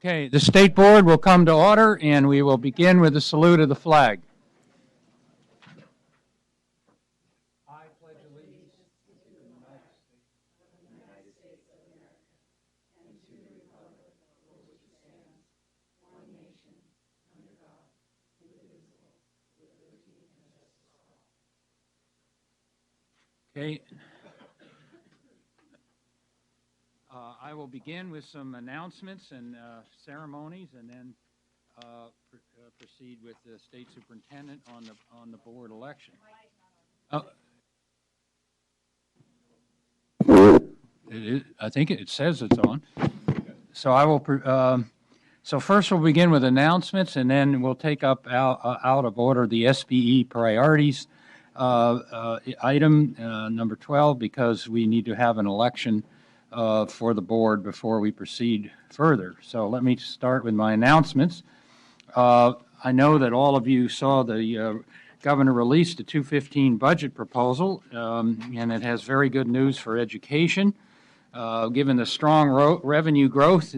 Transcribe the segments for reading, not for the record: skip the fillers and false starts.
Okay, the State Board will come to order, and we will begin with the salute of the flag. I pledge allegiance to the United States of America and to the republic for which it stands, one nation, under God, indivisible, with liberty and justice for all. Okay. I will begin with some announcements and ceremonies, and then proceed with the state superintendent on the board election. I think it says it's on. So I will. So first we'll begin with announcements, and then we'll take up out of order the SBE priorities item number 12, because we need to have an election for the board before we proceed further. So let me start with my announcements. I know that all of you saw the governor released the 2015 budget proposal, and it has very good news for education. Given the strong revenue growth,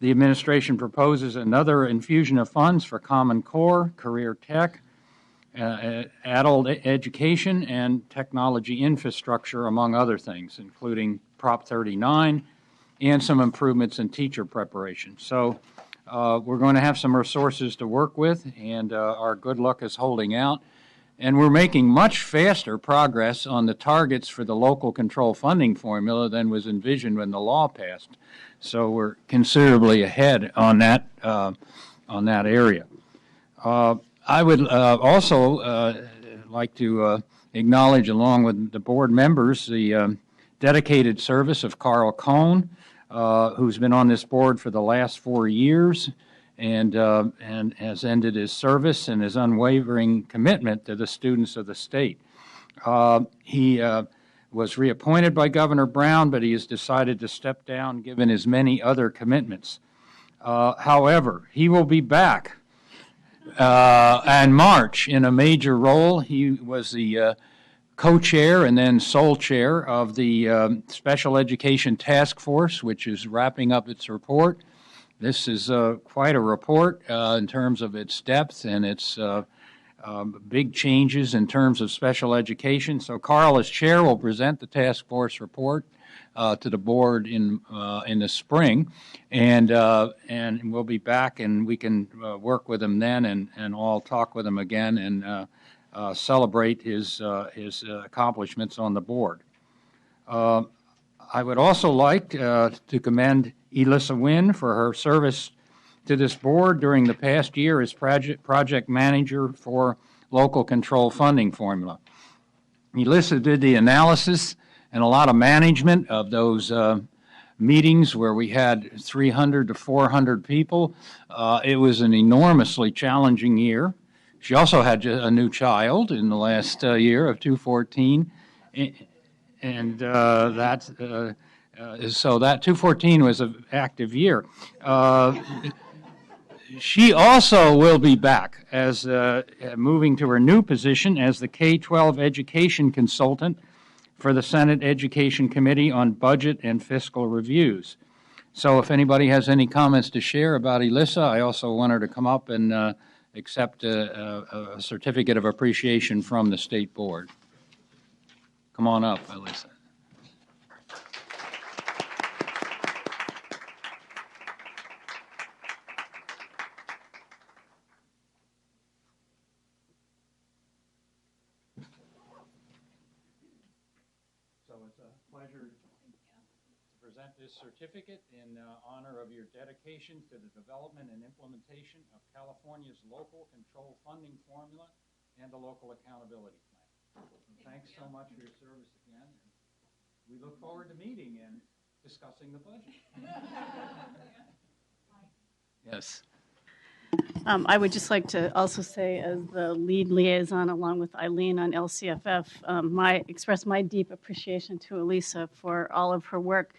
the administration proposes another infusion of funds for Common Core, career tech, adult education, and technology infrastructure, among other things, including Prop 39 and some improvements in teacher preparation. So we're going to have some resources to work with, and our good luck is holding out. And we're making much faster progress on the targets for the local control funding formula than was envisioned when the law passed. So we're considerably ahead on that area. I would also like to acknowledge, along with the board members, the dedicated service of Carl Cohn, who's been on this board for the last 4 years and has ended his service and his unwavering commitment to the students of the state. He was reappointed by Governor Brown, but he has decided to step down given his many other commitments. However, he will be back in March in a major role. He was the co-chair and then sole chair of the Special Education Task Force, which is wrapping up its report. This is quite a report in terms of its depth and its big changes in terms of special education. So Carl, as chair, will present the task force report to the board in the spring, and we'll be back, and we can work with him then, and all talk with him again, and celebrate his accomplishments on the board. I would also like to commend Elissa Wynn for her service to this board during the past year as project manager for local control funding formula. Elissa did the analysis and a lot of management of those meetings where we had 300 to 400 people. It was an enormously challenging year. She also had a new child in the last year of 2014, and so that 2014 was an active year. She also will be back as moving to her new position as the K-12 education consultant for the Senate Education Committee on Budget and Fiscal Reviews. So if anybody has any comments to share about Elissa, I also want her to come up and accept a certificate of appreciation from the State Board. Come on up, Elissa. So it's a pleasure to present this certificate in honor of your dedication to the development and implementation of California's local control funding formula and the local accountability plan. So thanks so much for your service again. And we look forward to meeting and discussing the budget. Yes. I would just like to also say, as the lead liaison along with Eileen on LCFF, express my deep appreciation to Elissa for all of her work.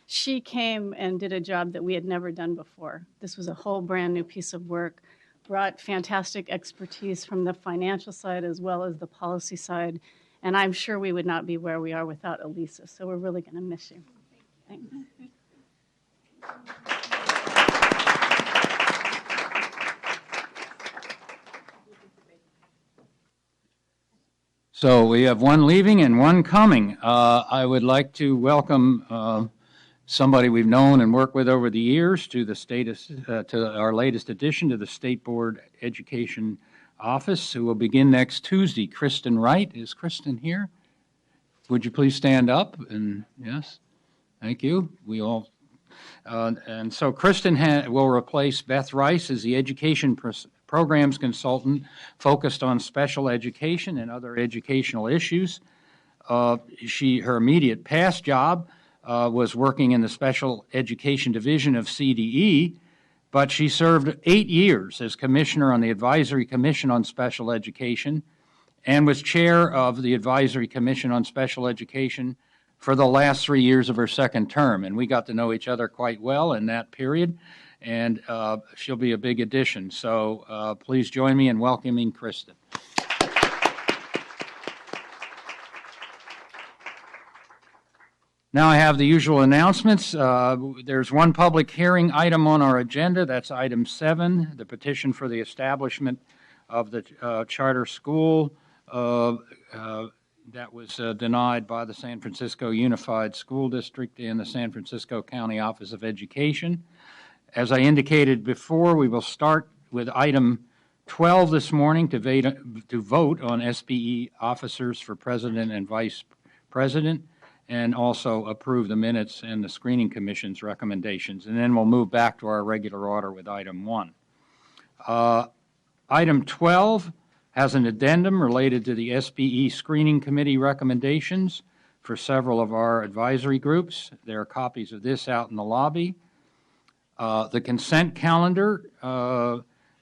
She came and did a job that we had never done before. This was a whole brand new piece of work, brought fantastic expertise from the financial side as well as the policy side, and I'm sure we would not be where we are without Elissa, so we're really going to miss you. Thanks. So we have one leaving and one coming. I would like to welcome somebody we've known and worked with over the years to to our latest addition to the State Board Education Office, who will begin next Tuesday. Kristen Wright. Is Kristen here? Would you please stand up? And yes, thank you. We all. And so Kristen will replace Beth Rice as the Education Programs Consultant focused on special education and other educational issues. Her immediate past job was working in the Special Education Division of CDE, but she served 8 years as Commissioner on the Advisory Commission on Special Education and was Chair of the Advisory Commission on Special Education for the last 3 years of her second term. And we got to know each other quite well in that period, and she'll be a big addition. So please join me in welcoming Kristen. Now I have the usual announcements. There's one public hearing item on our agenda. That's item 7, the petition for the establishment of the charter school that was denied by the San Francisco Unified School District and the San Francisco County Office of Education. As I indicated before, we will start with item 12 this morning to vote on SBE officers for president and vice president, and also approve the minutes and the screening commission's recommendations. And then we'll move back to our regular order with item 1. Item 12 has an addendum related to the SBE Screening Committee recommendations for several of our advisory groups. There are copies of this out in the lobby. The consent calendar,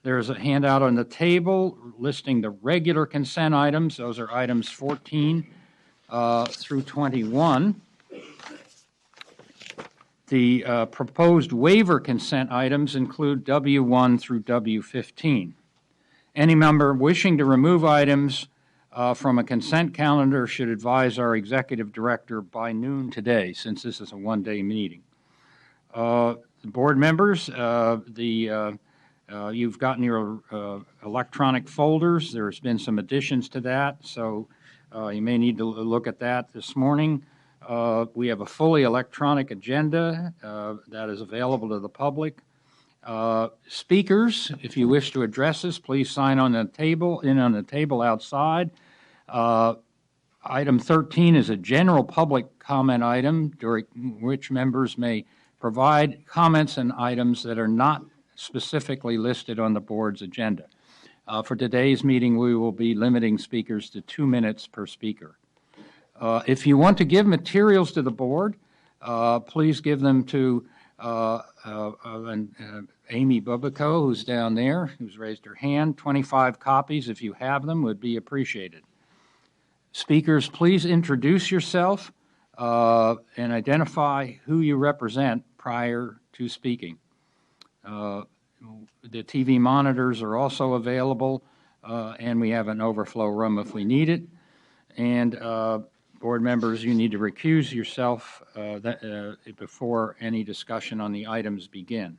there's a handout on the table listing the regular consent items. Those are items 14 through 21. The proposed waiver consent items include W1 through W15. Any member wishing to remove items from a consent calendar should advise our executive director by noon today, since this is a one-day meeting. Board members, you've gotten your electronic folders. There's been some additions to that, so you may need to look at that this morning. We have a fully electronic agenda that is available to the public. Speakers, if you wish to address us, please sign on the table outside. Item 13 is a general public comment item during which members may provide comments on items that are not specifically listed on the board's agenda. For today's meeting, we will be limiting speakers to 2 minutes per speaker. If you want to give materials to the board, please give them to Amy Bubico, who's down there, who's raised her hand. 25 copies, if you have them, would be appreciated. Speakers, please introduce yourself and identify who you represent prior to speaking. The TV monitors are also available, and we have an overflow room if we need it. And board members, you need to recuse yourself before any discussion on the items begin.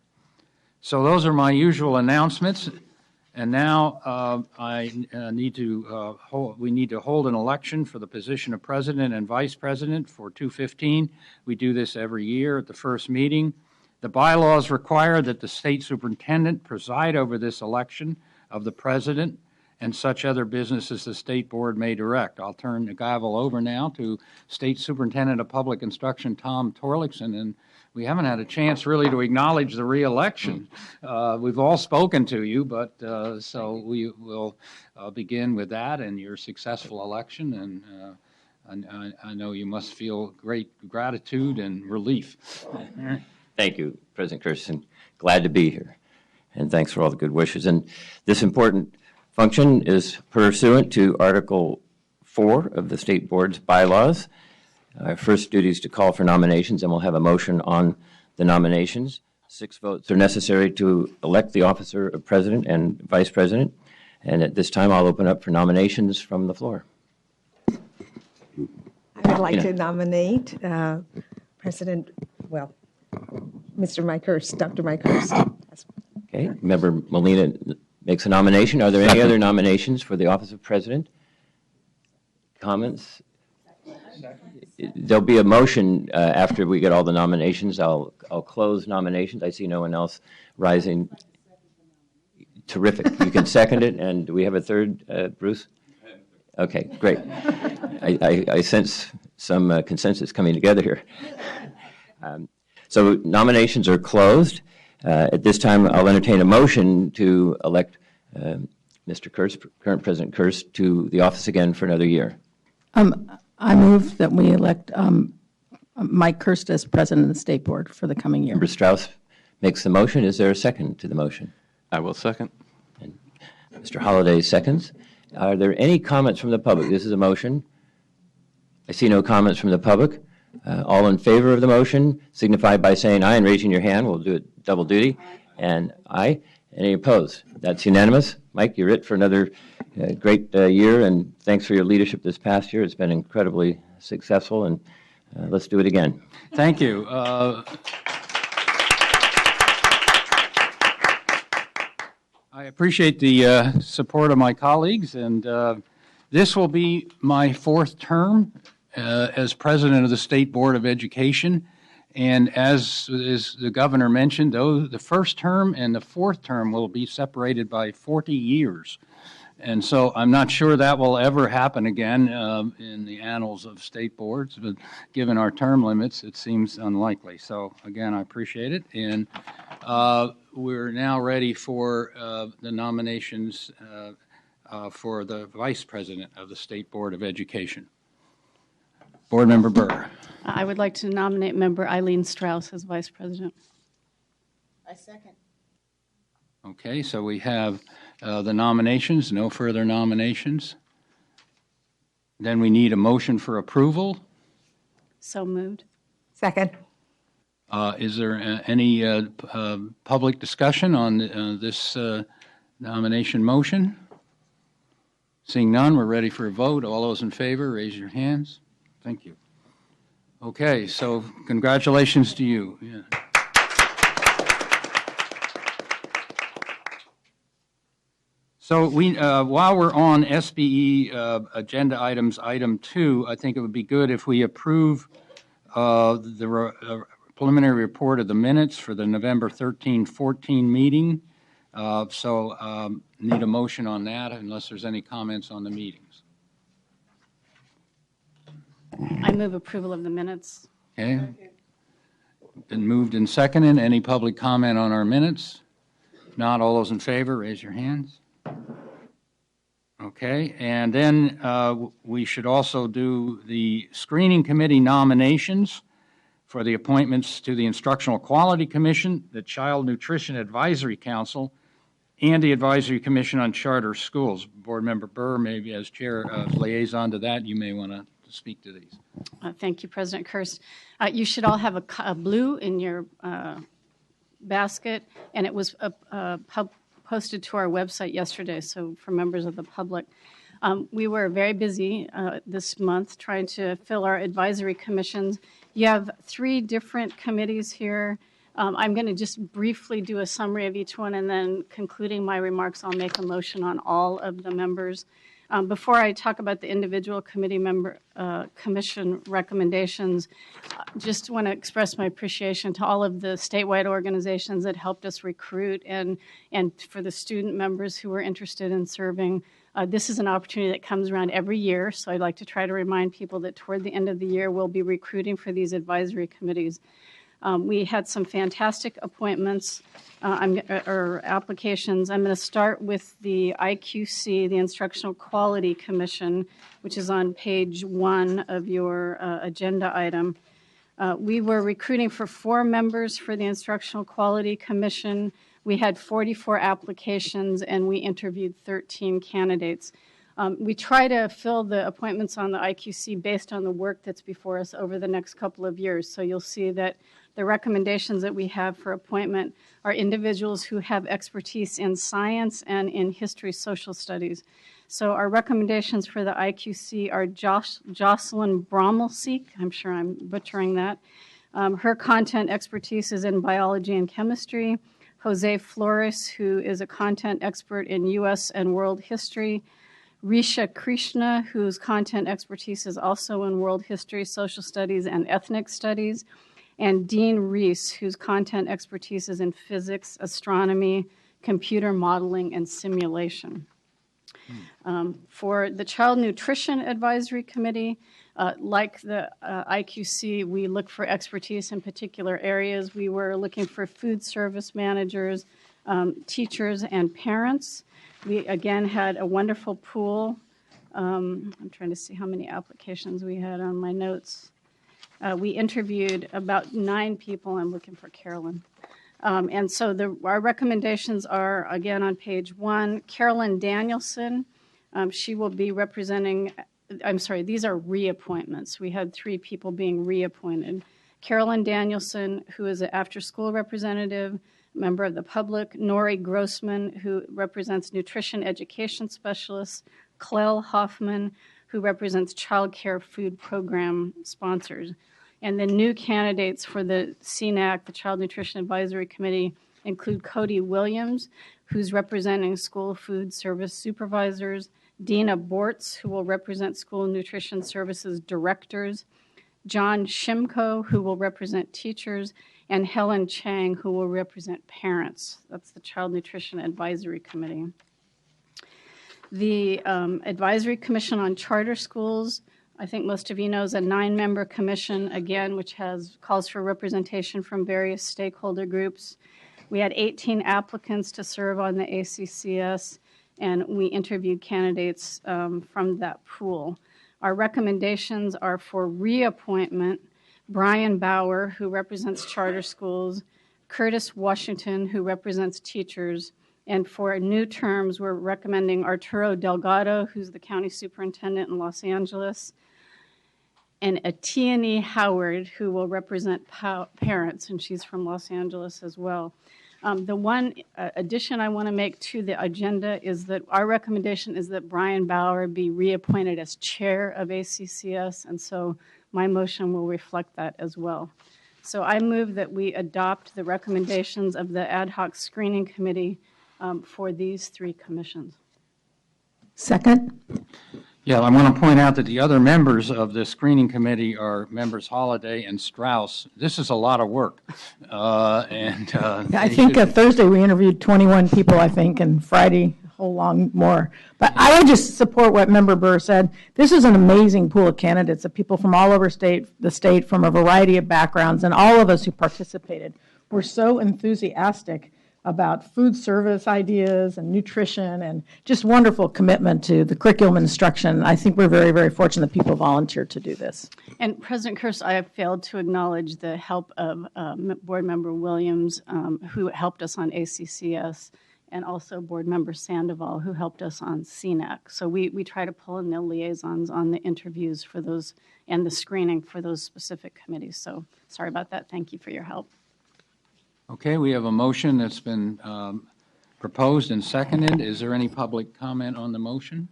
So those are my usual announcements. And now we need to hold an election for the position of president and vice president for 215. We do this every year at the first meeting. The bylaws require that the state superintendent preside over this election of the president and such other business as the state board may direct. I'll turn the gavel over now to State Superintendent of Public Instruction, Tom Torlakson, and we haven't had a chance really to acknowledge the re-election. We've all spoken to you, but so we will begin with that and your successful election, and I know you must feel great gratitude and relief. Thank you, President Kirsten. Glad to be here, and thanks for all the good wishes. And this important function is pursuant to Article 4 of the State Board's bylaws. Our first duty is to call for nominations, and we'll have a motion on the nominations. 6 votes are necessary to elect the officer of president and vice president. And at this time, I'll open up for nominations from the floor. I would like to nominate Mr. Mike Hurst, Dr. Mike Hurst. Okay, Member Molina makes a nomination. Are there any other nominations for the office of president? comments? There'll be a motion after we get all the nominations. I'll close nominations. I see no one else rising. Terrific. You can second it, and do we have a third, Bruce? Okay, great. I sense some consensus coming together here. So nominations are closed. At this time, I'll entertain a motion to elect Mr. Kurst, current President Kurst, to the office again for another year. I move that we elect Mike Kurst as president of the State Board for the coming year. Member Strauss makes the motion. Is there a second to the motion? I will second. And Mr. Holliday seconds. Are there any comments from the public? This is a motion. I see no comments from the public. All in favor of the motion signify by saying aye and raising your hand. We'll do it double duty. And aye. Any opposed? That's unanimous. Mike, you're it for another great year, and thanks for your leadership this past year. It's been incredibly successful, and let's do it again. Thank you. I appreciate the support of my colleagues, and this will be my fourth term as president of the State Board of Education. And as the governor mentioned, though, the first term and the fourth term will be separated by 40 years. And so I'm not sure that will ever happen again in the annals of state boards, but given our term limits, it seems unlikely. So again, I appreciate it. And we're now ready for the nominations for the vice president of the State Board of Education. Board Member Burr. I would like to nominate Member Eileen Strauss as vice president. I second. Okay, so we have the nominations, no further nominations. Then we need a motion for approval. So moved. Second. Is there any public discussion on this nomination motion? Seeing none, we're ready for a vote. All those in favor, raise your hands. Thank you. Okay, so congratulations to you. Yeah. So while we're on SBE agenda items, item 2, I think it would be good if we approve the preliminary report of the minutes for the November 13-14 meeting. Need a motion on that unless there's any comments on the meetings. I move approval of the minutes. Okay. Been moved and seconded. Any public comment on our minutes? If not, all those in favor, raise your hands. Okay, and then we should also do the screening committee nominations for the appointments to the Instructional Quality Commission, the Child Nutrition Advisory Council, and the Advisory Commission on Charter Schools. Board Member Burr, maybe as chair liaison to that, you may want to speak to these. Thank you, President Kurst. You should all have a blue in your basket, and it was posted to our website yesterday, so for members of the public. We were very busy this month trying to fill our advisory commissions. You have 3 different committees here. I'm going to just briefly do a summary of each one, and then concluding my remarks, I'll make a motion on all of the members. Before I talk about the individual committee member commission recommendations, just want to express my appreciation to all of the statewide organizations that helped us recruit and for the student members who were interested in serving. This is an opportunity that comes around every year, so I'd like to try to remind people that toward the end of the year, we'll be recruiting for these advisory committees. We had some fantastic appointments or applications. I'm going to start with the IQC, the Instructional Quality Commission, which is on page 1 of your agenda item. We were recruiting for 4 members for the Instructional Quality Commission. We had 44 applications, and we interviewed 13 candidates. We try to fill the appointments on the IQC based on the work that's before us over the next couple of years. So you'll see that the recommendations that we have for appointment are individuals who have expertise in science and in history, social studies. So our recommendations for the IQC are Jocelyn Brommelseek, I'm sure I'm butchering that. Her content expertise is in biology and chemistry. Jose Flores, who is a content expert in U.S. and world history. Risha Krishna, whose content expertise is also in world history, social studies, and ethnic studies, and Dean Reese, whose content expertise is in physics, astronomy, computer modeling, and simulation. For the Child Nutrition Advisory Committee, like the IQC, we look for expertise in particular areas. We were looking for food service managers, teachers, and parents. We, again, had a wonderful pool. I'm trying to see how many applications we had on my notes. We interviewed about 9 people. I'm looking for Carolyn. And so our recommendations are, again, on page 1. Carolyn Danielson, she will be representing, I'm sorry, these are reappointments. We had 3 people being reappointed. Carolyn Danielson, who is an after-school representative, member of the public. Nori Grossman, who represents nutrition education specialists. Clell Hoffman, who represents child care food program sponsors. And the new candidates for the CNAC, the Child Nutrition Advisory Committee, include Cody Williams, who's representing school food service supervisors, Dina Bortz, who will represent school nutrition services directors, John Shimko, who will represent teachers, and Helen Chang, who will represent parents. That's the Child Nutrition Advisory Committee. The Advisory Commission on Charter Schools, I think most of you know, is a 9-member commission, again, which calls for representation from various stakeholder groups. We had 18 applicants to serve on the ACCS, and we interviewed candidates from that pool. Our recommendations are for reappointment: Brian Bauer, who represents charter schools, Curtis Washington, who represents teachers, and for new terms, we're recommending Arturo Delgado, who's the county superintendent in Los Angeles, and Atiene Howard, who will represent parents, and she's from Los Angeles as well. The one addition I want to make to the agenda is that our recommendation is that Brian Bauer be reappointed as chair of ACCS, and so my motion will reflect that as well. So I move that we adopt the recommendations of the Ad hoc Screening Committee for these 3 commissions. Second? Yeah, I want to point out that the other members of the screening committee are members Holliday and Strauss. This is a lot of work. I think Thursday we interviewed 21 people, I think, and Friday a whole long more. But I would just support what Member Burr said. This is an amazing pool of candidates of people from all over the state from a variety of backgrounds, and all of us who participated were so enthusiastic about food service ideas and nutrition and just wonderful commitment to the curriculum instruction. I think we're very, very fortunate that people volunteered to do this. And President Kurz, I have failed to acknowledge the help of Board Member Williams, who helped us on ACCS, and also Board Member Sandoval, who helped us on CNAC. So we try to pull in the liaisons on the interviews for those and the screening for those specific committees. So sorry about that. Thank you for your help. Okay, we have a motion that's been proposed and seconded. Is there any public comment on the motion?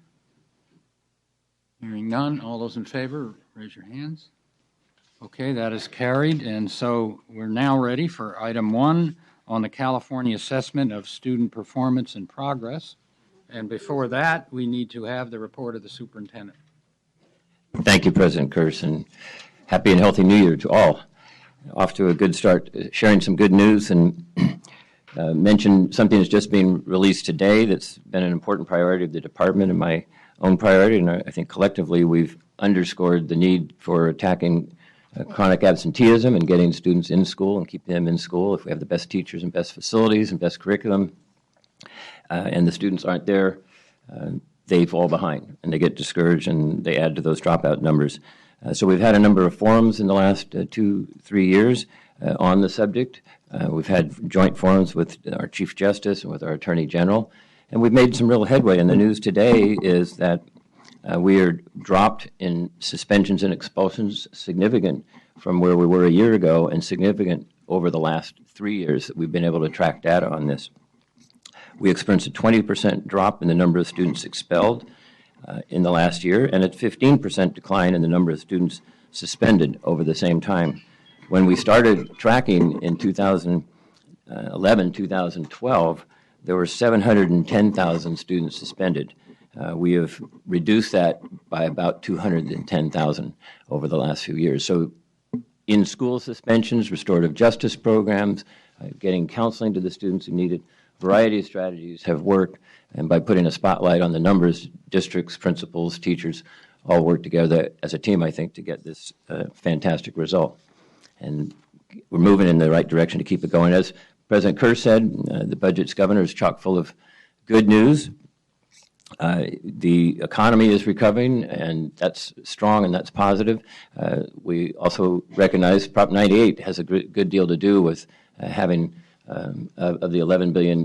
Hearing none. All those in favor, raise your hands. Okay, that is carried. And so we're now ready for item 1 on the California Assessment of Student Performance and Progress. And before that, we need to have the report of the superintendent. Thank you, President Kurz, and happy and healthy New Year to all. Off to a good start, sharing some good news, and mention something that's just been released today that's been an important priority of the department and my own priority, and I think collectively we've underscored the need for attacking chronic absenteeism and getting students in school and keeping them in school. If we have the best teachers and best facilities and best curriculum, and the students aren't there, they fall behind and they get discouraged and they add to those dropout numbers. So we've had a number of forums in the last 2-3 years on the subject. We've had joint forums with our Chief Justice and with our Attorney General, and we've made some real headway. And the news today is that we are dropped in suspensions and expulsions, significant from where we were a year ago and significant over the last 3 years that we've been able to track data on this. We experienced a 20% drop in the number of students expelled in the last year, and a 15% decline in the number of students suspended over the same time. When we started tracking in 2011, 2012, there were 710,000 students suspended. We have reduced that by about 210,000 over the last few years. So in-school suspensions, restorative justice programs, getting counseling to the students who need it, a variety of strategies have worked, and by putting a spotlight on the numbers, districts, principals, teachers all work together as a team, I think, to get this fantastic result. And we're moving in the right direction to keep it going. As President Kerr said, the budget's governor is chock full of good news. The economy is recovering, and that's strong and that's positive. We also recognize Prop 98 has a good deal to do with having of the $11 billion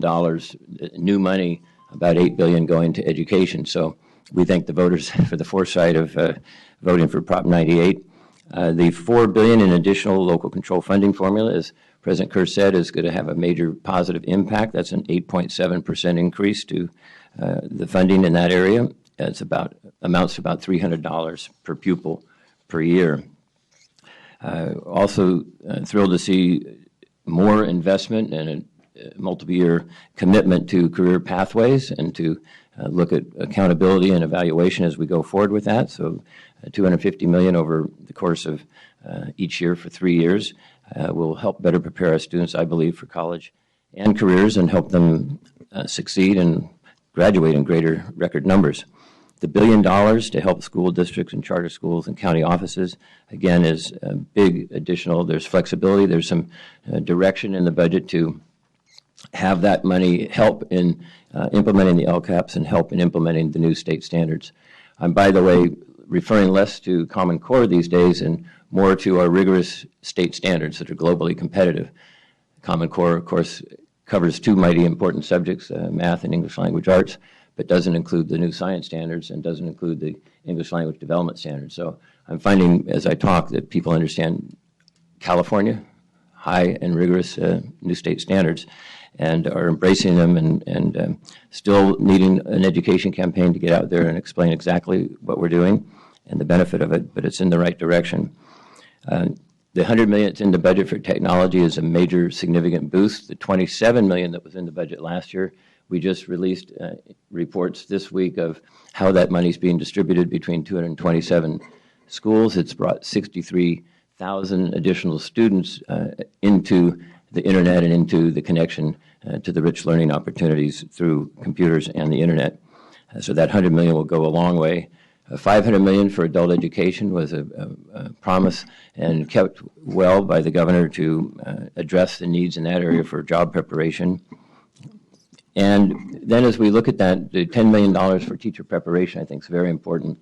new money, about $8 billion going to education. So we thank the voters for the foresight of voting for Prop 98. The $4 billion in additional local control funding formula, as President Kerr said, is going to have a major positive impact. That's an 8.7% increase to the funding in that area. It's amounts to about $300 per pupil per year. Also thrilled to see more investment and a multi-year commitment to career pathways and to look at accountability and evaluation as we go forward with that. So $250 million over the course of each year for 3 years will help better prepare our students, I believe, for college and careers and help them succeed and graduate in greater record numbers. The $1 billion to help school districts and charter schools and county offices, again, is a big additional. There's flexibility. There's some direction in the budget to have that money help in implementing the LCAPs and help in implementing the new state standards. I'm, by the way, referring less to Common Core these days and more to our rigorous state standards that are globally competitive. Common Core, of course, covers two mighty important subjects, math and English language arts, but doesn't include the new science standards and doesn't include the English language development standards. So I'm finding as I talk that people understand California, high and rigorous new state standards, and are embracing them and still needing an education campaign to get out there and explain exactly what we're doing and the benefit of it, but it's in the right direction. The $100 million that's in the budget for technology is a major significant boost. The $27 million that was in the budget last year, we just released reports this week of how that money is being distributed between 227 schools. It's brought 63,000 additional students into the internet and into the connection to the rich learning opportunities through computers and the internet. So that $100 million will go a long way. $500 million for adult education was a promise and kept well by the governor to address the needs in that area for job preparation. And then as we look at that, the $10 million for teacher preparation I think is very important,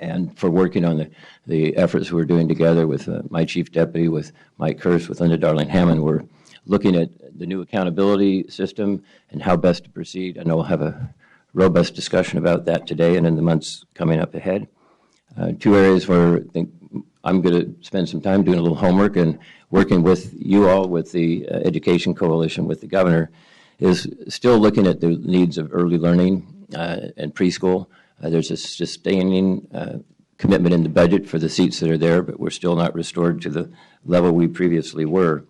and for working on the efforts we're doing together with my chief deputy, with Mike Kirst, with Linda Darling-Hammond. We're looking at the new accountability system and how best to proceed. I know we'll have a robust discussion about that today and in the months coming up ahead. Two areas where I think I'm going to spend some time doing a little homework and working with you all, with the Education Coalition, with the governor, is still looking at the needs of early learning and preschool. There's a sustaining commitment in the budget for the seats that are there, but we're still not restored to the level we previously were.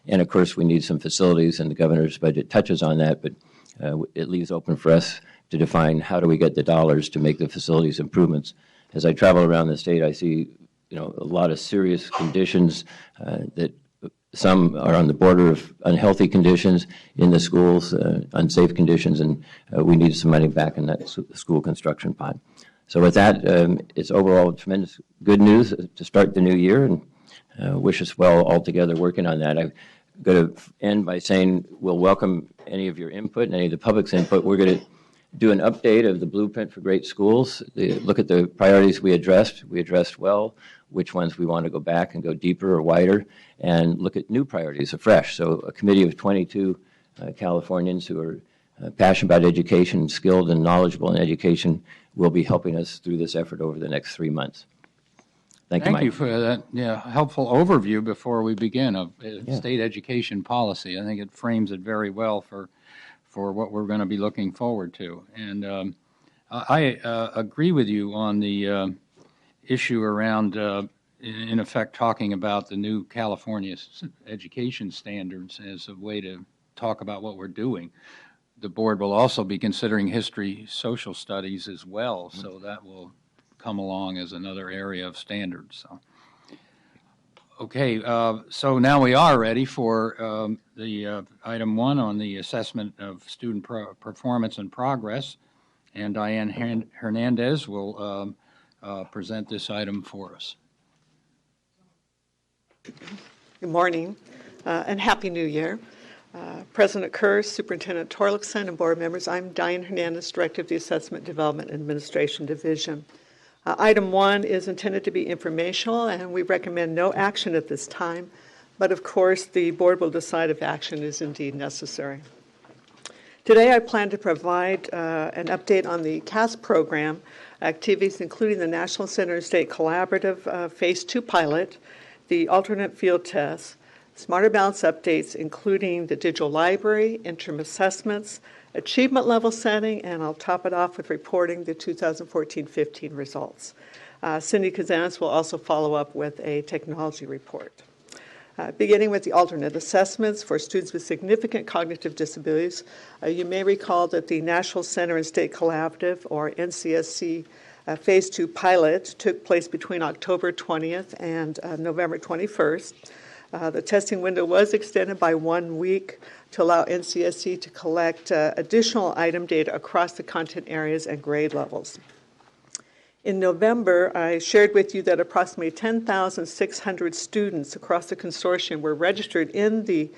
And of course, we need some facilities, and the governor's budget touches on that, but it leaves open for us to define how do we get the dollars to make the facilities improvements. As I travel around the state, I see a lot of serious conditions that some are on the border of unhealthy conditions in the schools, unsafe conditions, and we need some money back in that school construction pot. So with that, it's overall tremendous good news to start the new year, and wish us well all together working on that. I'm going to end by saying we'll welcome any of your input and any of the public's input. We're going to do an update of the blueprint for great schools, look at the priorities we addressed well, which ones we want to go back and go deeper or wider, and look at new priorities afresh. So a committee of 22 Californians who are passionate about education, skilled and knowledgeable in education, will be helping us through this effort over the next 3 months. Thank you, Mike. Thank you for that helpful overview before we begin of state education policy. I think it frames it very well for what we're going to be looking forward to. And I agree with you on the issue around, in effect, talking about the new California education standards as a way to talk about what we're doing. the board will also be considering history, social studies as well, so that will come along as another area of standards. So, okay, so now we are ready for the item 1 on the assessment of student performance and progress, and Diane Hernandez will present this item for us. Good morning and Happy New Year. President Kerr, Superintendent Torlakson, and board members, I'm Diane Hernandez, Director of the Assessment Development Administration Division. Item 1 is intended to be informational, and we recommend no action at this time, but of course the board will decide if action is indeed necessary. Today I plan to provide an update on the CAS program activities, including the National Center and State Collaborative Phase 2 pilot, the alternate field tests, Smarter Balance updates, including the digital library, interim assessments, achievement level setting, and I'll top it off with reporting the 2014-15 results. Cindy Kazanis will also follow up with a technology report. Beginning with the alternate assessments for students with significant cognitive disabilities, you may recall that the National Center and State Collaborative, or NCSC, Phase 2 pilot took place between October 20th and November 21st. The testing window was extended by 1 week to allow NCSC to collect additional item data across the content areas and grade levels. In November, I shared with you that approximately 10,600 students across the consortium were registered in the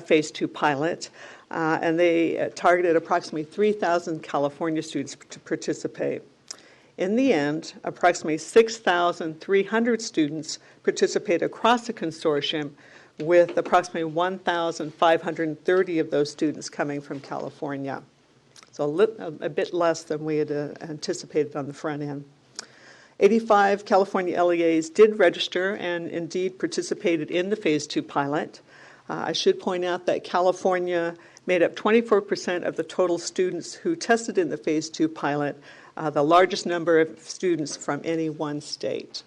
Phase 2 pilot, and they targeted approximately 3,000 California students to participate. In the end, approximately 6,300 students participated across the consortium, with approximately 1,530 of those students coming from California. So a bit less than we had anticipated on the front end. 85 California LEAs did register and indeed participated in the Phase 2 pilot. I should point out that California made up 24% of the total students who tested in the Phase 2 pilot, the largest number of students from any one state.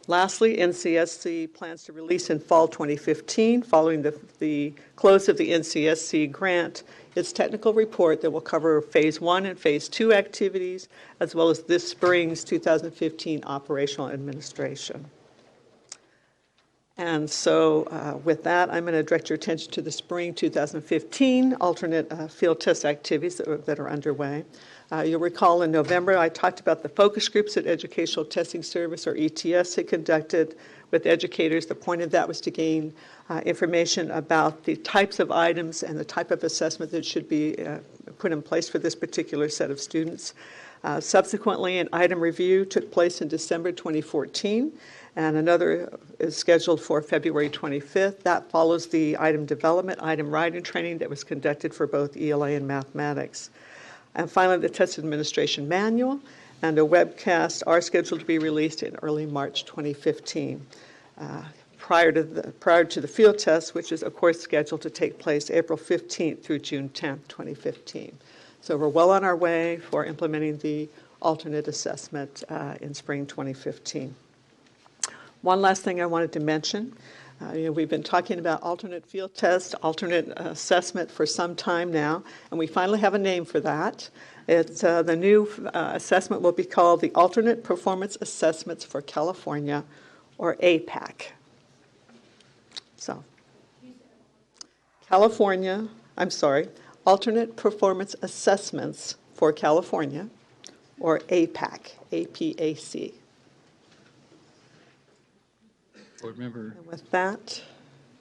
Lastly, NCSC plans to release in fall 2015, following the close of the NCSC grant, its technical report that will cover Phase 1 and Phase 2 activities, as well as this spring's 2015 operational administration. And so with that, I'm going to direct your attention to the spring 2015 alternate field test activities that are underway. You'll recall in November I talked about the focus groups that Educational Testing Service, or ETS, had conducted with educators. The point of that was to gain information about the types of items and the type of assessment that should be put in place for this particular set of students. Subsequently, an item review took place in December 2014, and another is scheduled for February 25th. That follows the item development, item writing training that was conducted for both ELA and mathematics. And finally, the test administration manual and a webcast are scheduled to be released in early March 2015, prior to the field test, which is, of course, scheduled to take place April 15th through June 10th, 2015. So we're well on our way for implementing the alternate assessment in spring 2015. One last thing I wanted to mention. We've been talking about alternate field test, alternate assessment for some time now, and we finally have a name for that. It's the new assessment will be called the Alternate Performance Assessments for California, or APAC. So, Alternate Performance Assessments for California, or APAC, A-P-A-C. Board member And with that,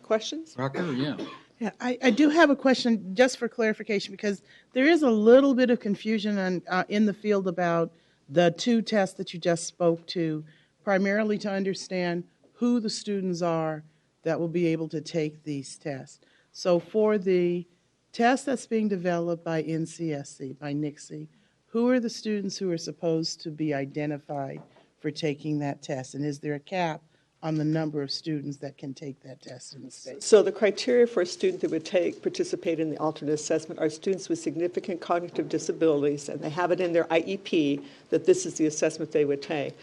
questions? Rucker, yeah. Yeah, I do have a question just for clarification, because there is a little bit of confusion in the field about the 2 tests that you just spoke to, primarily to understand who the students are that will be able to take these tests. So for the test that's being developed by NCSC, by NICSE, who are the students who are supposed to be identified for taking that test? And is there a cap on the number of students that can take that test in the state? So the criteria for a student that would participate in the alternate assessment are students with significant cognitive disabilities, and they have it in their IEP that this is the assessment they would take.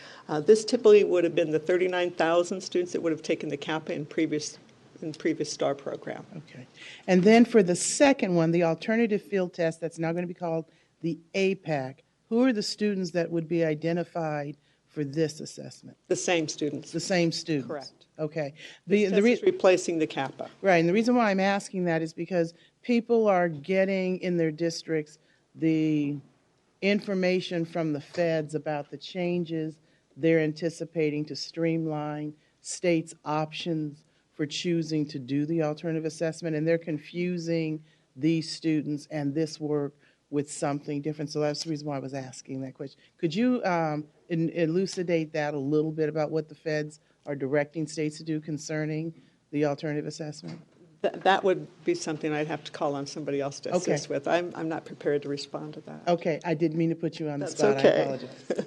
This typically would have been the 39,000 students that would have taken the CAPA in previous in the previous STAR program. Okay. And then for the second one, the alternative field test that's now going to be called the APAC, who are the students that would be identified for this assessment? The same students. The same students? Correct. Okay. This test is replacing the CAPA. Right, and the reason why I'm asking that is because people are getting in their districts the information from the feds about the changes they're anticipating to streamline states' options for choosing to do the alternative assessment, and they're confusing these students and this work with something different. So that's the reason why I was asking that question. Could you elucidate that a little bit about what the feds are directing states to do concerning the alternative assessment? That would be something I'd have to call on somebody else to assist with. I'm not prepared to respond to that. Okay, I didn't mean to put you on the That's spot. okay. I apologize.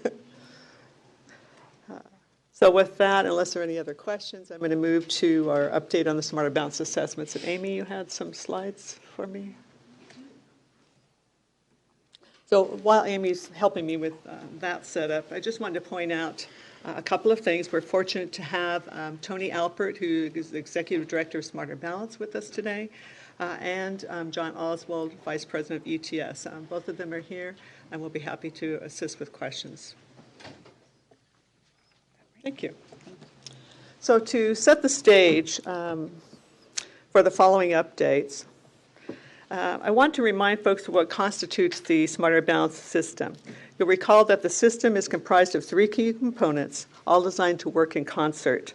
So with that, unless there are any other questions, I'm going to move to our update on the Smarter Balance assessments. And Amy, you had some slides for me? So while Amy's helping me with that setup, I just wanted to point out a couple of things. We're fortunate to have Tony Alpert, who is the Executive Director of Smarter Balance, with us today, and John Oswald, Vice President of ETS. Both of them are here, and we'll be happy to assist with questions. Thank you. So to set the stage for the following updates, I want to remind folks of what constitutes the Smarter Balance system. You'll recall that the system is comprised of three key components, all designed to work in concert.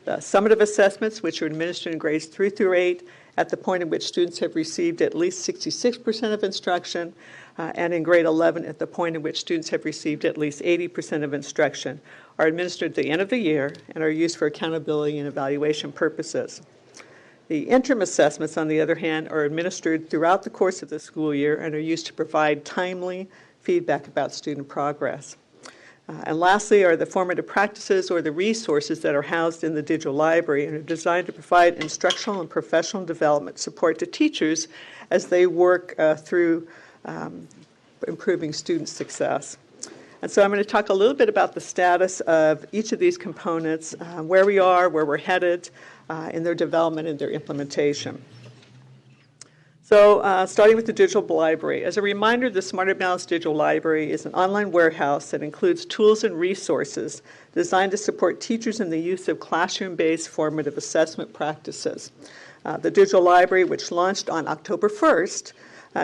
The summative assessments, which are administered in grades 3 through 8, at the point at which students have received at least 66% of instruction, and in grade 11 at the point at which students have received at least 80% of instruction, are administered at the end of the year and are used for accountability and evaluation purposes. The interim assessments, on the other hand, are administered throughout the course of the school year and are used to provide timely feedback about student progress. And lastly are the formative practices or the resources that are housed in the digital library and are designed to provide instructional and professional development support to teachers as they work through improving student success. And so I'm going to talk a little bit about the status of each of these components, where we are, where we're headed in their development and their implementation. So starting with the digital library. As a reminder, the Smarter Balance Digital Library is an online warehouse that includes tools and resources designed to support teachers in the use of classroom-based formative assessment practices. The digital library, which launched on October 1st,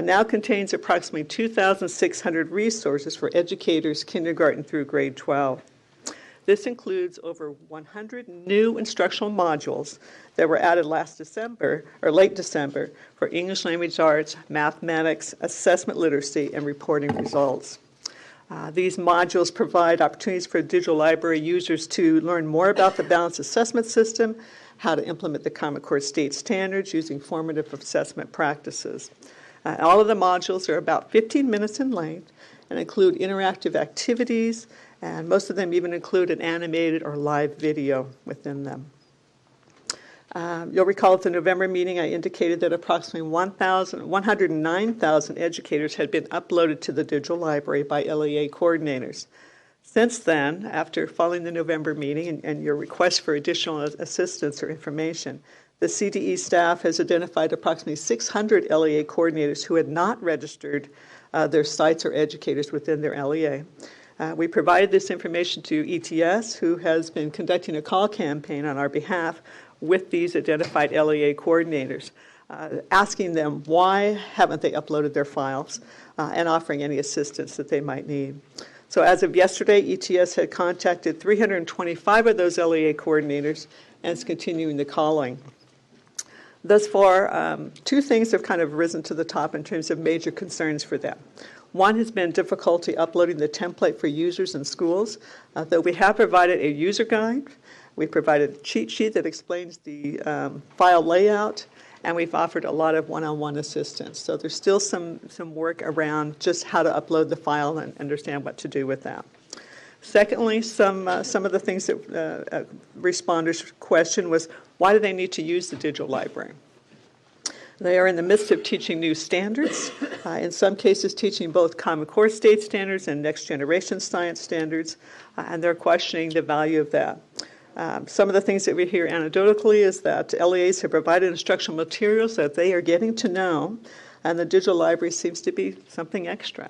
now contains approximately 2,600 resources for educators kindergarten through grade 12. This includes over 100 new instructional modules that were added last December, or late December, for English language arts, mathematics, assessment literacy, and reporting results. These modules provide opportunities for digital library users to learn more about the balanced assessment system, how to implement the Common Core state standards using formative assessment practices. All of the modules are about 15 minutes in length and include interactive activities, and most of them even include an animated or live video within them. You'll recall at the November meeting I indicated that approximately 109,000 educators had been uploaded to the digital library by LEA coordinators. Since then, after following the November meeting and your request for additional assistance or information, the CDE staff has identified approximately 600 LEA coordinators who had not registered their sites or educators within their LEA. We provided this information to ETS, who has been conducting a call campaign on our behalf with these identified LEA coordinators, asking them why haven't they uploaded their files and offering any assistance that they might need. So as of yesterday, ETS had contacted 325 of those LEA coordinators and is continuing the calling. Thus far, two things have kind of risen to the top in terms of major concerns for them. One has been difficulty uploading the template for users in schools, though we have provided a user guide. We provided a cheat sheet that explains the file layout, and we've offered a lot of one-on-one assistance. So there's still some work around just how to upload the file and understand what to do with that. Secondly, some of the things that responders questioned was, why do they need to use the digital library? They are in the midst of teaching new standards, in some cases teaching both Common Core state standards and next generation science standards, and they're questioning the value of that. Some of the things that we hear anecdotally is that LEAs have provided instructional materials that they are getting to know, and the digital library seems to be something extra.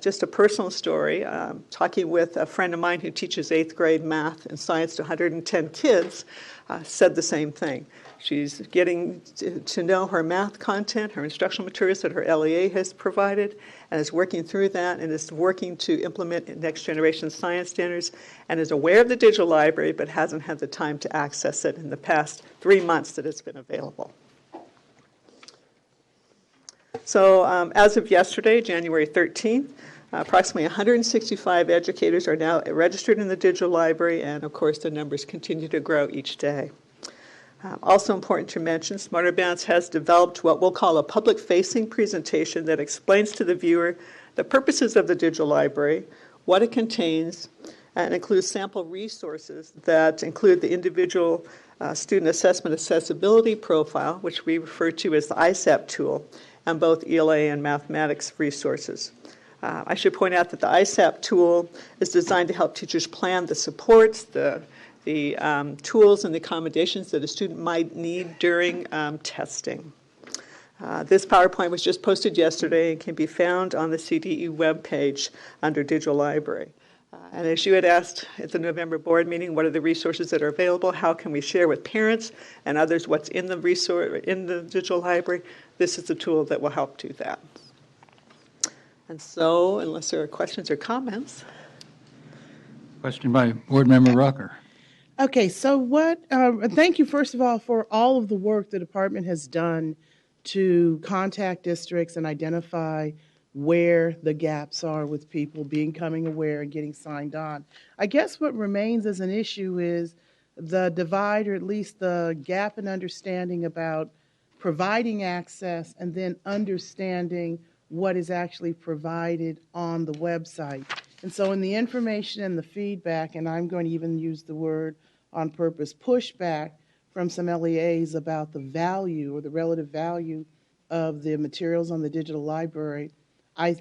Just a personal story, talking with a friend of mine who teaches 8th grade math and science to 110 kids, said the same thing. She's getting to know her math content, her instructional materials that her LEA has provided, and is working through that and is working to implement next generation science standards, and is aware of the digital library but hasn't had the time to access it in the past 3 months that it's been available. So as of yesterday, January 13th, approximately 165 educators are now registered in the digital library, and of course the numbers continue to grow each day. Also important to mention, Smarter Bounds has developed what we'll call a public-facing presentation that explains to the viewer the purposes of the digital library, what it contains, and includes sample resources that include the individual student assessment accessibility profile, which we refer to as the ISAP tool, and both ELA and mathematics resources. I should point out that the ISAP tool is designed to help teachers plan the supports, the tools and the accommodations that a student might need during testing. This PowerPoint was just posted yesterday and can be found on the CDE webpage under Digital Library. And as you had asked at the November board meeting, what are the resources that are available? How can we share with parents and others what's in the digital library? This is the tool that will help do that. And so, unless there are questions or comments. Question by Board Member Rucker. Okay, so thank you, first of all, for all of the work the department has done to contact districts and identify where the gaps are with people becoming aware and getting signed on. I guess what remains as an issue is the divide, or at least the gap in understanding about providing access and then understanding what is actually provided on the website. And so in the information and the feedback, and I'm going to even use the word on purpose, pushback from some LEAs about the value or the relative value of the materials on the digital library, I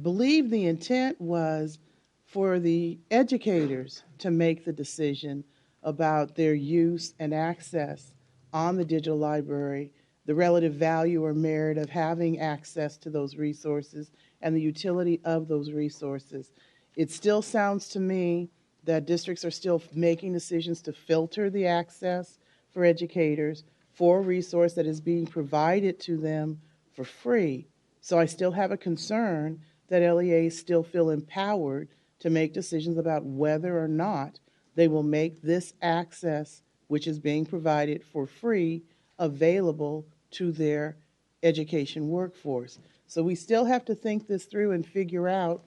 believe the intent was for the educators to make the decision about their use and access on the digital library, the relative value or merit of having access to those resources, and the utility of those resources. It still sounds to me that districts are still making decisions to filter the access for educators for a resource that is being provided to them for free. So I still have a concern that LEAs still feel empowered to make decisions about whether or not they will make this access, which is being provided for free, available to their education workforce. So we still have to think this through and figure out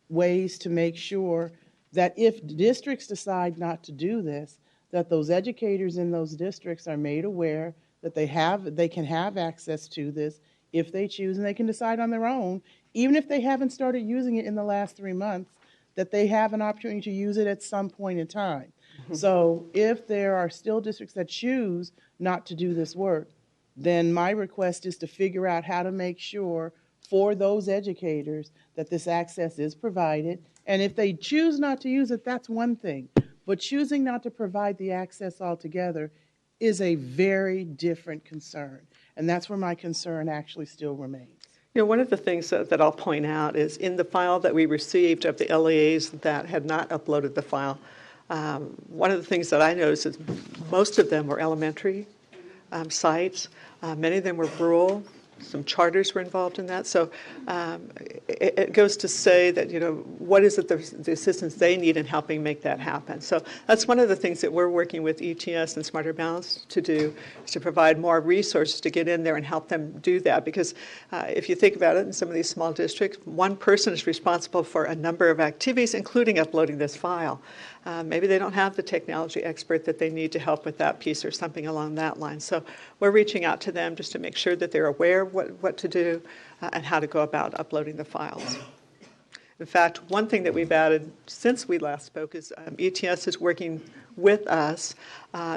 ways to make sure that if districts decide not to do this, that those educators in those districts are made aware that they can have access to this if they choose, and they can decide on their own, even if they haven't started using it in the last 3 months, that they have an opportunity to use it at some point in time. Mm-hmm. So if there are still districts that choose not to do this work, then my request is to figure out how to make sure for those educators that this access is provided. And if they choose not to use it, that's one thing. But choosing not to provide the access altogether is a very different concern. And that's where my concern actually still remains. You know, one of the things that I'll point out is in the file that we received of the LEAs that had not uploaded the file, one of the things that I noticed is most of them were elementary sites. Many of them were rural. Some charters were involved in that. So it goes to say that, you know, what is it the assistance they need in helping make that happen? So that's one of the things that we're working with ETS and Smarter Bounds to do, is to provide more resources to get in there and help them do that. Because if you think about it, in some of these small districts, one person is responsible for a number of activities, including uploading this file. Maybe they don't have the technology expert that they need to help with that piece or something along that line. So we're reaching out to them just to make sure that they're aware of what to do and how to go about uploading the files. In fact, one thing that we've added since we last spoke is ETS is working with us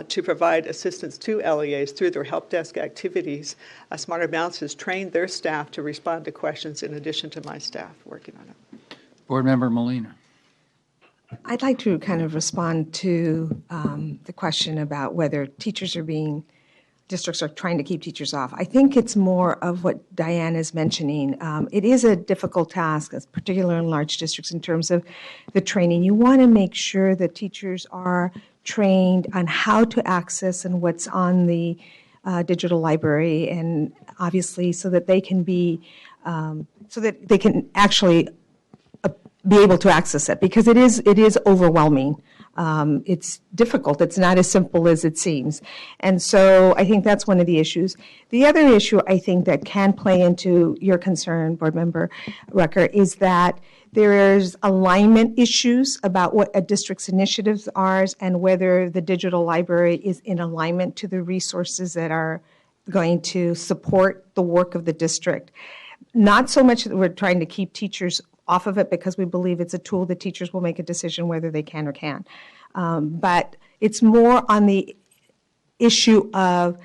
to provide assistance to LEAs through their help desk activities. Smarter Bounds has trained their staff to respond to questions in addition to my staff working on it. Board Member Molina. I'd like to kind of respond to the question about whether districts are trying to keep teachers off. I think it's more of what Diane is mentioning. It is a difficult task, particularly in large districts, in terms of the training. You want to make sure that teachers are trained on how to access and what's on the digital library, and obviously so that they can actually be able to access it, because it is overwhelming. It's difficult. It's not as simple as it seems. And so I think that's one of the issues. The other issue I think that can play into your concern, Board Member Rucker, is that there's alignment issues about what a district's initiatives are and whether the digital library is in alignment to the resources that are going to support the work of the district. Not so much that we're trying to keep teachers off of it, because we believe it's a tool that teachers will make a decision whether they can or can't. But it's more on the issue of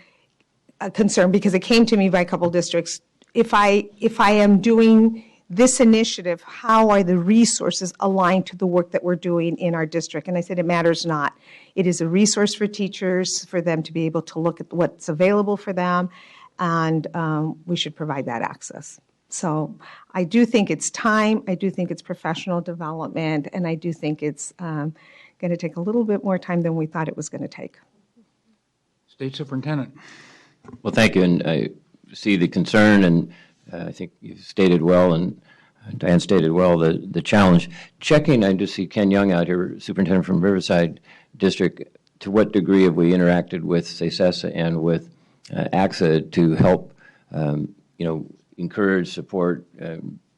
a concern, because it came to me by a couple districts. If I am doing this initiative, how are the resources aligned to the work that we're doing in our district? And I said, it matters not. It is a resource for teachers, for them to be able to look at what's available for them, and we should provide that access. So I do think it's time, I do think it's professional development, and I do think it's going to take a little bit more time than we thought it was going to take. State Superintendent. Well, thank you, and I see the concern, and I think you stated well, and Diane stated well, the challenge. Checking, I just see Ken Young out here, Superintendent from Riverside District. To what degree have we interacted with CESA and with AXA to help, encourage, support,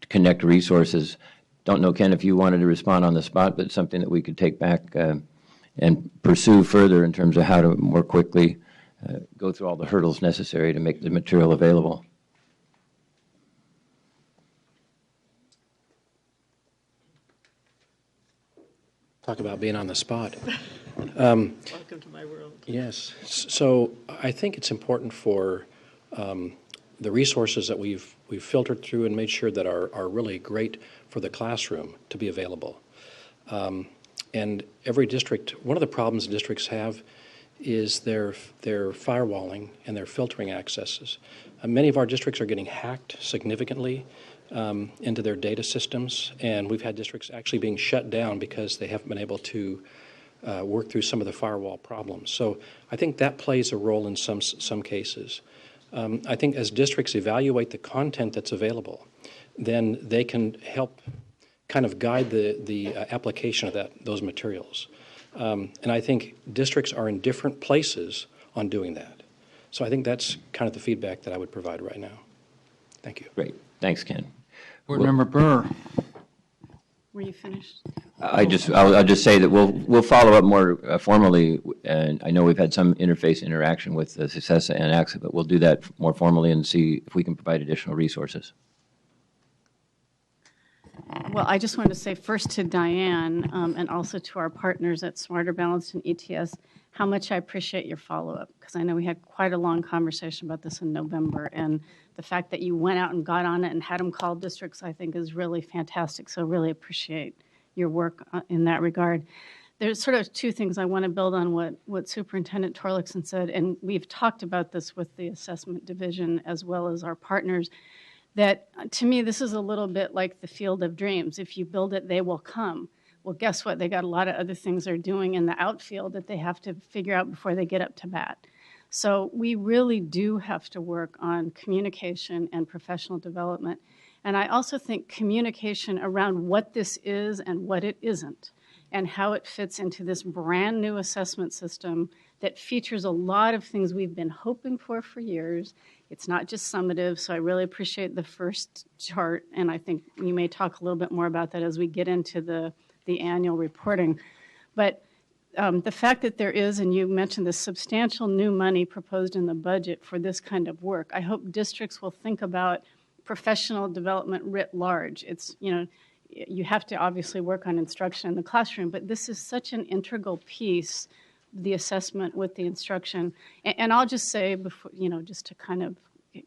connect resources? Don't know, Ken, if you wanted to respond on the spot, but something that we could take back and pursue further in terms of how to more quickly go through all the hurdles necessary to make the material available. Talk about being on the spot. Welcome to my world. Yes. So I think it's important for the resources that we've filtered through and made sure that are really great for the classroom to be available. And every district, one of the problems districts have is their firewalling and their filtering accesses. Many of our districts are getting hacked significantly into their data systems, and we've had districts actually being shut down because they haven't been able to work through some of the firewall problems. So I think that plays a role in some cases. I think as districts evaluate the content that's available, then they can help kind of guide the application of those materials. And I think districts are in different places on doing that. So I think that's kind of the feedback that I would provide right now. Thank you. Great. Thanks, Ken. Board Member Burr. Were you finished? I'll just say that we'll follow up more formally, and I know we've had some interface interaction with CESA and AXA, but we'll do that more formally and see if we can provide additional resources. Well, I just wanted to say first to Diane and also to our partners at Smarter Balanced and ETS how much I appreciate your follow-up, because I know we had quite a long conversation about this in November, and the fact that you went out and got on it and had them call districts, I think, is really fantastic. So really appreciate your work in that regard. There's sort of two things I want to build on what Superintendent Torlakson said, and we've talked about this with the assessment division as well as our partners, that to me this is a little bit like the field of dreams. If you build it, they will come. Well, guess what? They got a lot of other things they're doing in the outfield that they have to figure out before they get up to bat. So we really do have to work on communication and professional development. And I also think communication around what this is and what it isn't, and how it fits into this brand new assessment system that features a lot of things we've been hoping for years. It's not just summative, so I really appreciate the first chart, and I think we may talk a little bit more about that as we get into the annual reporting. But the fact that there is, and you mentioned the substantial new money proposed in the budget for this kind of work, I hope districts will think about professional development writ large. It's, you have to obviously work on instruction in the classroom, but this is such an integral piece, the assessment with the instruction. And I'll just say, before, just to kind of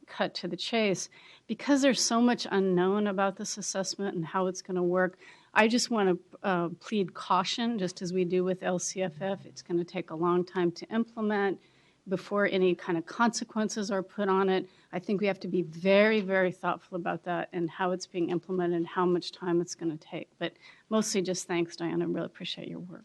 cut to the chase, because there's so much unknown about this assessment and how it's going to work, I just want to plead caution, just as we do with LCFF. It's going to take a long time to implement before any kind of consequences are put on it. I think we have to be very, very thoughtful about that and how it's being implemented and how much time it's going to take. But mostly just thanks, Diana. I really appreciate your work.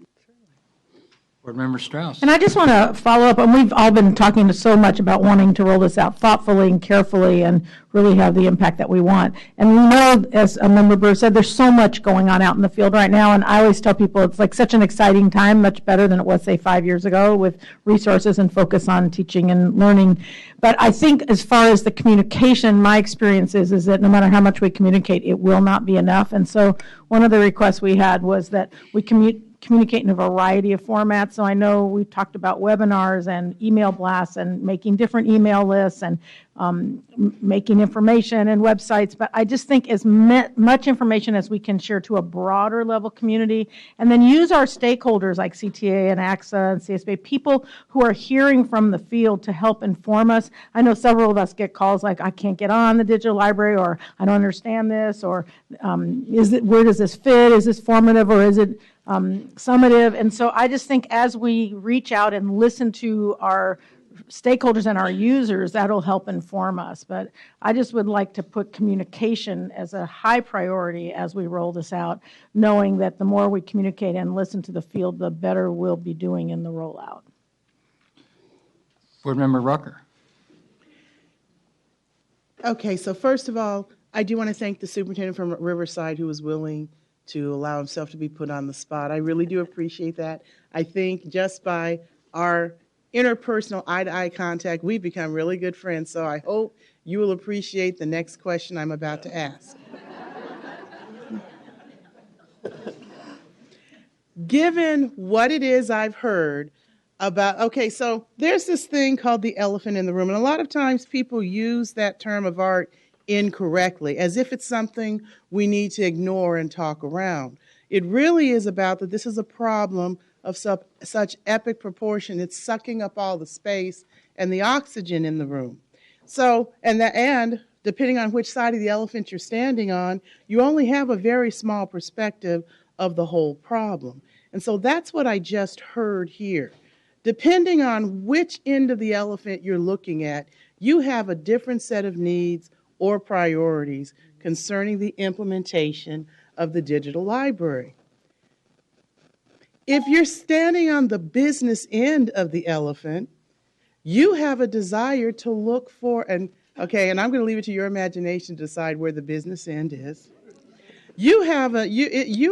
Board Member Strauss. And I just want to follow up, and we've all been talking so much about wanting to roll this out thoughtfully and carefully and really have the impact that we want. And we know, as a member Burr said, there's so much going on out in the field right now, and I always tell people it's like such an exciting time, much better than it was, say, 5 years ago, with resources and focus on teaching and learning. But I think as far as the communication, my experience is that no matter how much we communicate, it will not be enough. And so one of the requests we had was that we communicate in a variety of formats. So I know we've talked about webinars and email blasts and making different email lists and making information and websites. But I just think as much information as we can share to a broader level community, and then use our stakeholders like CTA and AXA and CSBA, people who are hearing from the field to help inform us. I know several of us get calls like, I can't get on the digital library, or I don't understand this, or where does this fit? Is this formative, or is it summative? And so I just think as we reach out and listen to our stakeholders and our users, that'll help inform us. But I just would like to put communication as a high priority as we roll this out, knowing that the more we communicate and listen to the field, the better we'll be doing in the rollout. Board Member Rucker. Okay, so first of all, I do want to thank the superintendent from Riverside who was willing to allow himself to be put on the spot. I really do appreciate that. I think just by our interpersonal eye-to-eye contact, we've become really good friends, so I hope you will appreciate the next question I'm about to ask. Given what it is I've heard about, okay, so there's this thing called the elephant in the room, and a lot of times people use that term of art incorrectly, as if it's something we need to ignore and talk around. It really is about that this is a problem of such epic proportion, it's sucking up all the space and the oxygen in the room. So, and depending on which side of the elephant you're standing on, you only have a very small perspective of the whole problem. And so that's what I just heard here. Depending on which end of the elephant you're looking at, you have a different set of needs or priorities concerning the implementation of the digital library. If you're standing on the business end of the elephant, you have a desire to look for, and I'm going to leave it to your imagination to decide where the business end is. You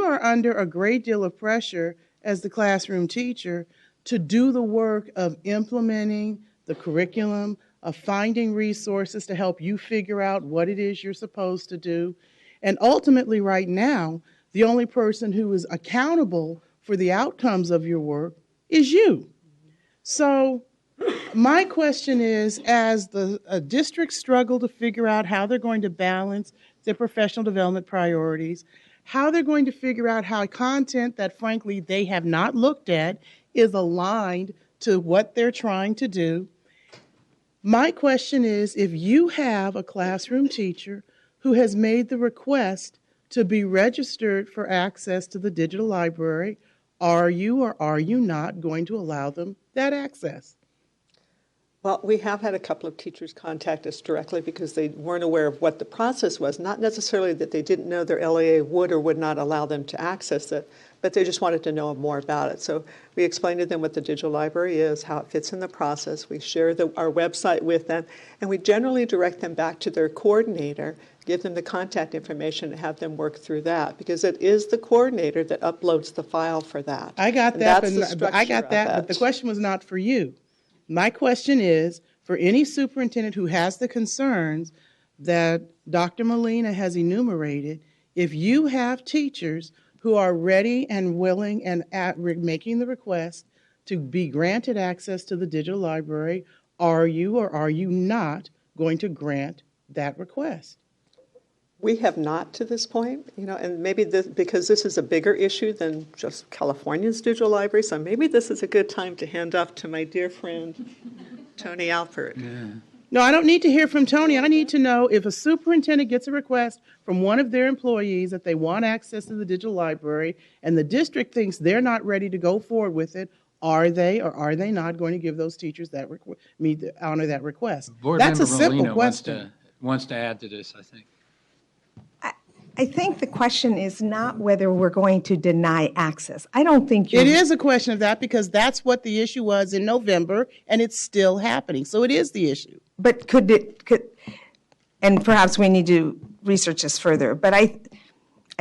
are under a great deal of pressure as the classroom teacher to do the work of implementing the curriculum, of finding resources to help you figure out what it is you're supposed to do. And ultimately, right now, the only person who is accountable for the outcomes of your work is you. So my question is, as the districts struggle to figure out how they're going to balance their professional development priorities, how they're going to figure out how content that, frankly, they have not looked at is aligned to what they're trying to do, my question is, if you have a classroom teacher who has made the request to be registered for access to the digital library, are you or are you not going to allow them that access? Well, we have had a couple of teachers contact us directly because they weren't aware of what the process was, not necessarily that they didn't know their LAA would or would not allow them to access it, but they just wanted to know more about it. So we explained to them what the digital library is, how it fits in the process. We share our website with them, and we generally direct them back to their coordinator, give them the contact information, and have them work through that, because it is the coordinator that uploads the file for that. I got that, but the question was not for you. My question is, for any superintendent who has the concerns that Dr. Molina has enumerated, if you have teachers who are ready and willing and making the request to be granted access to the digital library, are you or are you not going to grant that request? We have not to this point, and maybe because this is a bigger issue than just California's digital library, so maybe this is a good time to hand off to my dear friend, Tony Alpert. Yeah. No, I don't need to hear from Tony. I need to know if a superintendent gets a request from one of their employees that they want access to the digital library and the district thinks they're not ready to go forward with it, are they or are they not going to give those teachers that honor that request? Board That's Member a simple Molina question. wants to add to this, I think. I think the question is not whether we're going to deny access. I don't think you're. It is a question of that because that's what the issue was in November and it's still happening. So it is the issue. But and perhaps we need to research this further, but I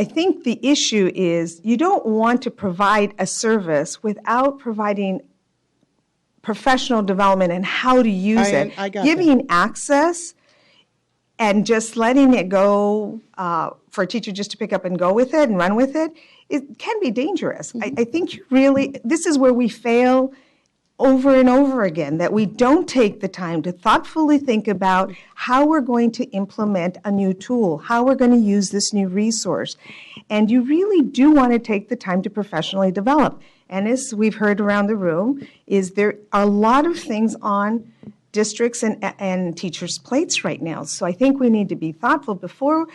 think the issue is you don't want to provide a service without providing professional development and how to use it. I got Giving access and just letting it go for a teacher just to pick up and go with it and run with it, it can be dangerous. I think this is where we fail over and over again, that we don't take the time to thoughtfully think about how we're going to implement a new tool, how we're going to use this new resource. And you really do want to take the time to professionally develop. And as we've heard around the room, there are a lot of things on districts and teachers' plates right now. So I think we need to be thoughtful before.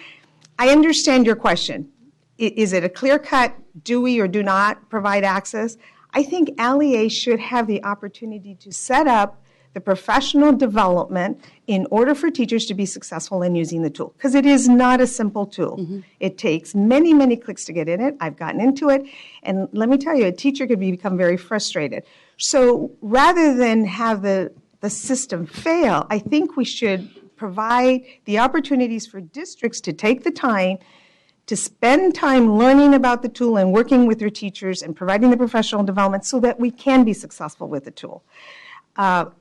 I understand your question. Is it a clear cut, do we or do not provide access? I think LEA should have the opportunity to set up the professional development in order for teachers to be successful in using the tool, because it is not a simple tool. Mm-hmm. It takes many, many clicks to get in it. I've gotten into it, and let me tell you, a teacher could become very frustrated. So rather than have the system fail, I think we should provide the opportunities for districts to take the time to spend time learning about the tool and working with their teachers and providing the professional development so that we can be successful with the tool. I'm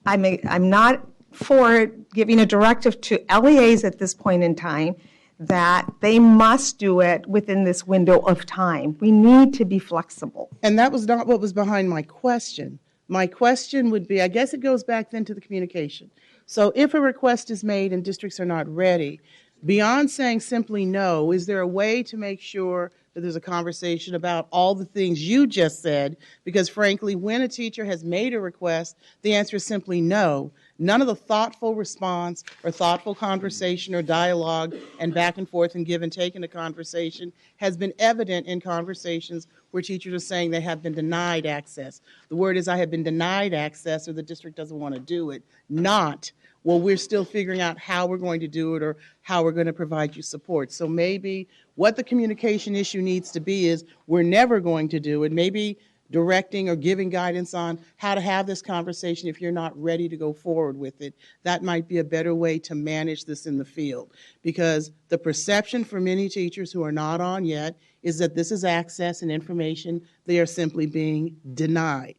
not for giving a directive to LEAs at this point in time that they must do it within this window of time. We need to be flexible. And that was not what was behind my question. My question would be, I guess it goes back then to the communication. So if a request is made and districts are not ready, beyond saying simply no, is there a way to make sure that there's a conversation about all the things you just said? Because frankly, when a teacher has made a request, the answer is simply no. None of the thoughtful response or thoughtful conversation or dialogue and back and forth and give and take in a conversation has been evident in conversations where teachers are saying they have been denied access. The word is I have been denied access or the district doesn't want to do it, not well, we're still figuring out how we're going to do it or how we're going to provide you support. So maybe what the communication issue needs to be is we're never going to do it. Maybe directing or giving guidance on how to have this conversation if you're not ready to go forward with it. That might be a better way to manage this in the field, because the perception for many teachers who are not on yet is that this is access and information they are simply being denied.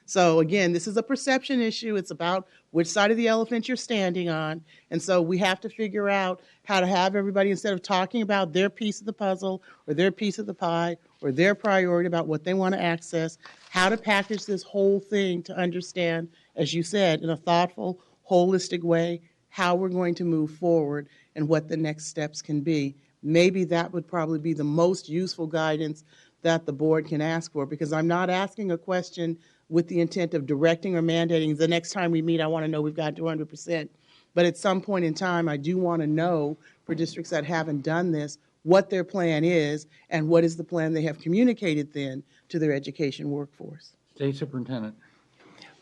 So again, this is a perception issue. It's about which side of the elephant you're standing on. And so we have to figure out how to have everybody, instead of talking about their piece of the puzzle or their piece of the pie or their priority about what they want to access, how to package this whole thing to understand, as you said, in a thoughtful, holistic way, how we're going to move forward and what the next steps can be. Maybe that would probably be the most useful guidance that the board can ask for, because I'm not asking a question with the intent of directing or mandating the next time we meet, I want to know we've got 200%. But at some point in time, I do want to know, for districts that haven't done this, what their plan is and what is the plan they have communicated then to their education workforce. State Superintendent.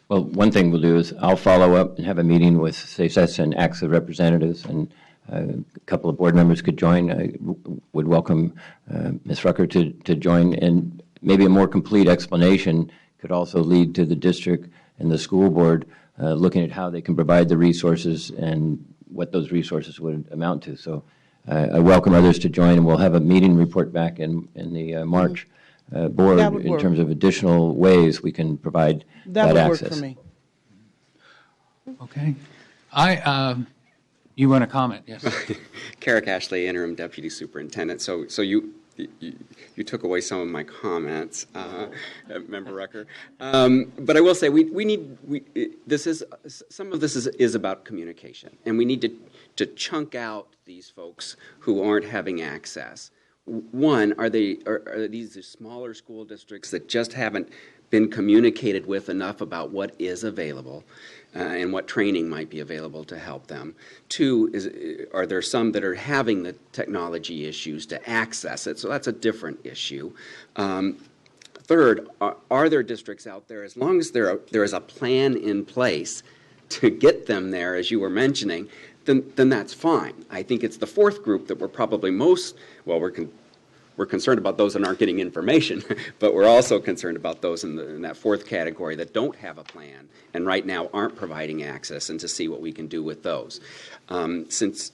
Well, one thing we'll do is I'll follow up and have a meeting with SACES and AXA representatives, and a couple of board members could join. I would welcome Ms. Rucker to join, and maybe a more complete explanation could also lead to the district and the school board looking at how they can provide the resources and what those resources would amount to. So I welcome others to join, and we'll have a meeting report back in the March board in terms of additional ways we can provide that access. That would work for me. Okay. You want to comment? Yes. Carrick Ashley, Interim Deputy Superintendent. So you took away some of my comments, Member Rucker. But I will say some of this is about communication, and we need to chunk out these folks who aren't having access. one, are these the smaller school districts that just haven't been communicated with enough about what is available and what training might be available to help them? Two, are there some that are having the technology issues to access it? So that's a different issue. Third, are there districts out there, as long as there is a plan in place to get them there, as you were mentioning, then that's fine. I think it's the fourth group that we're probably we're concerned about those that aren't getting information, but we're also concerned about those in that fourth category that don't have a plan and right now aren't providing access, and to see what we can do with those. Since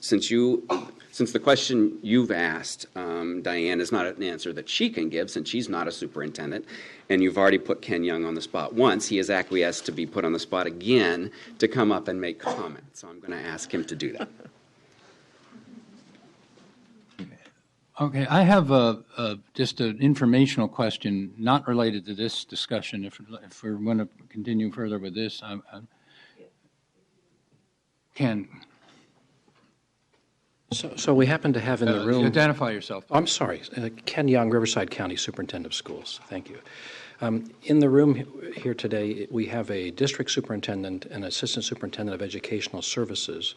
the question you've asked, Diane, is not an answer that she can give, since she's not a superintendent, and you've already put Ken Young on the spot once, he has acquiesced to be put on the spot again to come up and make comments. So I'm going to ask him to do that. Okay, I have just an informational question, not related to this discussion. If we're going to continue further with this, Ken. So we happen to have in the room. Identify yourself. I'm sorry, Ken Young, Riverside County Superintendent of Schools. Thank you. In the room here today, we have a district superintendent and assistant superintendent of educational services.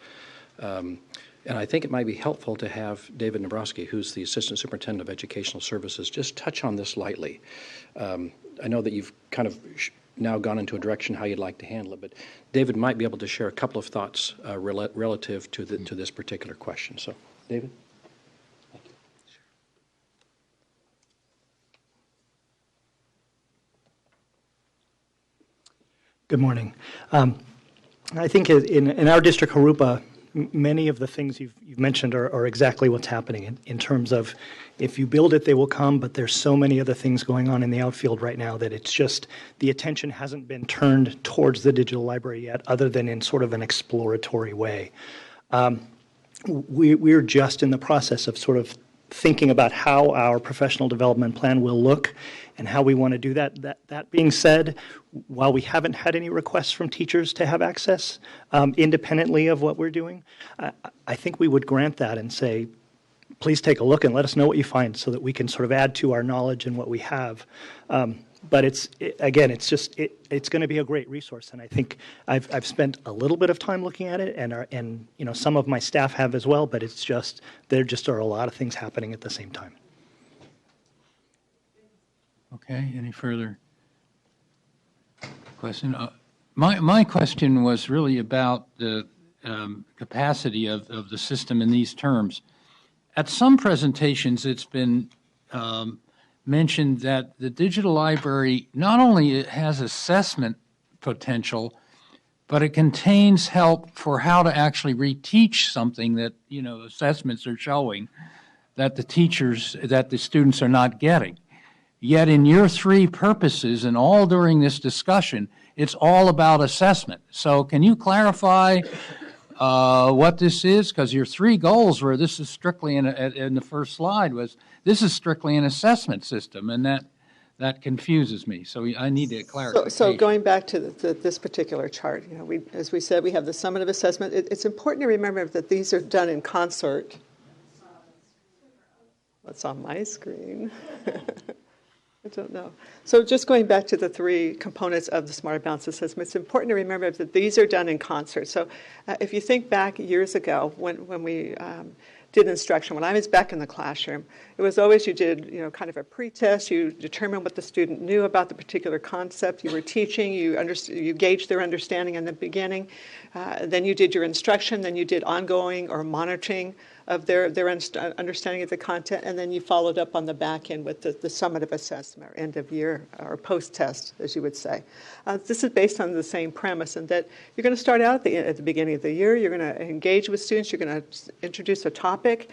And I think it might be helpful to have David Nabrowski, who's the Assistant Superintendent of Educational Services, just touch on this lightly. I know that you've kind of now gone into a direction how you'd like to handle it, but David might be able to share a couple of thoughts relative to this particular question. So, David? Thank you. Sure. Good morning. I think in our district, Harupa, many of the things you've mentioned are exactly what's happening in terms of, if you build it, they will come, but there's so many other things going on in the outfield right now that it's just, the attention hasn't been turned towards the digital library yet, other than in sort of an exploratory way. We're just in the process of sort of thinking about how our professional development plan will look and how we want to do that. That being said, while we haven't had any requests from teachers to have access independently of what we're doing, I think we would grant that and say, please take a look and let us know what you find so that we can sort of add to our knowledge and what we have. But it's going to be a great resource, and I think I've spent a little bit of time looking at it, and you know, some of my staff have as well. But it's just, there just are a lot of things happening at the same time. Okay, any further question? My question was really about the capacity of the system in these terms. At some presentations, it's been mentioned that the digital library not only has assessment potential, but it contains help for how to actually reteach something that, you know, assessments are showing that the students are not getting. Yet in your three purposes and all during this discussion, it's all about assessment. So can you clarify what this is? Because your three goals were, this is strictly, in the first slide, was this is strictly an assessment system, and that confuses me. So I need to clarify. So going back to this particular chart, you know, as we said, we have the summative assessment. It's important to remember that these are done in concert. What's on my screen? I don't know. So just going back to the three components of the Smarter Balance Assessment, it's important to remember that these are done in concert. So if you think back years ago when we did instruction, when I was back in the classroom, it was always, you did, you know, kind of a pre-test, you determined what the student knew about the particular concept you were teaching, you gauged their understanding in the beginning, then you did your instruction, then you did ongoing or monitoring of their understanding of the content, and then you followed up on the back end with the summative assessment, or end of year, or post-test, as you would say. This is based on the same premise, and that you're going to start out at the beginning of the year, you're going to engage with students, you're going to introduce a topic,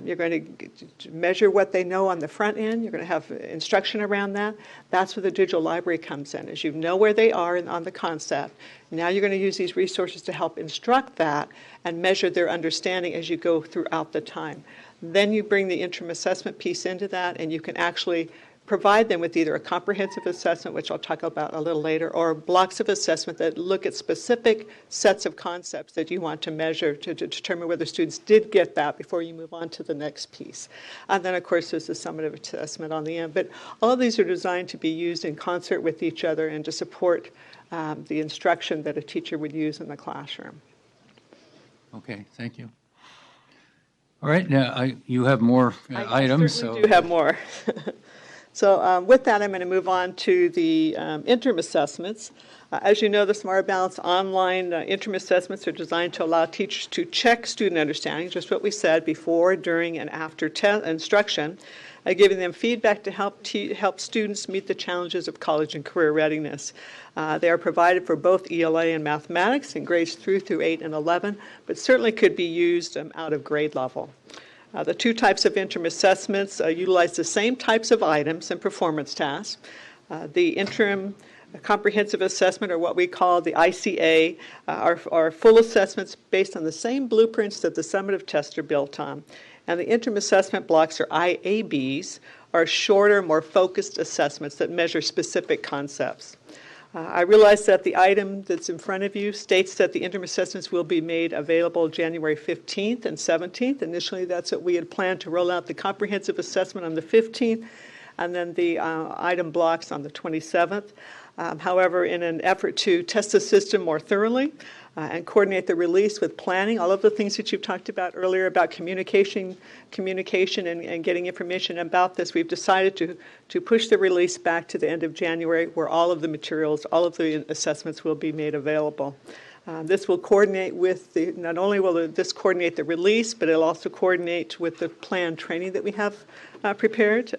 you're going to measure what they know on the front end, you're going to have instruction around that. That's where the digital library comes in, as you know where they are on the concept. Now you're going to use these resources to help instruct that and measure their understanding as you go throughout the time. Then you bring the interim assessment piece into that, and you can actually provide them with either a comprehensive assessment, which I'll talk about a little later, or blocks of assessment that look at specific sets of concepts that you want to measure to determine whether students did get that before you move on to the next piece. And then, of course, there's the summative assessment on the end. But all of these are designed to be used in concert with each other and to support the instruction that a teacher would use in the classroom. Okay, thank you. All right, now you have more items. I certainly do have more. So with that, I'm going to move on to the interim assessments. As you know, the Smart Balance online interim assessments are designed to allow teachers to check student understanding, just what we said, before, during, and after instruction, giving them feedback to help students meet the challenges of college and career readiness. They are provided for both ELA and mathematics in grades through 8 and 11, but certainly could be used out of grade level. The two types of interim assessments utilize the same types of items and performance tasks. The interim comprehensive assessment, or what we call the ICA, are full assessments based on the same blueprints that the summative tests are built on. And the interim assessment blocks, or IABs, are shorter, more focused assessments that measure specific concepts. I realize that the item that's in front of you states that the interim assessments will be made available January 15th and 17th. Initially, that's what we had planned, to roll out the comprehensive assessment on the 15th, and then the item blocks on the 27th. However, in an effort to test the system more thoroughly and coordinate the release with planning, all of the things that you've talked about earlier about communication and getting information about this, we've decided to push the release back to the end of January, where all of the materials, all of the assessments will be made available. This will coordinate with not only will this coordinate the release, but it'll also coordinate with the planned training that we have prepared.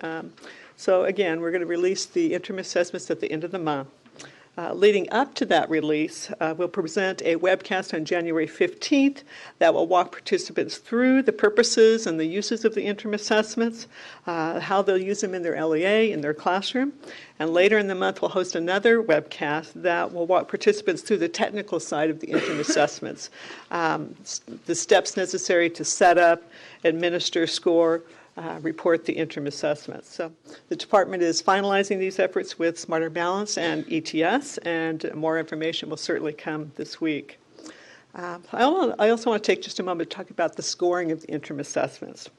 So again, we're going to release the interim assessments at the end of the month. Leading up to that release, we'll present a webcast on January 15th that will walk participants through the purposes and the uses of the interim assessments, how they'll use them in their LEA, in their classroom. And later in the month, we'll host another webcast that will walk participants through the technical side of the interim assessments, the steps necessary to set up, administer, score, report the interim assessments. So the department is finalizing these efforts with Smarter Balance and ETS, and more information will certainly come this week. I also want to take just a moment to talk about the scoring of the interim assessments.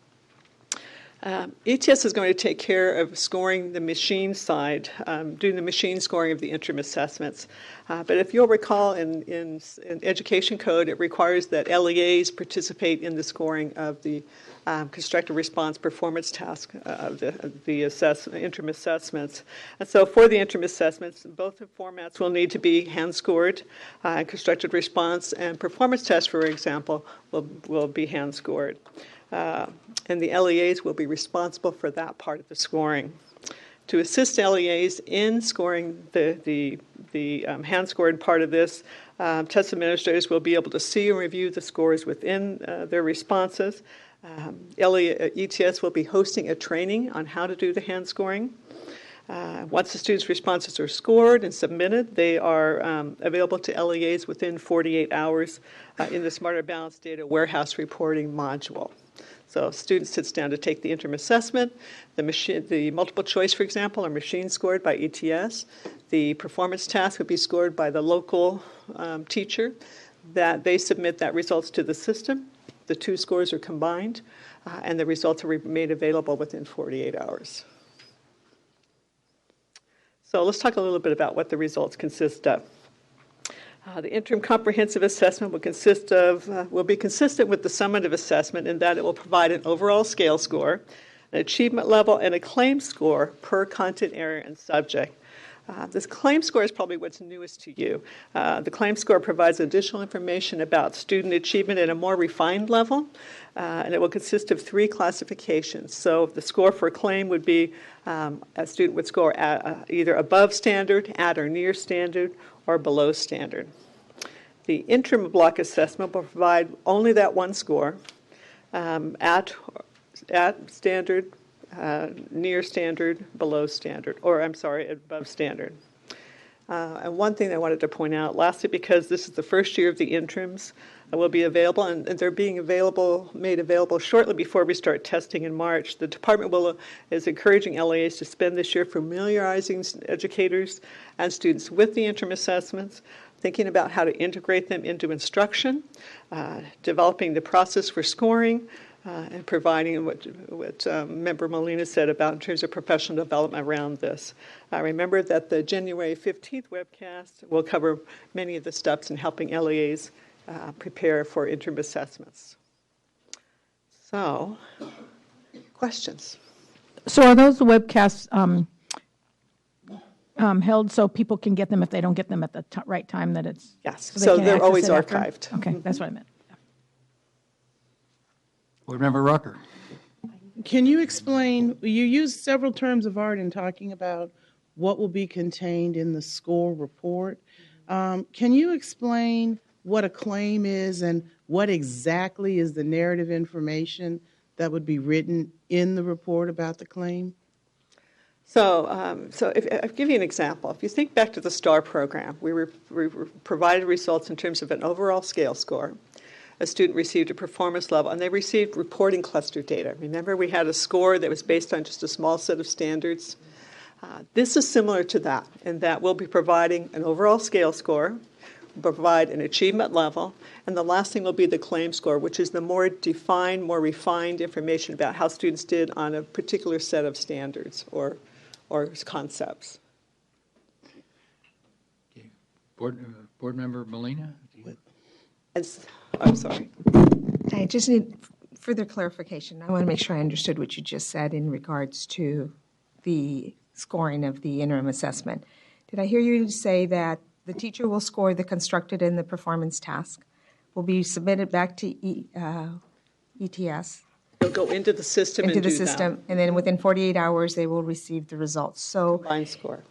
ETS is going to take care of scoring the machine side, doing the machine scoring of the interim assessments. But if you'll recall, in education code, it requires that LEAs participate in the scoring of the constructive response performance task of the interim assessments. And so for the interim assessments, both the formats will need to be hand-scored. Constructive response and performance tests, for example, will be hand-scored. And the LEAs will be responsible for that part of the scoring. To assist LEAs in scoring the hand-scored part of this, test administrators will be able to see and review the scores within their responses. ETS will be hosting a training on how to do the hand scoring. Once the students' responses are scored and submitted, they are available to LEAs within 48 hours in the Smarter Balance Data Warehouse Reporting module. So student sits down to take the interim assessment. The multiple choice, for example, are machine scored by ETS. The performance task would be scored by the local teacher. That they submit that results to the system. The two scores are combined, and the results are made available within 48 hours. So let's talk a little bit about what the results consist of. The interim comprehensive assessment will be consistent with the summative assessment in that it will provide an overall scale score, an achievement level, and a claim score per content area and subject. This claim score is probably what's newest to you. The claim score provides additional information about student achievement at a more refined level, and it will consist of 3 classifications. So the score for a claim would be a student would score at, either above standard, at or near standard, or below standard. The interim block assessment will provide only that one score, at standard, near standard, below standard, or I'm sorry, above standard. And one thing I wanted to point out, lastly, because this is the first year of the interims, will be available, and they're being made available shortly before we start testing in March. The department is encouraging LEAs to spend this year familiarizing educators and students with the interim assessments, thinking about how to integrate them into instruction, developing the process for scoring, and providing what Member Molina said about in terms of professional development around this. Remember that the January 15th webcast will cover many of the steps in helping LEAs prepare for interim assessments. So, questions? So are those webcasts held so people can get them if they don't get them at the right time that it's? Yes, they so can they're access always it after? archived. Okay, that's what I meant. Board Member Rucker. Can you explain, you used several terms of art in talking about what will be contained in the score report. Can you explain what a claim is and what exactly is the narrative information that would be written in the report about the claim? So if I'll give you an example. If you think back to the STAR program, we provided results in terms of an overall scale score. A student received a performance level, and they received reporting cluster data. Remember, we had a score that was based on just a small set of standards. This is similar to that, in that we'll be providing an overall scale score, provide an achievement level, and the last thing will be the claim score, which is the more defined, more refined information about how students did on a particular set of standards or concepts. Okay. Board Member Molina? I'm sorry. I just need further clarification. I want to make sure I understood what you just said in regards to the scoring of the interim assessment. Did I hear you say that the teacher will score the constructed and the performance task, will be submitted back to ETS? They'll go into the system into and the do system, that. and then within 48 hours, they will receive the results. So, Combined score.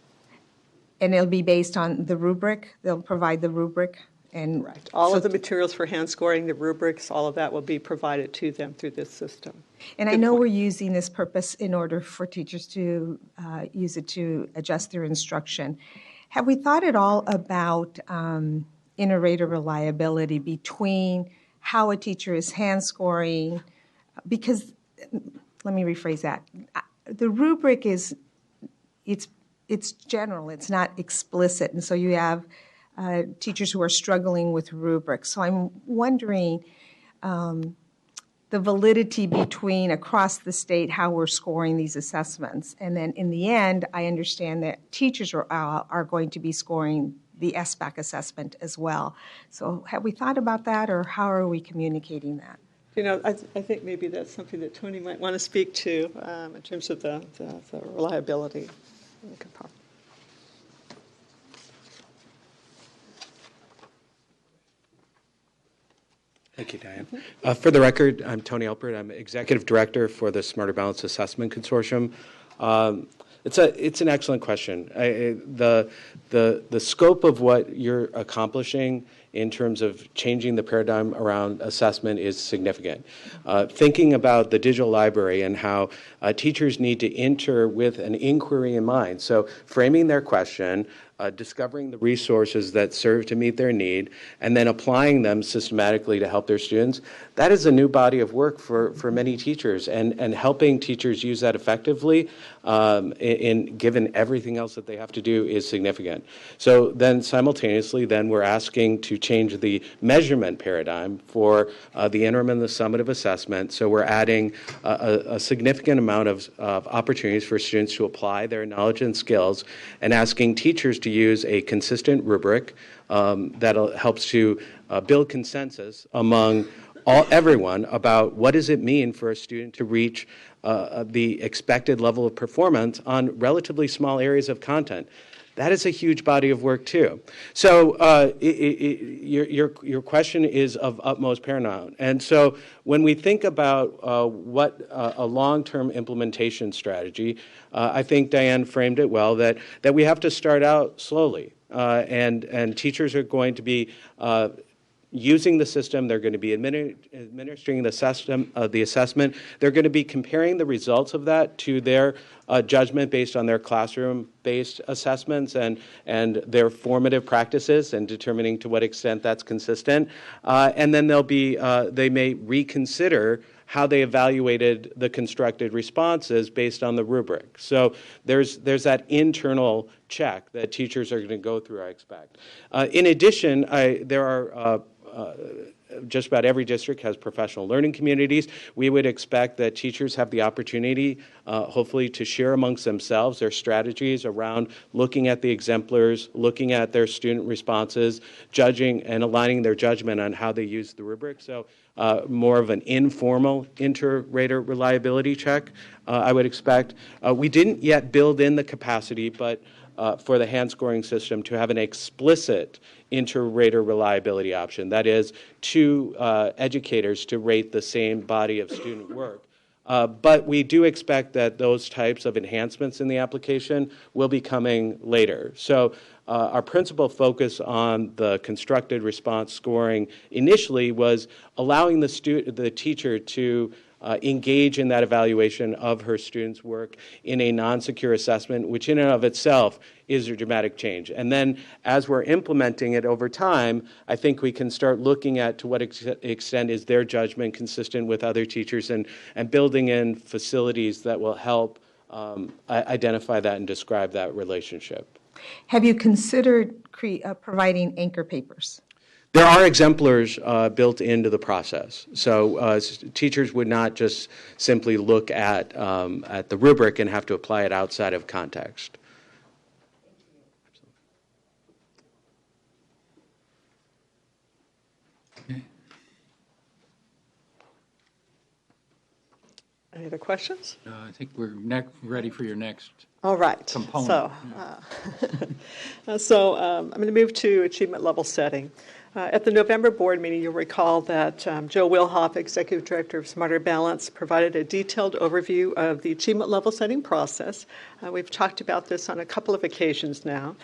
and it'll be based on the rubric. They'll provide the rubric, and Right. All of the materials for hand scoring, the rubrics, all of that will be provided to them through this system. And I know we're using this purpose in order for teachers to use it to adjust their instruction. Have we thought at all about inter-rater reliability between how a teacher is hand scoring? Because, let me rephrase that. The rubric is, it's general, it's not explicit, and so you have teachers who are struggling with rubrics. So I'm wondering the validity between across the state how we're scoring these assessments. And then in the end, I understand that teachers are going to be scoring the SBAC assessment as well. So have we thought about that, or how are we communicating that? You know, I think maybe that's something that Tony might want to speak to in terms of the reliability. Thank you, Diane. For the record, I'm Tony Alpert. I'm Executive Director for the Smarter Balance Assessment Consortium. It's an excellent question. The scope of what you're accomplishing in terms of changing the paradigm around assessment is significant. Thinking about the digital library and how teachers need to enter with an inquiry in mind. So framing their question, discovering the resources that serve to meet their need, and then applying them systematically to help their students. That is a new body of work for many teachers, and helping teachers use that effectively given everything else that they have to do is significant. So then simultaneously, then we're asking to change the measurement paradigm for the interim and the summative assessment. So we're adding a significant amount of opportunities for students to apply their knowledge and skills, and asking teachers to use a consistent rubric that helps to build consensus among everyone about what does it mean for a student to reach the expected level of performance on relatively small areas of content. That is a huge body of work too. So your question is of utmost paramount. And so when we think about what a long-term implementation strategy, I think Diane framed it well, that we have to start out slowly. And teachers are going to be using the system. They're going to be administering the system, the assessment. They're going to be comparing the results of that to their judgment based on their classroom-based assessments and their formative practices, and determining to what extent that's consistent. And then they may reconsider how they evaluated the constructed responses based on the rubric. So there's that internal check that teachers are going to go through, I expect. In addition, there are just about every district has professional learning communities. We would expect that teachers have the opportunity, hopefully, to share amongst themselves their strategies around looking at the exemplars, looking at their student responses, judging and aligning their judgment on how they use the rubric. So more of an informal inter-rater reliability check, I would expect. We didn't yet build in the capacity, but for the hand scoring system to have an explicit inter-rater reliability option. That is, two educators to rate the same body of student work. But we do expect that those types of enhancements in the application will be coming later. So our principal focus on the constructed response scoring initially was allowing the teacher to engage in that evaluation of her students' work in a non-secure assessment, which in and of itself is a dramatic change. And then as we're implementing it over time, I think we can start looking at to what extent is their judgment consistent with other teachers, and building in facilities that will help identify that and describe that relationship. Have you considered providing anchor papers? There are exemplars built into the process. So teachers would not just simply look at the rubric and have to apply it outside of context. Okay. Any other questions? I think we're ready for your next All right. component. So I'm going to move to achievement level setting. At the November board meeting, you'll recall that Joe Wilhoff, Executive Director of Smarter Balance, provided a detailed overview of the achievement level setting process. We've talked about this on a couple of occasions now.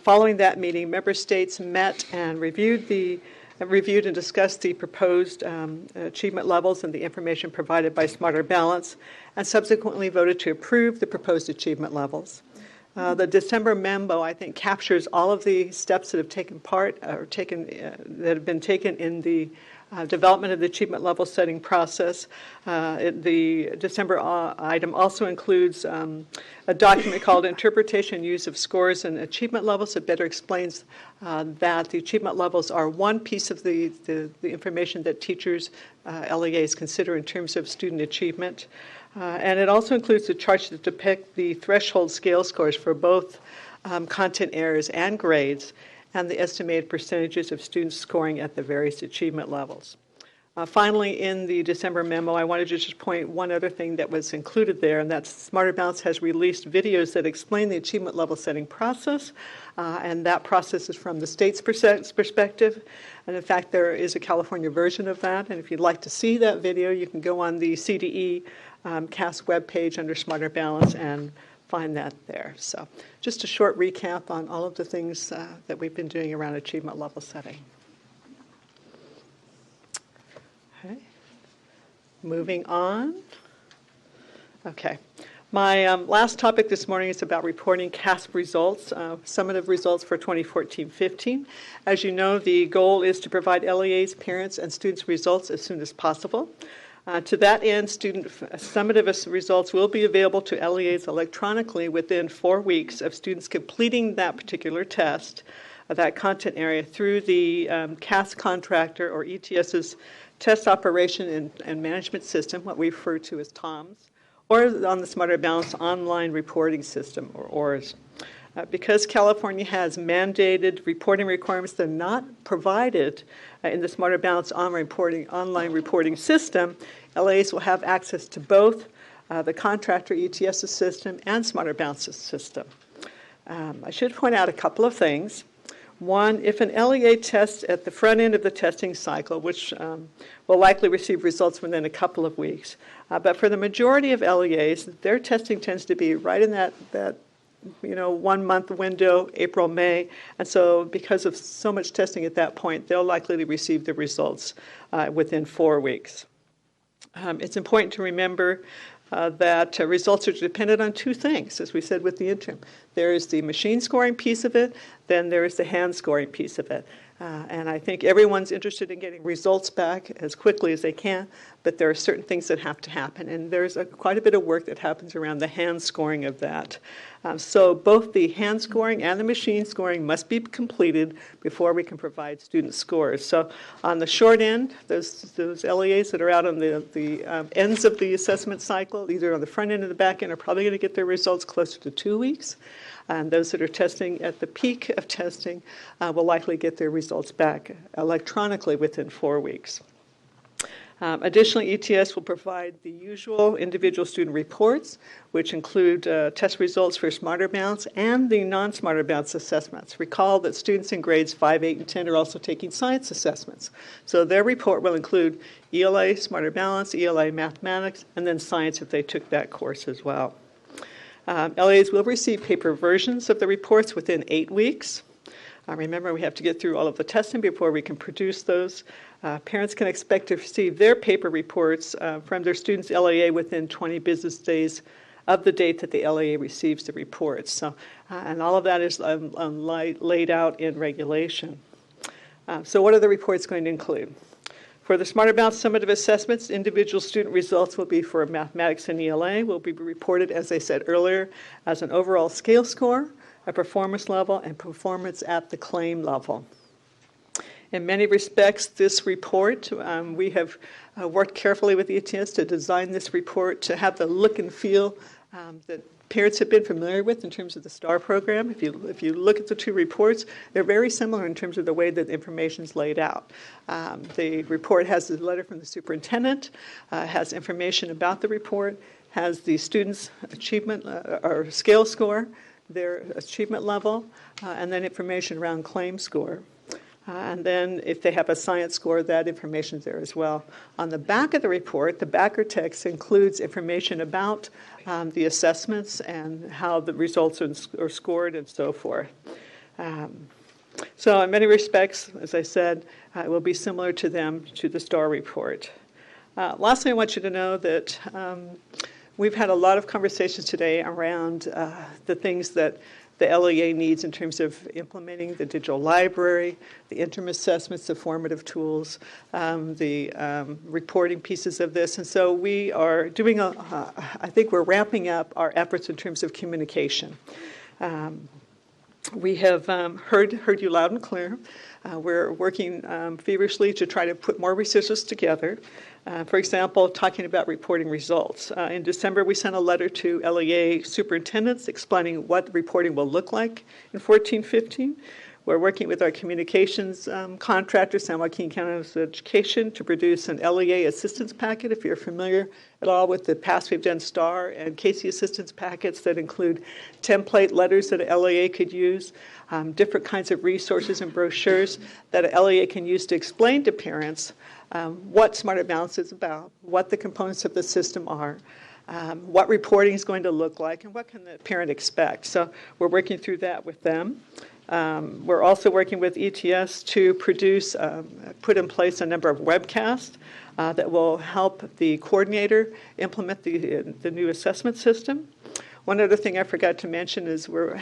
Following that meeting, member states met and reviewed and discussed the proposed achievement levels and the information provided by Smarter Balance, and subsequently voted to approve the proposed achievement levels. The December memo, I think, captures all of the steps that have that have been taken in the development of the achievement level setting process. The December item also includes a document called Interpretation and Use of Scores and Achievement Levels. It better explains that the achievement levels are one piece of the information that teachers, LEAs, consider in terms of student achievement. And it also includes the charts that depict the threshold scale scores for both content areas and grades, and the estimated percentages of students scoring at the various achievement levels. Finally, in the December memo, I wanted to just point one other thing that was included there, and that's Smarter Balance has released videos that explain the achievement level setting process, and that process is from the state's perspective. And in fact, there is a California version of that, and if you'd like to see that video, you can go on the CDE CAS webpage under Smarter Balance and find that there. So just a short recap on all of the things that we've been doing around achievement level setting. Okay. Moving on. Okay. My last topic this morning is about reporting CASP results, summative results for 2014-15. As you know, the goal is to provide LEAs, parents, and students results as soon as possible. To that end, student summative results will be available to LEAs electronically within 4 weeks of students completing that particular test, that content area, through the CAS contractor or ETS's test operation and management system, what we refer to as TOMS, or on the Smarter Balance online reporting system, or ORS. Because California has mandated reporting requirements that are not provided in the Smarter Balance online reporting system, LAs will have access to both the contractor ETS system and Smarter Balance's system. I should point out a couple of things. One, if an LEA tests at the front end of the testing cycle, which will likely receive results within a couple of weeks, but for the majority of LEAs, their testing tends to be right in that 1 month window, April, May. And so because of so much testing at that point, they'll likely receive the results within 4 weeks. It's important to remember that results are dependent on two things, as we said with the interim. There is the machine scoring piece of it, then there is the hand scoring piece of it. And I think everyone's interested in getting results back as quickly as they can, but there are certain things that have to happen. And there's quite a bit of work that happens around the hand scoring of that. So both the hand scoring and the machine scoring must be completed before we can provide student scores. So on the short end, those LEAs that are out on the ends of the assessment cycle, either on the front end or the back end, are probably going to get their results closer to 2 weeks. And those that are testing at the peak of testing will likely get their results back electronically within 4 weeks. Additionally, ETS will provide the usual individual student reports, which include test results for Smarter Bounce and the non-Smarter Bounce assessments. Recall that students in grades 5, 8, and 10 are also taking science assessments. So their report will include ELA, Smarter Balance, ELA Mathematics, and then science if they took that course as well. LEAs will receive paper versions of the reports within 8 weeks. Remember, we have to get through all of the testing before we can produce those. Parents can expect to receive their paper reports from their students' LEA within 20 business days of the date that the LEA receives the reports. So, and all of that is laid out in regulation. So what are the reports going to include? For the Smarter Bounce summative assessments, individual student results will be for mathematics and ELA, will be reported, as I said earlier, as an overall scale score, a performance level, and performance at the claim level. In many respects, this report, we have worked carefully with ETS to design this report to have the look and feel that parents have been familiar with in terms of the STAR program. If you look at the two reports, they're very similar in terms of the way that the information is laid out. The report has the letter from the superintendent, has information about the report, has the students' achievement or scale score, their achievement level, and then information around claim score. And then if they have a science score, that information is there as well. On the back of the report, the backer text includes information about the assessments and how the results are scored and so forth. So in many respects, as I said, it will be similar to the STAR report. Lastly, I want you to know that we've had a lot of conversations today around the things that the LEA needs in terms of implementing the digital library, the interim assessments, the formative tools, the reporting pieces of this. And so we are doing, I think we're ramping up our efforts in terms of communication. We have heard you loud and clear. We're working feverishly to try to put more resources together. For example, talking about reporting results. In December, we sent a letter to LEA superintendents explaining what reporting will look like in 14-15. We're working with our communications contractor, San Joaquin County Education, to produce an LEA assistance packet. If you're familiar at all with the past, we've done STAR and Casey assistance packets that include template letters that a LEA could use, different kinds of resources and brochures that a LEA can use to explain to parents what Smarter Balance is about, what the components of the system are, what reporting is going to look like, and what can the parent expect. So we're working through that with them. We're also working with ETS to produce, put in place a number of webcasts that will help the coordinator implement the new assessment system. One other thing I forgot to mention is we're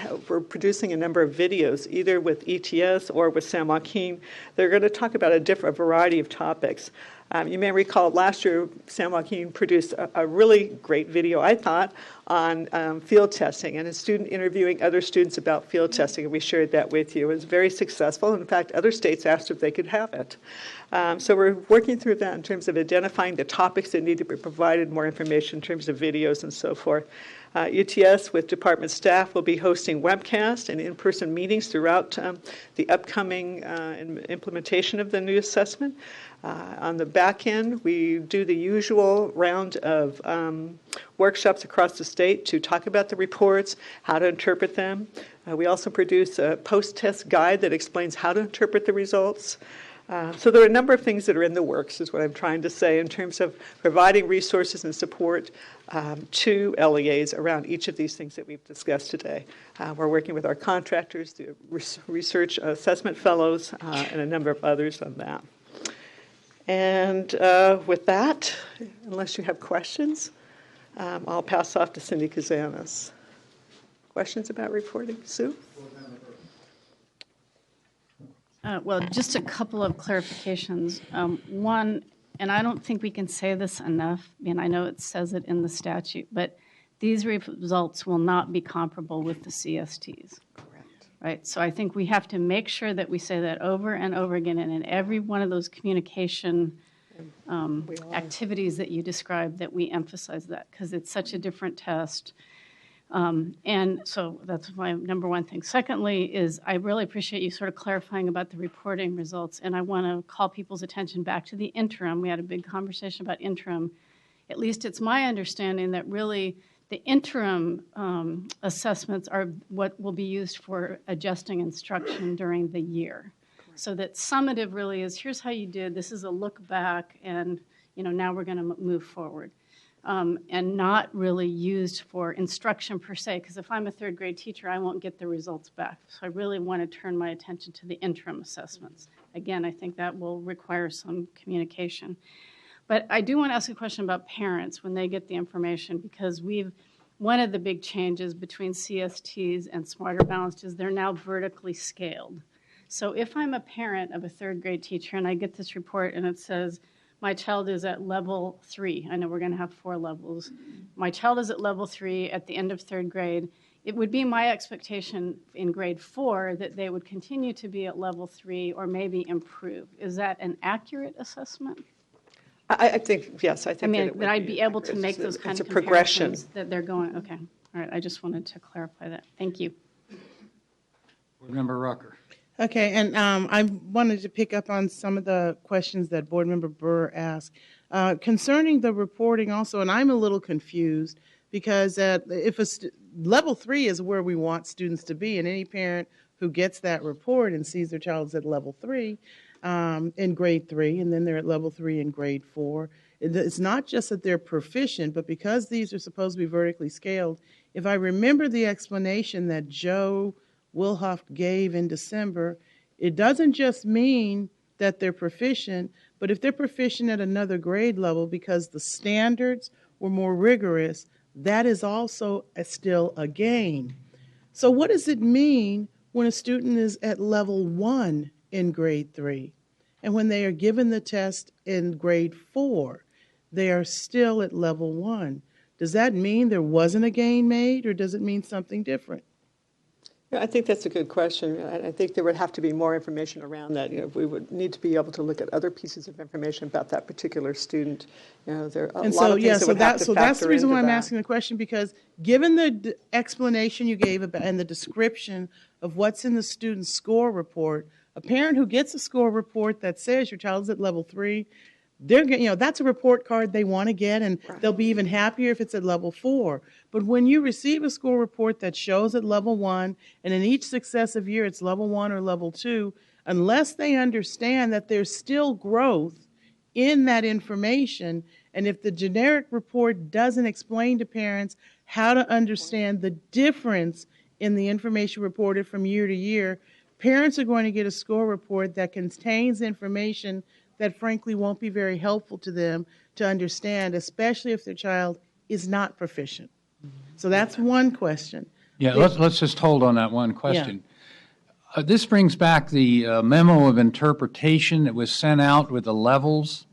producing a number of videos, either with ETS or with San Joaquin. They're going to talk about a variety of topics. You may recall last year, San Joaquin produced a really great video, I thought, on field testing and a student interviewing other students about field testing, and we shared that with you. It was very successful. In fact, other states asked if they could have it. So we're working through that in terms of identifying the topics that need to be provided, more information in terms of videos and so forth. UTS with department staff will be hosting webcasts and in-person meetings throughout the upcoming implementation of the new assessment. On the back end, we do the usual round of workshops across the state to talk about the reports, how to interpret them. We also produce a post-test guide that explains how to interpret the results. So there are a number of things that are in the works, is what I'm trying to say, in terms of providing resources and support to LEAs around each of these things that we've discussed today. We're working with our contractors, the research assessment fellows, and a number of others on that. And with that, unless you have questions, I'll pass off to Cindy Kazanis. Questions about reporting? Sue? Well, just a couple of clarifications. One, and I don't think we can say this enough, and I know it says it in the statute, but these results will not be comparable with the CSTs. Correct. Right? So I think we have to make sure that we say that over and over again, and in every one of those communication activities that you described, that we emphasize that, because it's such a different test. And so that's my number one thing. Secondly is I really appreciate you sort of clarifying about the reporting results, and I want to call people's attention back to the interim. We had a big conversation about interim. At least it's my understanding that really the interim assessments are what will be used for adjusting instruction during the year. Correct. So that summative really is, here's how you did, this is a look back, and now we're going to move forward. And not really used for instruction per se, because if I'm a third grade teacher, I won't get the results back. So I really want to turn my attention to the interim assessments. Again, I think that will require some communication. But I do want to ask a question about parents when they get the information, because one of the big changes between CSTs and Smarter Balanced is they're now vertically scaled. So if I'm a parent of a third grade teacher and I get this report and it says, my child is at level 3. I know we're going to have 4 levels. My child is at level 3 at the end of third grade. It would be my expectation in grade 4 that they would continue to be at level 3 or maybe improve. Is that an accurate assessment? I think, yes, I think that I'd be able to make those kind of comparisons that they're going, okay. All right, I just wanted to clarify that. Thank you. Board Member Rucker. Okay, and I wanted to pick up on some of the questions that Board Member Burr asked. Concerning the reporting also, and I'm a little confused, because level 3 is where we want students to be, and any parent who gets that report and sees their child's at level 3 in grade 3, and then they're at level 3 in grade 4, it's not just that they're proficient, but because these are supposed to be vertically scaled, if I remember the explanation that Joe Wilhoff gave in December, it doesn't just mean that they're proficient, but if they're proficient at another grade level because the standards were more rigorous, that is also still a gain. So what does it mean when a student is at level 1 in grade 3, and when they are given the test in grade 4, they are still at level 1? Does that mean there wasn't a gain made, or does it mean something different? Yeah, I think that's a good question. I think there would have to be more information around that. We would need to be able to look at other pieces of information about that particular student. There are a lot of things that would have to factor into that. So that's the reason why I'm asking the question, because given the explanation you gave about, and the description of what's in the student's score report, a parent who gets a score report that says your child's at level 3, that's a report card they want to get, and they'll be even happier if it's at level 4. But when you receive a score report that shows at level 1, and in each successive year it's level 1 or level 2, unless they understand that there's still growth in that information, and if the generic report doesn't explain to parents how to understand the difference in the information reported from year to year, parents are going to get a score report that contains information that frankly won't be very helpful to them to understand, especially if their child is not proficient. So that's one question. Yeah, let's just hold on that one question. Yeah. This brings back the memo of interpretation that was sent out with the levels,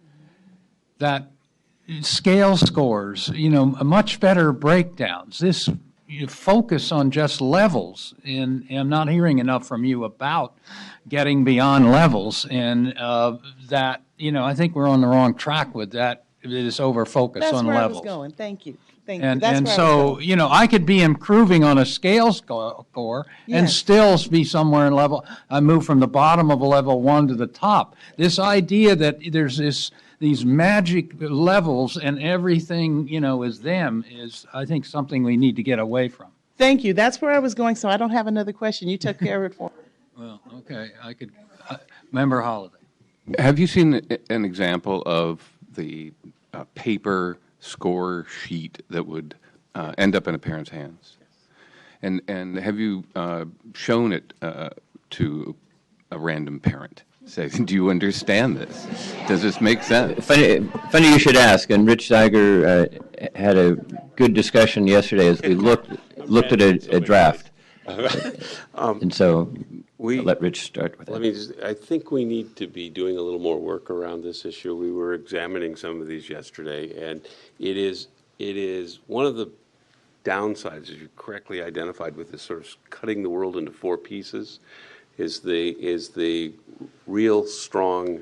that scale scores, much better breakdowns. This focus on just levels, and I'm not hearing enough from you about getting beyond levels, and that, I think we're on the wrong track with that, this over-focus on levels. That's where I was going. Thank you. And so, I could be improving on a scale score and still be somewhere in level. I move from the bottom of a level 1 to the top. This idea that there's these magic levels and everything, is them is, I think, something we need to get away from. Thank you. That's where I was going, so I don't have another question. You took care of it for me. Well, okay. Member Holliday. Have you seen an example of the paper score sheet that would end up in a parent's hands? And have you shown it to a random parent? Say, do you understand this? Does this make sense? Funny you should ask. And Rich Zeiger had a good discussion yesterday as we looked at a draft. And so I'll let Rich start with that. I think we need to be doing a little more work around this issue. We were examining some of these yesterday, and it is one of the downsides, as you correctly identified, with this sort of cutting the world into four pieces, is the real strong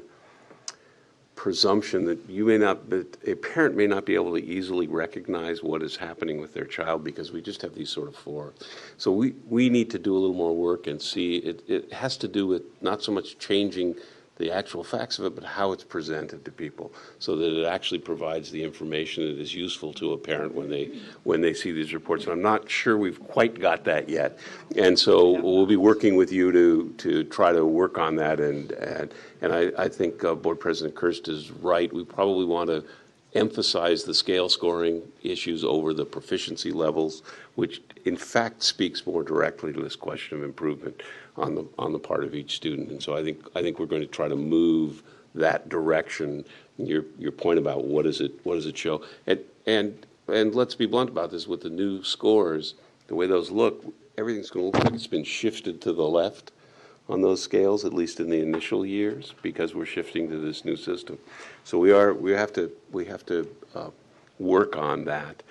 presumption that a parent may not be able to easily recognize what is happening with their child because we just have these sort of four. So we need to do a little more work and see, it has to do with not so much changing the actual facts of it, but how it's presented to people so that it actually provides the information that is useful to a parent when they see these reports. And I'm not sure we've quite got that yet. And so we'll be working with you to try to work on that. And I think Board President Kirst is right. We probably want to emphasize the scale scoring issues over the proficiency levels, which in fact speaks more directly to this question of improvement on the part of each student. And so I think we're going to try to move that direction. Your point about what does it show, and let's be blunt about this, with the new scores, the way those look, everything's going to look like it's been shifted to the left on those scales, at least in the initial years, because we're shifting to this new system. So we have to work on that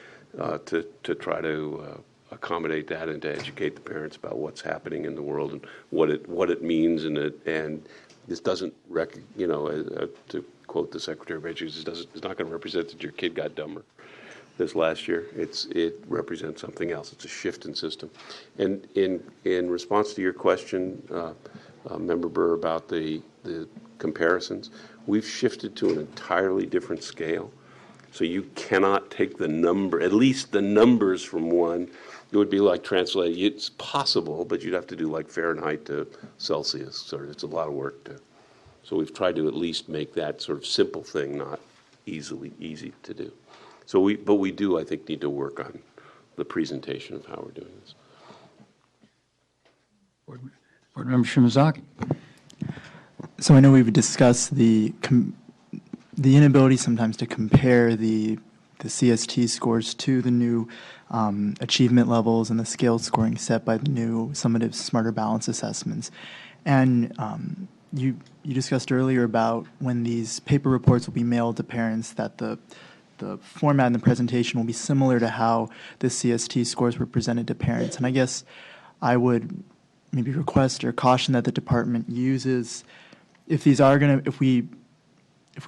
to try to accommodate that and to educate the parents about what's happening in the world and what it means. And this doesn't to quote the Secretary of Education, it's not going to represent that your kid got dumber this last year. It represents something else. It's a shift in system. And in response to your question, Member Burr, about the comparisons, we've shifted to an entirely different scale. So you cannot take at least the numbers from one. It would be like translating. It's possible, but you'd have to do like Fahrenheit to Celsius. So it's a lot of work so we've tried to at least make that sort of simple thing not easy to do. But we do, I think, need to work on the presentation of how we're doing this. Board Member Shimazaki. So I know we've discussed the inability sometimes to compare the CST scores to the new achievement levels and the scale scoring set by the new summative smarter balance assessments. And you discussed earlier about when these paper reports will be mailed to parents that the format and the presentation will be similar to how the CST scores were presented to parents. And I guess I would maybe request or caution that the department uses, if we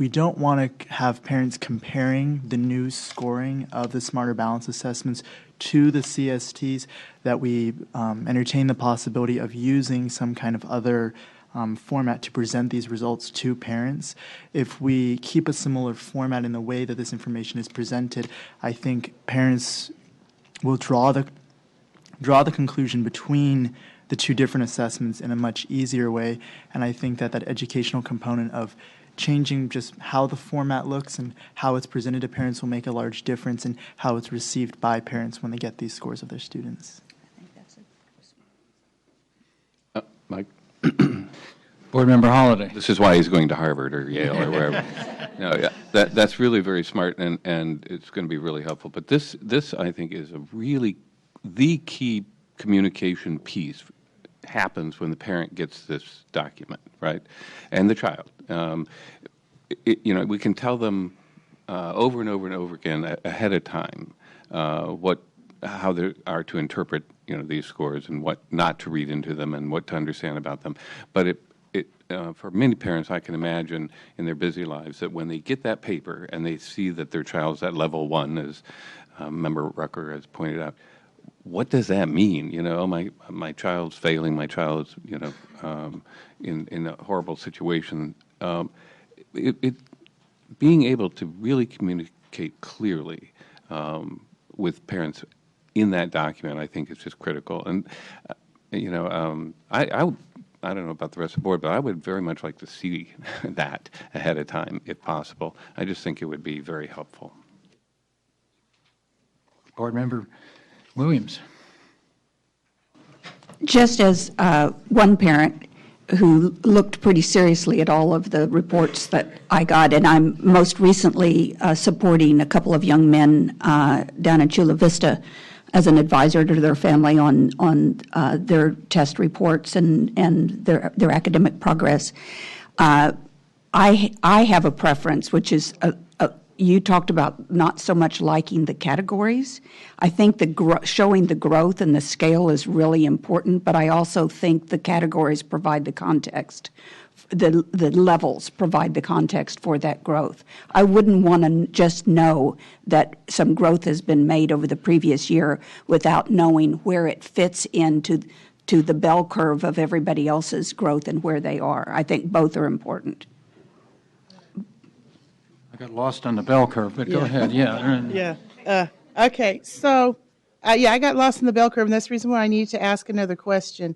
don't want to have parents comparing the new scoring of the Smarter Balance assessments to the CSTs, that we entertain the possibility of using some kind of other format to present these results to parents. If we keep a similar format in the way that this information is presented, I think parents will draw the conclusion between the two different assessments in a much easier way. And I think that educational component of changing just how the format looks and how it's presented to parents will make a large difference in how it's received by parents when they get these scores of their students. I think that's Mike? Board Member Holliday. This is why he's going to Harvard or Yale or wherever. No, yeah, that's really very smart, and it's going to be really helpful. But this I think is the key communication piece happens when the parent gets this document, right, and the child. We can tell them over and over and over again ahead of time how they are to interpret these scores and what not to read into them and what to understand about them. But for many parents, I can imagine in their busy lives that when they get that paper and they see that their child's at level 1, as Member Rucker has pointed out, what does that mean? My child's failing. My child's in a horrible situation. Being able to really communicate clearly with parents in that document, I think, is just critical. And I don't know about the rest of the board, but I would very much like to see that ahead of time, if possible. I just think it would be very helpful. Board Member Williams. Just as one parent who looked pretty seriously at all of the reports that I got, and I'm most recently supporting a couple of young men down in Chula Vista as an advisor to their family on their test reports and their academic progress. I have a preference, which is you talked about not so much liking the categories. I think showing the growth and the scale is really important, but I also think the categories provide the context. The levels provide the context for that growth. I wouldn't want to just know that some growth has been made over the previous year without knowing where it fits into the bell curve of everybody else's growth and where they are. I think both are important. I got lost on the bell curve, but go ahead. Yeah. Yeah. Okay. So, I got lost in the bell curve, and that's the reason why I need to ask another question.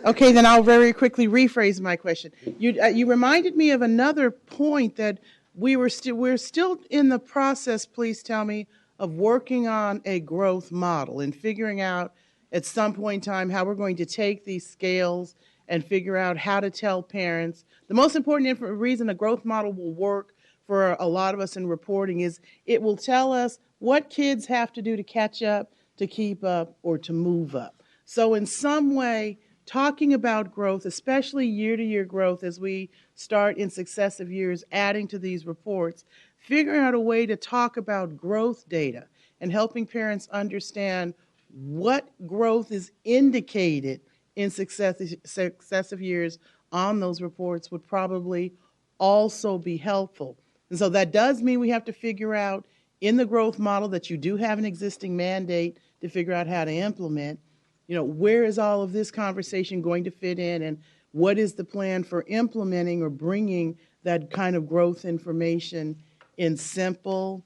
Okay, then I'll very quickly rephrase my question. You reminded me of another point that we're still in the process, please tell me, of working on a growth model and figuring out at some point in time how we're going to take these scales and figure out how to tell parents. The most important reason a growth model will work for a lot of us in reporting is it will tell us what kids have to do to catch up, to keep up, or to move up. So in some way, talking about growth, especially year-to-year growth as we start in successive years adding to these reports, figuring out a way to talk about growth data and helping parents understand what growth is indicated in successive years on those reports would probably also be helpful. And so that does mean we have to figure out in the growth model that you do have an existing mandate to figure out how to implement, where is all of this conversation going to fit in, and what is the plan for implementing or bringing that kind of growth information in simple,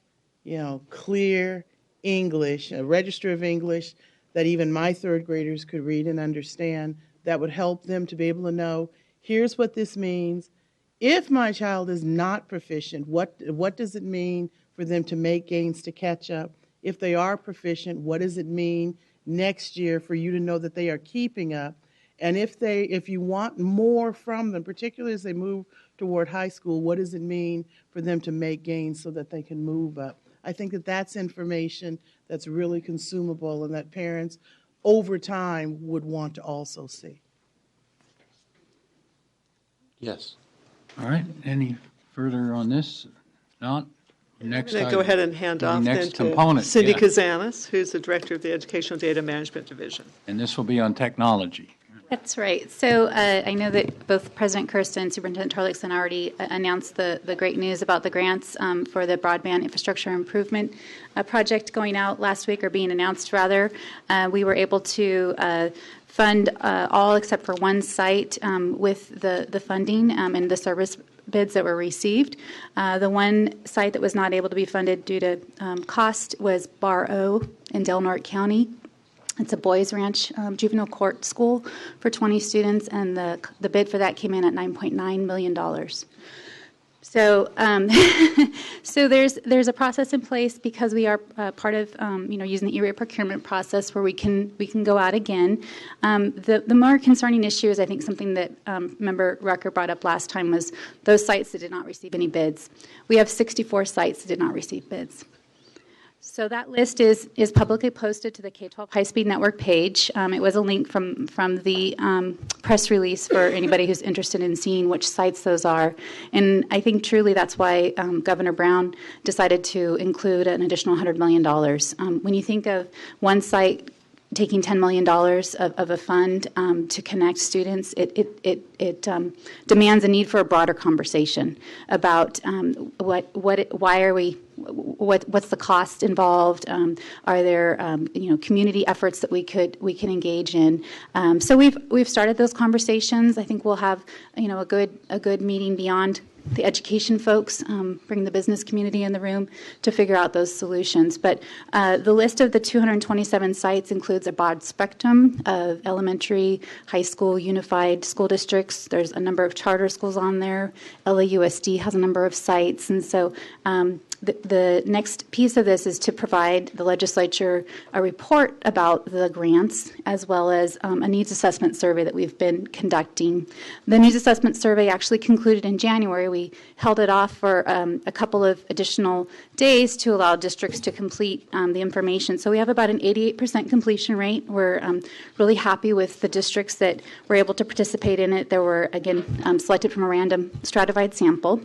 clear English, a register of English that even my third graders could read and understand, that would help them to be able to know, here's what this means. If my child is not proficient, what does it mean for them to make gains to catch up? If they are proficient, what does it mean next year for you to know that they are keeping up? And if you want more from them, particularly as they move toward high school, what does it mean for them to make gains so that they can move up? I think that that's information that's really consumable and that parents over time would want to also see. Yes. All right. Any further on this? Not? Next Then go ahead and hand off then to Cindy Kazanis, who's the Director of the Educational Data Management Division. And this will be on technology. That's right. So I know that both President Kirsten and Superintendent Torlakson already announced the great news about the grants for the broadband infrastructure improvement project going out last week, or being announced rather. We were able to fund all except for one site with the funding and the service bids that were received. The one site that was not able to be funded due to cost was Bar O in Del Norte County. It's a boys' ranch juvenile court school for 20 students, and the bid for that came in at $9.9 million. So, so there's a process in place because we are part of using the E-rate procurement process where we can go out again. The more concerning issue is, I think, something that Member Rucker brought up last time, was those sites that did not receive any bids. We have 64 sites that did not receive bids. So that list is publicly posted to the K-12 High-Speed Network page. It was a link from the press release for anybody who's interested in seeing which sites those are. And I think truly that's why Governor Brown decided to include an additional $100 million. When you think of one site taking $10 million of a fund to connect students, it demands a need for a broader conversation about why are we what's the cost involved? Are there community efforts that we can engage in? So we've started those conversations. I think we'll have a good meeting beyond the education folks, bring the business community in the room to figure out those solutions. But the list of the 227 sites includes a broad spectrum of elementary, high school, unified school districts. There's a number of charter schools on there. LAUSD has a number of sites. And so the next piece of this is to provide the legislature a report about the grants, as well as a needs assessment survey that we've been conducting. The needs assessment survey actually concluded in January. We held it off for a couple of additional days to allow districts to complete the information. So we have about an 88% completion rate. We're really happy with the districts that were able to participate in it. There were, again, selected from a random stratified sample.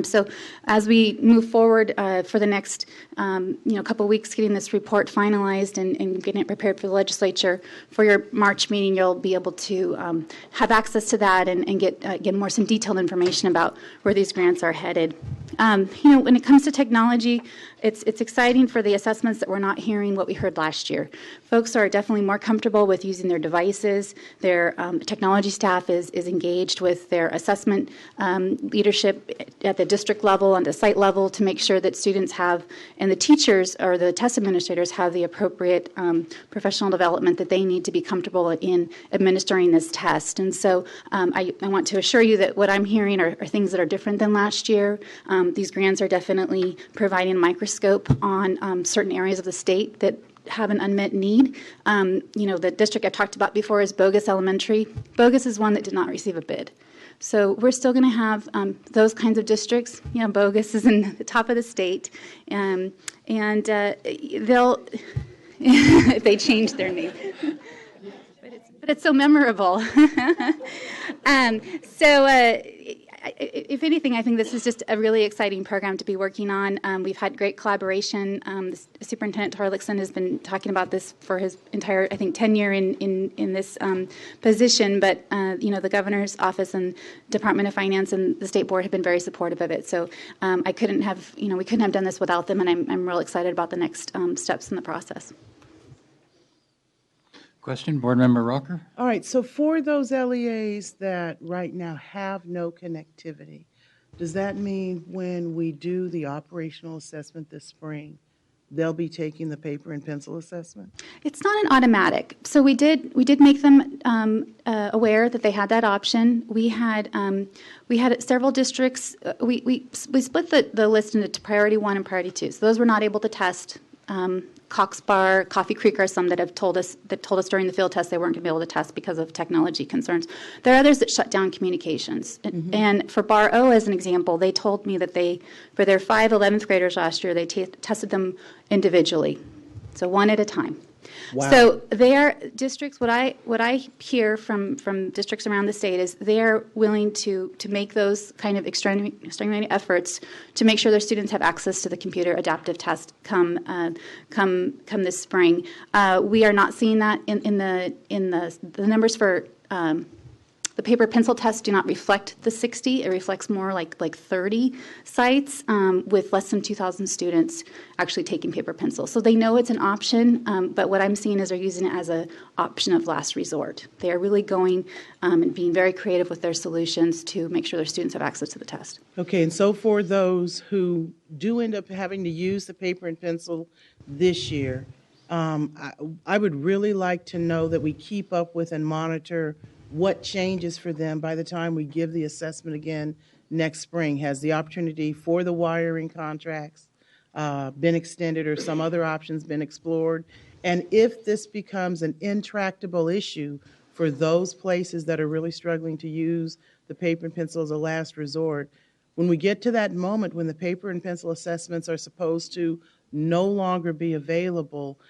So as we move forward for the next couple of weeks, getting this report finalized and getting it prepared for the legislature, for your March meeting, you'll be able to have access to that and get some detailed information about where these grants are headed. When it comes to technology, it's exciting for the assessments that we're not hearing what we heard last year. Folks are definitely more comfortable with using their devices. Their technology staff is engaged with their assessment leadership at the district level and the site level to make sure that students have, and the teachers or the test administrators have the appropriate professional development that they need to be comfortable in administering this test. And so I want to assure you that what I'm hearing are things that are different than last year. These grants are definitely providing a microscope on certain areas of the state that have an unmet need. The district I talked about before is Bogus Elementary. Bogus is one that did not receive a bid. So we're still going to have those kinds of districts. Bogus is in the top of the state, and they'll if they change their name. But it's so memorable. If anything, I think this is just a really exciting program to be working on. We've had great collaboration. Superintendent Torlakson has been talking about this for his entire, tenure in this position. But the governor's office and Department of Finance and the state board have been very supportive of it. So we couldn't have done this without them, and I'm real excited about the next steps in the process. Question, Board Member Rocker? All right, so for those LEAs that right now have no connectivity, does that mean when we do the operational assessment this spring, they'll be taking the paper and pencil assessment? It's not an automatic. So we did make them aware that they had that option. We had several districts. We split the list into priority 1 and priority 2. So those were not able to test. Cox Bar, Coffee Creek are some that told us during the field test they weren't going to be able to test because of technology concerns. There are others that shut down communications. Mm-hmm. And for Bar O, as an example, they told me that for their 5 11th graders last year, they tested them individually, so one at a time. Wow. So they are districts. What I hear from districts around the state is they are willing to make those kind of extraordinary efforts to make sure their students have access to the computer adaptive test come this spring. We are not seeing that in the numbers for. The paper pencil tests do not reflect the 60. It reflects more like 30 sites with less than 2,000 students actually taking paper pencil. So they know it's an option, but what I'm seeing is they're using it as an option of last resort. They are really going and being very creative with their solutions to make sure their students have access to the test. Okay, and so for those who do end up having to use the paper and pencil this year, I would really like to know that we keep up with and monitor what changes for them by the time we give the assessment again next spring. Has the opportunity for the wiring contracts been extended or some other options been explored? And if this becomes an intractable issue for those places that are really struggling to use the paper and pencil as a last resort, when we get to that moment when the paper and pencil assessments are supposed to no longer be available,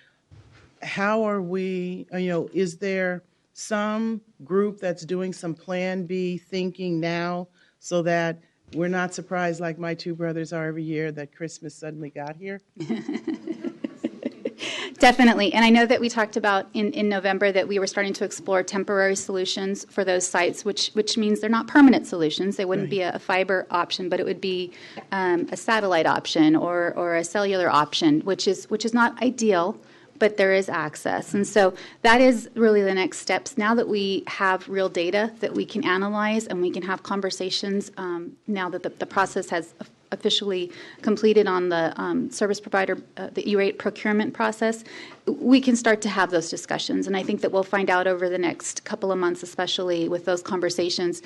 how are we, is there some group that's doing some Plan B thinking now so that we're not surprised like my 2 brothers are every year that Christmas suddenly got here? Definitely. And I know that we talked about in November that we were starting to explore temporary solutions for those sites, which means they're not permanent solutions. They wouldn't be a fiber option, but it would be a satellite option or a cellular option, which is not ideal, but there is access. And so that is really the next steps. Now that we have real data that we can analyze and we can have conversations, now that the process has officially completed on the service provider, the E-rate procurement process, we can start to have those discussions. And I think that we'll find out over the next couple of months, especially with those conversations,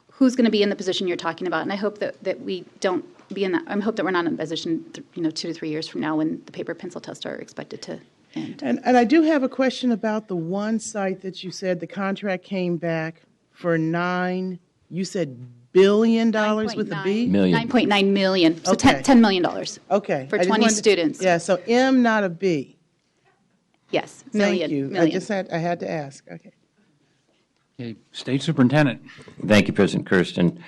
who's going to be in the position you're talking about. And I hope that we don't be in that. I hope that we're not in a position, 2 to 3 years from now when the paper pencil tests are expected to end. And I do have a question about the one site that you said the contract came back for you said $1 billion with a B? Million. $9.9 million, so Okay. $10 million Okay. for I just 20 wanted- students. Yeah, so M, not a B. Yes, Thank million. you. Million. I had to ask. Okay. Okay, State Superintendent. Thank you, President Kirsten.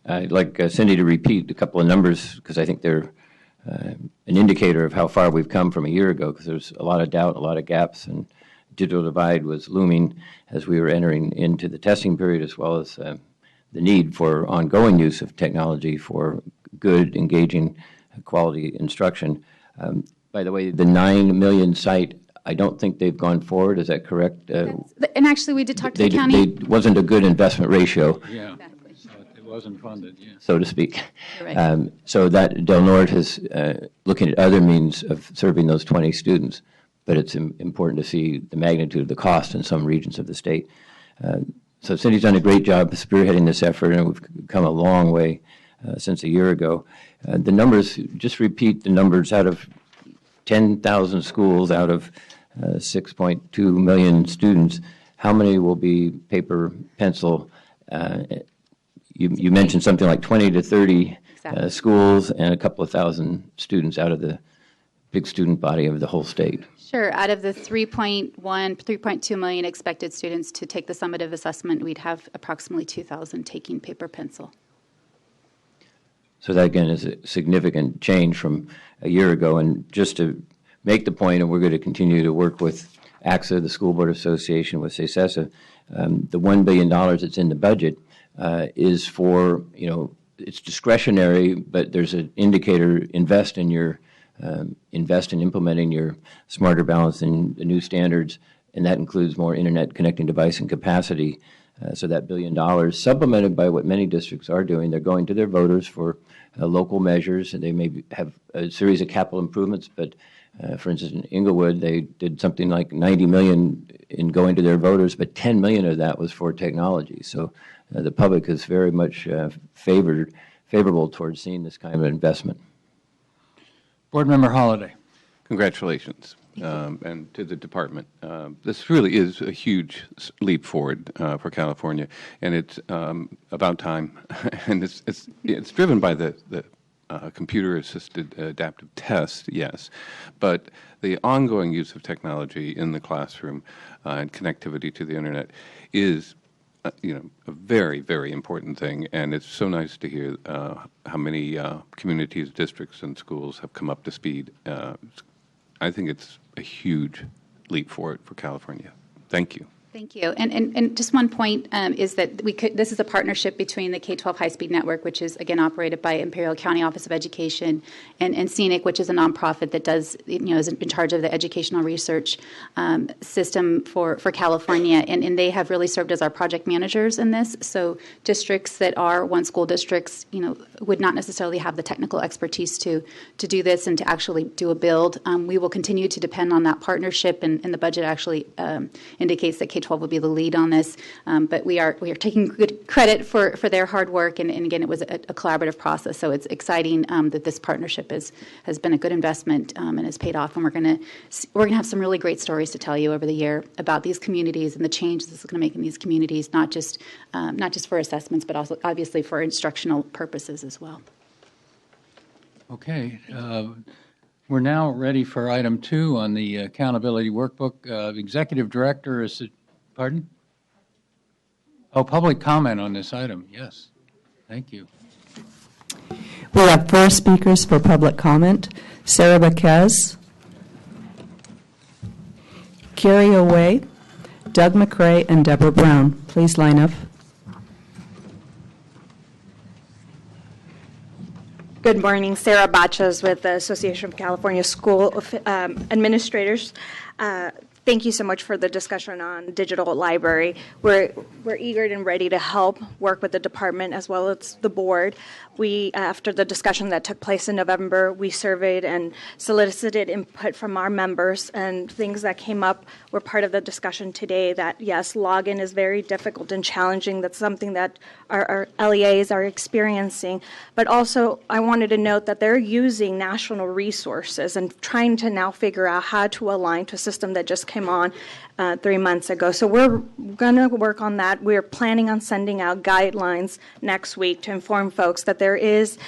I'd like Cindy to repeat a couple of numbers because I think they're an indicator of how far we've come from a year ago, because there's a lot of doubt, a lot of gaps, and digital divide was looming as we were entering into the testing period, as well as the need for ongoing use of technology for good, engaging, quality instruction. By the way, the 9 million site, I don't think they've gone forward. Is that correct? And actually, we did talk to the county. It wasn't a good investment ratio. Yeah, so it wasn't funded, yeah. So to speak. You're right. So that Del Norte is looking at other means of serving those 20 students, but it's important to see the magnitude of the cost in some regions of the state. So Cindy's done a great job spearheading this effort, and we've come a long way since a year ago. The numbers, just repeat the numbers, out of 10,000 schools, out of 6.2 million students, how many will be paper, pencil? You mentioned something like 20 to 30 Exactly. schools and a couple of thousand students out of the big student body of the whole state. Sure. Out of the 3.2 million expected students to take the summative assessment, we'd have approximately 2,000 taking paper pencil. So that, again, is a significant change from a year ago. And just to make the point, and we're going to continue to work with AXA, the School Board Association, with CESESA, the $1 billion that's in the budget is for, it's discretionary, but there's an indicator, invest in implementing your smarter balance and the new standards, and that includes more internet connecting device and capacity. So that $1 billion, supplemented by what many districts are doing, they're going to their voters for local measures, and they may have a series of capital improvements, but for instance, in Inglewood, they did something like $90 million in going to their voters, but $10 million of that was for technology. So the public is very much favorable towards seeing this kind of investment. Board Member Holliday. Congratulations, and to the department. This really is a huge leap forward for California, and it's about time. And it's driven by the computer-assisted adaptive test, yes, but the ongoing use of technology in the classroom and connectivity to the internet is a very, very important thing, and it's so nice to hear how many communities, districts, and schools have come up to speed. I think it's a huge leap forward for California. Thank you. Thank you. And just one point is that this is a partnership between the K-12 High-Speed Network, which is, again, operated by Imperial County Office of Education, and Scenic, which is a nonprofit that does, is in charge of the educational research system for California. And they have really served as our project managers in this. So districts that are one-school districts, would not necessarily have the technical expertise to do this and to actually do a build. We will continue to depend on that partnership, and the budget actually indicates that K-12 will be the lead on this, but we are taking good credit for their hard work, and again, it was a collaborative process, so it's exciting that this partnership has been a good investment and has paid off, and we're going to have some really great stories to tell you over the year about these communities and the change this is going to make in these communities, not just for assessments, but also obviously for instructional purposes as well. Okay. We're now ready for item 2 on the accountability workbook. Executive Director is... Pardon? Oh, public comment on this item. Yes. Thank you. We have 4 speakers for public comment. Sarah Baquez. Carrie Away, Doug McRae, and Deborah Brown. Please line up. Good morning. Sarah Bachas with the Association of California School Administrators. Thank you so much for the discussion on digital library. We're eager and ready to help work with the department as well as the board. We, after the discussion that took place in November, we surveyed and solicited input from our members, and things that came up were part of the discussion today that, yes, login is very difficult and challenging. That's something that our LEAs are experiencing. But also, I wanted to note that they're using national resources and trying to now figure out how to align to a system that just came on 3 months ago. So we're going to work on that. We're planning on sending out guidelines next week to inform folks that there is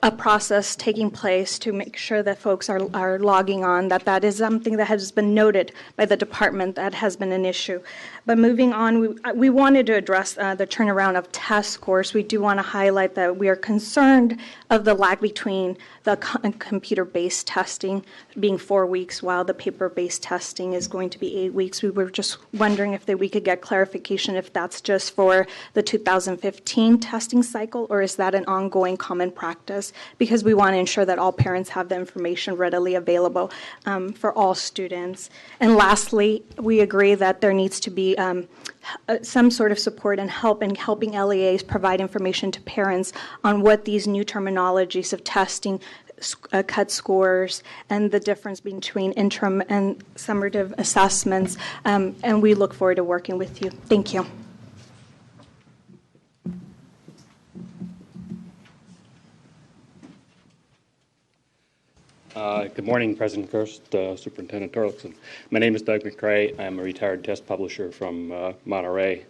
a process taking place to make sure that folks are logging on, that is something that has been noted by the department that has been an issue. But moving on, we wanted to address the turnaround of test scores. We do want to highlight that we are concerned of the lag between the computer-based testing being 4 weeks while the paper-based testing is going to be 8 weeks. We were just wondering if we could get clarification if that's just for the 2015 testing cycle, or is that an ongoing common practice? Because we want to ensure that all parents have the information readily available for all students. And lastly, we agree that there needs to be some sort of support and help in helping LEAs provide information to parents on what these new terminologies of testing, cut scores, and the difference between interim and summative assessments. And we look forward to working with you. Thank you. Good morning, President Kirst, Superintendent Torlakson. My name is Doug McRae. I'm a retired test publisher from Monterey.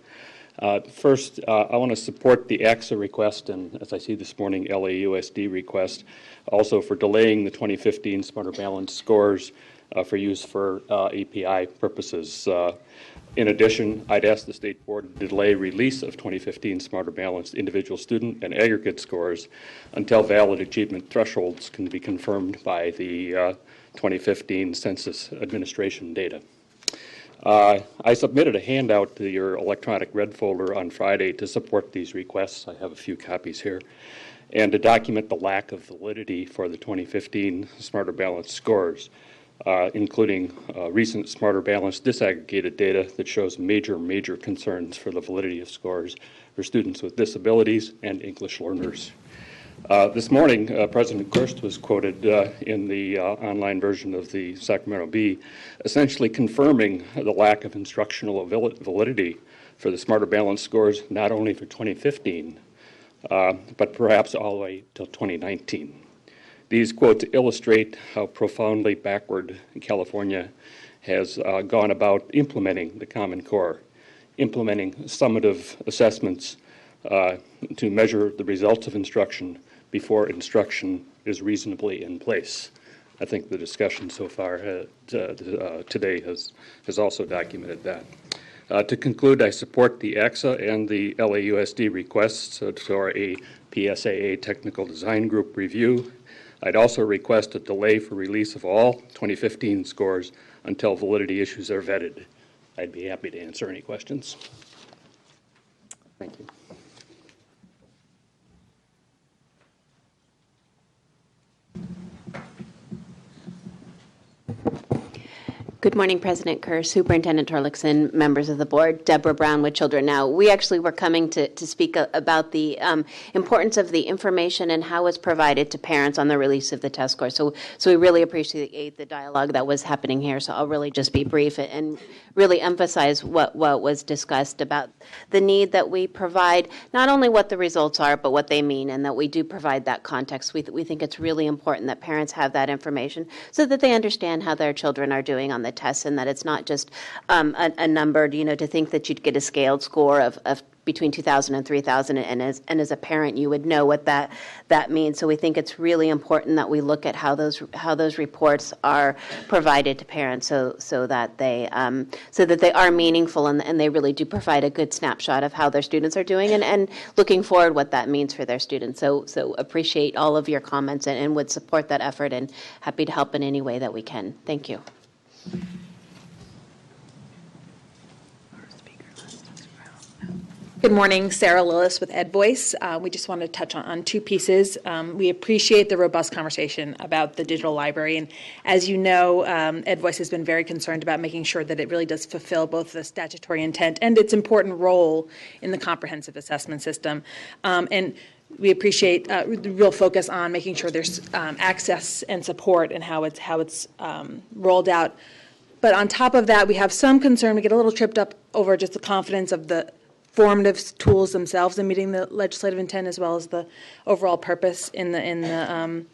First, I want to support the AXA request, and as I see this morning, LAUSD request, also for delaying the 2015 Smarter Balanced scores for use for API purposes. In addition, I'd ask the State Board to delay release of 2015 Smarter Balanced individual student and aggregate scores until valid achievement thresholds can be confirmed by the 2015 Census Administration data. I submitted a handout to your electronic red folder on Friday to support these requests. I have a few copies here. And to document the lack of validity for the 2015 Smarter Balanced scores, including recent Smarter Balanced disaggregated data that shows major concerns for the validity of scores for students with disabilities and English learners. This morning, President Kirst was quoted in the online version of the Sacramento Bee, essentially confirming the lack of instructional validity for the Smarter Balanced scores, not only for 2015, but perhaps all the way till 2019. These quotes illustrate how profoundly backward California has gone about implementing the Common Core, implementing summative assessments to measure the results of instruction before instruction is reasonably in place. I think the discussion so far today has also documented that. To conclude, I support the AXA and the LAUSD requests for a PSAA technical design group review. I'd also request a delay for release of all 2015 scores until validity issues are vetted. I'd be happy to answer any questions. Thank you. Good morning, President Kerr, Superintendent Torlakson, members of the board, Deborah Brown with Children Now. We actually were coming to speak about the importance of the information and how it's provided to parents on the release of the test score. So we really appreciate the dialogue that was happening here. So I'll really just be brief and really emphasize what was discussed about the need that we provide not only what the results are, but what they mean, and that we do provide that context. We think it's really important that parents have that information so that they understand how their children are doing on the tests, and that it's not just a number, to think that you'd get a scaled score of between 2,000 and 3,000, and as a parent you would know what that means. So we think it's really important that we look at how those reports are provided to parents, so that they are meaningful and they really do provide a good snapshot of how their students are doing and looking forward what that means for their students. So appreciate all of your comments and would support that effort, and happy to help in any way that we can. Thank you. Good morning, Sarah Lillis with EdVoice. We just wanted to touch on two pieces. We appreciate the robust conversation about the digital library. And as you know, EdVoice has been very concerned about making sure that it really does fulfill both the statutory intent and its important role in the comprehensive assessment system. And we appreciate the real focus on making sure there's access and support and how it's rolled out. But on top of that, we have some concern. We get a little tripped up over just the confidence of the formative tools themselves in meeting the legislative intent, as well as the overall purpose in the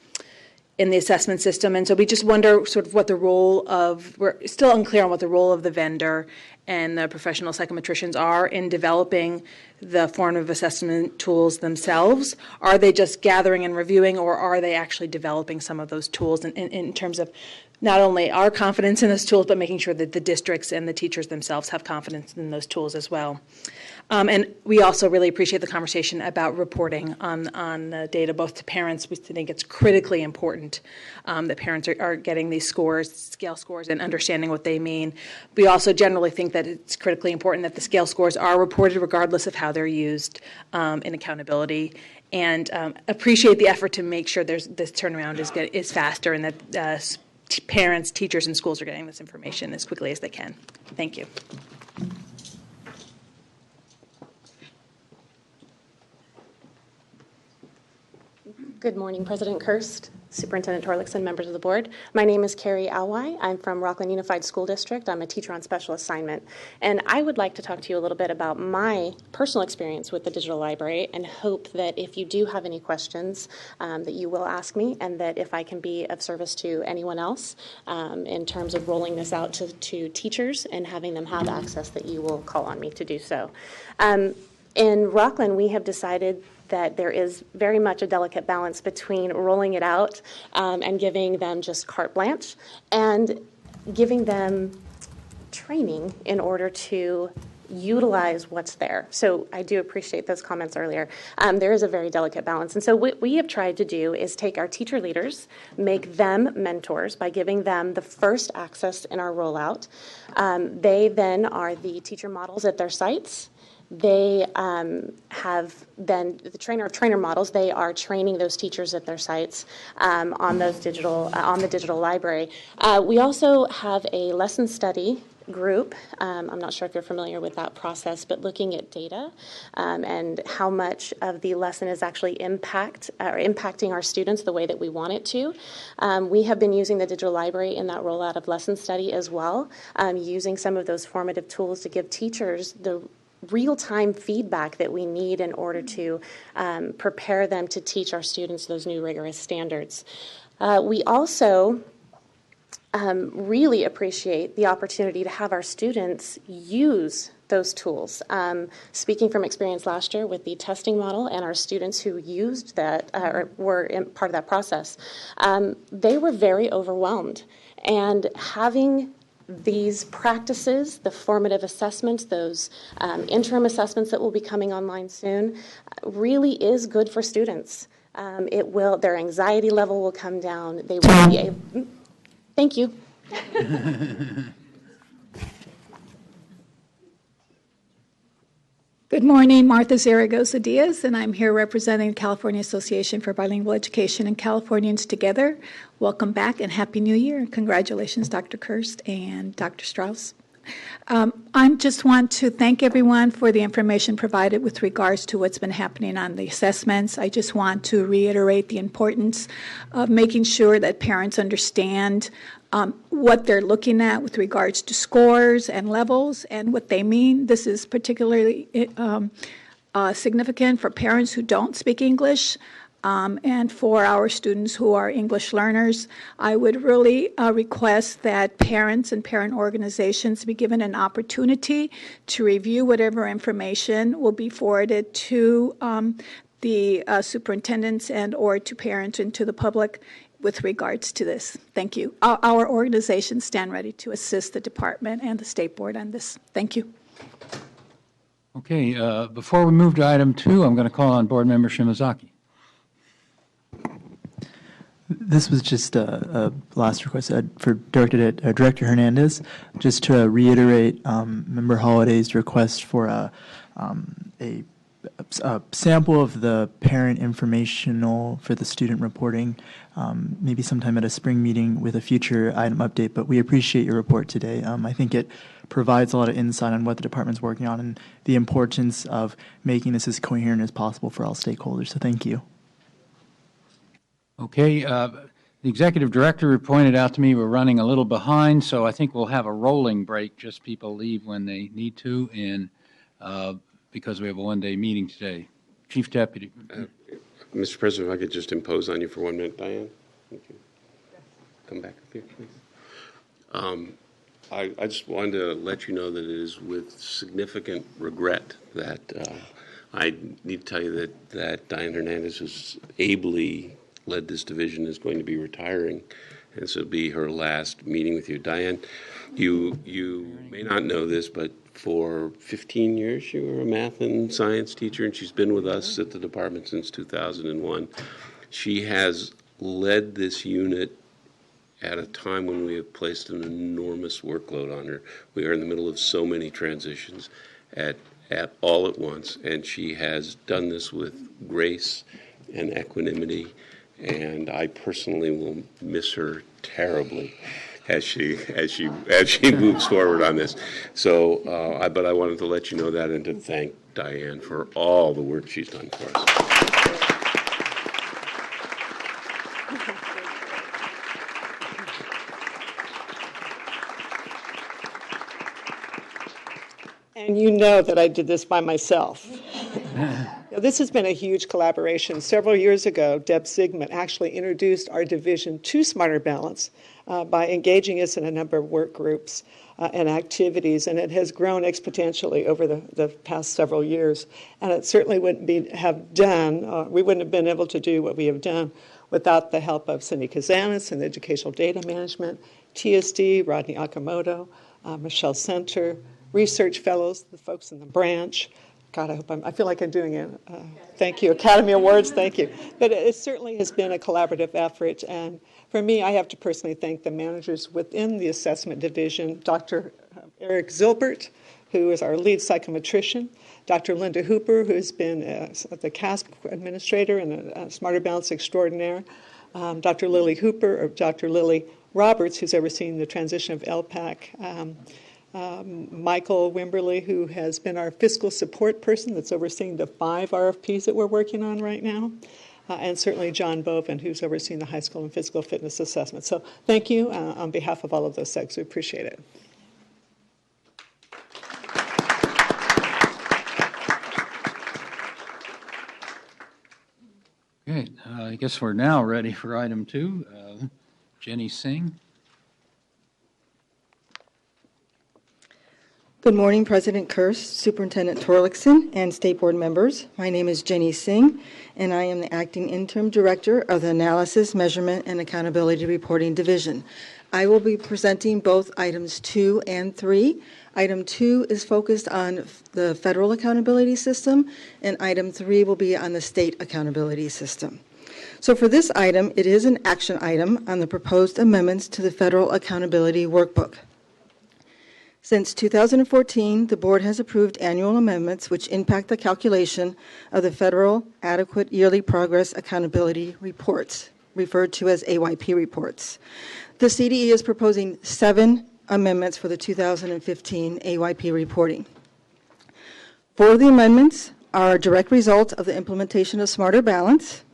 assessment system. And so we just wonder sort of what the role of, we're still unclear on what the role of the vendor and the professional psychometricians are in developing the formative assessment tools themselves. Are they just gathering and reviewing, or are they actually developing some of those tools in terms of not only our confidence in those tools, but making sure that the districts and the teachers themselves have confidence in those tools as well. And we also really appreciate the conversation about reporting on the data, both to parents. We think it's critically important that parents are getting these scores, scale scores, and understanding what they mean. We also generally think that it's critically important that the scale scores are reported regardless of how they're used in accountability. And appreciate the effort to make sure this turnaround is faster, and that parents, teachers, and schools are getting this information as quickly as they can. Thank you. Good morning, President Kirst, Superintendent Torlickson, members of the board. My name is Carrie Alwai. I'm from Rockland Unified School District. I'm a teacher on special assignment. And I would like to talk to you a little bit about my personal experience with the digital library, and hope that if you do have any questions, that you will ask me, and that if I can be of service to anyone else in terms of rolling this out to teachers and having them have access, that you will call on me to do so. In Rockland, we have decided that there is very much a delicate balance between rolling it out and giving them just carte blanche, and giving them training in order to utilize what's there. So I do appreciate those comments earlier. There is a very delicate balance. And so what we have tried to do is take our teacher leaders, make them mentors by giving them the first access in our rollout. They then are the teacher models at their sites. They have then the trainer of trainer models. They are training those teachers at their sites on the digital library. We also have a lesson study group. I'm not sure if you're familiar with that process, but looking at data and how much of the lesson is actually impacting our students the way that we want it to. We have been using the digital library in that rollout of lesson study as well, using some of those formative tools to give teachers the real-time feedback that we need in order to prepare them to teach our students those new rigorous standards. We also really appreciate the opportunity to have our students use those tools. Speaking from experience last year with the testing model and our students who used that or were part of that process, they were very overwhelmed. And having these practices, the formative assessments, those interim assessments that will be coming online soon, really is good for students. Their anxiety level will come down. They will be able. Thank you. Good morning, Martha Zaragoza Diaz, and I'm here representing the California Association for Bilingual Education and Californians Together. Welcome back and Happy New Year. Congratulations, Dr. Kirst and Dr. Strauss. I just want to thank everyone for the information provided with regards to what's been happening on the assessments. I just want to reiterate the importance of making sure that parents understand what they're looking at with regards to scores and levels and what they mean. This is particularly significant for parents who don't speak English. And for our students who are English learners, I would really request that parents and parent organizations be given an opportunity to review whatever information will be forwarded to the superintendents and or to parents and to the public with regards to this. Thank you. Our organizations stand ready to assist the department and the state board on this. Thank you. Okay, before we move to item 2, I'm going to call on Board Member Shimazaki. This was just a last request directed at Director Hernandez, just to reiterate Member Holliday's request for a sample of the parent informational for the student reporting, maybe sometime at a spring meeting with a future item update. But we appreciate your report today. I think it provides a lot of insight on what the department's working on and the importance of making this as coherent as possible for all stakeholders. So thank you. Okay, the executive director pointed out to me we're running a little behind, so I think we'll have a rolling break, just people leave when they need to, and because we have a one-day meeting today. Chief Deputy. Mr. President, if I could just impose on you for 1 minute, Diane. Thank you. Come back up here, please. I just wanted to let you know that it is with significant regret that I need to tell you that Diane Hernandez, who's ably led this division, is going to be retiring, and this will be her last meeting with you. Diane, you may not know this, but for 15 years you were a math and science teacher, and she's been with us at the department since 2001. She has led this unit at a time when we have placed an enormous workload on her. We are in the middle of so many transitions at all at once, and she has done this with grace and equanimity, and I personally will miss her terribly as she moves forward on this. So, but I wanted to let you know that and to thank Diane for all the work she's done for us. And you know that I did this by myself. This has been a huge collaboration. Several years ago, Deb Sigmund actually introduced our division to Smarter Balance by engaging us in a number of work groups and activities, and it has grown exponentially over the past several years. And it certainly wouldn't we wouldn't have been able to do what we have done without the help of Cindy Kazanis in educational data management, TSD, Rodney Akamoto, Michelle Center, research fellows, the folks in the branch. God, I feel like I'm doing it. Thank you. Academy Awards, thank you. But it certainly has been a collaborative effort. And for me, I have to personally thank the managers within the assessment division, Dr. Eric Zilbert, who is our lead psychometrician, Dr. Linda Hooper, who has been the CASP administrator and a Smarter Balance extraordinaire, Dr. Lily Hooper, or Dr. Lily Roberts, who's overseeing the transition of LPAC, Michael Wimberly, who has been our fiscal support person that's overseeing the 5 RFPs that we're working on right now, and certainly John Bovin, who's overseeing the high school and physical fitness assessment. So thank you on behalf of all of those folks. We appreciate it. Okay, I guess we're now ready for item 2. Jenny Singh. Good morning, President Kearse, Superintendent Torlakson, and State Board members. My name is Jenny Singh, and I am the Acting Interim Director of the Analysis, Measurement, and Accountability Reporting Division. I will be presenting both items 2 and 3. Item 2 is focused on the federal accountability system, and item 3 will be on the state accountability system. So for this item, it is an action item on the proposed amendments to the Federal Accountability Workbook. Since 2014, the Board has approved annual amendments which impact the calculation of the Federal Adequate Yearly Progress Accountability Reports, referred to as AYP reports. The CDE is proposing 7 amendments for the 2015 AYP reporting. 4 of the amendments are a direct result of the implementation of Smarter Balance.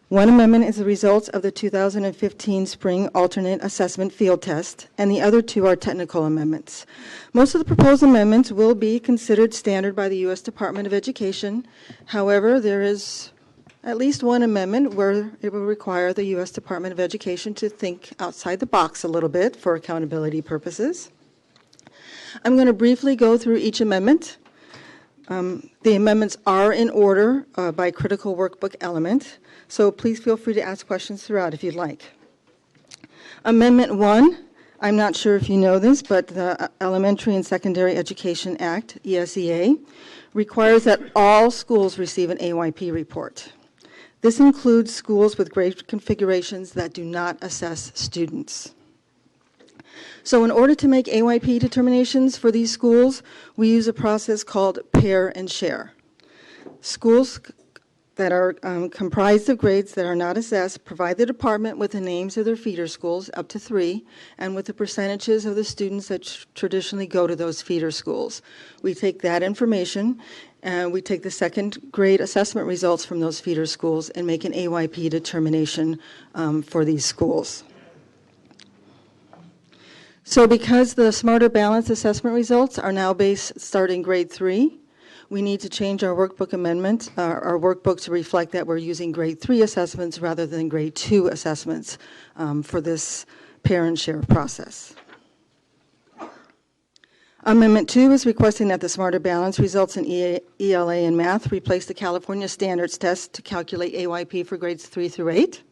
1 amendment is the result of the 2015 Spring Alternate Assessment Field Test, and the other 2 are technical amendments. Most of the proposed amendments will be considered standard by the U.S. Department of Education. However, there is at least 1 amendment where it will require the U.S. Department of Education to think outside the box a little bit for accountability purposes. I'm going to briefly go through each amendment. The amendments are in order by critical workbook element, so please feel free to ask questions throughout if you'd like. Amendment 1, I'm not sure if you know this, but the Elementary and Secondary Education Act, ESEA, requires that all schools receive an AYP report. This includes schools with grade configurations that do not assess students. So in order to make AYP determinations for these schools, we use a process called pair and share. Schools that are comprised of grades that are not assessed provide the department with the names of their feeder schools, up to 3, and with the percentages of the students that traditionally go to those feeder schools. We take that information and we take the second grade assessment results from those feeder schools and make an AYP determination for these schools. So because the Smarter Balance assessment results are now based starting grade 3, we need to change our workbook amendment, our workbook to reflect that we're using grade 3 assessments rather than grade 2 assessments for this pair and share process. Amendment 2 is requesting that the Smarter Balance results in ELA and math replace the California Standards Test to calculate AYP for grades 3 through 8.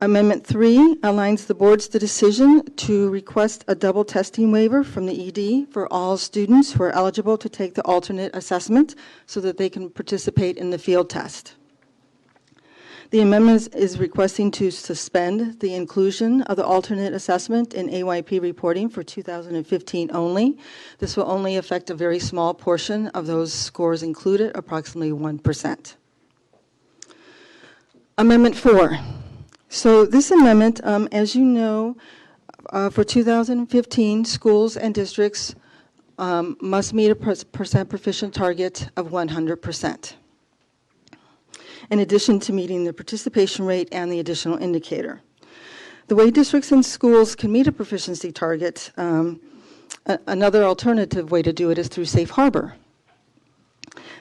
Amendment 3 aligns the board's decision to request a double testing waiver from the ED for all students who are eligible to take the alternate assessment so that they can participate in the field test. The amendment is requesting to suspend the inclusion of the alternate assessment in AYP reporting for 2015 only. This will only affect a very small portion of those scores included, approximately 1%. Amendment 4. So this amendment, as you know, for 2015, schools and districts must meet a percent proficient target of 100%, in addition to meeting the participation rate and the additional indicator. The way districts and schools can meet a proficiency target, another alternative way to do it is through safe harbor.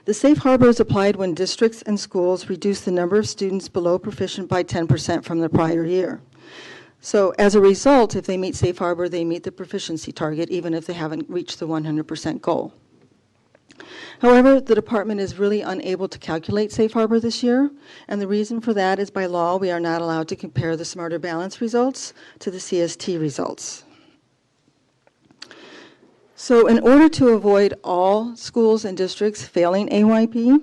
The safe harbor is applied when districts and schools reduce the number of students below proficient by 10% from the prior year. So as a result, if they meet safe harbor, they meet the proficiency target, even if they haven't reached the 100% goal. However, the department is really unable to calculate safe harbor this year, and the reason for that is by law, we are not allowed to compare the Smarter Balance results to the CST results. So in order to avoid all schools and districts failing AYP,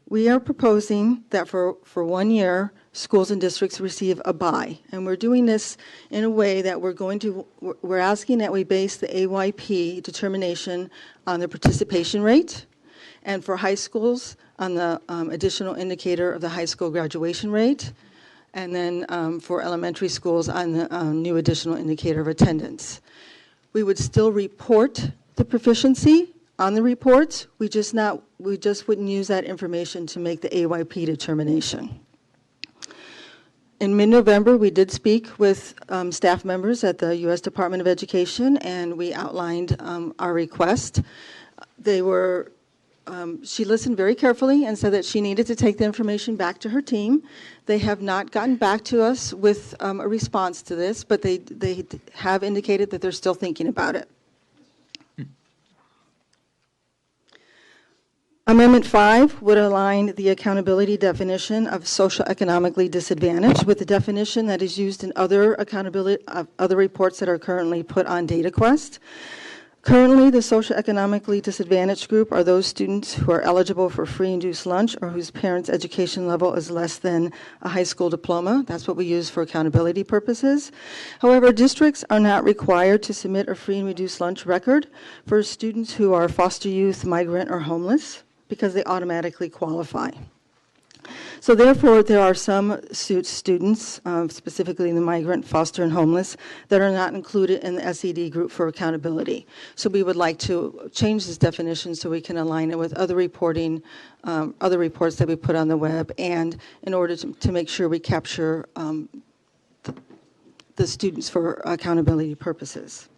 we are proposing that for 1 year, schools and districts receive a bye. And we're doing this in a way that we're asking that we base the AYP determination on the participation rate, and for high schools on the additional indicator of the high school graduation rate, and then for elementary schools on the new additional indicator of attendance. We would still report the proficiency on the reports. We just wouldn't use that information to make the AYP determination. In mid-November, we did speak with staff members at the U.S. Department of Education, and we outlined our request. She listened very carefully and said that she needed to take the information back to her team. They have not gotten back to us with a response to this, but they have indicated that they're still thinking about it. Amendment 5 would align the accountability definition of socioeconomically disadvantaged with the definition that is used in other reports that are currently put on DataQuest. Currently, the socioeconomically disadvantaged group are those students who are eligible for free induced lunch or whose parents' education level is less than a high school diploma. That's what we use for accountability purposes. However, districts are not required to submit a free and reduced lunch record for students who are foster youth, migrant, or homeless because they automatically qualify. So therefore, there are some students, specifically the migrant, foster, and homeless, that are not included in the SED group for accountability. So we would like to change this definition so we can align it with other reports that we put on the web, and in order to make sure we capture the students for accountability purposes.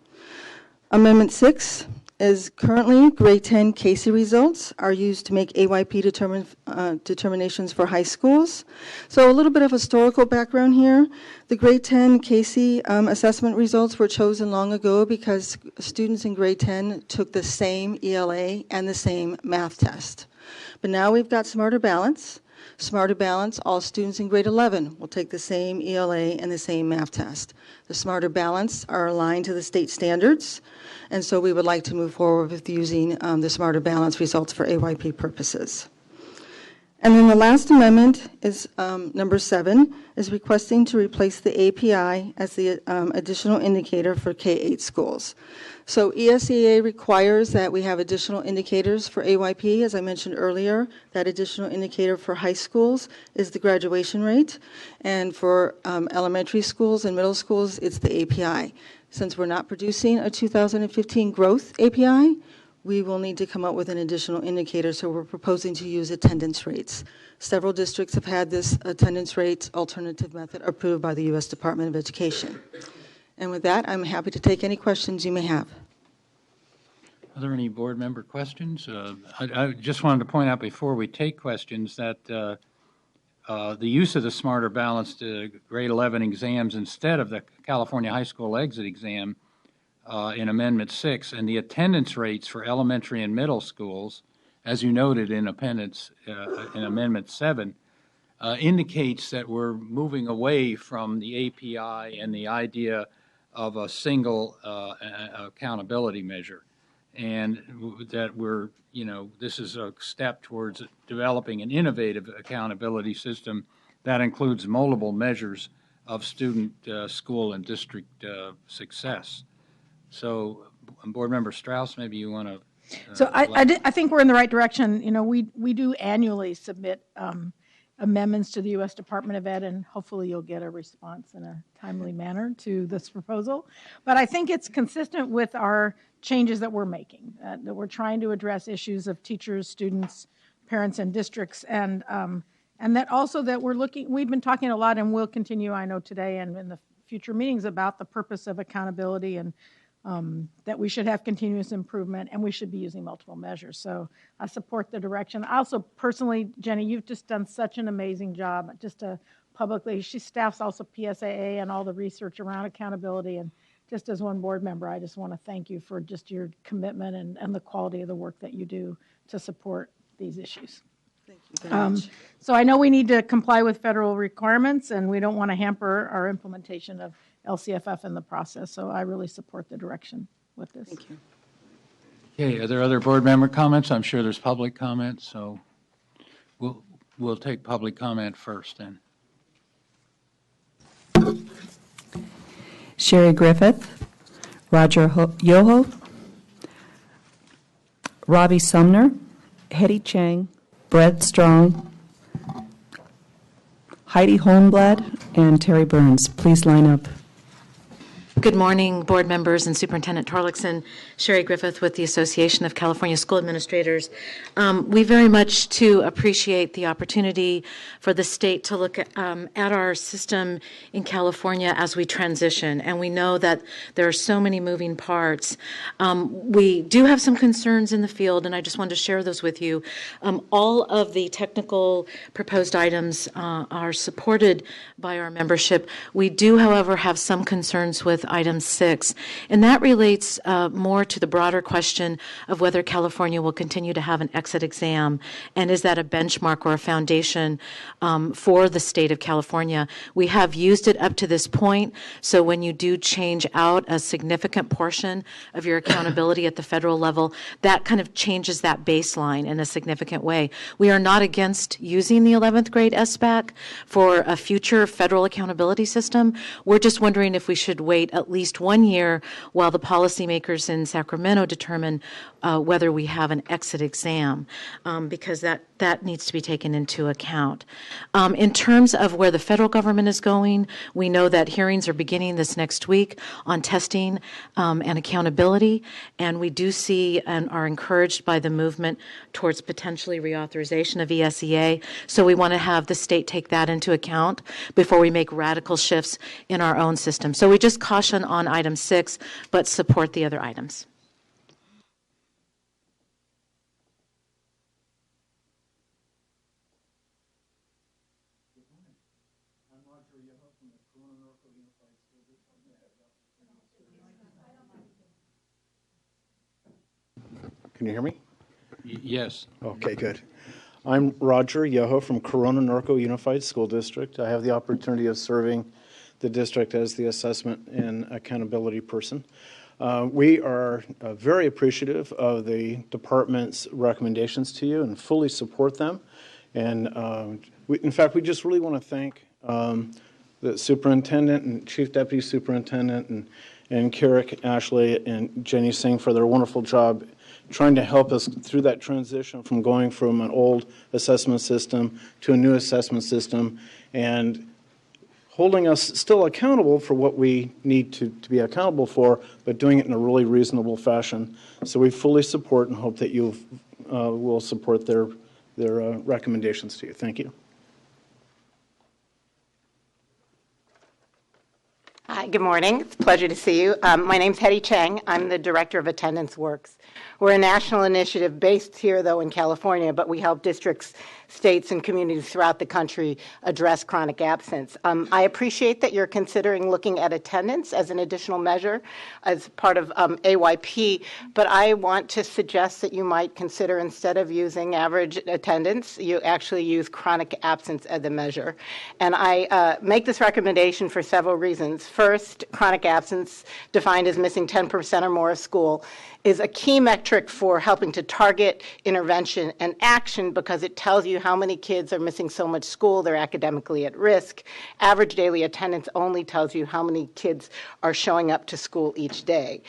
Amendment 6 is currently grade 10 CASE results are used to make AYP determinations for high schools. So a little bit of historical background here. The grade 10 CASE assessment results were chosen long ago because students in grade 10 took the same ELA and the same math test. But now we've got Smarter Balance. Smarter Balance, all students in grade 11 will take the same ELA and the same math test. The Smarter Balance are aligned to the state standards, and so we would like to move forward with using the Smarter Balance results for AYP purposes. And then the last amendment is number 7, is requesting to replace the API as the additional indicator for K-8 schools. So ESEA requires that we have additional indicators for AYP. As I mentioned earlier, that additional indicator for high schools is the graduation rate, and for elementary schools and middle schools, it's the API. Since we're not producing a 2015 growth API, we will need to come up with an additional indicator, so we're proposing to use attendance rates. Several districts have had this attendance rate alternative method approved by the U.S. Department of Education. And with that, I'm happy to take any questions you may have. Are there any board member questions? I just wanted to point out before we take questions that the use of the Smarter Balanced grade 11 exams instead of the California High School exit exam in Amendment 6, and the attendance rates for elementary and middle schools, as you noted in in Amendment 7, indicates that we're moving away from the API and the idea of a single accountability measure, and that we're, this is a step towards developing an innovative accountability system that includes multiple measures of student, school, and district success. So, Board Member Strauss, maybe you want to. So I think we're in the right direction. We do annually submit amendments to the U.S. Department of Ed, and hopefully you'll get a response in a timely manner to this proposal. But I think it's consistent with our changes that we're making, that we're trying to address issues of teachers, students, parents, and districts, and that also that we've been talking a lot, and we'll continue, I know, today and in the future meetings about the purpose of accountability, and that we should have continuous improvement, and we should be using multiple measures. So I support the direction. I also personally, Jenny, you've just done such an amazing job, just to publicly, she staffs also PSAA and all the research around accountability, and just as one board member, I just want to thank you for just your commitment and the quality of the work that you do to support these issues. Thank you very much. So I know we need to comply with federal requirements, and we don't want to hamper our implementation of LCFF in the process. So I really support the direction with this. Thank you. Okay, are there other board member comments? I'm sure there's public comments, so we'll take public comment first then. Sherry Griffith, Roger Yoho, Robbie Sumner, Hetty Chang, Brett Strong, Heidi Holmblad, and Terry Burns. Please line up. Good morning, board members and Superintendent Torlakson. Sherry Griffith with the Association of California School Administrators. We very much, too, appreciate the opportunity for the state to look at our system in California as we transition. And we know that there are so many moving parts. We do have some concerns in the field, and I just wanted to share those with you. All of the technical proposed items are supported by our membership. We do, however, have some concerns with item 6, and that relates more to the broader question of whether California will continue to have an exit exam, and is that a benchmark or a foundation for the state of California. We have used it up to this point, so when you do change out a significant portion of your accountability at the federal level, that kind of changes that baseline in a significant way. We are not against using the 11th grade SBAC for a future federal accountability system. We're just wondering if we should wait at least 1 year while the policymakers in Sacramento determine whether we have an exit exam, because that needs to be taken into account. In terms of where the federal government is going, we know that hearings are beginning this next week on testing and accountability, and we do see and are encouraged by the movement towards potentially reauthorization of ESEA. So we want to have the state take that into account before we make radical shifts in our own system. So we just caution on item 6, but support the other items. Can you hear me? Yes. Okay, good. I'm Roger Yoho from Corona Norco Unified School District. I have the opportunity of serving the district as the assessment and accountability person. We are very appreciative of the department's recommendations to you and fully support them. And in fact, we just really want to thank the superintendent and chief deputy superintendent and Carrick Ashley and Jenny Singh for their wonderful job trying to help us through that transition from going from an old assessment system to a new assessment system, and holding us still accountable for what we need to be accountable for, but doing it in a really reasonable fashion. So we fully support and hope that you will support their recommendations to you. Thank you. Hi, good morning. It's a pleasure to see you. My name's Hetty Chang. I'm the Director of Attendance Works. We're a national initiative based here, though, in California, but we help districts, states, and communities throughout the country address chronic absence. I appreciate that you're considering looking at attendance as an additional measure as part of AYP, but I want to suggest that you might consider, instead of using average attendance, you actually use chronic absence as a measure. And I make this recommendation for several reasons. First, chronic absence, defined as missing 10% or more of school, is a key metric for helping to target intervention and action because it tells you how many kids are missing so much school they're academically at risk. Average daily attendance only tells you how many kids are showing up to school each day.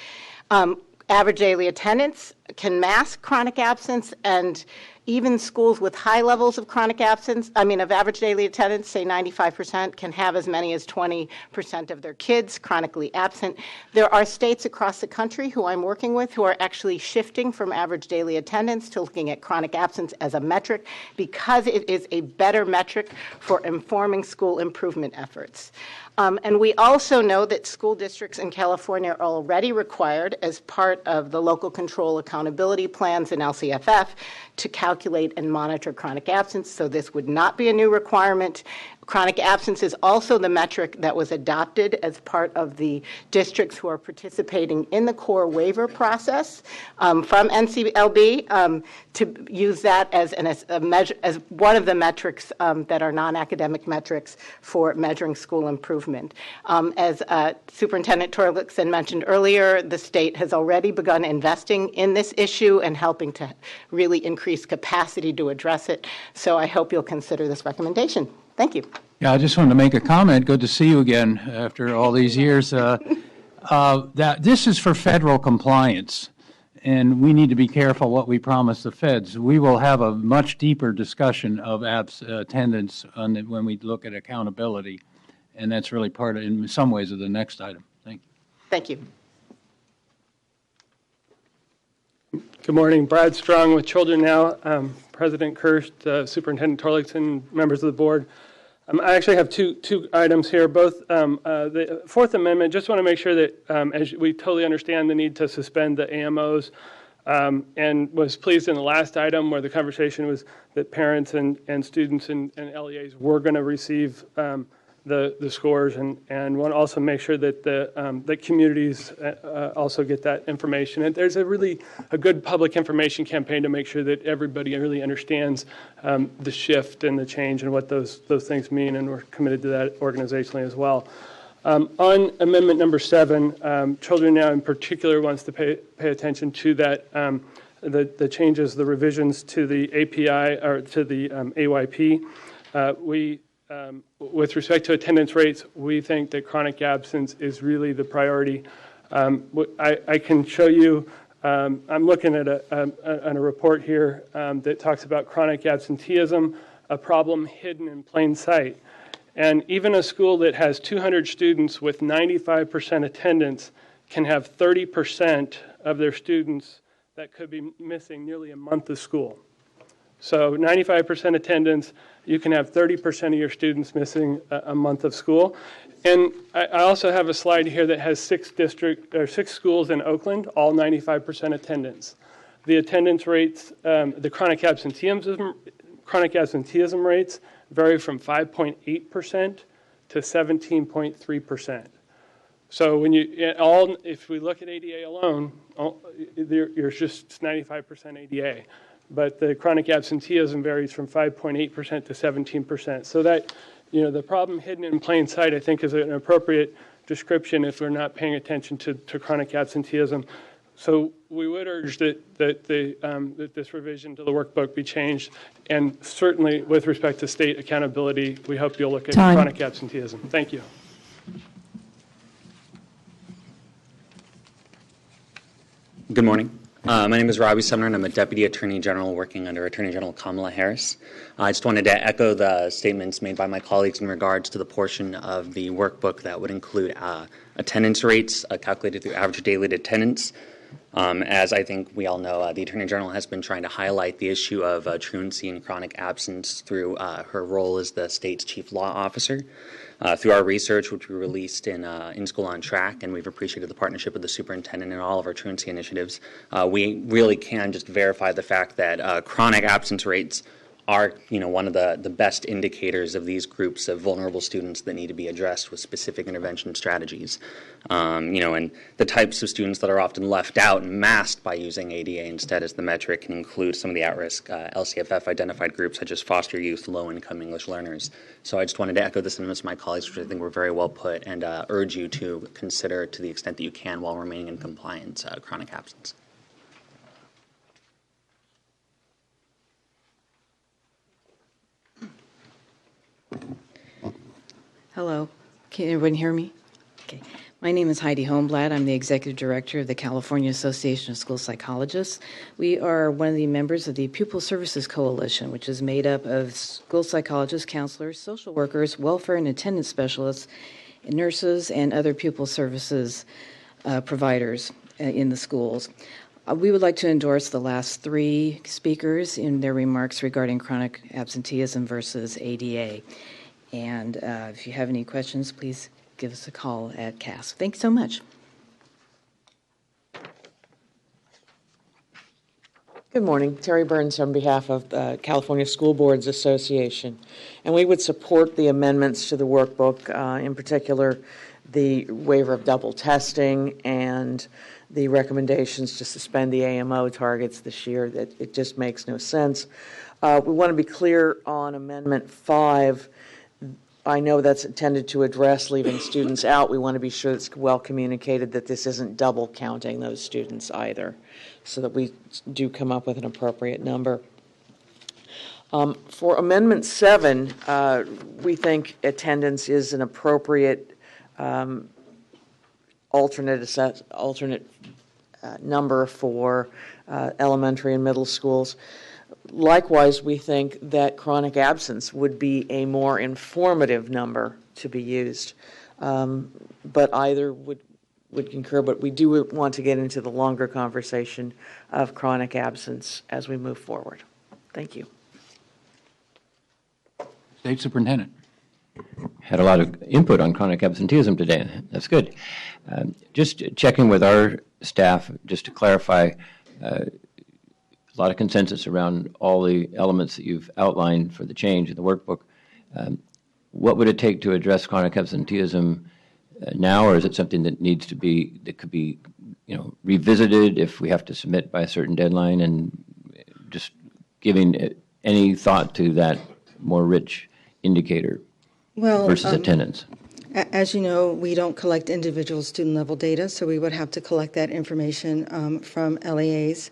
Average daily attendance can mask chronic absence, and even schools with high levels of chronic absence, of average daily attendance, say 95%, can have as many as 20% of their kids chronically absent. There are states across the country who I'm working with who are actually shifting from average daily attendance to looking at chronic absence as a metric because it is a better metric for informing school improvement efforts. And we also know that school districts in California are already required, as part of the local control accountability plans in LCFF, to calculate and monitor chronic absence, so this would not be a new requirement. Chronic absence is also the metric that was adopted as part of the districts who are participating in the core waiver process from NCLB to use that as a measure, as one of the metrics that are non-academic metrics for measuring school improvement. As Superintendent Torlakson mentioned earlier, the state has already begun investing in this issue and helping to really increase capacity to address it. So I hope you'll consider this recommendation. Thank you. Yeah, I just wanted to make a comment. Good to see you again after all these years. That this is for federal compliance, and we need to be careful what we promise the feds. We will have a much deeper discussion of attendance when we look at accountability, and that's really part of, in some ways, of the next item. Thank you. Thank you. Good morning. Brad Strong with Children Now. President Kirst, Superintendent Torlakson, members of the board. I actually have two items here, both the Fourth Amendment. Just want to make sure that as we totally understand the need to suspend the AMOs, and was pleased in the last item where the conversation was that parents and students and LEAs were going to receive the scores, and want to also make sure that the communities also get that information. And there's a good public information campaign to make sure that everybody really understands the shift and the change and what those things mean, and we're committed to that organizationally as well. On Amendment number 7, Children Now in particular wants to pay attention to that, the changes, the revisions to the API or to the AYP. With respect to attendance rates, we think that chronic absence is really the priority. I can show you, I'm looking at a report here that talks about chronic absenteeism, a problem hidden in plain sight. And even a school that has 200 students with 95% attendance can have 30% of their students that could be missing nearly a month of school. So 95% attendance, you can have 30% of your students missing a month of school. And I also have a slide here that has 6 schools in Oakland, all 95% attendance. The attendance rates, the chronic absenteeism rates vary from 5.8% to 17.3%. So when if we look at ADA alone, you're just 95% ADA. But the chronic absenteeism varies from 5.8% to 17%. So that, the problem hidden in plain sight, I think, is an appropriate description if we're not paying attention to chronic absenteeism. So we would urge that this revision to the workbook be changed, and certainly with respect to state accountability, we hope you'll look at Time. chronic absenteeism. Thank you. Good morning. My name is Robbie Sumner, and I'm a Deputy Attorney General working under Attorney General Kamala Harris. I just wanted to echo the statements made by my colleagues in regards to the portion of the workbook that would include attendance rates calculated through average daily attendance. As I think we all know, the Attorney General has been trying to highlight the issue of truancy and chronic absence through her role as the state's chief law officer. Through our research, which we released in School on Track, and we've appreciated the partnership with the superintendent in all of our truancy initiatives, we really can just verify the fact that chronic absence rates are, one of the best indicators of these groups of vulnerable students that need to be addressed with specific intervention strategies. And the types of students that are often left out and masked by using ADA instead as the metric can include some of the at-risk LCFF identified groups such as foster youth, low-income English learners. So I just wanted to echo the sentiments of my colleagues, which I think were very well put, and urge you to consider, to the extent that you can while remaining in compliance, chronic absence. Hello. Can everyone hear me? Okay. My name is Heidi Holmblatt. I'm the Executive Director of the California Association of School Psychologists. We are one of the members of the Pupil Services Coalition, which is made up of school psychologists, counselors, social workers, welfare and attendance specialists, nurses, and other pupil services providers in the schools. We would like to endorse the last three speakers in their remarks regarding chronic absenteeism versus ADA. And if you have any questions, please give us a call at CAS. Thanks so much. Good morning. Terry Burns on behalf of the California School Boards Association. And we would support the amendments to the workbook, in particular the waiver of double testing and the recommendations to suspend the AMO targets this year. That it just makes no sense. We want to be clear on Amendment 5. I know that's intended to address leaving students out. We want to be sure it's well communicated that this isn't double counting those students either, so that we do come up with an appropriate number. For Amendment 7, we think attendance is an appropriate alternate number for elementary and middle schools. Likewise, we think that chronic absence would be a more informative number to be used. But either would concur, but we do want to get into the longer conversation of chronic absence as we move forward. Thank you. State Superintendent. Had a lot of input on chronic absenteeism today. That's good. Just checking with our staff, just to clarify, a lot of consensus around all the elements that you've outlined for the change in the workbook. What would it take to address chronic absenteeism now, or is it something that needs to be, that could be, revisited if we have to submit by a certain deadline, and just giving any thought to that more rich indicator versus attendance? As you know, we don't collect individual student level data, so we would have to collect that information from LEAs.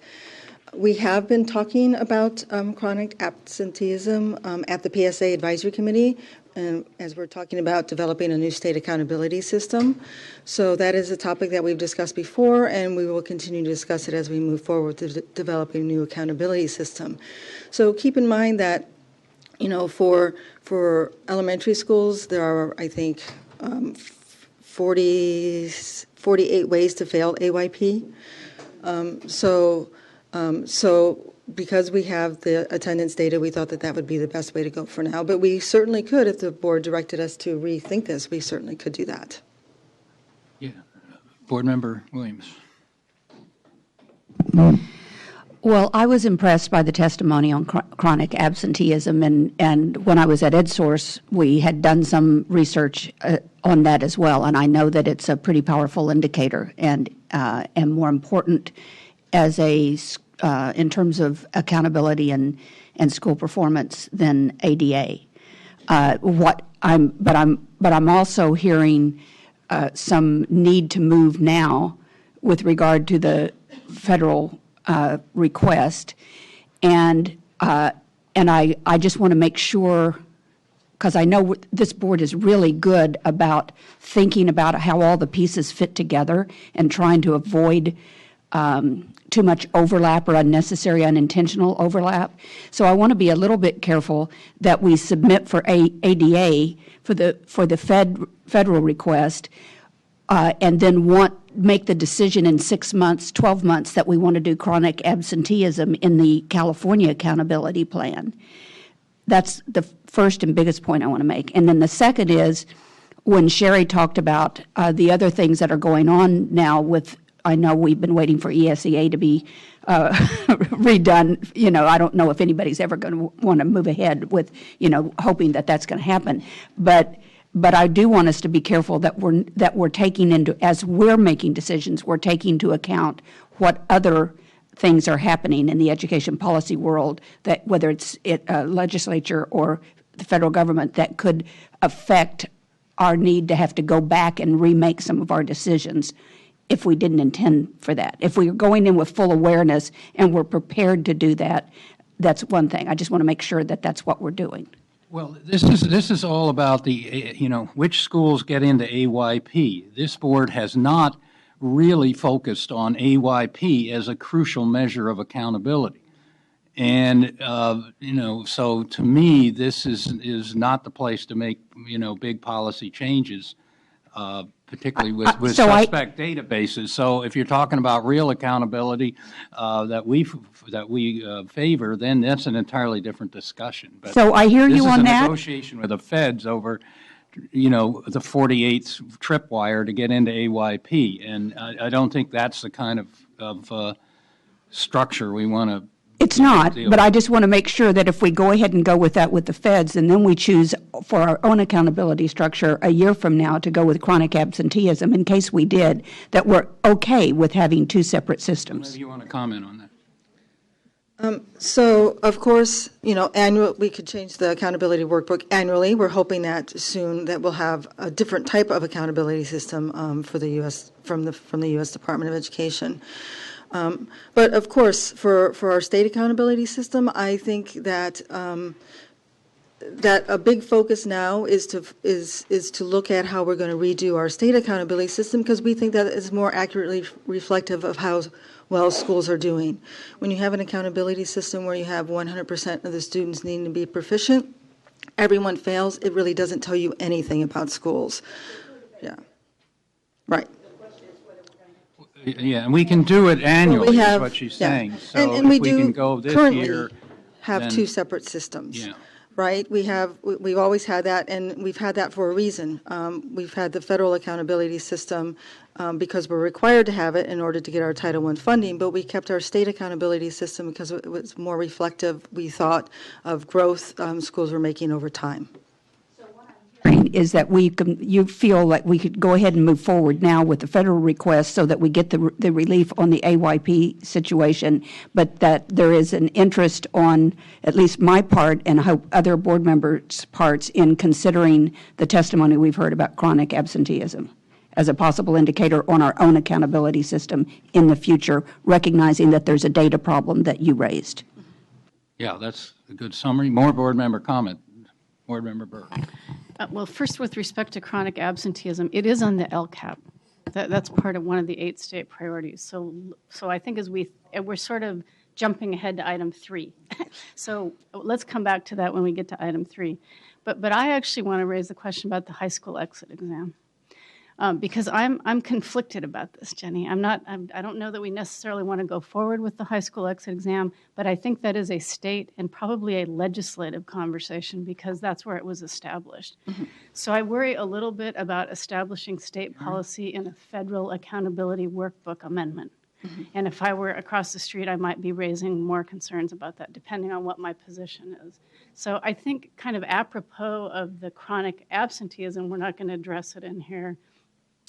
We have been talking about chronic absenteeism at the PSA Advisory Committee, as we're talking about developing a new state accountability system. So that is a topic that we've discussed before, and we will continue to discuss it as we move forward to developing a new accountability system. So keep in mind that, for elementary schools, there are, I think, 48 ways to fail AYP. So because we have the attendance data, we thought that that would be the best way to go for now. But we certainly could, if the board directed us to rethink this, we certainly could do that. Yeah. Board Member Williams. Well, I was impressed by the testimony on chronic absenteeism, and when I was at EdSource, we had done some research on that as well, and I know that it's a pretty powerful indicator and more important as in terms of accountability and school performance than ADA. But I'm also hearing some need to move now with regard to the federal request. And I just want to make sure, because I know this board is really good about thinking about how all the pieces fit together and trying to avoid too much overlap or unnecessary, unintentional overlap. So I want to be a little bit careful that we submit for ADA for the federal request, and then make the decision in 6 months, 12 months that we want to do chronic absenteeism in the California accountability plan. That's the first and biggest point I want to make. And then the second is when Sherry talked about the other things that are going on now with, I know we've been waiting for ESEA to be redone. You know, I don't know if anybody's ever going to want to move ahead with, hoping that that's going to happen. But I do want us to be careful that we're taking into, as we're making decisions, we're taking into account what other things are happening in the education policy world, that whether it's legislature or the federal government, that could affect our need to have to go back and remake some of our decisions if we didn't intend for that. If we're going in with full awareness and we're prepared to do that, that's one thing. I just want to make sure that that's what we're doing. Well, this is all about the, which schools get into AYP. This board has not really focused on AYP as a crucial measure of accountability. And, so to me, this is not the place to make, big policy changes, particularly with suspect databases. So if you're talking about real accountability that we favor, then that's an entirely different discussion. But so I hear you on that. This is a negotiation with the feds over, the 48th tripwire to get into AYP, and I don't think that's the kind of structure we want to. It's not, but I just want to make sure that if we go ahead and go with that with the feds, and then we choose for our own accountability structure a year from now to go with chronic absenteeism, in case we did, that we're okay with having two separate systems. Maybe you want to comment on that. So, of course, we could change the accountability workbook annually. We're hoping that soon that we'll have a different type of accountability system for the U.S. from the U.S. Department of Education. But of course, for our state accountability system, I think that that a big focus now is to look at how we're going to redo our state accountability system, because we think that is more accurately reflective of how well schools are doing. When you have an accountability system where you have 100% of the students needing to be proficient, everyone fails, it really doesn't tell you anything about schools. Yeah. Right. Yeah, and we can do it annually, is what she's saying. So and we if we can go this year, have then, two separate systems. Yeah. Right? We've always had that, and we've had that for a reason. We've had the federal accountability system because we're required to have it in order to get our Title I funding, but we kept our state accountability system because it was more reflective, we thought, of growth schools were making over time. Is that you feel like we could go ahead and move forward now with the federal request so that we get the relief on the AYP situation, but that there is an interest on at least my part and I hope other board members' parts in considering the testimony we've heard about chronic absenteeism as a possible indicator on our own accountability system in the future, recognizing that there's a data problem that you raised. Yeah, that's a good summary. More board member comment. Board member Burke. Well, first, with respect to chronic absenteeism, it is on the LCAP. That's part of one of the 8 state priorities. So I think as we're sort of jumping ahead to item 3. So let's come back to that when we get to item 3. But I actually want to raise the question about the high school exit exam. Because I'm conflicted about this, Jenny. I don't know that we necessarily want to go forward with the high school exit exam, but I think that is a state and probably a legislative conversation because that's where it was established. Mm-hmm. So I worry a little bit about establishing state policy in a federal accountability workbook amendment. Mm-hmm. And if I were across the street, I might be raising more concerns about that, depending on what my position is. So I think kind of apropos of the chronic absenteeism, we're not going to address it in here.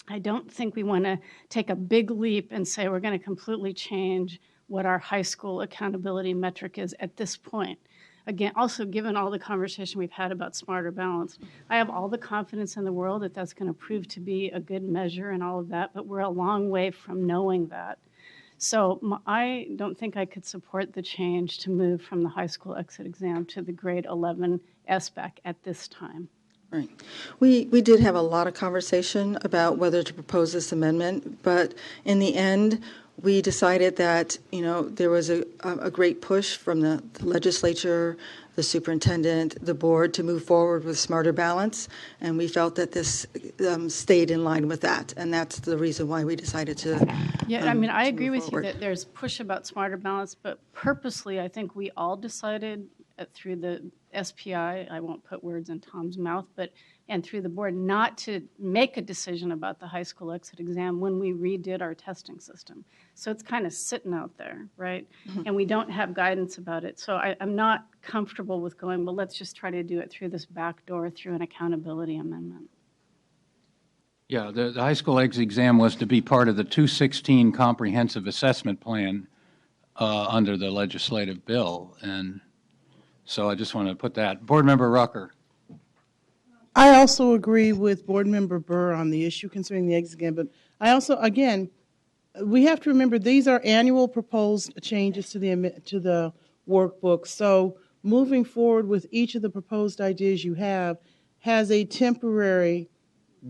I don't think we want to take a big leap and say we're going to completely change what our high school accountability metric is at this point. Again, also given all the conversation we've had about smarter balance, I have all the confidence in the world that that's going to prove to be a good measure and all of that, but we're a long way from knowing that. So I don't think I could support the change to move from the high school exit exam to the grade 11 SBAC at this time. Right. We did have a lot of conversation about whether to propose this amendment, but in the end, we decided that, there was a great push from the legislature, the superintendent, the board to move forward with Smarter Balance, and we felt that this stayed in line with that, and that's the reason why we decided to. Yeah, I mean, I agree with you that there's push about Smarter Balance, but purposely, I think we all decided through the SPI, I won't put words in Tom's mouth, and through the board, not to make a decision about the high school exit exam when we redid our testing system. So it's kind of sitting out there, right? Mm-hmm. And we don't have guidance about it. So I'm not comfortable with going, well, let's just try to do it through this back door, through an accountability amendment. Yeah, the high school exit exam was to be part of the 216 comprehensive assessment plan under the legislative bill. And so I just want to put that. Board Member Rucker. I also agree with Board Member Burr on the issue concerning the exit exam, but I also, again, we have to remember these are annual proposed changes to the workbook. So moving forward with each of the proposed ideas you have has a temporary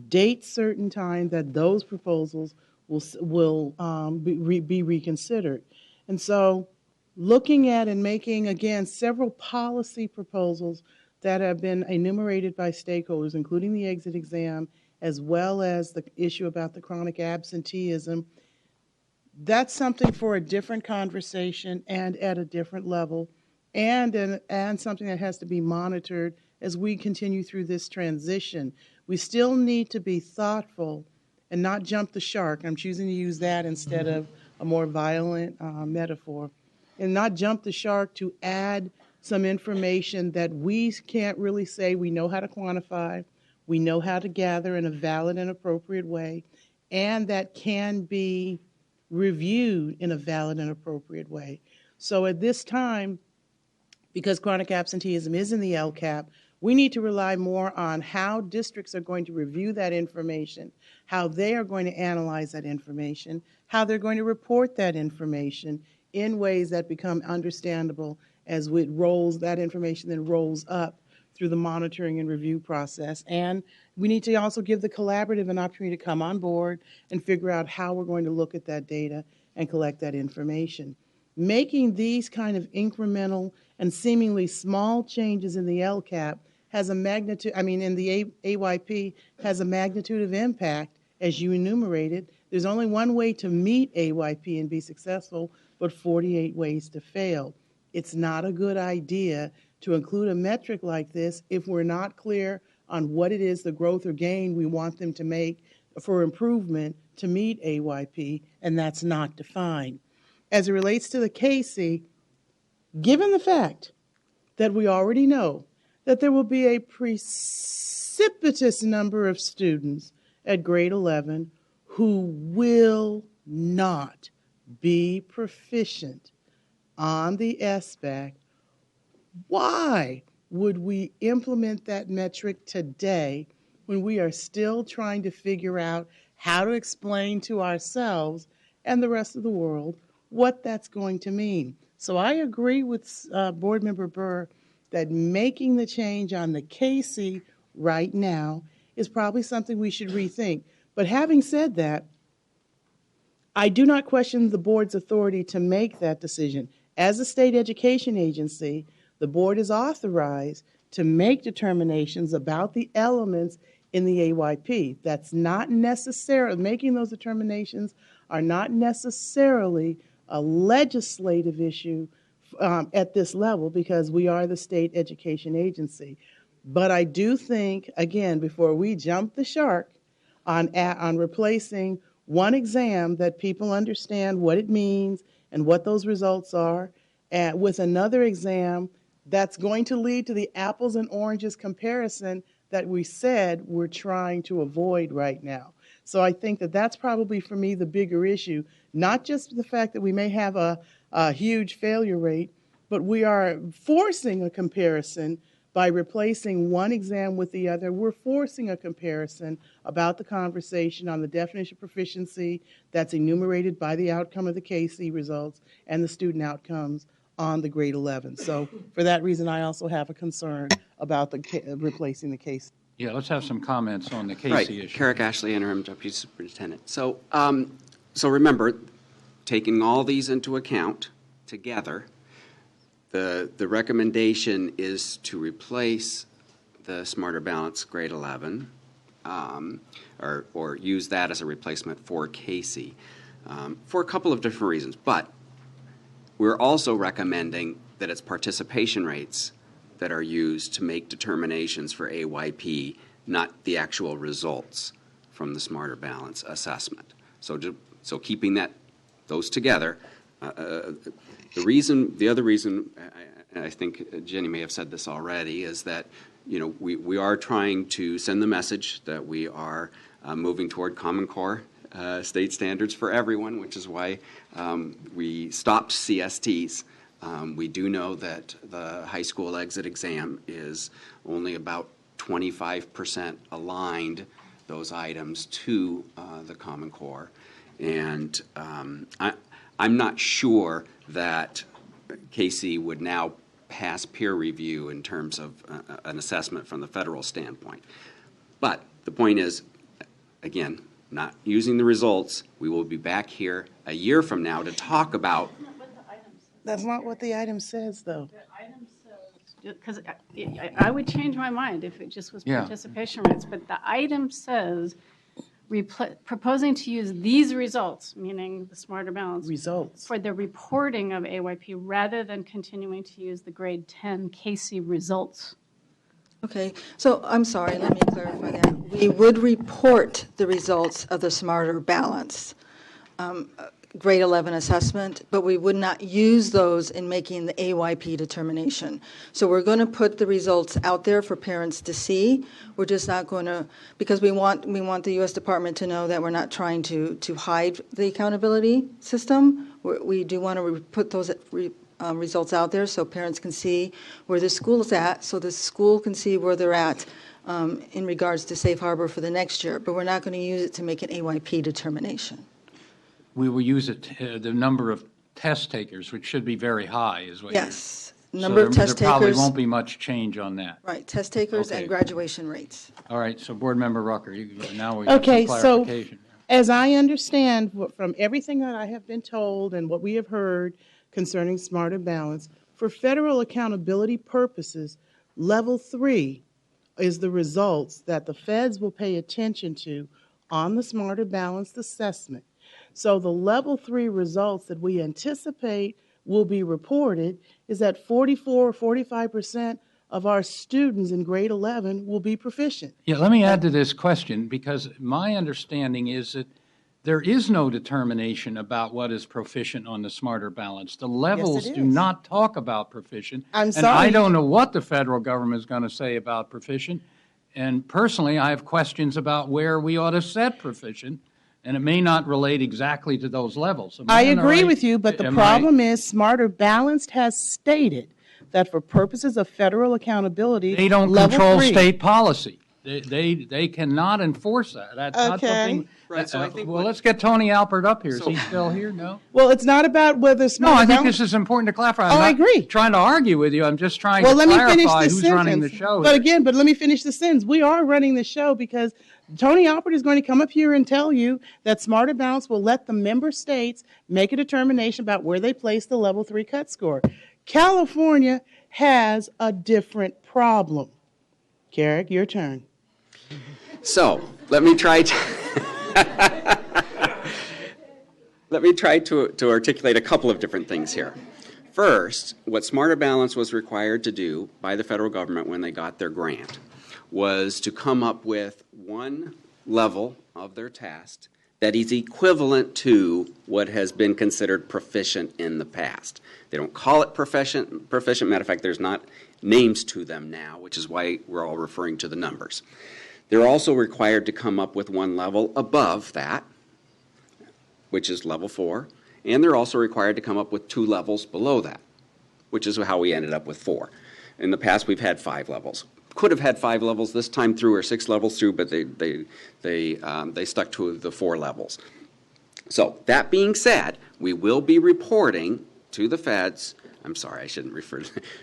date certain time that those proposals will be reconsidered. And so looking at and making, again, several policy proposals that have been enumerated by stakeholders, including the exit exam, as well as the issue about the chronic absenteeism, that's something for a different conversation and at a different level, and something that has to be monitored as we continue through this transition. We still need to be thoughtful and not jump the shark. I'm choosing to use that instead of a more violent metaphor. And not jump the shark to add some information that we can't really say we know how to quantify, we know how to gather in a valid and appropriate way, and that can be reviewed in a valid and appropriate way. So at this time, because chronic absenteeism is in the LCAP, we need to rely more on how districts are going to review that information, how they are going to analyze that information, how they're going to report that information in ways that become understandable as that information then rolls up through the monitoring and review process. And we need to also give the collaborative an opportunity to come on board and figure out how we're going to look at that data and collect that information. Making these kind of incremental and seemingly small changes in the LCAP has a magnitude, in the AYP, has a magnitude of impact, as you enumerated. There's only one way to meet AYP and be successful, but 48 ways to fail. It's not a good idea to include a metric like this if we're not clear on what it is, the growth or gain we want them to make for improvement to meet AYP, and that's not defined. As it relates to the Casey, given the fact that we already know that there will be a precipitous number of students at grade 11 who will not be proficient on the SBAC, why would we implement that metric today when we are still trying to figure out how to explain to ourselves and the rest of the world what that's going to mean? So I agree with Board Member Burr that making the change on the Casey right now is probably something we should rethink. But having said that, I do not question the board's authority to make that decision. As a state education agency, the board is authorized to make determinations about the elements in the AYP. That's not necessarily, making those determinations are not necessarily a legislative issue at this level because we are the state education agency. But I do think, again, before we jump the shark on replacing one exam that people understand what it means and what those results are, with another exam that's going to lead to the apples and oranges comparison that we said we're trying to avoid right now. So I think that that's probably, for me, the bigger issue, not just the fact that we may have a huge failure rate, but we are forcing a comparison By replacing one exam with the other, we're forcing a comparison about the conversation on the definition of proficiency that's enumerated by the outcome of the KC results and the student outcomes on the grade 11. So for that reason, I also have a concern about replacing the KC. Yeah, let's have some comments on the Casey Right. issue. Carrick Ashley, Interim Deputy Superintendent. So remember, taking all these into account together, the recommendation is to replace the Smarter Balance grade 11, or use that as a replacement for Casey, for a couple of different reasons. But we're also recommending that it's participation rates that are used to make determinations for AYP, not the actual results from the Smarter Balance assessment. So keeping those together. The other reason, I think Jenny may have said this already, is that we are trying to send the message that we are moving toward Common Core state standards for everyone, which is why we stopped CSTs. We do know that the high school exit exam is only about 25% aligned, those items, to the Common Core. And I'm not sure that Casey would now pass peer review in terms of an assessment from the federal standpoint. But the point is, again, not using the results, we will be back here a year from now to talk about. That's not what the item says, though. The item says, because I would change my mind if it just was participation rates, but the item says proposing to use these results, meaning the Smarter Balance, results for the reporting of AYP rather than continuing to use the grade 10 Casey results. Okay, so I'm sorry, let me clarify that. We would report the results of the Smarter Balance grade 11 assessment, but we would not use those in making the AYP determination. So we're going to put the results out there for parents to see. We're just not going to, because we want the U.S. Department to know that we're not trying to hide the accountability system. We do want to put those results out there so parents can see where the school is at, so the school can see where they're at in regards to Safe Harbor for the next year. But we're not going to use it to make an AYP determination. We will use the number of test takers, which should be very high, is what yes. Number of test takers. There probably won't be much change on that. Right, test takers and graduation rates. All right, so Board Member Rucker, now we have some clarification. So as I understand from everything that I have been told and what we have heard concerning Smarter Balance, for federal accountability purposes, level 3 is the results that the feds will pay attention to on the Smarter Balance assessment. So the level 3 results that we anticipate will be reported is that 44 or 45% of our students in grade 11 will be proficient. Yeah, let me add to this question, because my understanding is that there is no determination about what is proficient on the Smarter Balance. The levels do not talk about proficient. I'm and sorry. I don't know what the federal government is going to say about proficient. And personally, I have questions about where we ought to set proficient. And it may not relate exactly to those levels. I agree with you, but the problem is Smarter Balanced has stated that for purposes of federal accountability, they don't control state policy. They cannot enforce that. That's not something. Right, so I think well, let's get Tony Alpert up here. Is he still here? No? Well, it's not about whether Smarter No, I think this is important to clarify. I agree. Trying to argue with you. I'm just trying to clarify who's running the show. But again, let me finish the sentence. We are running the show because Tony Alpert is going to come up here and tell you that Smarter Balance will let the member states make a determination about where they place the level 3 cut score. California has a different problem. Carrick, your turn. So let me try to articulate a couple of different things here. First, what Smarter Balance was required to do by the federal government when they got their grant was to come up with one level of their test that is equivalent to what has been considered proficient in the past. They don't call it proficient. Matter of fact, there's not names to them now, which is why we're all referring to the numbers. They're also required to come up with one level above that, which is level 4, and they're also required to come up with 2 levels below that, which is how we ended up with 4. In the past, we've had 5 levels. Could have had 5 levels this time through, or 6 levels through, but they stuck to the 4 levels. So that being said, we will be reporting to the feds. I'm sorry, I shouldn't refer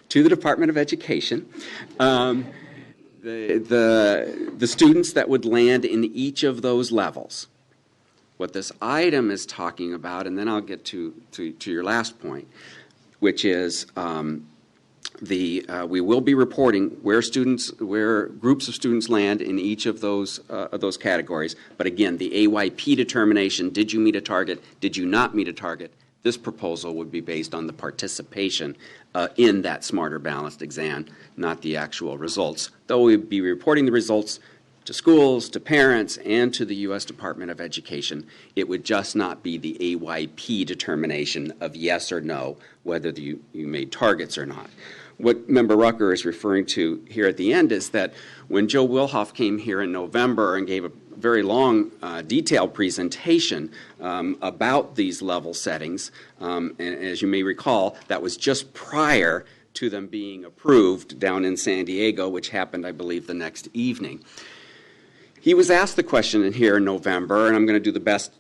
to the Department of Education. The students that would land in each of those levels. What this item is talking about, and then I'll get to your last point, which is we will be reporting where groups of students land in each of those categories. But again, the AYP determination: did you meet a target? Did you not meet a target? This proposal would be based on the participation in that Smarter Balanced exam, not the actual results. Though we'd be reporting the results to schools, to parents, and to the U.S. Department of Education, it would just not be the AYP determination of yes or no, whether you made targets or not. What Member Rucker is referring to here at the end is that when Joe Wilhoff came here in November and gave a very long, detailed presentation about these level settings, and as you may recall, that was just prior to them being approved down in San Diego, which happened, I believe, the next evening. He was asked the question in here in November, and I'm going to do the best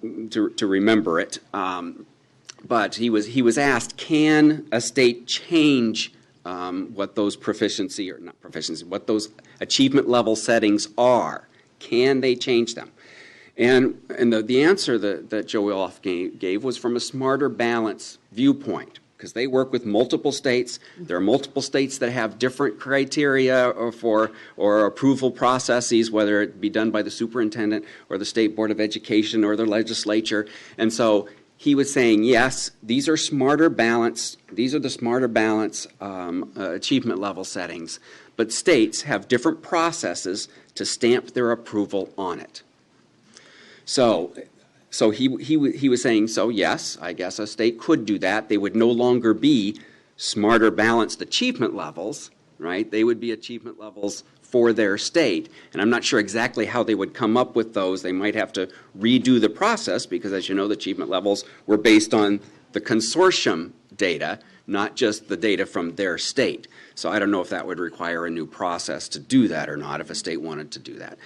to remember it, but he was asked, can a state change what those what those achievement level settings are? Can they change them? And the answer that Joe Wilhoff gave was from a Smarter Balance viewpoint, because they work with multiple states. There are multiple states that have different criteria or approval processes, whether it be done by the superintendent or the State Board of Education or the legislature. And so he was saying, yes, these are Smarter Balance. These are the Smarter Balance achievement level settings. But states have different processes to stamp their approval on it. So he was saying, so yes, I guess a state could do that. They would no longer be Smarter Balanced achievement levels, right? They would be achievement levels for their state. And I'm not sure exactly how they would come up with those. They might have to redo the process because, as you know, the achievement levels were based on the consortium data, not just the data from their state. So I don't know if that would require a new process to do that or not, if a state wanted to do that.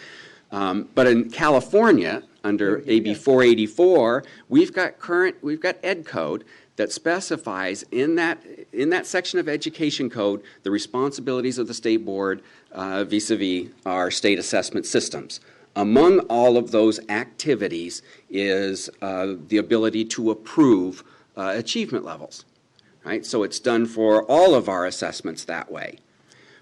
But in California, under AB 484, we've got Ed Code that specifies in that section of Education Code the responsibilities of the state board vis-a-vis our state assessment systems. Among all of those activities is the ability to approve achievement levels. Right? So it's done for all of our assessments that way.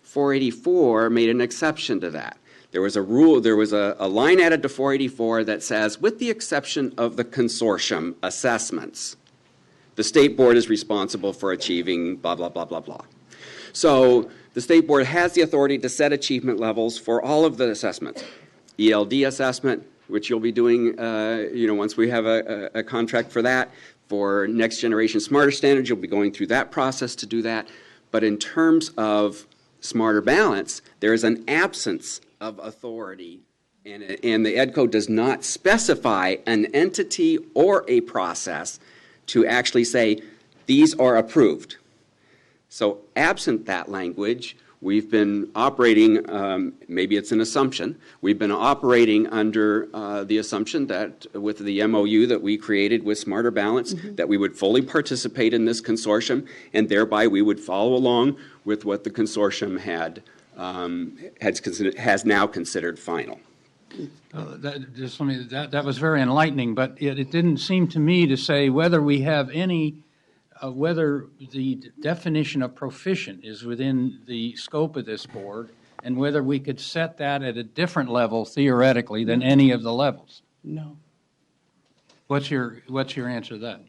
484 made an exception to that. There was a line added to 484 that says, with the exception of the consortium assessments, the state board is responsible for achieving blah, blah, blah, blah, blah. So the state board has the authority to set achievement levels for all of the assessments. ELD assessment, which you'll be doing once we have a contract for that. For Next Generation Smarter Standards, you'll be going through that process to do that. But in terms of Smarter Balance, there is an absence of authority, and the Ed Code does not specify an entity or a process to actually say, these are approved. So absent that language, we've been operating, maybe it's an assumption, we've been operating under the assumption that with the MOU that we created with Smarter Balance, that we would fully participate in this consortium, and thereby we would follow along with what the consortium has now considered final. That was very enlightening, but it didn't seem to me to say whether we have any whether the definition of proficient is within the scope of this board, and whether we could set that at a different level theoretically than any of the levels. No. What's your answer to that?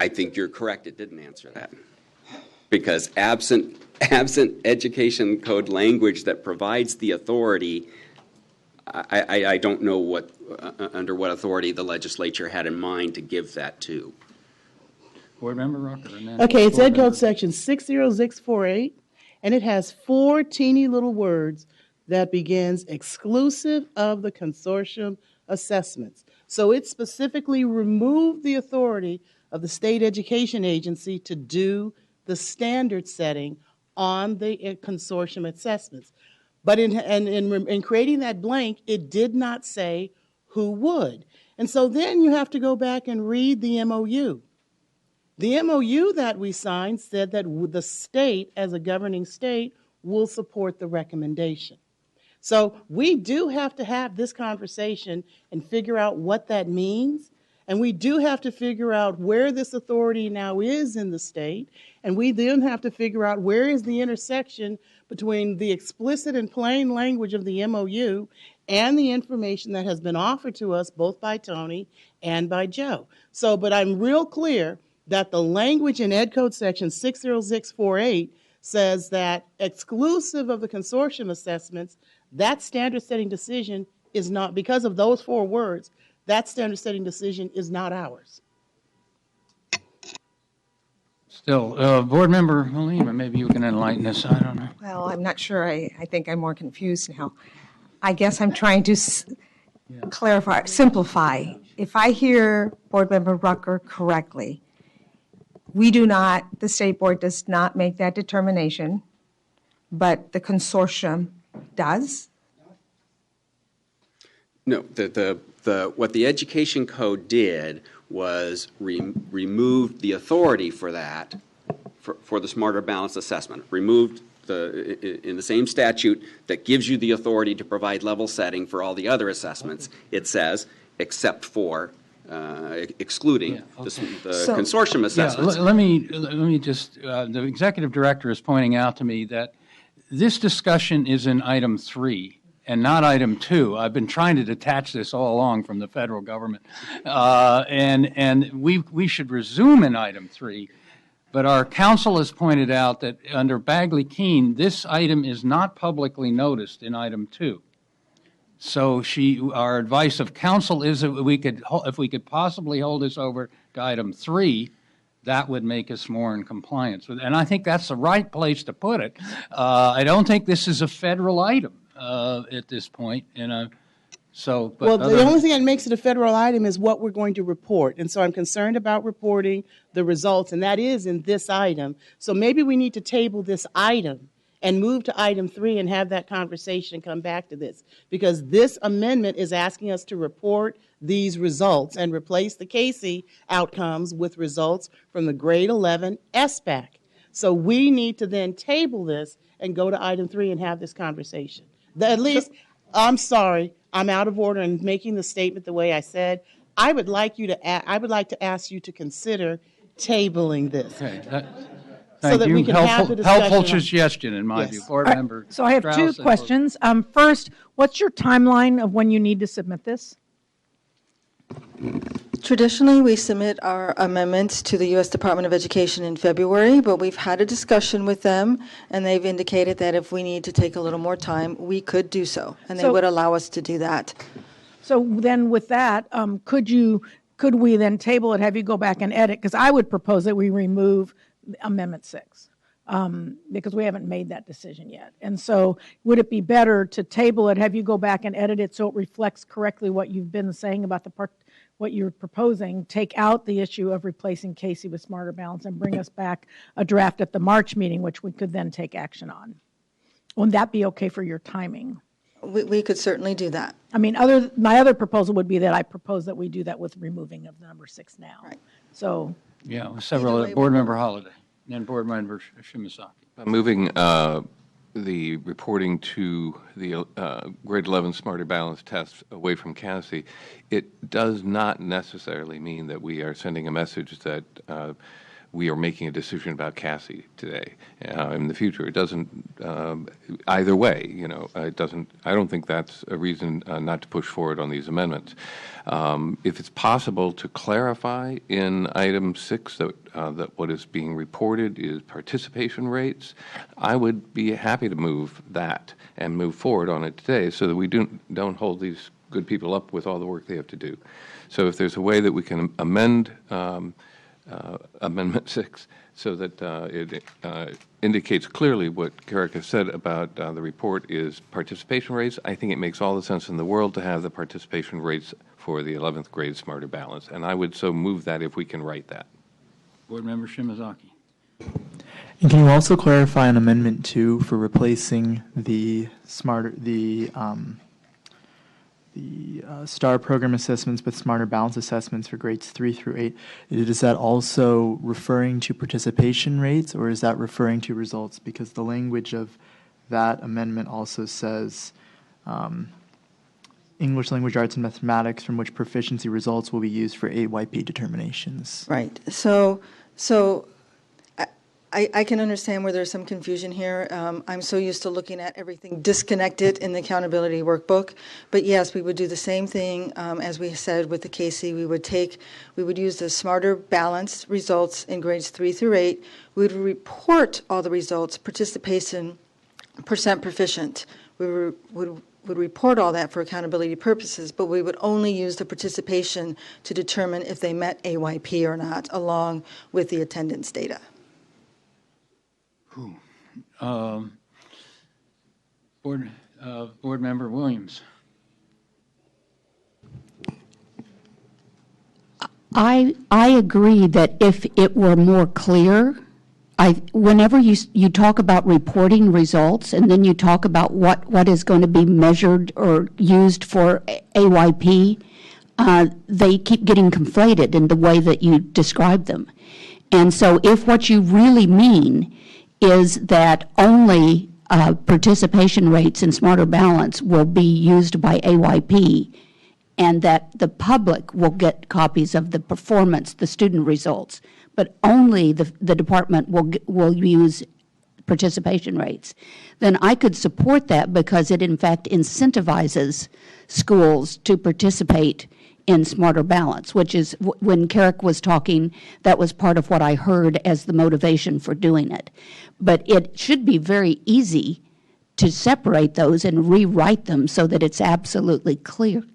I think you're correct. It didn't answer that, because absent Education Code language that provides the authority, I don't know under what authority the legislature had in mind to give that to. Board Member Rucker. Okay, it's Ed Code Section 60648, and it has 4 teeny little words that begins exclusive of the consortium assessments. So it specifically removed the authority of the state education agency to do the standard setting on the consortium assessments. But in creating that blank, it did not say who would. And so then you have to go back and read the MOU. The MOU that we signed said that the state, as a governing state, will support the recommendation. So we do have to have this conversation and figure out what that means. And we do have to figure out where this authority now is in the state. And we then have to figure out where is the intersection between the explicit and plain language of the MOU and the information that has been offered to us both by Tony and by Joe. So, but I'm real clear that the language in Ed Code section 60648 says that exclusive of the consortium assessments, that standard setting decision is not, because of those 4 words, that standard setting decision is not ours. Still, Board Member Halima, maybe you can enlighten us. I don't know. Well, I'm not sure. I think I'm more confused now. I guess I'm trying to clarify, simplify. If I hear Board Member Rucker correctly, we do not, the State Board does not make that determination, but the consortium does? No, what the Education Code did was removed the authority for that, for the Smarter Balanced Assessment. Removed in the same statute that gives you the authority to provide level setting for all the other assessments, it says, except for excluding the consortium assessments. Yeah, let me just, the executive director is pointing out to me that this discussion is in item 3 and not item 2. I've been trying to detach this all along from the federal government. And we should resume in item 3. But our counsel has pointed out that under Bagley-Keene, this item is not publicly noticed in item 2. So our advice of counsel is that if we could possibly hold this over to item 3, that would make us more in compliance with. And I think that's the right place to put it. I don't think this is a federal item at this point. Well, the only thing that makes it a federal item is what we're going to report. And so I'm concerned about reporting the results, and that is in this item. So maybe we need to table this item and move to item 3 and have that conversation and come back to this. Because this amendment is asking us to report these results and replace the Casey outcomes with results from the grade 11 SBAC. So we need to then table this and go to item 3 and have this conversation. At least, I'm sorry, I'm out of order in making the statement the way I said. I would like to ask you to consider tabling this. Okay. So that we can have the discussion. Helpful suggestion, in my view. Board Member So I have Strauss 2 questions. First, what's your timeline of when you need to submit this? Traditionally, we submit our amendments to the U.S. Department of Education in February, but we've had a discussion with them, and they've indicated that if we need to take a little more time, we could do so, and they would allow us to do that. So then with that, could we then table it, have you go back and edit? Because I would propose that we remove Amendment 6. Because we haven't made that decision yet. And so would it be better to table it, have you go back and edit it so it reflects correctly what you've been saying about what you're proposing, take out the issue of replacing Casey with Smarter Balance and bring us back a draft at the March meeting, which we could then take action on? Would that be okay for your timing? We could certainly do that. I mean, my other proposal would be that I propose that we do that with removing of the number 6 now. Right. So. Yeah, with several, Board Member Holliday and Board Member Shimasaki. Moving the reporting to the grade 11 Smarter Balance test away from Cassie, it does not necessarily mean that we are sending a message that we are making a decision about Cassie today. In the future, it doesn't. Either way, it doesn't. I don't think that's a reason not to push forward on these amendments. If it's possible to clarify in item 6 that what is being reported is participation rates, I would be happy to move that and move forward on it today, so that we don't hold these good people up with all the work they have to do. So if there's a way that we can amend Amendment 6 so that it indicates clearly what Karika said about the report is participation rates, I think it makes all the sense in the world to have the participation rates for the 11th grade Smarter Balance, and I would so move that if we can write that. Board Member Shimazaki. And can you also clarify on Amendment 2 for replacing the STAR program assessments with smarter balance assessments for grades 3 through 8? Is that also referring to participation rates, or is that referring to results? Because the language of that amendment also says English language arts and mathematics from which proficiency results will be used for AYP determinations. Right. So I can understand where there's some confusion here. I'm so used to looking at everything disconnected in the accountability workbook. But yes, we would do the same thing as we said with the KC. We would use the smarter balanced results in grades 3 through 8. We would report all the results, participation, percent proficient. We would report all that for accountability purposes, but we would only use the participation to determine if they met AYP or not, along with the attendance data. Board Member Williams. I agree that if it were more clear, whenever you talk about reporting results and then you talk about what is going to be measured or used for AYP, they keep getting conflated in the way that you describe them. And so if what you really mean is that only participation rates in Smarter Balance will be used by AYP, and that the public will get copies of the performance, the student results, but only the department will use participation rates, then I could support that because it in fact incentivizes schools to participate in Smarter Balance, which is when Carrick was talking, that was part of what I heard as the motivation for doing it. But it should be very easy to separate those and rewrite them so that it's absolutely clear.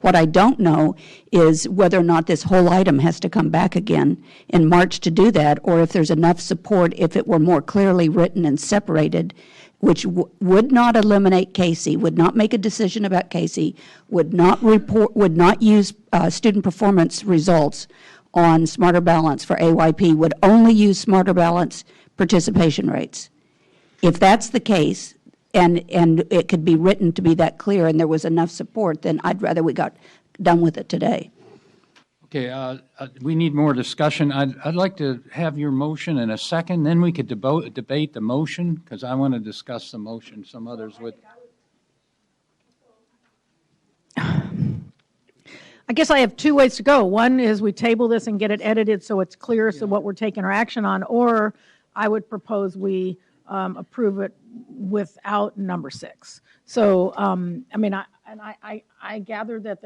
What I don't know is whether or not this whole item has to come back again in March to do that, or if there's enough support if it were more clearly written and separated, which would not eliminate Casey, would not make a decision about Casey, would not use student performance results on Smarter Balance for AYP, would only use Smarter Balance participation rates. If that's the case, and it could be written to be that clear and there was enough support, then I'd rather we got done with it today. Okay, we need more discussion. I'd like to have your motion in a second, then we could debate the motion, because I want to discuss the motion. Some others would. I guess I have two ways to go. One is we table this and get it edited so it's clear so what we're taking our action on, or I would propose we approve it without number 6. So, I mean, I gather that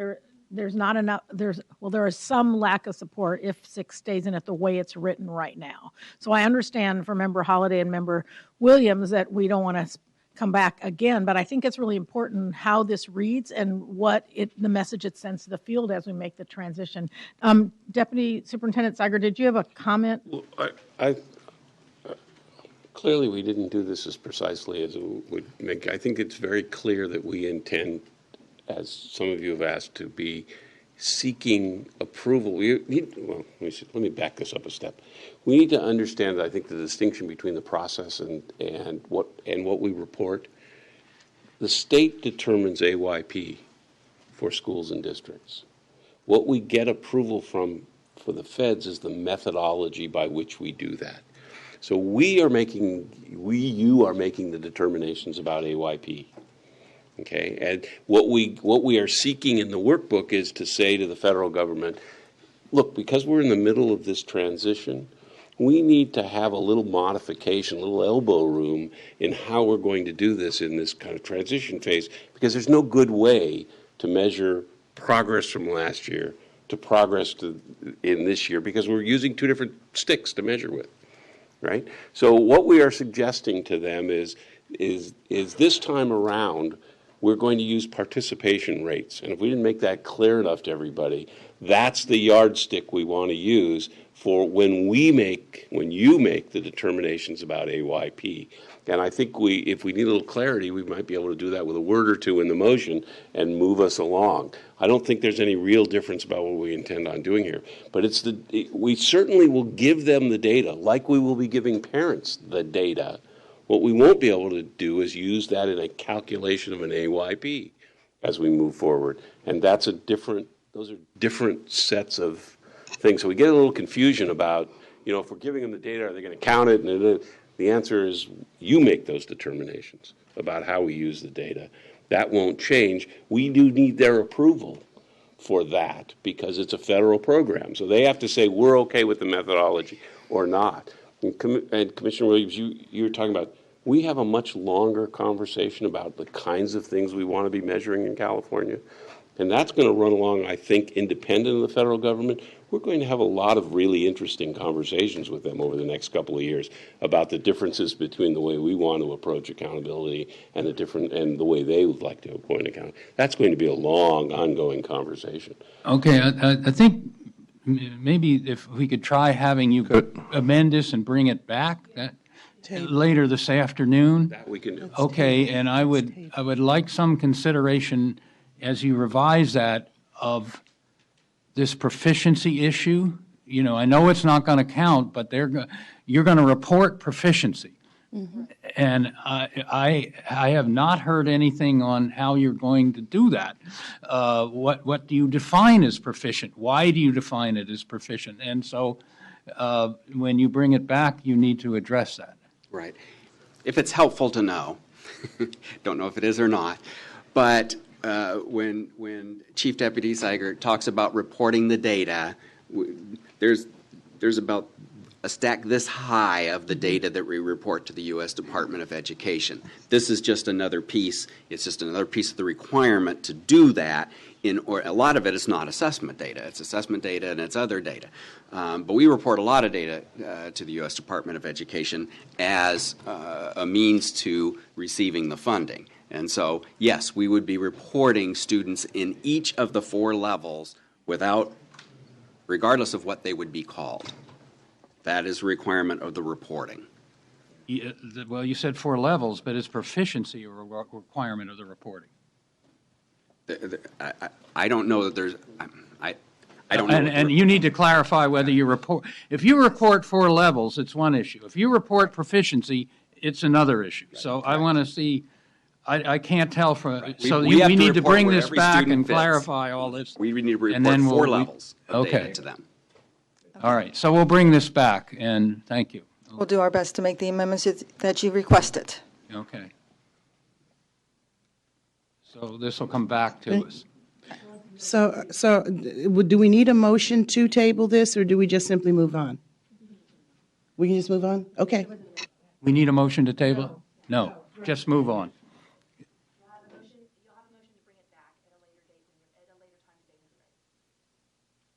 there's not enough, there is some lack of support if 6 stays in it the way it's written right now. So I understand from Member Holliday and Member Williams that we don't want to come back again, but I think it's really important how this reads and the message it sends to the field as we make the transition. Deputy Superintendent Staggered, did you have a comment? Well, clearly, we didn't do this as precisely as it would make. I think it's very clear that we intend, as some of you have asked, to be seeking approval. Let me back this up a step. We need to understand, I think, the distinction between the process and what we report. The state determines AYP for schools and districts. What we get approval for the feds is the methodology by which we do that. So you are making the determinations about AYP. Okay, and what we are seeking in the workbook is to say to the federal government, look, because we're in the middle of this transition, we need to have a little modification, a little elbow room in how we're going to do this in this kind of transition phase, because there's no good way to measure progress from last year to progress in this year, because we're using 2 different sticks to measure with, right? So what we are suggesting to them is this time around, we're going to use participation rates. And if we didn't make that clear enough to everybody, that's the yardstick we want to use for when you make the determinations about AYP. And I think if we need a little clarity, we might be able to do that with a word or two in the motion and move us along. I don't think there's any real difference about what we intend on doing here. But we certainly will give them the data, like we will be giving parents the data. What we won't be able to do is use that in a calculation of an AYP as we move forward. And those are different sets of things. So we get a little confusion about, if we're giving them the data, are they going to count it? And the answer is you make those determinations about how we use the data. That won't change. We do need their approval for that because it's a federal program. So they have to say we're okay with the methodology or not. And Commissioner Williams, you were talking about, we have a much longer conversation about the kinds of things we want to be measuring in California. And that's going to run along, I think, independent of the federal government. We're going to have a lot of really interesting conversations with them over the next couple of years about the differences between the way we want to approach accountability and the way they would like to appoint accountability. That's going to be a long, ongoing conversation. Okay, I think maybe if we could try having you amend this and bring it back later this afternoon. That we can do. Okay, and I would like some consideration as you revise that of this proficiency issue. I know it's not going to count, but you're going to report proficiency. Mm-hmm. And I have not heard anything on how you're going to do that. What do you define as proficient? Why do you define it as proficient? And so when you bring it back, you need to address that. Right. If it's helpful to know, don't know if it is or not, but when Chief Deputy Seiger talks about reporting the data, there's about a stack this high of the data that we report to the U.S. Department of Education. This is just another piece. It's just another piece of the requirement to do that. Or a lot of it is not assessment data. It's assessment data and it's other data. But we report a lot of data to the U.S. Department of Education as a means to receiving the funding. And so, yes, we would be reporting students in each of the 4 levels regardless of what they would be called. That is a requirement of the reporting. Well, you said 4 levels, but is proficiency a requirement of the reporting? I don't know that there's. I don't know. And you need to clarify whether you report. If you report 4 levels, it's one issue. If you report proficiency, it's another issue. Right, so correct. I want to see. I can't tell from. Right. So we need to bring this back and clarify all this. We need to report 4 levels of data to them. All right. So we'll bring this back, and thank you. We'll do our best to make the amendments that you requested. Okay. So this will come back to us. So do we need a motion to table this, or do we just simply move on? We can just move on? Okay. We need a motion to table? No, just move on.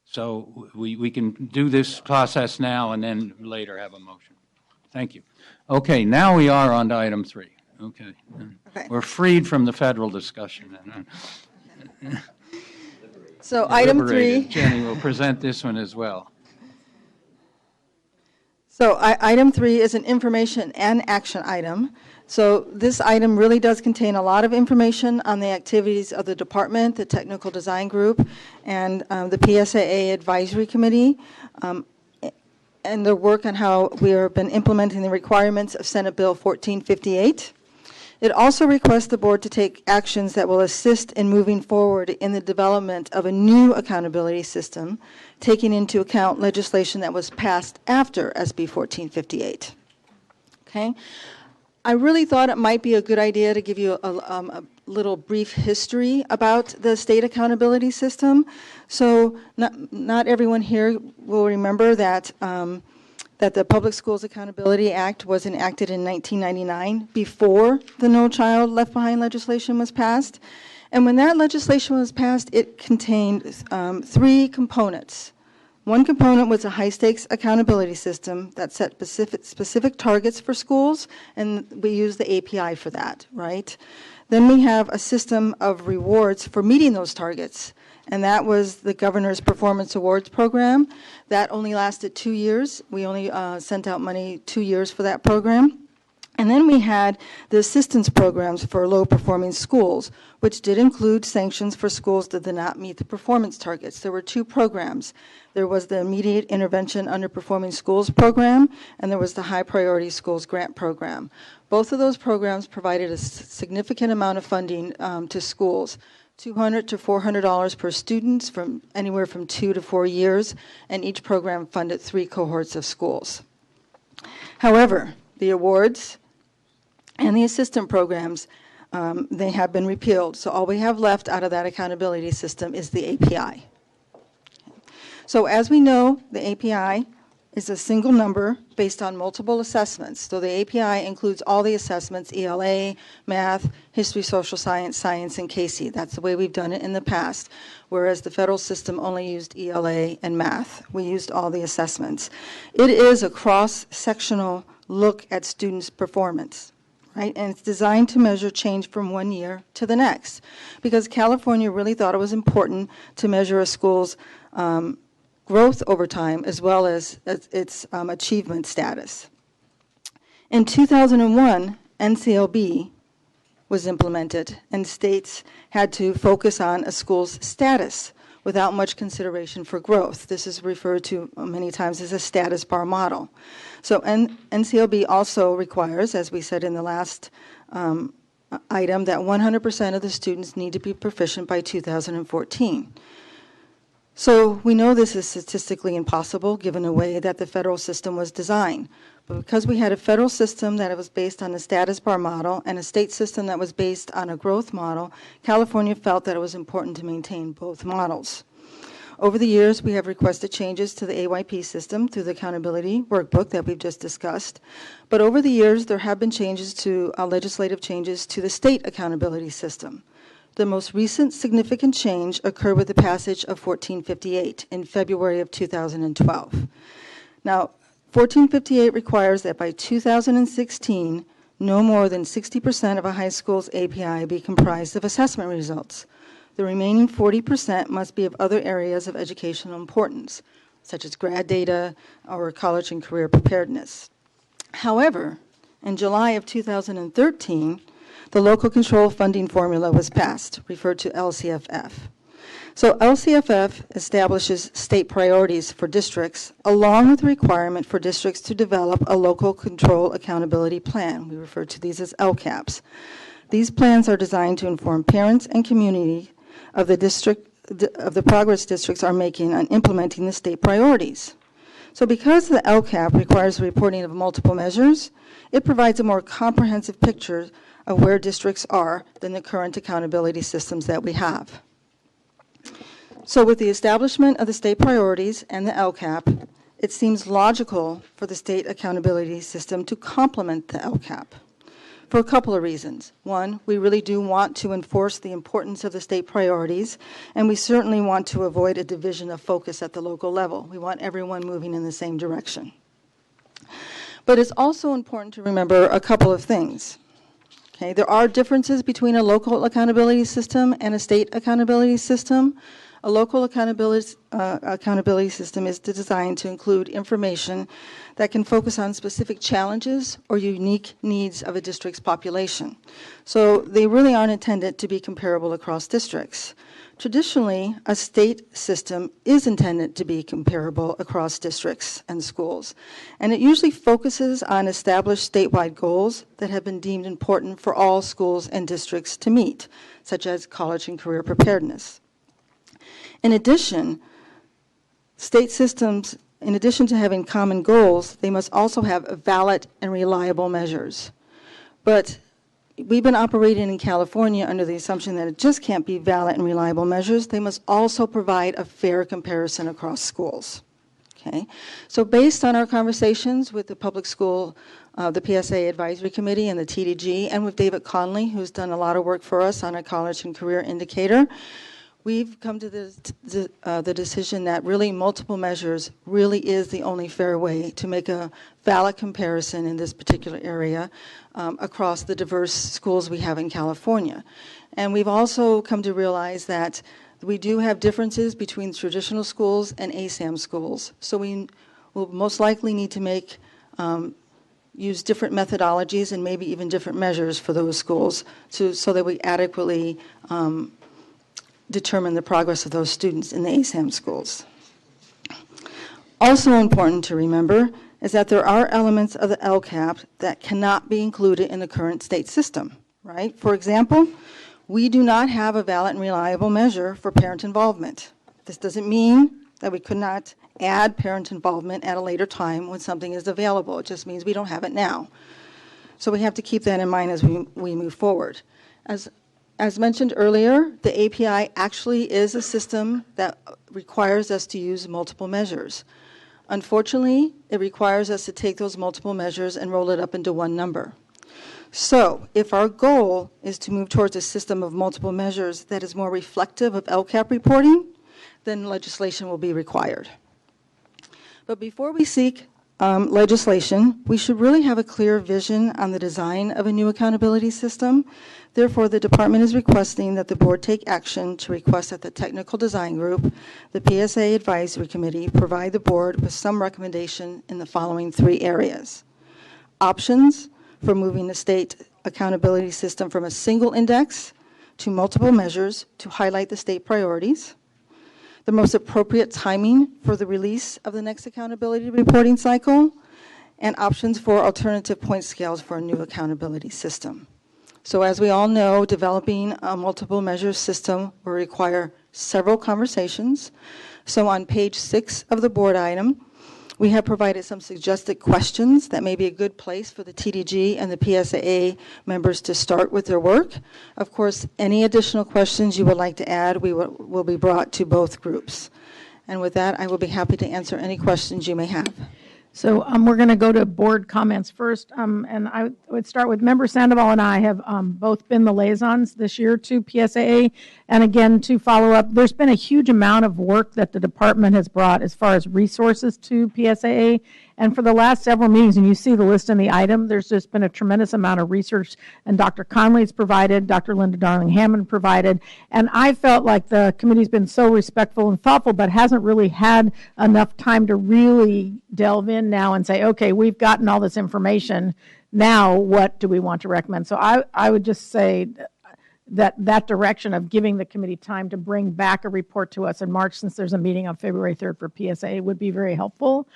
So we can do this process now and then later have a motion. Thank you. Okay, now we are on to item 3. Okay. We're freed from the federal discussion. So item 3. Jenny will present this one as well. So item 3 is an information and action item. So this item really does contain a lot of information on the activities of the department, the technical design group, and the PSAA advisory committee, and their work on how we have been implementing the requirements of Senate Bill 1458. It also requests the board to take actions that will assist in moving forward in the development of a new accountability system, taking into account legislation that was passed after SB 1458. Okay? I really thought it might be a good idea to give you a little brief history about the state accountability system. So not everyone here will remember that that the Public Schools Accountability Act was enacted in 1999 before the No Child Left Behind legislation was passed. And when that legislation was passed, it contained 3 components. One component was a high-stakes accountability system that set specific targets for schools, and we use the API for that, right? Then we have a system of rewards for meeting those targets, and that was the Governor's Performance Awards Program. That only lasted 2 years. We only sent out money 2 years for that program. And then we had the assistance programs for low-performing schools, which did include sanctions for schools that did not meet the performance targets. There were 2 programs. There was the Immediate Intervention Underperforming Schools program, and there was the High Priority Schools Grant program. Both of those programs provided a significant amount of funding to schools, $200 to $400 per student from anywhere from 2 to 4 years, and each program funded 3 cohorts of schools. However, the awards and the assistant programs, they have been repealed. So all we have left out of that accountability system is the API. So as we know, the API is a single number based on multiple assessments. So the API includes all the assessments, ELA, math, history, social science, science, and Casey. That's the way we've done it in the past, whereas the federal system only used ELA and math. We used all the assessments. It is a cross-sectional look at students' performance. Right? And it's designed to measure change from one year to the next, because California really thought it was important to measure a school's growth over time as well as its achievement status. In 2001, NCLB was implemented, and states had to focus on a school's status without much consideration for growth. This is referred to many times as a status bar model. So NCLB also requires, as we said in the last item, that 100% of the students need to be proficient by 2014. So we know this is statistically impossible given the way that the federal system was designed. But because we had a federal system that was based on a status bar model and a state system that was based on a growth model, California felt that it was important to maintain both models. Over the years, we have requested changes to the AYP system through the accountability workbook that we've just discussed. But over the years, there have been changes to legislative changes to the state accountability system. The most recent significant change occurred with the passage of 1458 in February of 2012. Now, 1458 requires that by 2016, no more than 60% of a high school's API be comprised of assessment results. The remaining 40% must be of other areas of educational importance, such as grad data or college and career preparedness. However, in July of 2013, the local control funding formula was passed, referred to LCFF. So LCFF establishes state priorities for districts, along with the requirement for districts to develop a local control accountability plan. We refer to these as LCAPs. These plans are designed to inform parents and community of the progress districts are making on implementing the state priorities. So because the LCAP requires the reporting of multiple measures, it provides a more comprehensive picture of where districts are than the current accountability systems that we have. So with the establishment of the state priorities and the LCAP, it seems logical for the state accountability system to complement the LCAP for a couple of reasons. One, we really do want to enforce the importance of the state priorities, and we certainly want to avoid a division of focus at the local level. We want everyone moving in the same direction. But it's also important to remember a couple of things. Okay, there are differences between a local accountability system and a state accountability system. A local accountability system is designed to include information that can focus on specific challenges or unique needs of a district's population. So they really aren't intended to be comparable across districts. Traditionally, a state system is intended to be comparable across districts and schools, and it usually focuses on established statewide goals that have been deemed important for all schools and districts to meet, such as college and career preparedness. In addition, state systems, in addition to having common goals, they must also have valid and reliable measures. But we've been operating in California under the assumption that it just can't be valid and reliable measures. They must also provide a fair comparison across schools. Okay? So based on our conversations with the public school, the PSA Advisory Committee and the TDG, and with David Conley, who's done a lot of work for us on a college and career indicator, we've come to the decision that really multiple measures really is the only fair way to make a valid comparison in this particular area across the diverse schools we have in California. And we've also come to realize that we do have differences between traditional schools and ASAM schools. So we will most likely need to use different methodologies and maybe even different measures for those schools so that we adequately determine the progress of those students in the ASAM schools. Also important to remember is that there are elements of the LCAP that cannot be included in the current state system, right? For example, we do not have a valid and reliable measure for parent involvement. This doesn't mean that we could not add parent involvement at a later time when something is available. It just means we don't have it now. So we have to keep that in mind as we move forward. As mentioned earlier, the API actually is a system that requires us to use multiple measures. Unfortunately, it requires us to take those multiple measures and roll it up into one number. So if our goal is to move towards a system of multiple measures that is more reflective of LCAP reporting, then legislation will be required. But before we seek legislation, we should really have a clear vision on the design of a new accountability system. Therefore, the department is requesting that the board take action to request that the technical design group, the PSA advisory committee, provide the board with some recommendation in the following 3 areas. Options for moving the state accountability system from a single index to multiple measures to highlight the state priorities. The most appropriate timing for the release of the next accountability reporting cycle, and options for alternative point scales for a new accountability system. So as we all know, developing a multiple measure system will require several conversations. So on page 6 of the board item, we have provided some suggested questions that may be a good place for the TDG and the PSAA members to start with their work. Of course, any additional questions you would like to add will be brought to both groups. And with that, I will be happy to answer any questions you may have. So we're going to go to board comments first, and I would start with Member Sandoval and I have both been the liaisons this year to PSAA, and again, to follow up, there's been a huge amount of work that the department has brought as far as resources to PSAA, and for the last several meetings, and you see the list in the item, there's just been a tremendous amount of research, and Dr. Conley's provided, Dr. Linda Darling-Hammond provided, and I felt like the committee's been so respectful and thoughtful, but hasn't really had enough time to really delve in now and say, okay, we've gotten all this information, now what do we want to recommend? So I would just say that direction of giving the committee time to bring back a report to us in March, since there's a meeting on February 3rd for PSA, would be very helpful.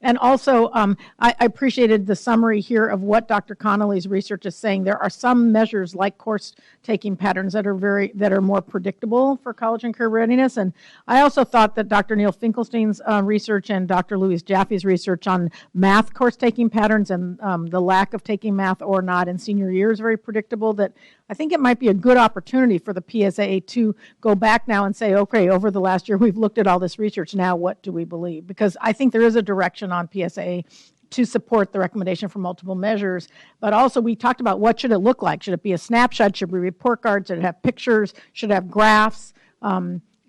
And also, I appreciated the summary here of what Dr. Connolly's research is saying. There are some measures like course-taking patterns that are more predictable for college and career readiness. And I also thought that Dr. Neil Finkelstein's research and Dr. Louise Jaffe's research on math course-taking patterns and the lack of taking math or not in senior year is very predictable. That I think it might be a good opportunity for the PSAA to go back now and say, okay, over the last year we've looked at all this research, now what do we believe? Because I think there is a direction on PSAA to support the recommendation for multiple measures, but also we talked about what should it look like? Should it be a snapshot? Should it be report cards? Should it have pictures? Should it have graphs?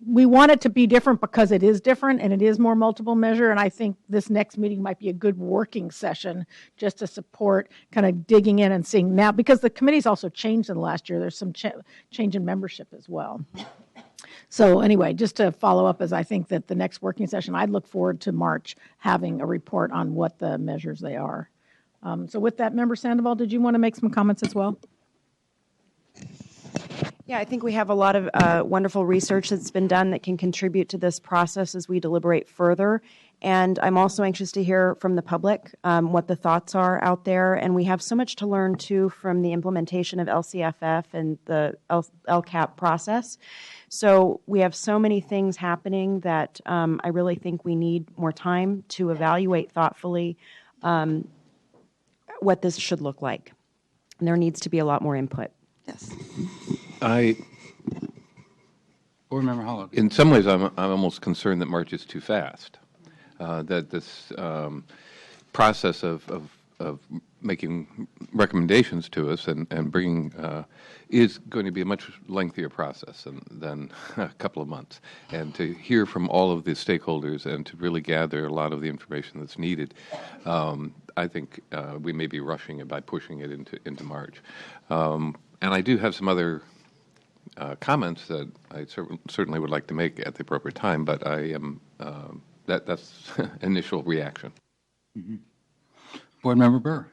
We want it to be different because it is different and it is more multiple measure, and I think this next meeting might be a good working session just to support kind of digging in and seeing now, because the committee's also changed in the last year. There's some change in membership as well. So anyway, just to follow up, as I think that the next working session, I'd look forward to March having a report on what the measures they are. So with that, Member Sandoval, did you want to make some comments as well? Yeah, I think we have a lot of wonderful research that's been done that can contribute to this process as we deliberate further. And I'm also anxious to hear from the public what the thoughts are out there. And we have so much to learn, too, from the implementation of LCFF and the LCAP process. So we have so many things happening that I really think we need more time to evaluate thoughtfully what this should look like. And there needs to be a lot more input. Yes. Board Member Hollow. In some ways, I'm almost concerned that March is too fast. That this process of making recommendations to us and bringing is going to be a much lengthier process than a couple of months. And to hear from all of the stakeholders and to really gather a lot of the information that's needed, I think we may be rushing it by pushing it into March. And I do have some other comments that I certainly would like to make at the appropriate time, but I am that's initial reaction. Mm-hmm. Board Member Burr.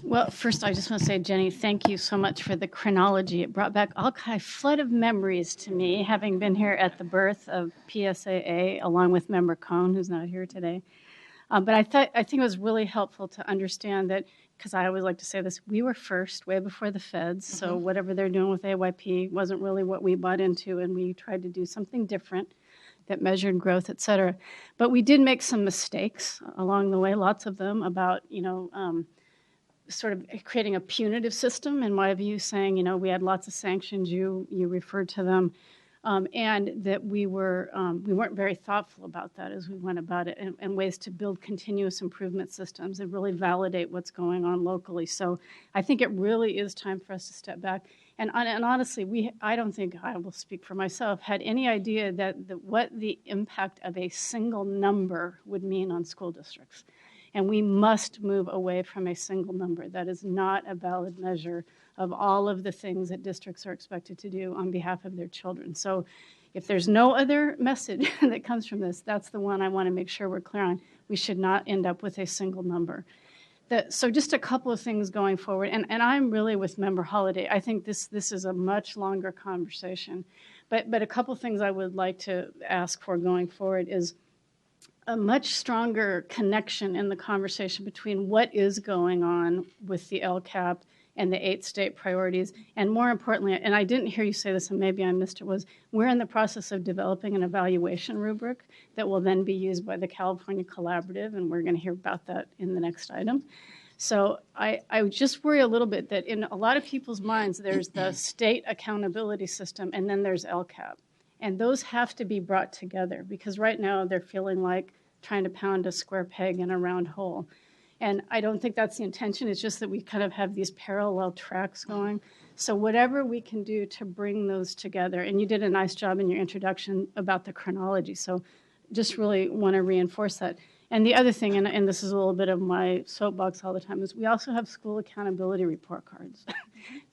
Well, first, I just want to say, Jenny, thank you so much for the chronology. It brought back all kind of flood of memories to me, having been here at the birth of PSAA, along with Member Cohn, who's not here today. But I think it was really helpful to understand that, because I always like to say this, we were first, way before the feds. Mm-hmm. So whatever they're doing with AYP wasn't really what we bought into, and we tried to do something different that measured growth, et cetera. But we did make some mistakes along the way, lots of them, about, sort of creating a punitive system, in my view, saying, we had lots of sanctions, you referred to them, and that we weren't very thoughtful about that as we went about it, and ways to build continuous improvement systems and really validate what's going on locally. So I think it really is time for us to step back. And honestly, I don't think, I will speak for myself, had any idea that what the impact of a single number would mean on school districts. And we must move away from a single number. That is not a valid measure of all of the things that districts are expected to do on behalf of their children. So if there's no other message that comes from this, that's the one I want to make sure we're clear on. We should not end up with a single number. So just a couple of things going forward, and I'm really with Member Holliday. I think this is a much longer conversation. But a couple of things I would like to ask for going forward is a much stronger connection in the conversation between what is going on with the LCAP and the 8 state priorities, and more importantly, and I didn't hear you say this and maybe I missed it, was we're in the process of developing an evaluation rubric that will then be used by the California Collaborative, and we're going to hear about that in the next item. So I just worry a little bit that in a lot of people's minds, there's the state accountability system and then there's LCAP. And those have to be brought together, because right now they're feeling like trying to pound a square peg in a round hole. And I don't think that's the intention. It's just that we kind of have these parallel tracks going. So whatever we can do to bring those together, and you did a nice job in your introduction about the chronology. So just really want to reinforce that. And the other thing, and this is a little bit of my soapbox all the time, is we also have school accountability report cards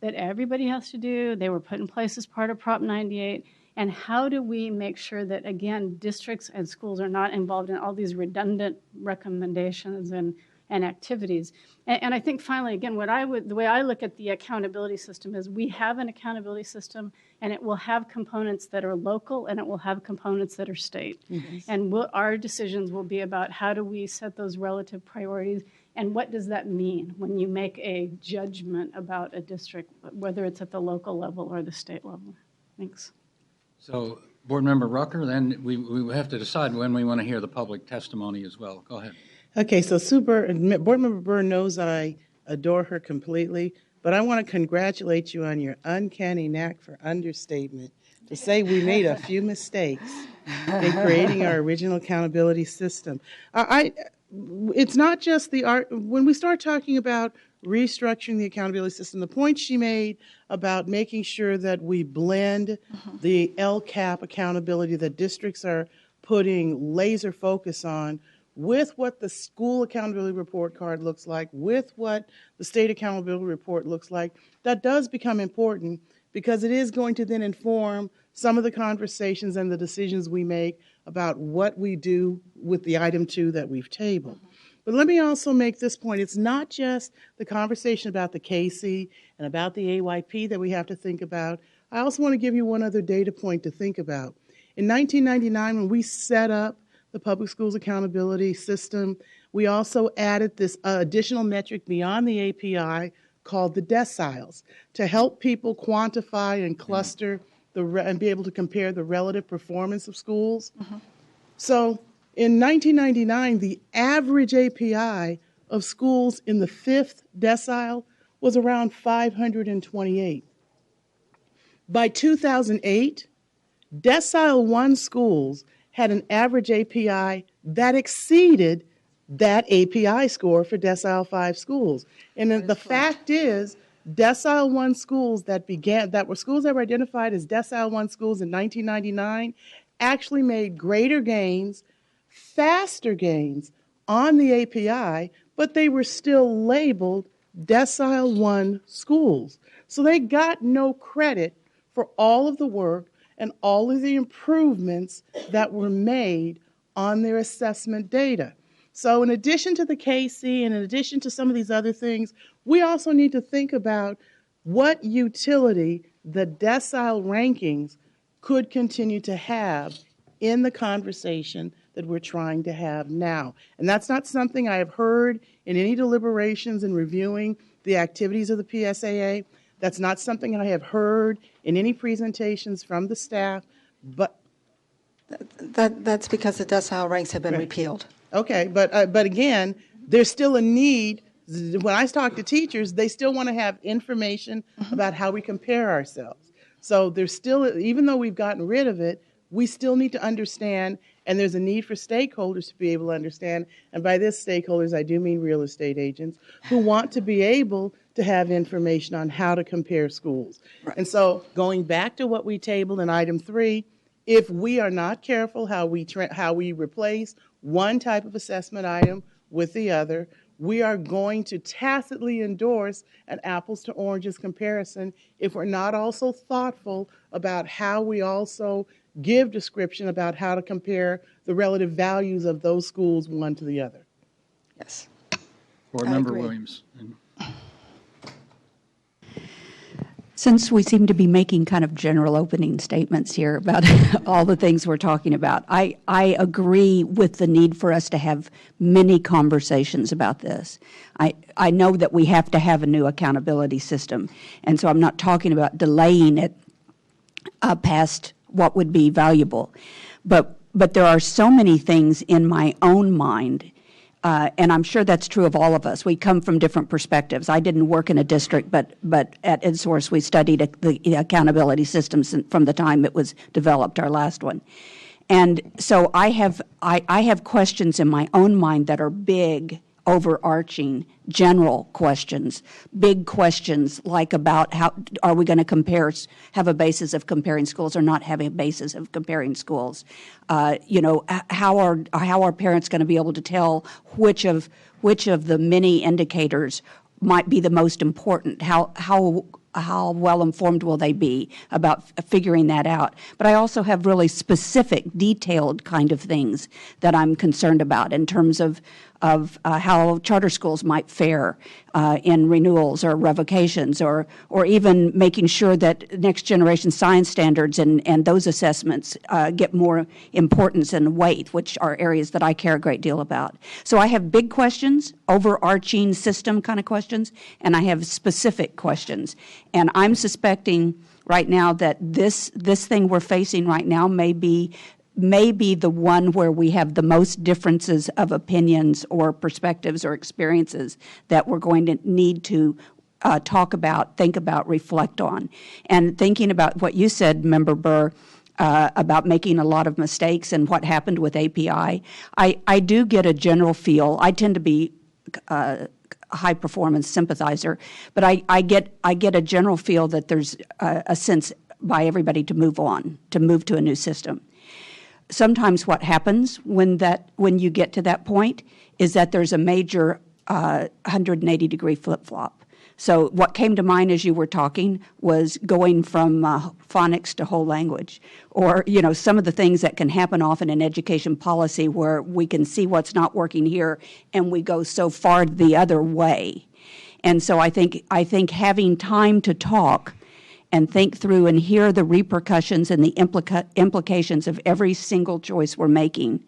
that everybody has to do. They were put in place as part of Prop 98. And how do we make sure that, again, districts and schools are not involved in all these redundant recommendations and activities? And I think finally, again, the way I look at the accountability system is we have an accountability system, and it will have components that are local and it will have components that are state. Mm-hmm. And our decisions will be about how do we set those relative priorities, and what does that mean when you make a judgment about a district, whether it's at the local level or the state level. Thanks. So, Board Member Rucker, then we have to decide when we want to hear the public testimony as well. Go ahead. Okay, so Board Member Burr knows I adore her completely, but I want to congratulate you on your uncanny knack for understatement to say we made a few mistakes in creating our original accountability system. It's not just when we start talking about restructuring the accountability system, the point she made about making sure that we blend the LCAP accountability that districts are putting laser focus on with what the school accountability report card looks like, with what the state accountability report looks like, that does become important, because it is going to then inform some of the conversations and the decisions we make about what we do with the item 2 that we've tabled. But let me also make this point. It's not just the conversation about the KC and about the AYP that we have to think about. I also want to give you one other data point to think about. In 1999, when we set up the public schools accountability system, we also added this additional metric beyond the API called the deciles to help people quantify and cluster and be able to compare the relative performance of schools. So in 1999, the average API of schools in the 5th decile was around 528. By 2008, decile 1 schools had an average API that exceeded that API score for decile 5 schools. And then the fact is, decile 1 schools that were schools that were identified as decile 1 schools in 1999 actually made greater gains, faster gains on the API, but they were still labeled decile 1 schools. So they got no credit for all of the work and all of the improvements that were made on their assessment data. So in addition to the KC and in addition to some of these other things, we also need to think about what utility the decile rankings could continue to have in the conversation that we're trying to have now. And that's not something I have heard in any deliberations in reviewing the activities of the PSAA. That's not something I have heard in any presentations from the staff, but That's because the decile ranks have been Right. repealed. Okay, but again, there's still a need. When I talk to teachers, they still want to have information about how we compare ourselves. So there's still, even though we've gotten rid of it, we still need to understand, and there's a need for stakeholders to be able to understand. And by this stakeholders, I do mean real estate agents who want to be able to have information on how to compare schools. And so going back to what we tabled in item 3, if we are not careful how we replace one type of assessment item with the other, we are going to tacitly endorse an apples to oranges comparison if we're not also thoughtful about how we also give description about how to compare the relative values of those schools one to the other. Yes. Board I Member agree. Williams. Since we seem to be making kind of general opening statements here about all the things we're talking about, I agree with the need for us to have many conversations about this. I know that we have to have a new accountability system, and so I'm not talking about delaying it past what would be valuable. But there are so many things in my own mind, and I'm sure that's true of all of us. We come from different perspectives. I didn't work in a district, but at EdSource we studied the accountability systems from the time it was developed, our last one. And so I have questions in my own mind that are big, overarching, general questions, big questions like about how are we going to have a basis of comparing schools or not having a basis of comparing schools? How are parents going to be able to tell which of the many indicators might be the most important? How well informed will they be about figuring that out? But I also have really specific, detailed kind of things that I'm concerned about in terms of how charter schools might fare in renewals or revocations, or even making sure that next generation science standards and those assessments get more importance and weight, which are areas that I care a great deal about. So I have big questions, overarching system kind of questions, and I have specific questions. And I'm suspecting right now that this thing we're facing right now may be the one where we have the most differences of opinions or perspectives or experiences that we're going to need to talk about, think about, reflect on. And thinking about what you said, Member Burr, about making a lot of mistakes and what happened with API, I do get a general feel. I tend to be a high-performance sympathizer, but I get a general feel that there's a sense by everybody to move on, to move to a new system. Sometimes what happens when you get to that point is that there's a major 180-degree flip-flop. So what came to mind as you were talking was going from phonics to whole language, or some of the things that can happen often in education policy where we can see what's not working here and we go so far the other way. And so I think having time to talk and think through and hear the repercussions and the implications of every single choice we're making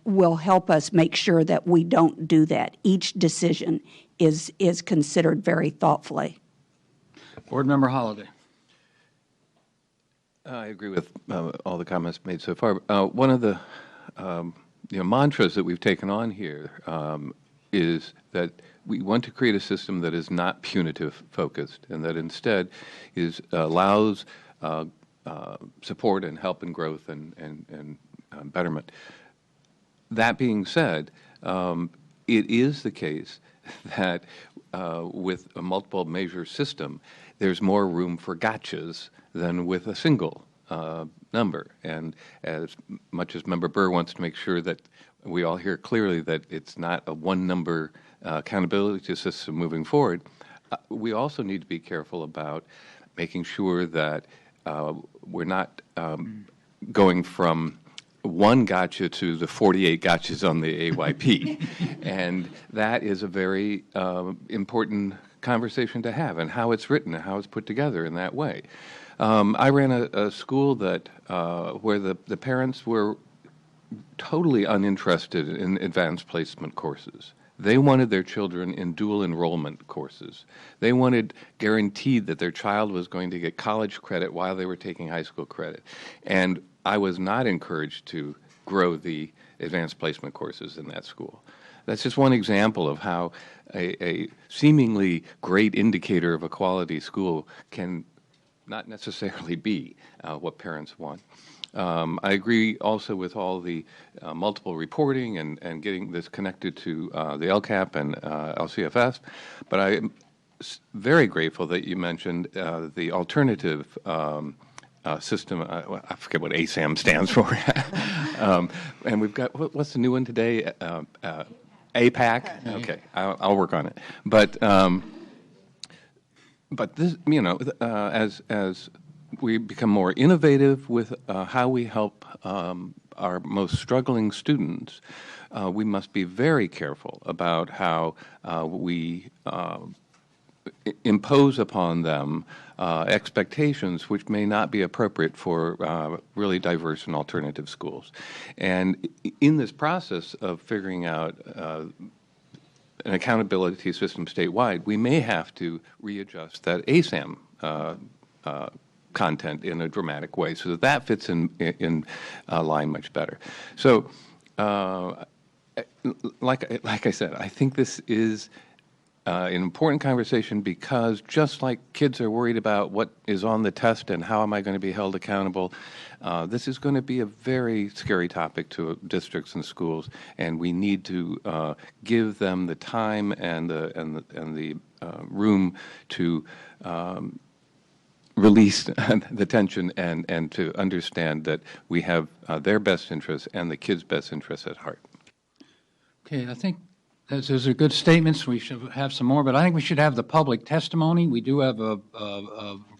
will help us make sure that we don't do that. Each decision is considered very thoughtfully. Board Member Holliday. I agree with all the comments made so far. One of the mantras that we've taken on here is that we want to create a system that is not punitive focused and that instead allows support and help and growth and betterment. That being said, It is the case that with a multiple measure system, there's more room for gotchas than with a single number. And as much as Member Burr wants to make sure that we all hear clearly that it's not a one-number accountability system moving forward, we also need to be careful about making sure that we're not going from one gotcha to the 48 gotchas on the AYP. And that is a very important conversation to have, and how it's written and how it's put together in that way. I ran a school that where the parents were totally uninterested in advanced placement courses. They wanted their children in dual enrollment courses. They wanted guaranteed that their child was going to get college credit while they were taking high school credit. And I was not encouraged to grow the advanced placement courses in that school. That's just one example of how a seemingly great indicator of a quality school can not necessarily be what parents want. I agree also with all the multiple reporting and getting this connected to the LCAP and LCFS, but I'm very grateful that you mentioned the alternative system. I forget what ASAM stands for. And we've got, what's the new one today? APAC? Okay, I'll work on it. But this, you know, as we become more innovative with how we help our most struggling students, we must be very careful about how we impose upon them expectations which may not be appropriate for really diverse and alternative schools. And in this process of figuring out an accountability system statewide, we may have to readjust that ASAM content in a dramatic way so that that fits in line much better. So, like I said, I think this is an important conversation because just like kids are worried about what is on the test and how am I going to be held accountable, this is going to be a very scary topic to districts and schools, and we need to give them the time and the room to release the tension and to understand that we have their best interests and the kids' best interests at heart. Okay, I think those are good statements. We should have some more, but I think we should have the public testimony. We do have a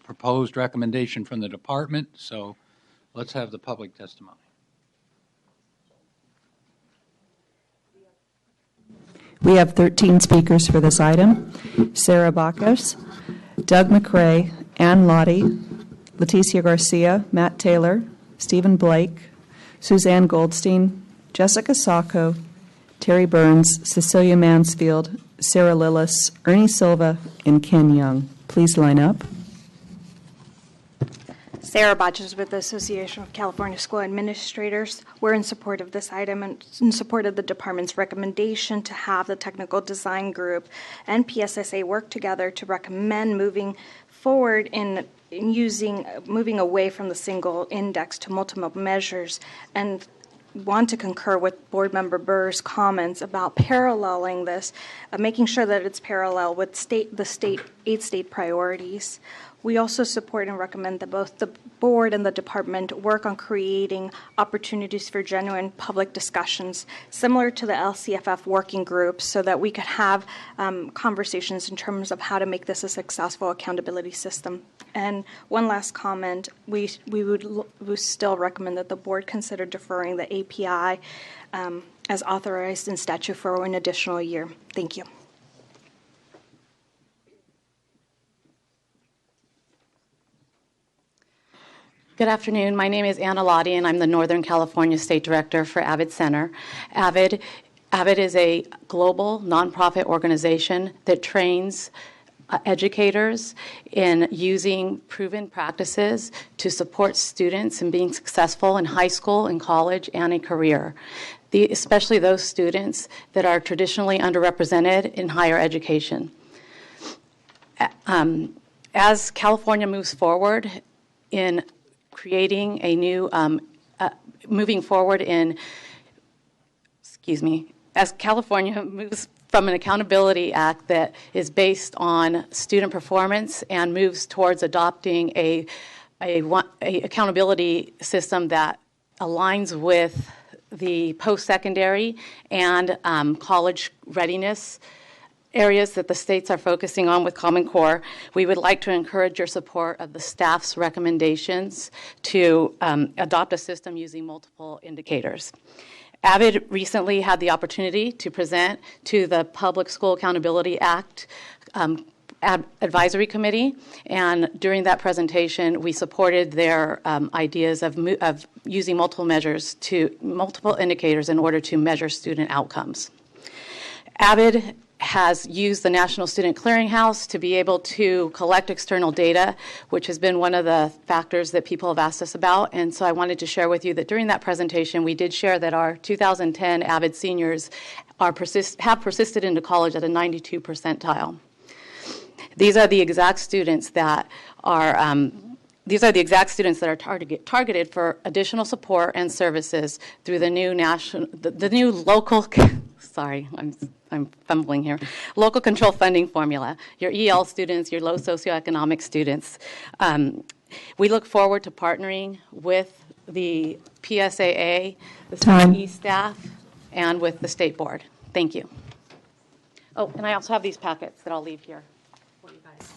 proposed recommendation from the department, so let's have the public testimony. We have 13 speakers for this item. Sarah Bacchus, Doug McRae, Ann Lottie, Leticia Garcia, Matt Taylor, Stephen Blake, Suzanne Goldstein, Jessica Sacco, Terry Burns, Cecilia Mansfield, Sarah Lillis, Ernie Silva, and Ken Young. Please line up. Sarah Botches with the Association of California School Administrators. We're in support of this item and in support of the department's recommendation to have the technical design group and PSSA work together to recommend moving forward in moving away from the single index to multiple measures, and want to concur with Board Member Burr's comments about paralleling this, making sure that it's parallel with the 8 state priorities. We also support and recommend that both the board and the department work on creating opportunities for genuine public discussions, similar to the LCFF working group, so that we could have conversations in terms of how to make this a successful accountability system. And one last comment, we still recommend that the board consider deferring the API as authorized in statute for an additional year. Thank you. Good afternoon. My name is Anna Lottie, and I'm the Northern California State Director for AVID Center. AVID is a global nonprofit organization that trains educators in using proven practices to support students in being successful in high school, in college, and a career, especially those students that are traditionally underrepresented in higher education. As California moves forward in creating a new, moving forward in, as California moves from an accountability act that is based on student performance and moves towards adopting a accountability system that aligns with the post-secondary and college readiness areas that the states are focusing on with Common Core, we would like to encourage your support of the staff's recommendations to adopt a system using multiple indicators. AVID recently had the opportunity to present to the Public School Accountability Act Advisory Committee, and during that presentation, we supported their ideas of using multiple indicators in order to measure student outcomes. AVID has used the National Student Clearinghouse to be able to collect external data, which has been one of the factors that people have asked us about. And so I wanted to share with you that during that presentation, we did share that our 2010 AVID seniors have persisted into college at a 92 percentile. These are the exact students that are targeted for additional support and services through the new local. Sorry, I'm fumbling here. Local control funding formula. Your EL students, your low socioeconomic students. We look forward to partnering with the PSAA, the CE staff, and with the state board. Thank you. Oh, and I also have these packets that I'll leave here for you guys.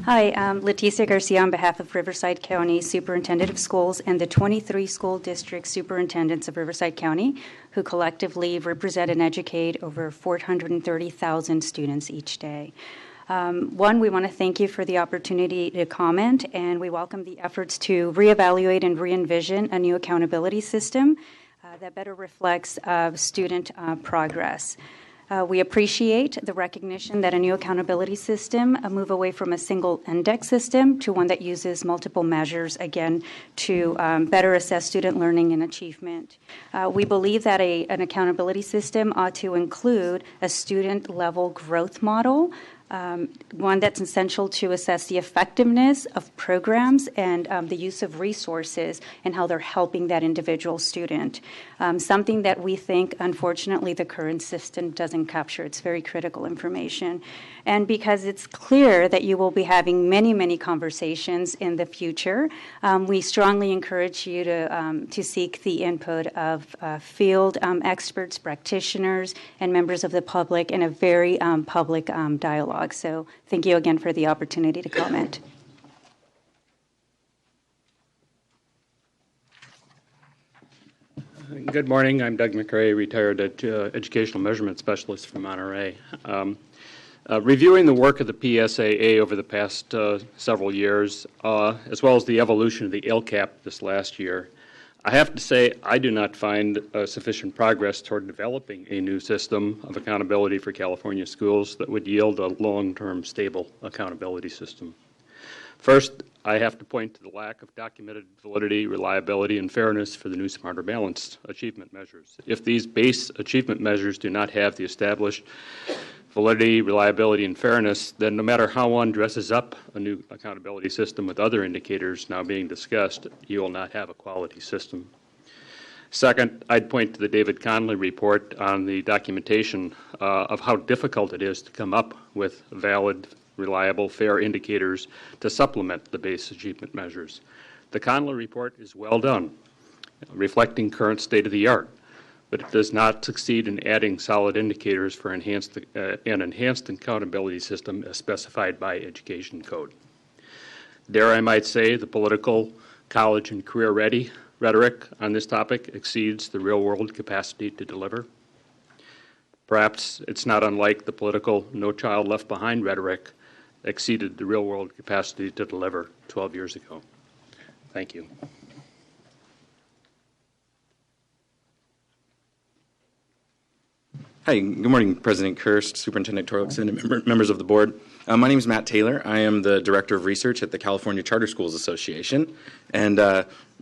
Hi, I'm Leticia Garcia on behalf of Riverside County Superintendent of Schools and the 23 school district superintendents of Riverside County, who collectively represent and educate over 430,000 students each day. One, we want to thank you for the opportunity to comment, and we welcome the efforts to reevaluate and re-envision a new accountability system that better reflects student progress. We appreciate the recognition that a new accountability system move away from a single index system to one that uses multiple measures, again, to better assess student learning and achievement. We believe that an accountability system ought to include a student-level growth model, one that's essential to assess the effectiveness of programs and the use of resources and how they're helping that individual student. Something that we think, unfortunately, the current system doesn't capture. It's very critical information. And because it's clear that you will be having many, many conversations in the future, we strongly encourage you to seek the input of field experts, practitioners, and members of the public in a very public dialogue. So thank you again for the opportunity to comment. Good morning. I'm Doug McRae, retired educational measurement specialist from Monterey. Reviewing the work of the PSAA over the past several years, as well as the evolution of the LCAP this last year, I have to say I do not find sufficient progress toward developing a new system of accountability for California schools that would yield a long-term stable accountability system. First, I have to point to the lack of documented validity, reliability, and fairness for the new Smarter Balanced achievement measures. If these base achievement measures do not have the established validity, reliability, and fairness, then no matter how one dresses up a new accountability system with other indicators now being discussed, you will not have a quality system. Second, I'd point to the David Conley report on the documentation of how difficult it is to come up with valid, reliable, fair indicators to supplement the base achievement measures. The Conley report is well done, reflecting current state of the art, but it does not succeed in adding solid indicators for an enhanced accountability system as specified by Education Code. Dare I might say the political, college, and career-ready rhetoric on this topic exceeds the real-world capacity to deliver. Perhaps it's not unlike the political "no child left behind" rhetoric exceeded the real-world capacity to deliver 12 years ago. Thank you. Hi, good morning, President Kirst, Superintendent Torlakson, and members of the board. My name is Matt Taylor. I am the Director of Research at the California Charter Schools Association. And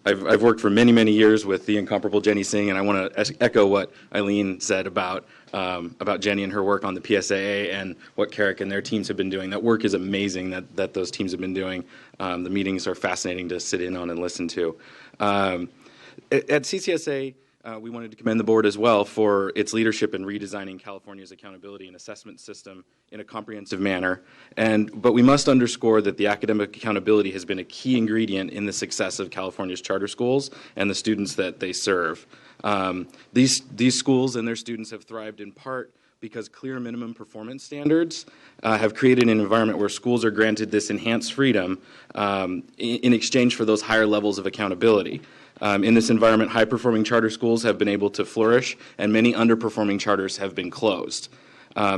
I've worked for many, many years with the incomparable Jenny Singh, and I want to echo what Eileen said about Jenny and her work on the PSAA and what Carrick and their teams have been doing. That work is amazing that those teams have been doing. The meetings are fascinating to sit in on and listen to. At CCSA, we wanted to commend the board as well for its leadership in redesigning California's accountability and assessment system in a comprehensive manner. But we must underscore that the academic accountability has been a key ingredient in the success of California's charter schools and the students that they serve. These schools and their students have thrived in part because clear minimum performance standards have created an environment where schools are granted this enhanced freedom in exchange for those higher levels of accountability. In this environment, high-performing charter schools have been able to flourish, and many underperforming charters have been closed.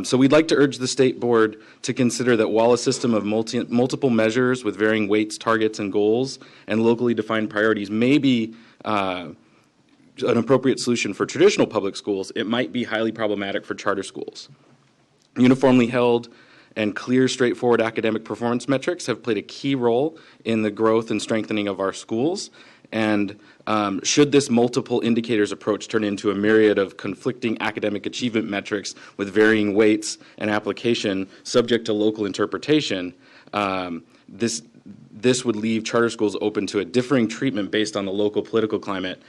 So we'd like to urge the State Board to consider that while a system of multiple measures with varying weights, targets, and goals, and locally defined priorities may be an appropriate solution for traditional public schools, it might be highly problematic for charter schools. Uniformly held and clear, straightforward academic performance metrics have played a key role in the growth and strengthening of our schools. And should this multiple indicators approach turn into a myriad of conflicting academic achievement metrics with varying weights and application subject to local interpretation, this would leave charter schools open to a differing treatment based on the local political climate.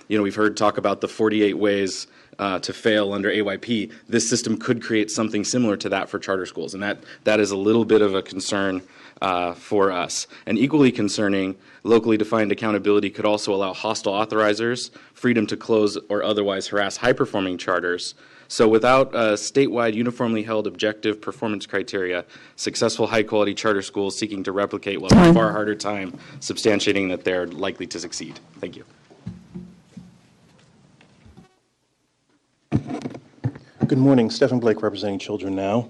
We've heard talk about the 48 ways to fail under AYP. This system could create something similar to that for charter schools, and that is a little bit of a concern for us. And equally concerning, locally defined accountability could also allow hostile authorizers freedom to close or otherwise harass high-performing charters. So without statewide uniformly held objective performance criteria, successful high-quality charter schools seeking to replicate will have a far harder time substantiating that they're likely to succeed. Thank you. Good morning. Stephen Blake representing Children Now.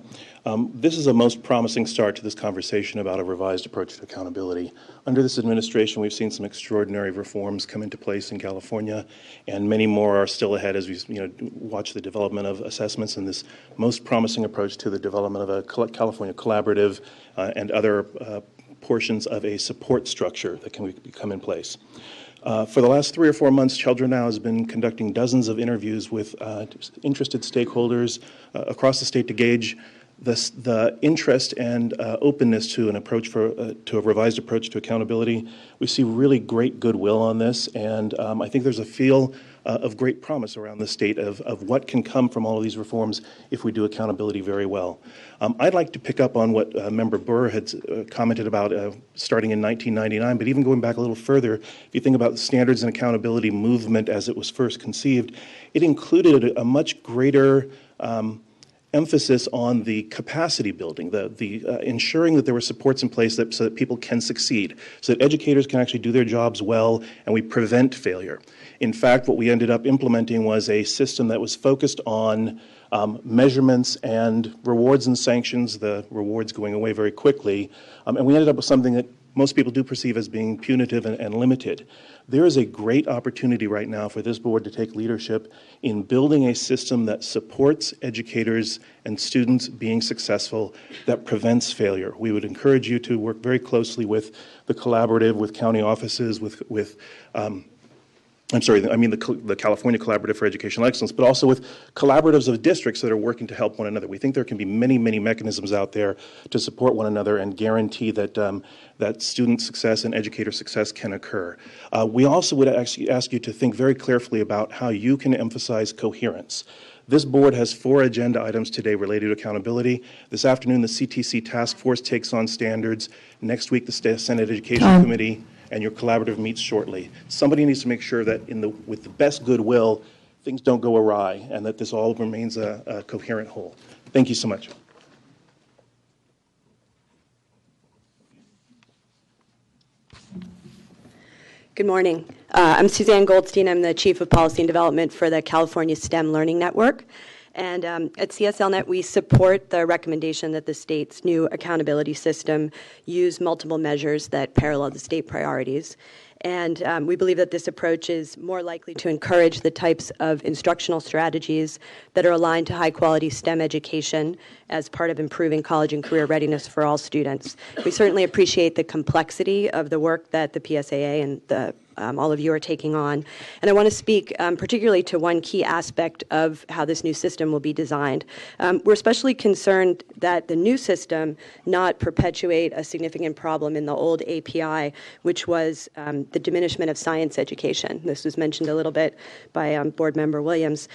This is a most promising start to this conversation about a revised approach to accountability. Under this administration, we've seen some extraordinary reforms come into place in California, and many more are still ahead as we watch the development of assessments and this most promising approach to the development of a California collaborative and other portions of a support structure that can come in place. For the last 3 or 4 months, Children Now has been conducting dozens of interviews with interested stakeholders across the state to gauge the interest and openness to an approach to a revised approach to accountability. We see really great goodwill on this, and I think there's a feel of great promise around the state of what can come from all of these reforms if we do accountability very well. I'd like to pick up on what Member Burr had commented about starting in 1999, but even going back a little further, if you think about the standards and accountability movement as it was first conceived, it included a much greater emphasis on the capacity building, the ensuring that there were supports in place so that people can succeed, so that educators can actually do their jobs well and we prevent failure. In fact, what we ended up implementing was a system that was focused on measurements and rewards and sanctions, the rewards going away very quickly, and we ended up with something that most people do perceive as being punitive and limited. There is a great opportunity right now for this board to take leadership in building a system that supports educators and students being successful, that prevents failure. We would encourage you to work very closely with the collaborative, with county offices, the California Collaborative for Educational Excellence, but also with collaboratives of districts that are working to help one another. We think there can be many, many mechanisms out there to support one another and guarantee that that student success and educator success can occur. We also would actually ask you to think very carefully about how you can emphasize coherence. This board has 4 agenda items today related to accountability. This afternoon, the CTC task force takes on standards. Next week, the Senate Education Committee and your collaborative meets shortly. Somebody needs to make sure that with the best goodwill, things don't go awry and that this all remains a coherent whole. Thank you so much. Good morning. I'm Suzanne Goldstein. I'm the Chief of Policy and Development for the California STEM Learning Network. And at CSLNet, we support the recommendation that the state's new accountability system use multiple measures that parallel the state priorities. And we believe that this approach is more likely to encourage the types of instructional strategies that are aligned to high-quality STEM education as part of improving college and career readiness for all students. We certainly appreciate the complexity of the work that the PSAA and the all of you are taking on. And I want to speak particularly to one key aspect of how this new system will be designed. We're especially concerned that the new system not perpetuate a significant problem in the old API, which was the diminishment of science education. This was mentioned a little bit by Board Member Williams.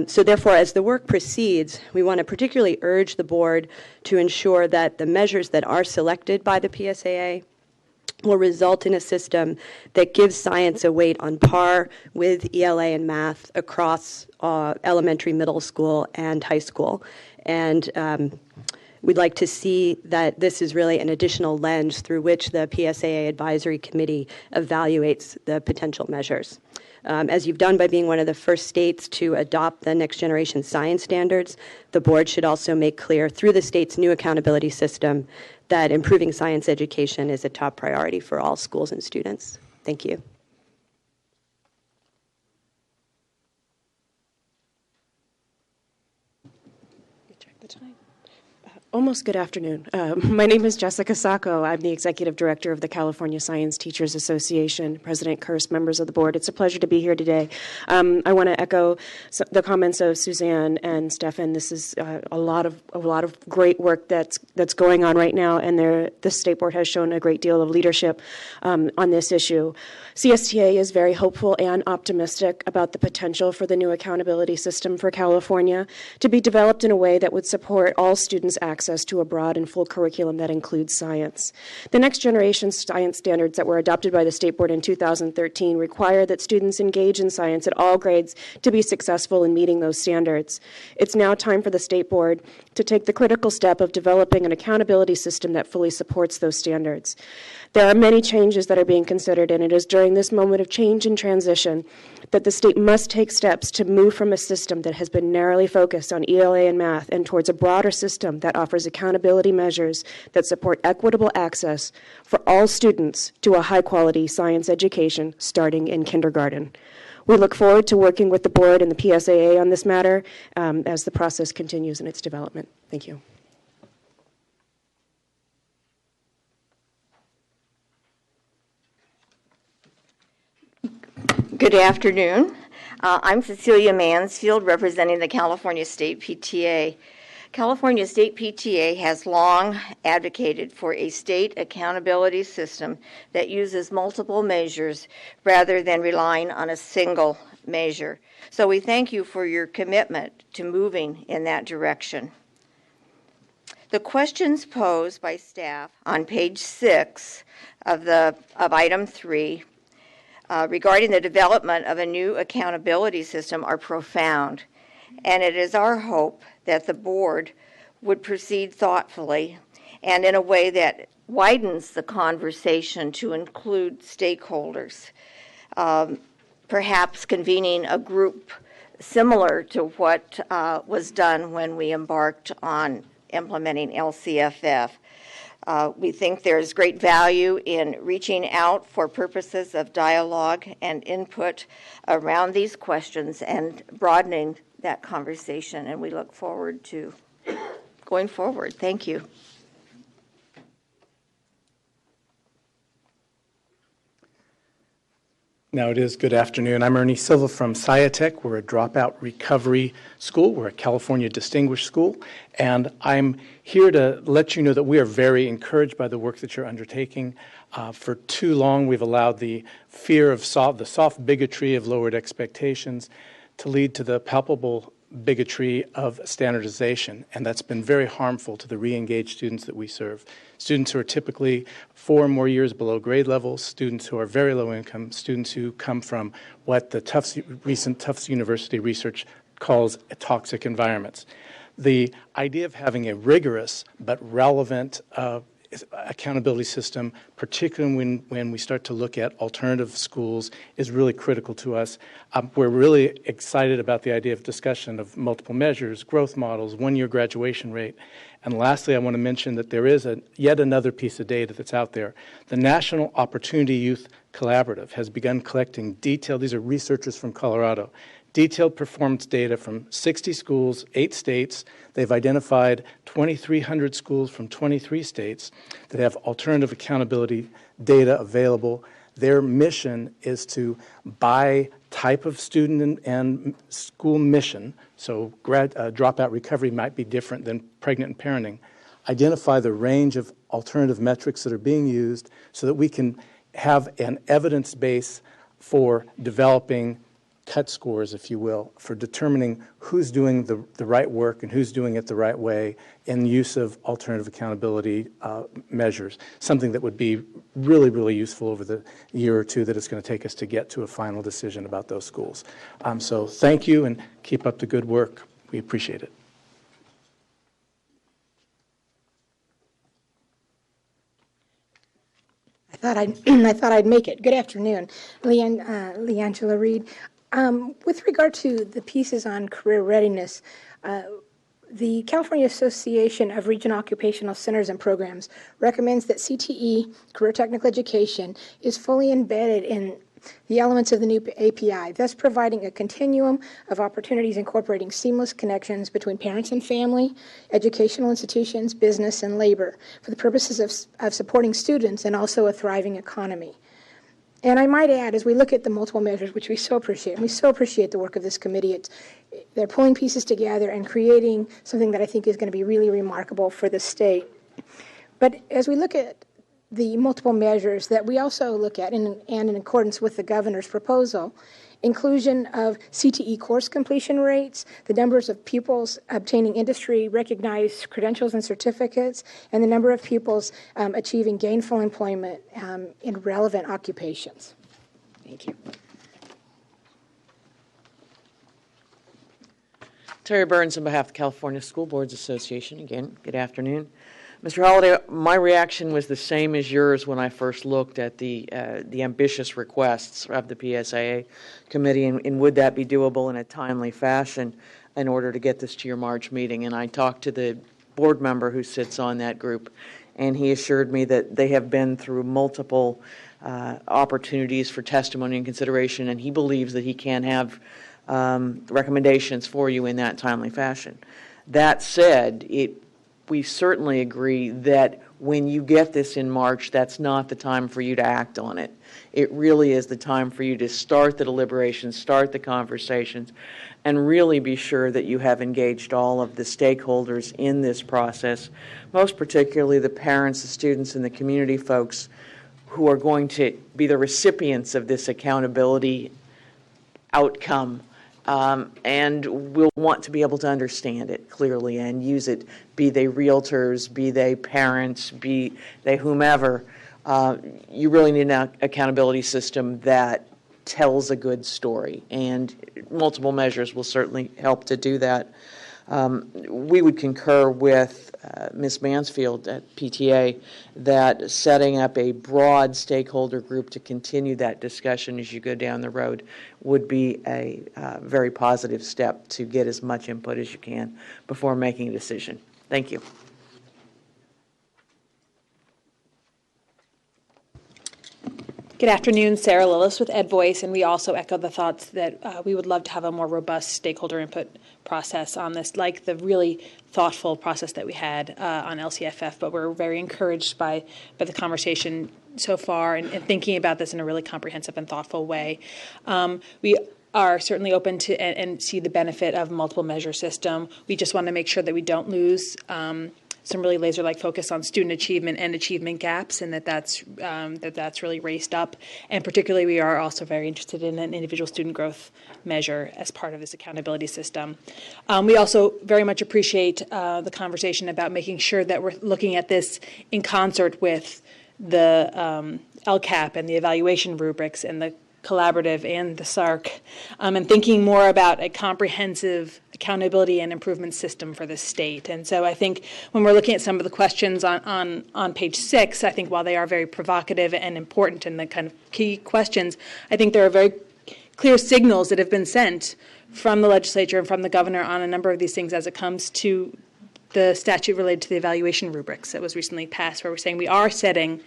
So therefore, as the work proceeds, we want to particularly urge the board to ensure that the measures that are selected by the PSAA will result in a system that gives science a weight on par with ELA and math across elementary, middle school, and high school. And we'd like to see that this is really an additional lens through which the PSAA Advisory Committee evaluates the potential measures. As you've done by being one of the first states to adopt the next generation science standards, the board should also make clear through the state's new accountability system that improving science education is a top priority for all schools and students. Thank you. Almost good afternoon. My name is Jessica Sacco. I'm the Executive Director of the California Science Teachers Association. President Kearse, members of the board, it's a pleasure to be here today. I want to echo the comments of Suzanne and Stefan. This is a lot of great work that's going on right now, and the State Board has shown a great deal of leadership on this issue. CSTA is very hopeful and optimistic about the potential for the new accountability system for California to be developed in a way that would support all students' access to a broad and full curriculum that includes science. The next generation science standards that were adopted by the State Board in 2013 require that students engage in science at all grades to be successful in meeting those standards. It's now time for the State Board to take the critical step of developing an accountability system that fully supports those standards. There are many changes that are being considered, and it is during this moment of change and transition that the state must take steps to move from a system that has been narrowly focused on ELA and math and towards a broader system that offers accountability measures that support equitable access for all students to a high-quality science education starting in kindergarten. We look forward to working with the board and the PSAA on this matter as the process continues in its development. Thank you. Good afternoon. I'm Cecilia Mansfield, representing the California State PTA. California State PTA has long advocated for a state accountability system that uses multiple measures rather than relying on a single measure. So we thank you for your commitment to moving in that direction. The questions posed by staff on page 6 of item 3 regarding the development of a new accountability system are profound, and it is our hope that the board would proceed thoughtfully and in a way that widens the conversation to include stakeholders, perhaps convening a group similar to what was done when we embarked on implementing LCFF. We think there's great value in reaching out for purposes of dialogue and input around these questions and broadening that conversation, and we look forward to going forward. Thank you. Now it is good afternoon. I'm Ernie Silva from Sciatech. We're a dropout recovery school. We're a California distinguished school. And I'm here to let you know that we are very encouraged by the work that you're undertaking. For too long, we've allowed the fear of the soft bigotry of lowered expectations to lead to the palpable bigotry of standardization, and that's been very harmful to the re-engaged students that we serve. Students who are typically 4 or more years below grade levels, students who are very low income, students who come from what the recent Tufts University research calls toxic environments. The idea of having a rigorous but relevant accountability system, particularly when we start to look at alternative schools, is really critical to us. We're really excited about the idea of discussion of multiple measures, growth models, one-year graduation rate. And lastly, I want to mention that there is yet another piece of data that's out there. The National Opportunity Youth Collaborative has begun collecting these are researchers from Colorado, detailed performance data from 60 schools, 8 states. They've identified 2,300 schools from 23 states that have alternative accountability data available. Their mission is to, by type of student and school mission, so dropout recovery might be different than pregnant and parenting, identify the range of alternative metrics that are being used so that we can have an evidence base for developing cut scores, if you will, for determining who's doing the right work and who's doing it the right way in use of alternative accountability measures, something that would be really, really useful over the year or two that it's going to take us to get to a final decision about those schools. So thank you, and keep up the good work. We appreciate it. I thought I'd make it. Good afternoon. Leangela Reed. With regard to the pieces on career readiness, the California Association of Regional Occupational Centers and Programs recommends that CTE, Career Technical Education, is fully embedded in the elements of the new API, thus providing a continuum of opportunities incorporating seamless connections between parents and family, educational institutions, business, and labor for the purposes of supporting students and also a thriving economy. And I might add, as we look at the multiple measures, which we so appreciate, and we so appreciate the work of this committee, they're pulling pieces together and creating something that I think is going to be really remarkable for the state. But as we look at the multiple measures that we also look at, and in accordance with the governor's proposal, inclusion of CTE course completion rates, the numbers of pupils obtaining industry-recognized credentials and certificates, and the number of pupils achieving gainful employment in relevant occupations. Thank you. Terry Burns on behalf of the California School Boards Association. Again, good afternoon. Mr. Holliday, my reaction was the same as yours when I first looked at the ambitious requests of the PSAA committee, and would that be doable in a timely fashion in order to get this to your March meeting. And I talked to the board member who sits on that group, and he assured me that they have been through multiple opportunities for testimony and consideration, and he believes that he can have recommendations for you in that timely fashion. That said, we certainly agree that when you get this in March, that's not the time for you to act on it. It really is the time for you to start the deliberations, start the conversations, and really be sure that you have engaged all of the stakeholders in this process, most particularly the parents, the students, and the community folks who are going to be the recipients of this accountability outcome. And we'll want to be able to understand it clearly and use it, be they realtors, be they parents, be they whomever. You really need an accountability system that tells a good story, and multiple measures will certainly help to do that. We would concur with Ms. Mansfield at PTA that setting up a broad stakeholder group to continue that discussion as you go down the road would be a very positive step to get as much input as you can before making a decision. Thank you. Good afternoon, Sarah Lillis with EdVoice, and we also echo the thoughts that we would love to have a more robust stakeholder input process on this, like the really thoughtful process that we had on LCFF, but we're very encouraged by the conversation so far and thinking about this in a really comprehensive and thoughtful way. We are certainly open to and see the benefit of a multiple measure system. We just want to make sure that we don't lose some really laser-like focus on student achievement and achievement gaps, and that's really raised up. And particularly, we are also very interested in an individual student growth measure as part of this accountability system. We also very much appreciate the conversation about making sure that we're looking at this in concert with the LCAP and the evaluation rubrics and the collaborative and the SARC, and thinking more about a comprehensive accountability and improvement system for the state. And so I think when we're looking at some of the questions on page 6, I think while they are very provocative and important and the kind of key questions, I think there are very clear signals that have been sent from the legislature and from the governor on a number of these things as it comes to the statute related to the evaluation rubrics that was recently passed, where we're saying we are setting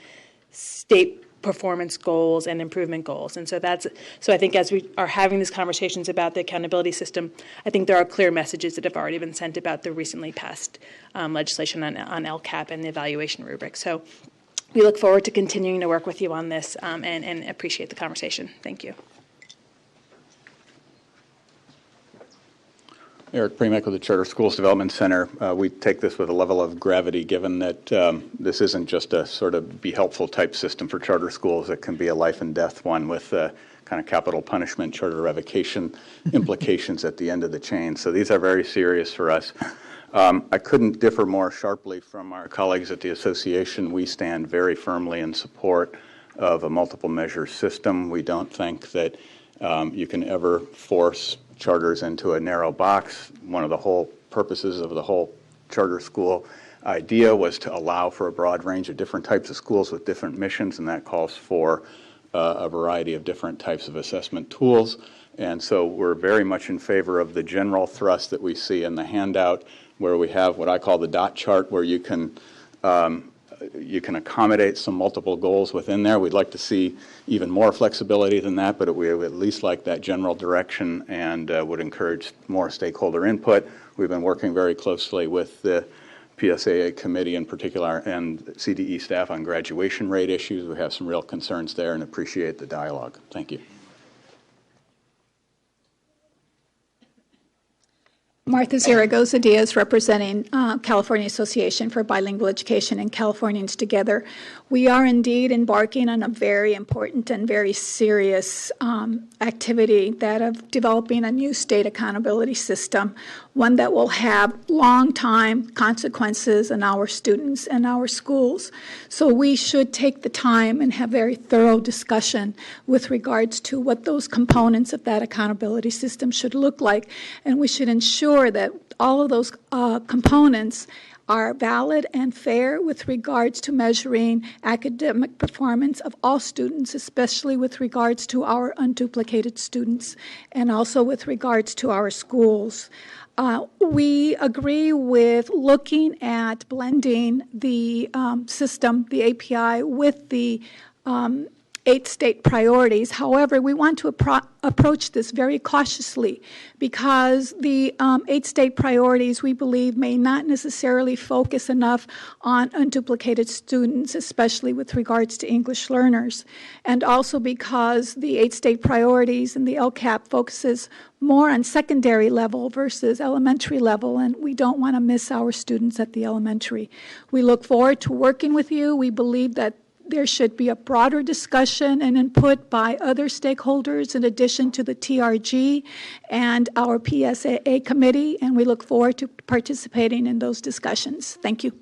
state performance goals and improvement goals. And so I think as we are having these conversations about the accountability system, I think there are clear messages that have already been sent about the recently passed legislation on LCAP and the evaluation rubric. So we look forward to continuing to work with you on this and appreciate the conversation. Thank you. Eric Premek with the Charter Schools Development Center. We take this with a level of gravity, given that this isn't just a sort of be helpful type system for charter schools. It can be a life and death one with kind of capital punishment, charter revocation implications at the end of the chain. So these are very serious for us. I couldn't differ more sharply from our colleagues at the association. We stand very firmly in support of a multiple measure system. We don't think that you can ever force charters into a narrow box. One of the whole purposes of the whole charter school idea was to allow for a broad range of different types of schools with different missions, and that calls for a variety of different types of assessment tools. And so we're very much in favor of the general thrust that we see in the handout, where we have what I call the dot chart, where you can accommodate some multiple goals within there. We'd like to see even more flexibility than that, but we would at least like that general direction and would encourage more stakeholder input. We've been working very closely with the PSAA committee in particular and CDE staff on graduation rate issues. We have some real concerns there and appreciate the dialogue. Thank you. Martha Zaragoza Diaz, representing California Association for Bilingual Education and Californians Together. We are indeed embarking on a very important and very serious activity, that of developing a new state accountability system, one that will have long-time consequences on our students and our schools. So we should take the time and have very thorough discussion with regards to what those components of that accountability system should look like, and we should ensure that all of those components are valid and fair with regards to measuring academic performance of all students, especially with regards to our unduplicated students, and also with regards to our schools. We agree with looking at blending the system, the API, with the 8 state priorities. However, we want to approach this very cautiously, because the 8 state priorities, we believe, may not necessarily focus enough on unduplicated students, especially with regards to English learners, and also because the 8 state priorities and the LCAP focuses more on secondary level versus elementary level, and we don't want to miss our students at the elementary. We look forward to working with you. We believe that there should be a broader discussion and input by other stakeholders in addition to the TRG and our PSAA committee, and we look forward to participating in those discussions. Thank you.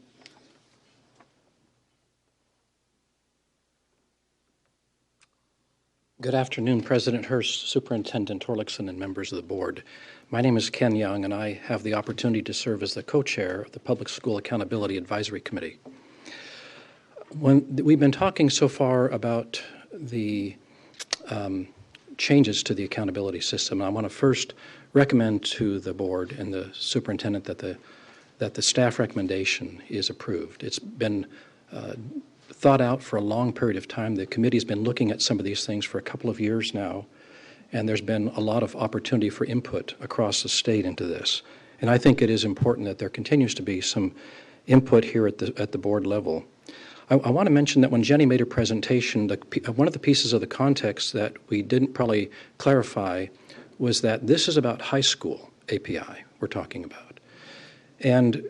Good afternoon, President Hurst, Superintendent Torlakson, and members of the board. My name is Ken Young, and I have the opportunity to serve as the co-chair of the Public School Accountability Advisory Committee. We've been talking so far about the changes to the accountability system. I want to first recommend to the board and the superintendent that the staff recommendation is approved. It's been thought out for a long period of time. The committee's been looking at some of these things for a couple of years now, and there's been a lot of opportunity for input across the state into this. And I think it is important that there continues to be some input here at the board level. I want to mention that when Jenny made her presentation, one of the pieces of the context that we didn't probably clarify was that this is about high school API we're talking about. And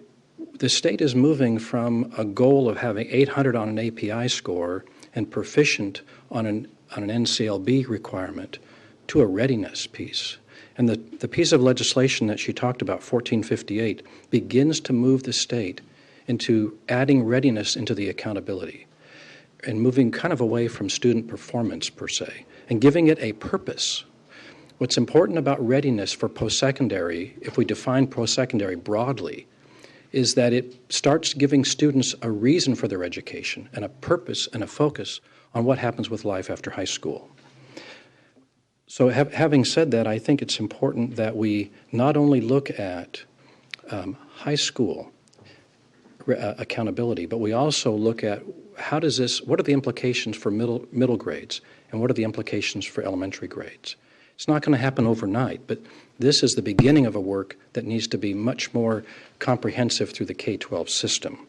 the state is moving from a goal of having 800 on an API score and proficient on an NCLB requirement to a readiness piece. And the piece of legislation that she talked about, 1458, begins to move the state into adding readiness into the accountability and moving kind of away from student performance per se and giving it a purpose. What's important about readiness for post-secondary, if we define post-secondary broadly, is that it starts giving students a reason for their education and a purpose and a focus on what happens with life after high school. So having said that, I think it's important that we not only look at high school accountability, but we also look at what are the implications for middle grades and what are the implications for elementary grades. It's not going to happen overnight, but this is the beginning of a work that needs to be much more comprehensive through the K-12 system.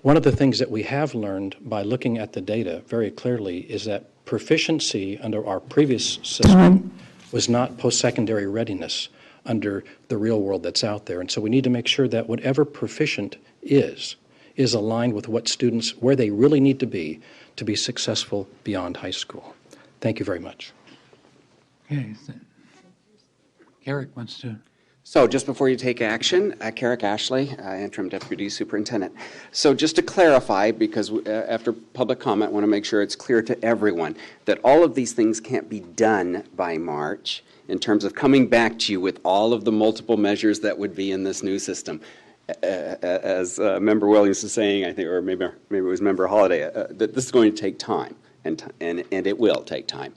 One of the things that we have learned by looking at the data very clearly is that proficiency under our previous system was not post-secondary readiness under the real world that's out there. And so we need to make sure that whatever proficient is aligned with what students, where they really need to be successful beyond high school. Thank you very much. Okay. Eric wants to. So just before you take action, Carrick Ashley, Interim Deputy Superintendent. So just to clarify, because after public comment, I want to make sure it's clear to everyone that all of these things can't be done by March in terms of coming back to you with all of the multiple measures that would be in this new system. As Member Williams was saying, I think, or maybe it was Member Holliday, that this is going to take time, and it will take time.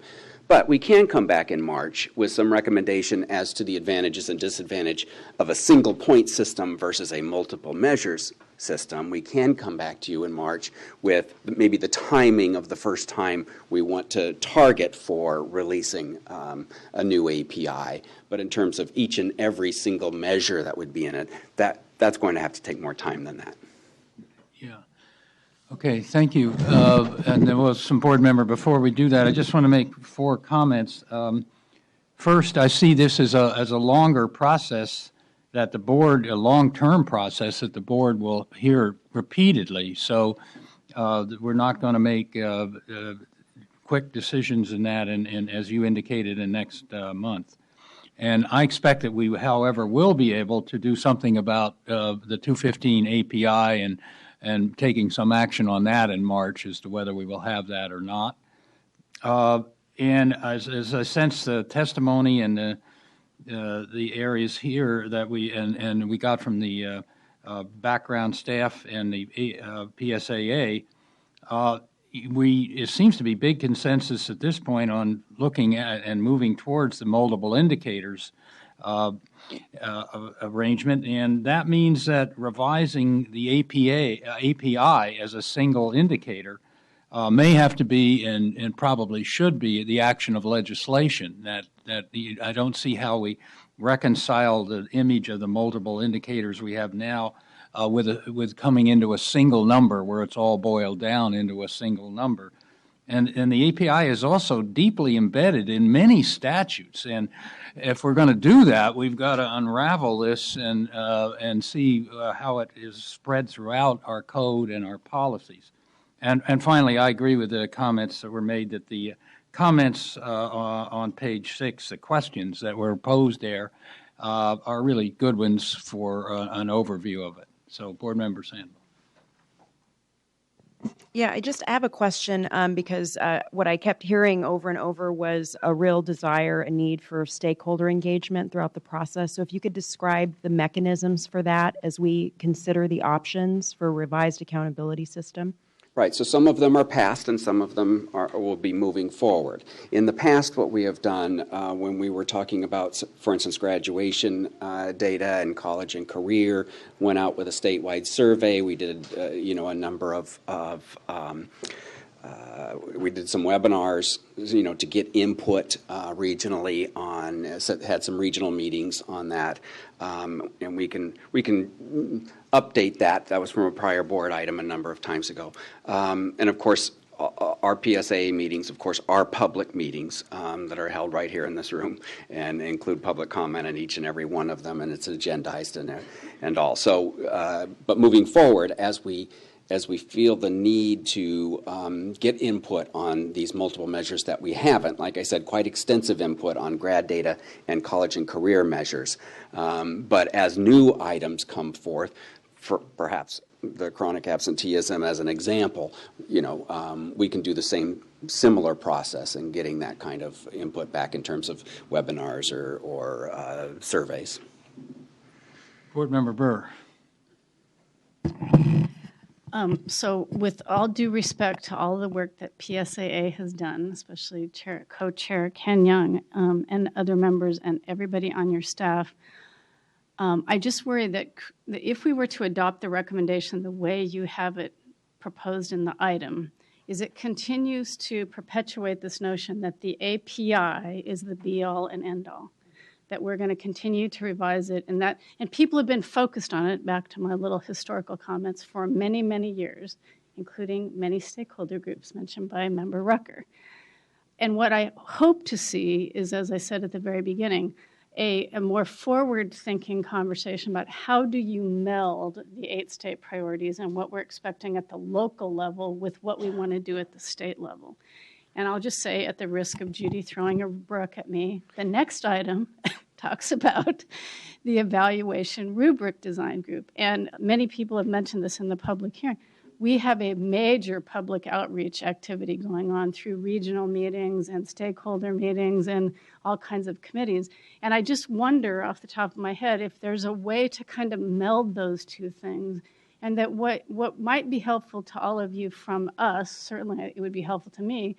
But we can come back in March with some recommendation as to the advantages and disadvantage of a single point system versus a multiple measures system. We can come back to you in March with maybe the timing of the first time we want to target for releasing a new API. But in terms of each and every single measure that would be in it, that's going to have to take more time than that. Yeah. Okay, thank you. And there was some board member. Before we do that, I just want to make 4 comments. First, I see this as a longer process that the board, a long-term process that the board will hear repeatedly. So we're not going to make quick decisions in that, and as you indicated, in next month. And I expect that we, however, will be able to do something about the 215 API and taking some action on that in March as to whether we will have that or not. And as I sense the testimony and the areas here that we got from the background staff and the PSAA, it seems to be big consensus at this point on looking at and moving towards the multiple indicators arrangement, and that means that revising the API as a single indicator may have to be and probably should be the action of legislation. That I don't see how we reconcile the image of the multiple indicators we have now with coming into a single number where it's all boiled down into a single number. And the API is also deeply embedded in many statutes. And if we're going to do that, we've got to unravel this and see how it is spread throughout our code and our policies. And finally, I agree with the comments that were made that the comments on page 6, the questions that were posed there, are really good ones for an overview of it. So, Board Member Sandville. Yeah, I have a question because what I kept hearing over and over was a real desire, a need for stakeholder engagement throughout the process. So if you could describe the mechanisms for that as we consider the options for a revised accountability system. Right, so some of them are past and some of them will be moving forward. In the past, what we have done when we were talking about, for instance, graduation data and college and career, went out with a statewide survey. We did, a number of we did some webinars, to get input regionally on, had some regional meetings on that, and we can update that. That was from a prior board item a number of times ago. And of course, our PSA meetings, of course, are public meetings that are held right here in this room and include public comment on each and every one of them, and it's agendized and all. So, but moving forward, as we feel the need to get input on these multiple measures that we haven't, like I said, quite extensive input on grad data and college and career measures. But as new items come forth, for perhaps the chronic absenteeism as an example, we can do the similar process in getting that kind of input back in terms of webinars or surveys. Board Member Burr. So with all due respect to all the work that PSAA has done, especially Co-Chair Ken Young and other members and everybody on your staff, I just worry that if we were to adopt the recommendation the way you have it proposed in the item, is it continues to perpetuate this notion that the API is the be-all and end-all, that we're going to continue to revise it, and people have been focused on it, back to my little historical comments, for many, many years, including many stakeholder groups mentioned by Member Rucker. And what I hope to see is, as I said at the very beginning, a more forward-thinking conversation about how do you meld the 8 state priorities and what we're expecting at the local level with what we want to do at the state level. And I'll just say, at the risk of Judy throwing a book at me, the next item talks about the evaluation rubric design group. And many people have mentioned this in the public hearing. We have a major public outreach activity going on through regional meetings and stakeholder meetings and all kinds of committees. And I just wonder off the top of my head if there's a way to kind of meld those two things, and that what might be helpful to all of you from us, certainly it would be helpful to me,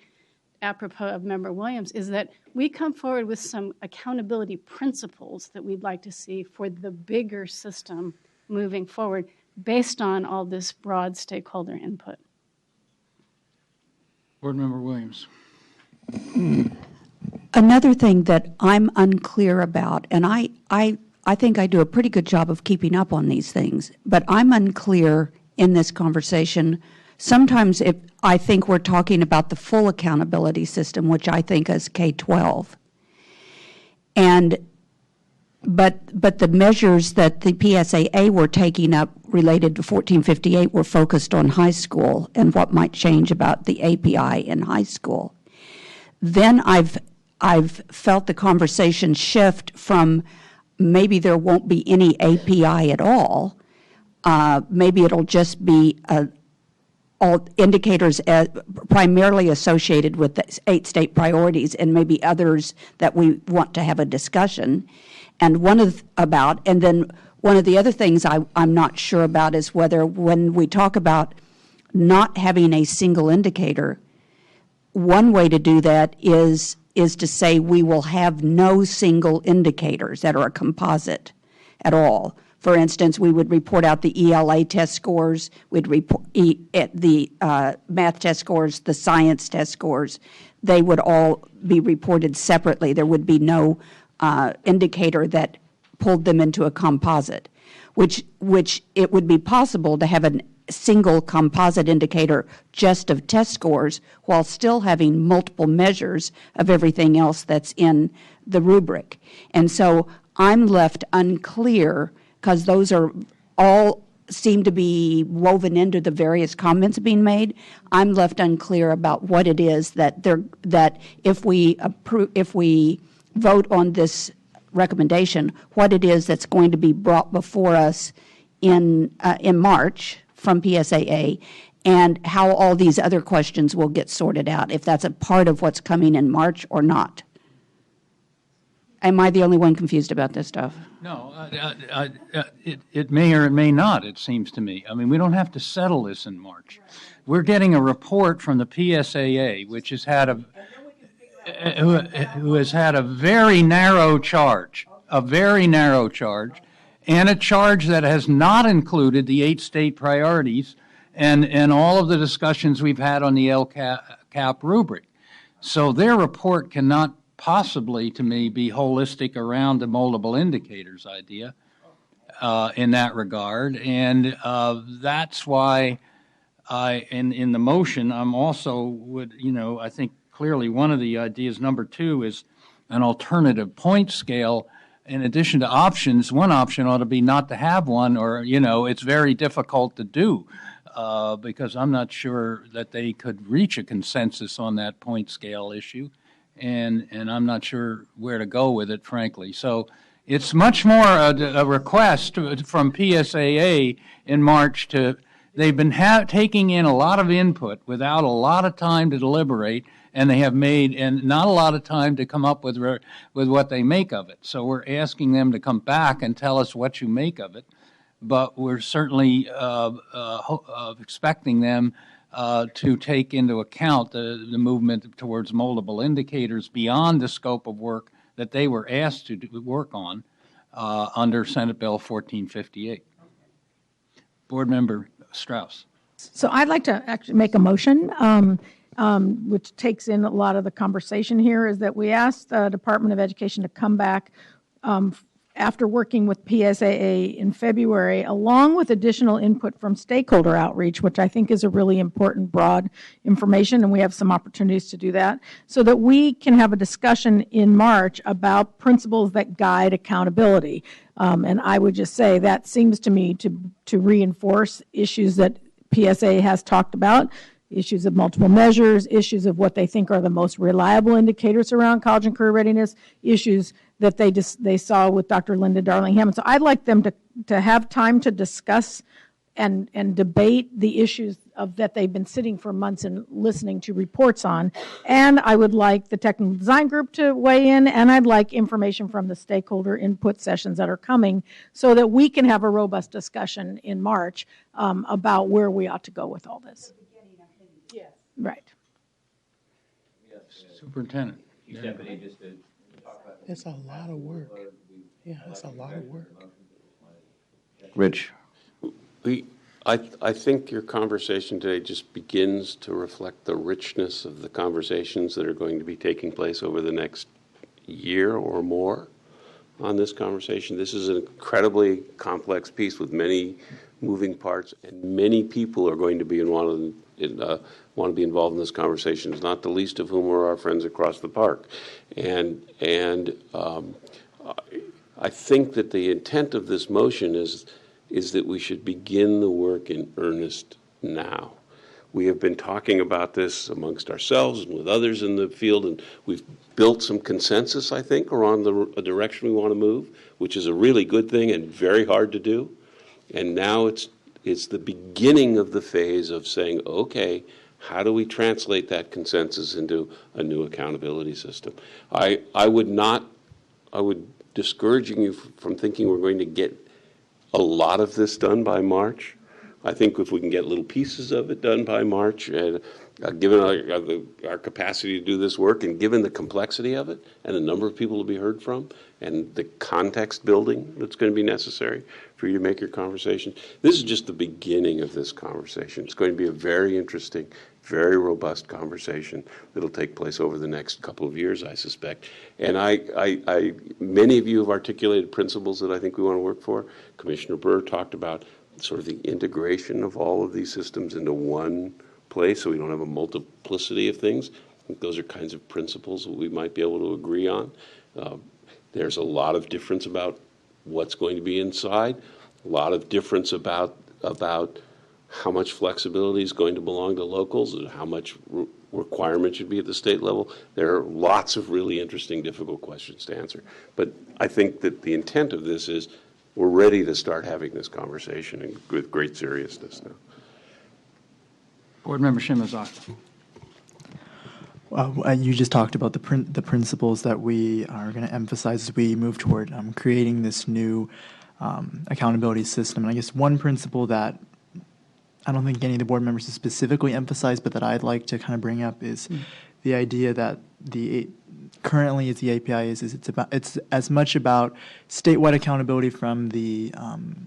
apropos of Member Williams, is that we come forward with some accountability principles that we'd like to see for the bigger system moving forward, based on all this broad stakeholder input. Board Member Williams. Another thing that I'm unclear about, and I think I do a pretty good job of keeping up on these things, but I'm unclear in this conversation. Sometimes I think we're talking about the full accountability system, which I think is K-12. But the measures that the PSAA were taking up related to 1458 were focused on high school and what might change about the API in high school. Then I've felt the conversation shift from maybe there won't be any API at all. Maybe it'll just be all indicators primarily associated with the 8 state priorities, and maybe others that we want to have a discussion. And one of the other things I'm not sure about is whether, when we talk about not having a single indicator, one way to do that is to say we will have no single indicators that are a composite at all. For instance, we would report out the ELA test scores, we'd report the math test scores, the science test scores. They would all be reported separately. There would be no indicator that pulled them into a composite, which it would be possible to have a single composite indicator just of test scores while still having multiple measures of everything else that's in the rubric. And so I'm left unclear, because those are all seem to be woven into the various comments being made. I'm left unclear about what it is that if we vote on this recommendation, what it is that's going to be brought before us in March from PSAA, and how all these other questions will get sorted out, if that's a part of what's coming in March or not. Am I the only one confused about this stuff? No, it may or it may not, it seems to me. I mean, we don't have to settle this in March. We're getting a report from the PSAA, which has had who has had a very narrow charge, and a charge that has not included the 8 state priorities and all of the discussions we've had on the LCAP rubric. So their report cannot possibly, to me, be holistic around the moldable indicators idea in that regard. And that's why in the motion, I'm also I think clearly one of the ideas, number 2, is an alternative point scale. In addition to options, one option ought to be not to have one, or, it's very difficult to do because I'm not sure that they could reach a consensus on that point scale issue. And I'm not sure where to go with it, frankly. So it's much more a request from PSAA in March they've been taking in a lot of input without a lot of time to deliberate, and they have and not a lot of time to come up with what they make of it. So we're asking them to come back and tell us what you make of it, but we're certainly expecting them to take into account the movement towards moldable indicators beyond the scope of work that they were asked to work on under Senate Bill 1458. Board Member Strauss. So I'd like to actually make a motion, which takes in a lot of the conversation here, is that we ask the Department of Education to come back after working with PSAA in February, along with additional input from stakeholder outreach, which I think is a really important broad information, and we have some opportunities to do that, so that we can have a discussion in March about principles that guide accountability. And I would just say that seems to me to reinforce issues that PSA has talked about, issues of multiple measures, issues of what they think are the most reliable indicators around college and career readiness, issues that they saw with Dr. Linda Darling-Hammond. So I'd like them to have time to discuss and debate the issues that they've been sitting for months and listening to reports on. And I would like the technical design group to weigh in, and I'd like information from the stakeholder input sessions that are coming so that we can have a robust discussion in March about where we ought to go with all this. Right. Superintendent. It's a lot of work. Yeah, it's a lot of work. Rich. I think your conversation today just begins to reflect the richness of the conversations that are going to be taking place over the next year or more on this conversation. This is an incredibly complex piece with many moving parts, and many people are going to be want to be involved in this conversation, not the least of whom are our friends across the park. And I think that the intent of this motion is that we should begin the work in earnest now. We have been talking about this amongst ourselves and with others in the field, and we've built some consensus, I think, around the direction we want to move, which is a really good thing and very hard to do. And now it's the beginning of the phase of saying, okay, how do we translate that consensus into a new accountability system? I would discouraging you from thinking we're going to get a lot of this done by March. I think if we can get little pieces of it done by March, and given our capacity to do this work, and given the complexity of it, and the number of people to be heard from, and the context building that's going to be necessary for you to make your conversation, this is just the beginning of this conversation. It's going to be a very interesting, very robust conversation that'll take place over the next couple of years, I suspect. And many of you have articulated principles that I think we want to work for. Commissioner Burr talked about sort of the integration of all of these systems into one place so we don't have a multiplicity of things. I think those are kinds of principles that we might be able to agree on. There's a lot of difference about what's going to be inside, a lot of difference about how much flexibility is going to belong to locals and how much requirement should be at the state level. There are lots of really interesting, difficult questions to answer. But I think that the intent of this is we're ready to start having this conversation with great seriousness now. Board Member Shimazaki. You just talked about the principles that we are going to emphasize as we move toward creating this new accountability system. And I guess one principle that I don't think any of the board members have specifically emphasized, but that I'd like to kind of bring up is the idea that currently as the API is it's as much about statewide accountability from the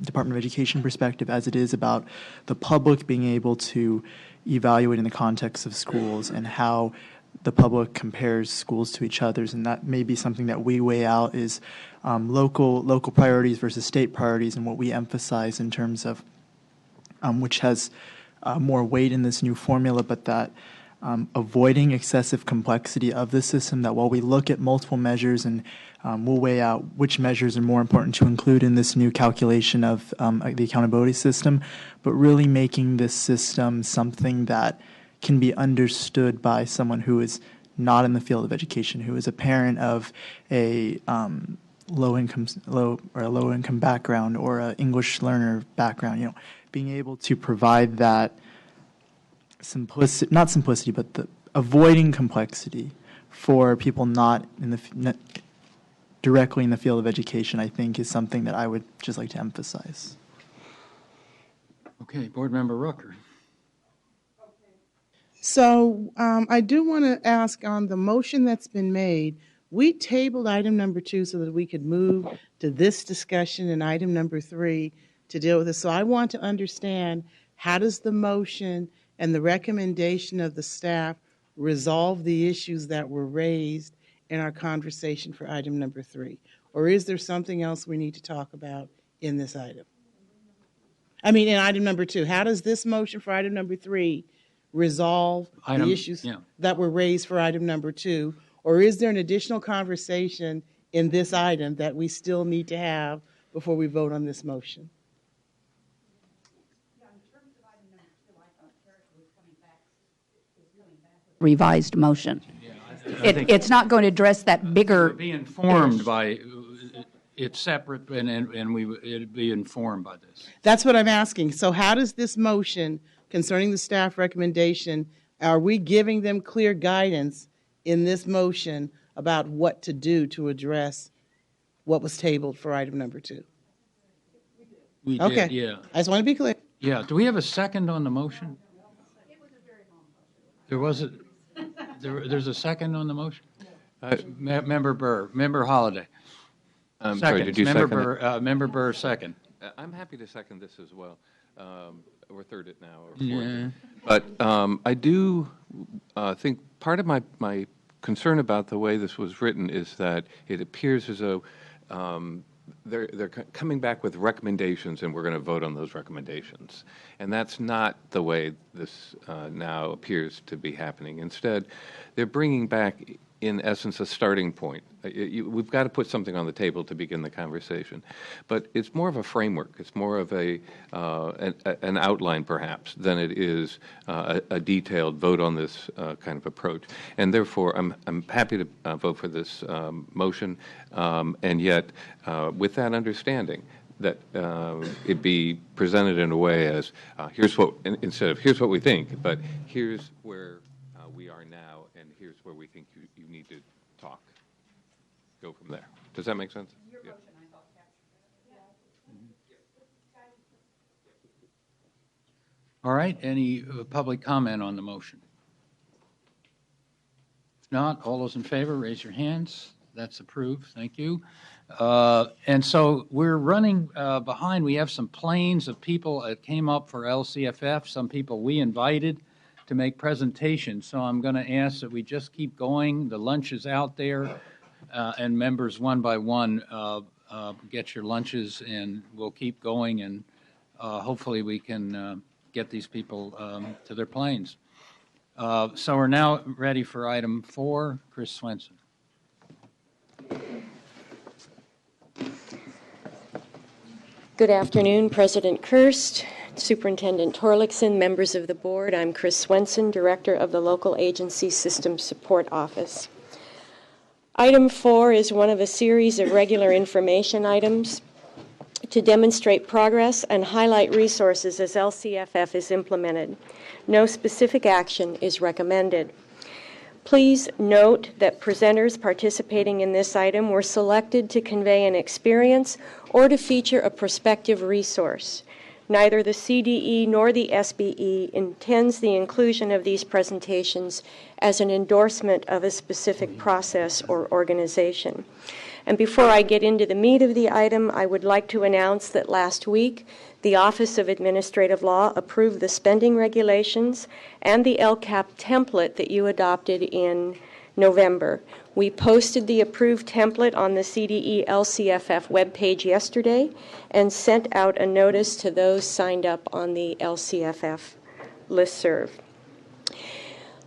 Department of Education perspective as it is about the public being able to evaluate in the context of schools and how the public compares schools to each other's, and that may be something that we weigh out is local priorities versus state priorities, and what we emphasize in terms of which has more weight in this new formula, but that avoiding excessive complexity of the system, that while we look at multiple measures and we'll weigh out which measures are more important to include in this new calculation of the accountability system, but really making this system something that can be understood by someone who is not in the field of education, who is a parent of a low income background or an English learner background. Being able to provide that not simplicity, but the avoiding complexity for people not directly in the field of education, I think, is something that I would just like to emphasize. Okay, Board Member Rucker. So I do want to ask on the motion that's been made, we tabled item number 2 so that we could move to this discussion and item number 3 to deal with this. So I want to understand, how does the motion and the recommendation of the staff resolve the issues that were raised in our conversation for item number 3? or is there something else we need to talk about in this item? I mean, in item number 2, how does this motion for item number 3 resolve the issues that were raised for item number 2? Or is there an additional conversation in this item that we still need to have before we vote on this motion? Revised motion. It's not going to address that bigger. Be informed by, it's separate, and it'd be informed by this. That's what I'm asking. So how does this motion concerning the staff recommendation, are we giving them clear guidance in this motion about what to do to address what was tabled for item number 2? We did, Okay. yeah. I just want to be clear. Yeah, do we have a second on the motion? There was a, there's a second on the motion? Member Burr, Member Holliday. I'm sorry, did you second it? Member Burr, second. I'm happy to second this as well, or third it now, or fourth it. But I do think part of my concern about the way this was written is that it appears as though they're coming back with recommendations, and we're going to vote on those recommendations. And that's not the way this now appears to be happening. Instead, they're bringing back, in essence, a starting point. We've got to put something on the table to begin the conversation. But it's more of a framework. It's more of an outline, perhaps, than it is a detailed vote on this kind of approach. And therefore, I'm happy to vote for this motion, and yet with that understanding that it be presented in a way as here's what, instead of here's what we think, but here's where we are now, and here's where we think you need to talk. Go from there. Does that make sense? Yeah. All right, any public comment on the motion? If not, all those in favor, raise your hands. That's approved. Thank you. And so we're running behind. We have some planes of people that came up for LCFF, some people we invited to make presentations. So I'm going to ask that we just keep going. The lunch is out there, and members one by one get your lunches, and we'll keep going, and hopefully we can get these people to their planes. So we're now ready for item 4. Chris Swenson. Good afternoon, President Kirst, Superintendent Torlakson, members of the board. I'm Chris Swenson, Director of the Local Agency Systems Support Office. Item 4 is one of a series of regular information items to demonstrate progress and highlight resources as LCFF is implemented. No specific action is recommended. Please note that presenters participating in this item were selected to convey an experience or to feature a prospective resource. Neither the CDE nor the SBE intends the inclusion of these presentations as an endorsement of a specific process or organization. And before I get into the meat of the item, I would like to announce that last week, the Office of Administrative Law approved the spending regulations and the LCAP template that you adopted in November. We posted the approved template on the CDE LCFF webpage yesterday and sent out a notice to those signed up on the LCFF listserv.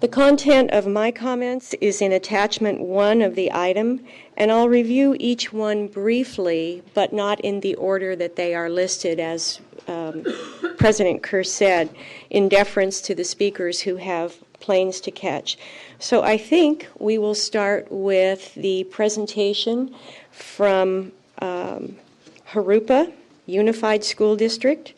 The content of my comments is in attachment 1 of the item, and I'll review each one briefly, but not in the order that they are listed, as President Kerr said, in deference to the speakers who have planes to catch. So I think we will start with the presentation from Harupa Unified School District,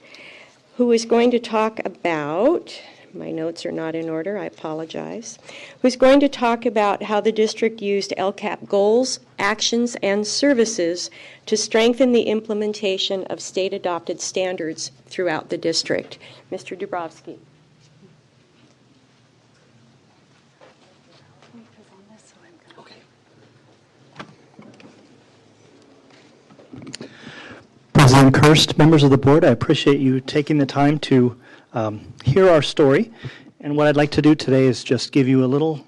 who is going to talk about, my notes are not in order, I apologize, who's going to talk about how the district used LCAP goals, actions, and services to strengthen the implementation of state-adopted standards throughout the district. Mr. Dubrovsky. President Kirst, members of the board, I appreciate you taking the time to hear our story. And what I'd like to do today is just give you a little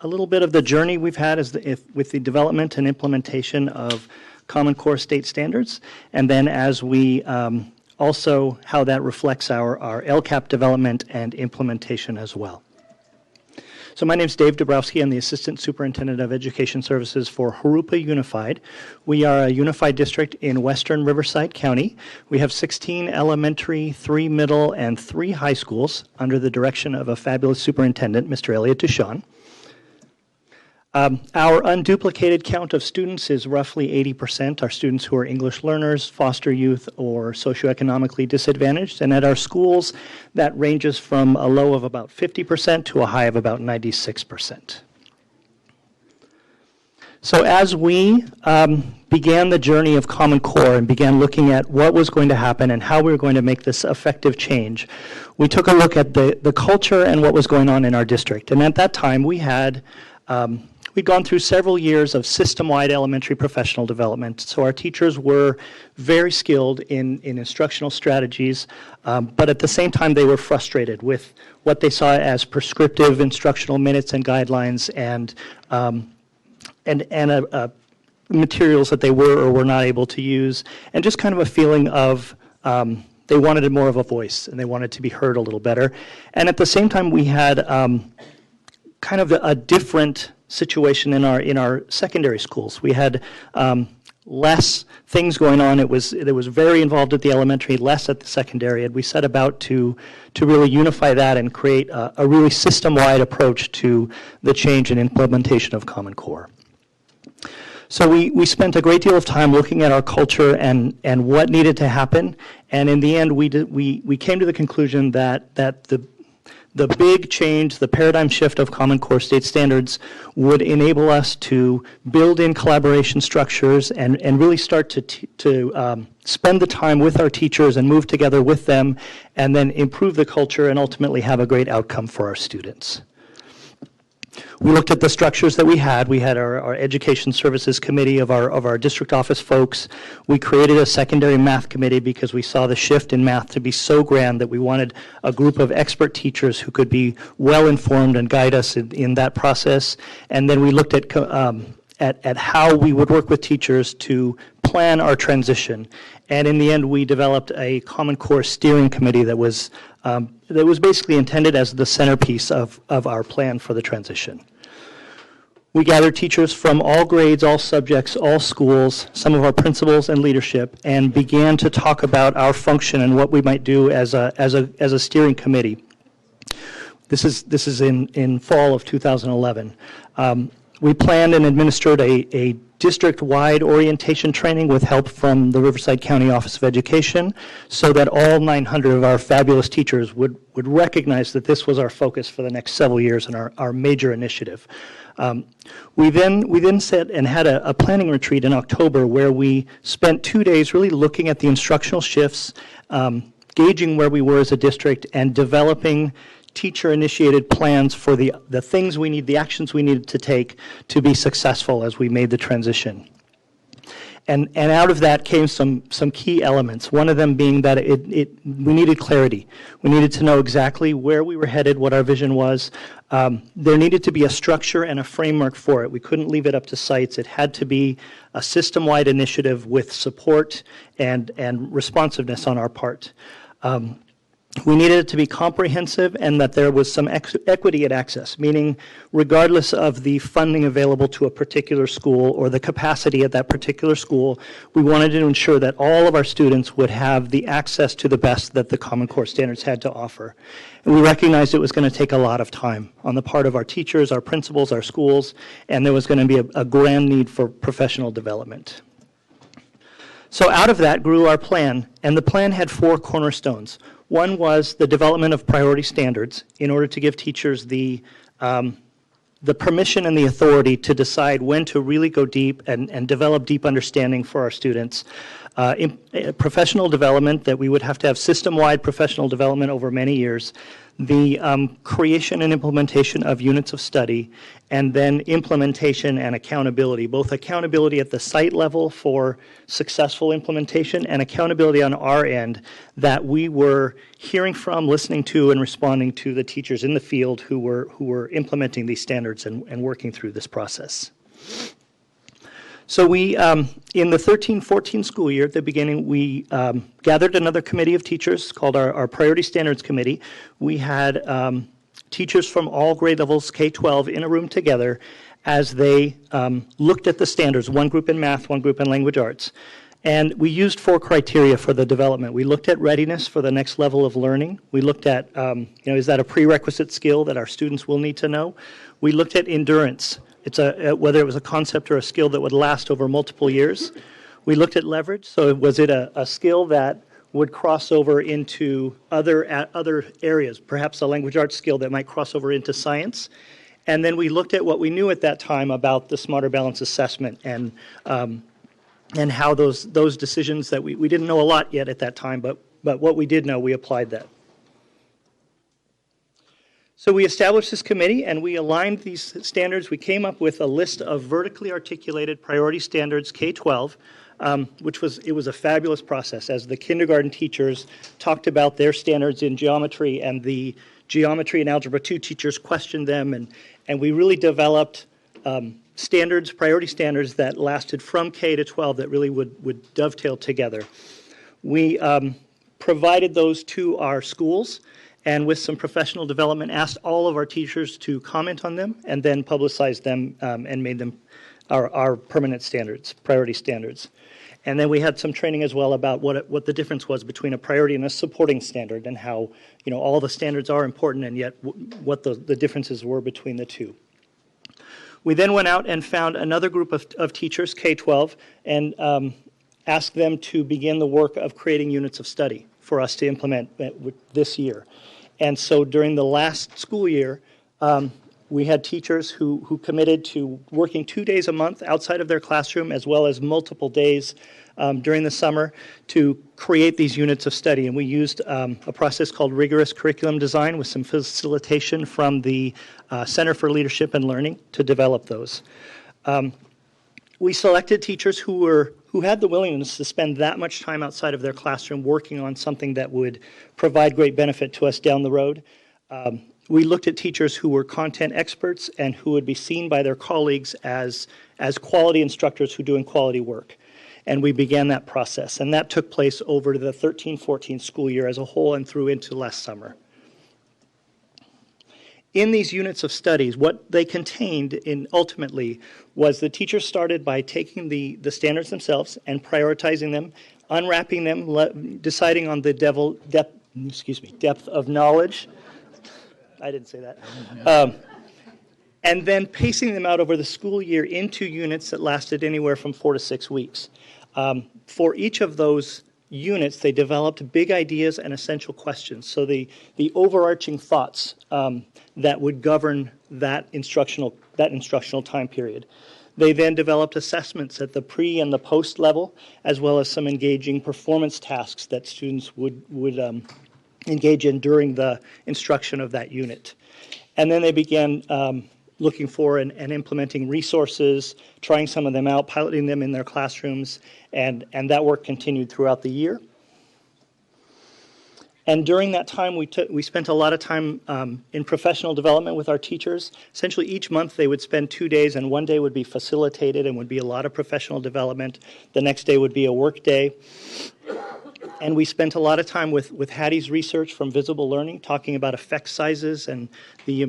a little bit of the journey we've had with the development and implementation of Common Core state standards, and then as we also how that reflects our LCAP development and implementation as well. So my name is Dave Dabrowski. I'm the Assistant Superintendent of Education Services for Jurupa Unified. We are a unified district in western Riverside County. We have 16 elementary, 3 middle, and 3 high schools under the direction of a fabulous superintendent, Mr. Elliot Duchan. Our unduplicated count of students is roughly 80%, our students who are English learners, foster youth, or socioeconomically disadvantaged. And at our schools, that ranges from a low of about 50% to a high of about 96%. So as we began the journey of Common Core and began looking at what was going to happen and how we were going to make this effective change, we took a look at the culture and what was going on in our district. And at that time, we had we'd gone through several years of system-wide elementary professional development. So our teachers were very skilled in instructional strategies, but at the same time they were frustrated with what they saw as prescriptive instructional minutes and guidelines and materials that they were or were not able to use, and just kind of a feeling of they wanted more of a voice and they wanted to be heard a little better. And at the same time we had kind of a different situation in our secondary schools. We had less things going on. It was very involved at the elementary, less at the secondary, and we set about to really unify that and create a really system-wide approach to the change and implementation of Common Core. So we spent a great deal of time looking at our culture and what needed to happen, and in the end we came to the conclusion that the big change, the paradigm shift of Common Core state standards would enable us to build in collaboration structures and really start to spend the time with our teachers and move together with them and then improve the culture and ultimately have a great outcome for our students. We looked at the structures that we had. We had our Education Services Committee of our district office folks. We created a secondary math committee because we saw the shift in math to be so grand that we wanted a group of expert teachers who could be well informed and guide us in that process. And then we looked at how we would work with teachers to plan our transition. And in the end, we developed a Common Core steering committee that was basically intended as the centerpiece of our plan for the transition. We gathered teachers from all grades, all subjects, all schools, some of our principals and leadership, and began to talk about our function and what we might do as a steering committee. This is in fall of 2011. We planned and administered a district-wide orientation training with help from the Riverside County Office of Education so that all 900 of our fabulous teachers would recognize that this was our focus for the next several years and our major initiative. We then set and had a planning retreat in October where we spent 2 days really looking at the instructional shifts, gauging where we were as a district, and developing teacher-initiated plans for the things we need, the actions we needed to take to be successful as we made the transition. And out of that came some key elements, one of them being that we needed clarity. We needed to know exactly where we were headed, what our vision was. There needed to be a structure and a framework for it. We couldn't leave it up to sites. It had to be a system-wide initiative with support and responsiveness on our part. We needed it to be comprehensive and that there was some equity at access, meaning regardless of the funding available to a particular school or the capacity at that particular school, we wanted to ensure that all of our students would have the access to the best that the Common Core standards had to offer. And we recognized it was going to take a lot of time on the part of our teachers, our principals, our schools, and there was going to be a grand need for professional development. So out of that grew our plan, and the plan had 4 cornerstones. One was the development of priority standards in order to give teachers the permission and the authority to decide when to really go deep and develop deep understanding for our students. professional development, that we would have to have system-wide professional development over many years, the creation and implementation of units of study, and then implementation and accountability, both accountability at the site level for successful implementation and accountability on our end that we were hearing from, listening to, and responding to the teachers in the field who were implementing these standards and working through this process. So we, in the 13-14 school year, at the beginning, we gathered another committee of teachers called our Priority Standards Committee. We had teachers from all grade levels, K-12, in a room together as they looked at the standards, one group in math, one group in language arts. And we used 4 criteria for the development. We looked at readiness for the next level of learning. We looked at, is that a prerequisite skill that our students will need to know? We looked at endurance. It's whether it was a concept or a skill that would last over multiple years. We looked at leverage. So was it a skill that would cross over into other areas, perhaps a language arts skill that might cross over into science? And then we looked at what we knew at that time about the Smarter Balance assessment and how those decisions that we didn't know a lot yet at that time, but what we did know, we applied that. So we established this committee and we aligned these standards. We came up with a list of vertically articulated priority standards K-12, which was a fabulous process as the kindergarten teachers talked about their standards in geometry and the geometry and algebra 2 teachers questioned them and we really developed standards, priority standards that lasted from K to 12 that really would dovetail together. We provided those to our schools and with some professional development asked all of our teachers to comment on them and then publicize them and made them our permanent standards, priority standards. And then we had some training as well about what the difference was between a priority and a supporting standard and how all the standards are important and yet what the differences were between the two. We then went out and found another group of teachers, K-12, and asked them to begin the work of creating units of study for us to implement this year. And so during the last school year, we had teachers who committed to working 2 days a month outside of their classroom as well as multiple days during the summer to create these units of study. And we used a process called rigorous curriculum design with some facilitation from the Center for Leadership and Learning to develop those. We selected teachers who had the willingness to spend that much time outside of their classroom working on something that would provide great benefit to us down the road. We looked at teachers who were content experts and who would be seen by their colleagues as quality instructors who are doing quality work. And we began that process. And that took place over the 13-14 school year as a whole and through into last summer. In these units of studies, what they contained ultimately was the teachers started by taking the standards themselves and prioritizing them, unwrapping them, deciding on the depth of knowledge. I didn't say that. And then pacing them out over the school year into units that lasted anywhere from 4 to 6 weeks. For each of those units, they developed big ideas and essential questions. So the overarching thoughts that would govern that instructional time period. They then developed assessments at the pre and the post level, as well as some engaging performance tasks that students would engage in during the instruction of that unit. And then they began looking for and implementing resources, trying some of them out, piloting them in their classrooms, and that work continued throughout the year. And during that time, we spent a lot of time in professional development with our teachers. Essentially, each month they would spend 2 days, and one day would be facilitated and would be a lot of professional development. The next day would be a work day. And we spent a lot of time with Hattie's research from Visible Learning, talking about effect sizes and the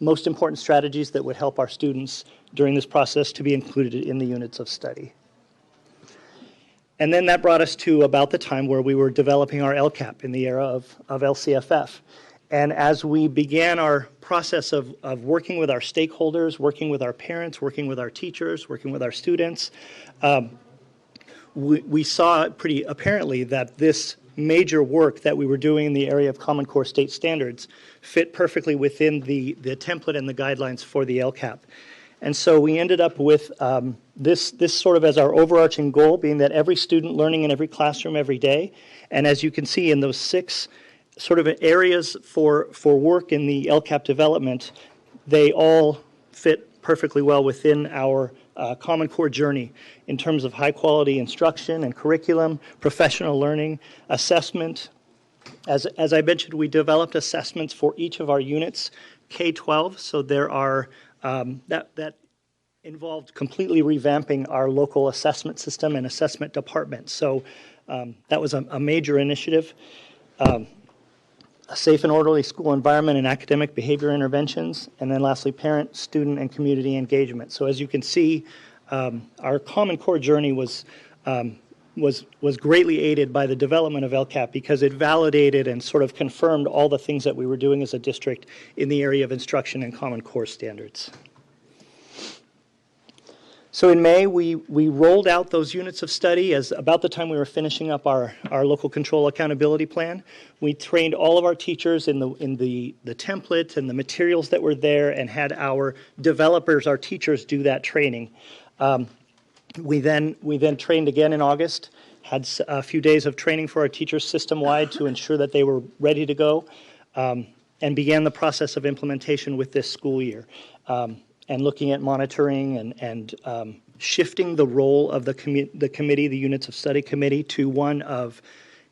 most important strategies that would help our students during this process to be included in the units of study. And then that brought us to about the time where we were developing our LCAP in the era of LCFF. And as we began our process of working with our stakeholders, working with our parents, working with our teachers, working with our students, we saw pretty apparently that this major work that we were doing in the area of Common Core state standards fit perfectly within the template and the guidelines for the LCAP. And so we ended up with this sort of as our overarching goal, being that every student learning in every classroom every day. And as you can see in those 6 sort of areas for work in the LCAP development, they all fit perfectly well within our Common Core journey in terms of high quality instruction and curriculum, professional learning, assessment. As I mentioned, we developed assessments for each of our units, K-12, so there are, that involved completely revamping our local assessment system and assessment department. So that was a major initiative. A safe and orderly school environment and academic behavior interventions, and then lastly, parent, student, and community engagement. So as you can see, our Common Core journey was greatly aided by the development of LCAP because it validated and sort of confirmed all the things that we were doing as a district in the area of instruction and Common Core standards. So in May, we rolled out those units of study as about the time we were finishing up our local control accountability plan. We trained all of our teachers in the template and the materials that were there and had our developers, our teachers, do that training. We then trained again in August, had a few days of training for our teachers system-wide to ensure that they were ready to go, and began the process of implementation with this school year. And looking at monitoring and shifting the role of the committee, the Units of Study Committee, to one of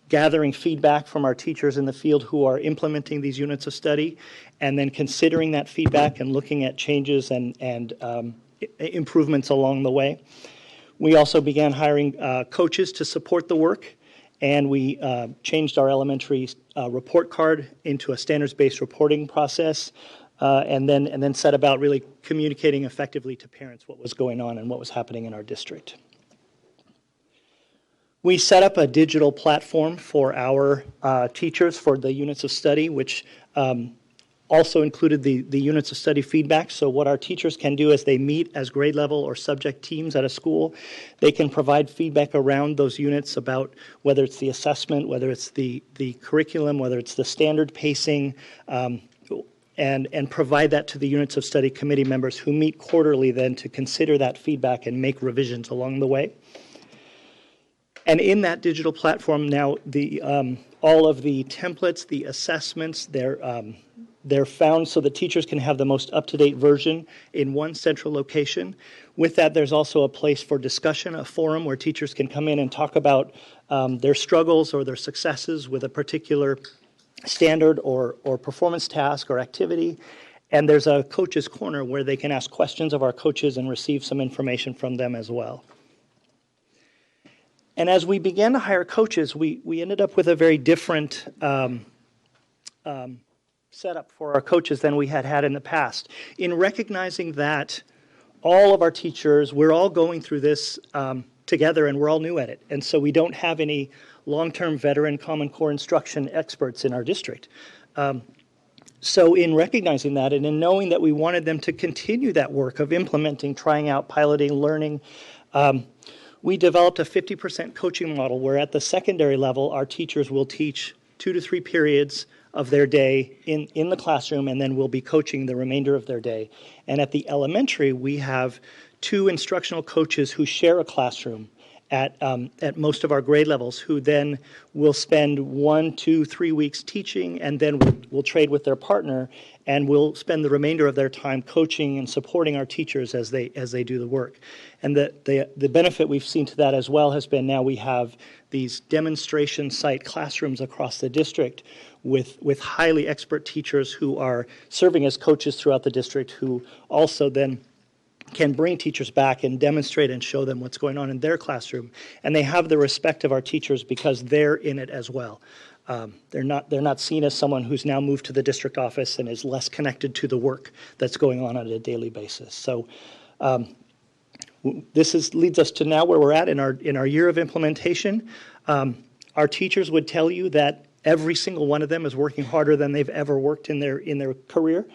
gathering feedback from our teachers in the field who are implementing these units of study, and then considering that feedback and looking at changes and improvements along the way. We also began hiring coaches to support the work, and we changed our elementary report card into a standards-based reporting process. And then set about really communicating effectively to parents what was going on and what was happening in our district. We set up a digital platform for our teachers for the units of study, which also included the units of study feedback. So what our teachers can do as they meet as grade level or subject teams at a school, they can provide feedback around those units about whether it's the assessment, whether it's the curriculum, whether it's the standard pacing, and provide that to the Units of Study Committee members who meet quarterly then to consider that feedback and make revisions along the way. And in that digital platform now, all of the templates, the assessments, they're found so the teachers can have the most up-to-date version in one central location. With that, there's also a place for discussion, a forum where teachers can come in and talk about their struggles or their successes with a particular standard or performance task or activity. And there's a coach's corner where they can ask questions of our coaches and receive some information from them as well. And as we began to hire coaches, we ended up with a very different setup for our coaches than we had in the past. In recognizing that all of our teachers, we're all going through this together and we're all new at it. And so we don't have any long-term veteran Common Core instruction experts in our district. So in recognizing that and in knowing that we wanted them to continue that work of implementing, trying out, piloting, learning, we developed a 50% coaching model where at the secondary level, our teachers will teach 2 to 3 periods of their day in the classroom, and then we'll be coaching the remainder of their day. And at the elementary, we have 2 instructional coaches who share a classroom at most of our grade levels, who then will spend 1, 2, 3 weeks teaching, and then we'll trade with their partner, and we'll spend the remainder of their time coaching and supporting our teachers as they do the work. And the benefit we've seen to that as well has been now we have these demonstration site classrooms across the district with highly expert teachers who are serving as coaches throughout the district, who also then can bring teachers back and demonstrate and show them what's going on in their classroom. And they have the respect of our teachers because they're in it as well. They're not seen as someone who's now moved to the district office and is less connected to the work that's going on a daily basis. So this leads us to now where we're at in our year of implementation. Our teachers would tell you that every single one of them is working harder than they've ever worked in their career.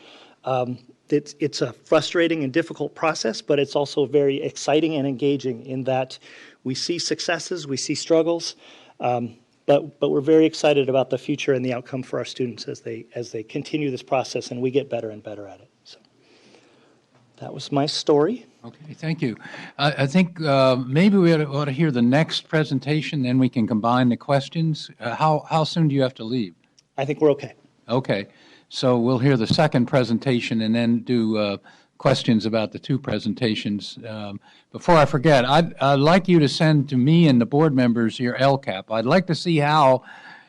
It's a frustrating and difficult process, but it's also very exciting and engaging in that we see successes, we see struggles, but we're very excited about the future and the outcome for our students as they continue this process and we get better and better at it. So, That was my story. Okay, thank you. I think maybe we ought to hear the next presentation, then we can combine the questions. How soon do you have to leave? I think we're okay. Okay, so we'll hear the second presentation and then do questions about the two presentations. Before I forget, I'd like you to send to me and the board members your LCAP. I'd like to see how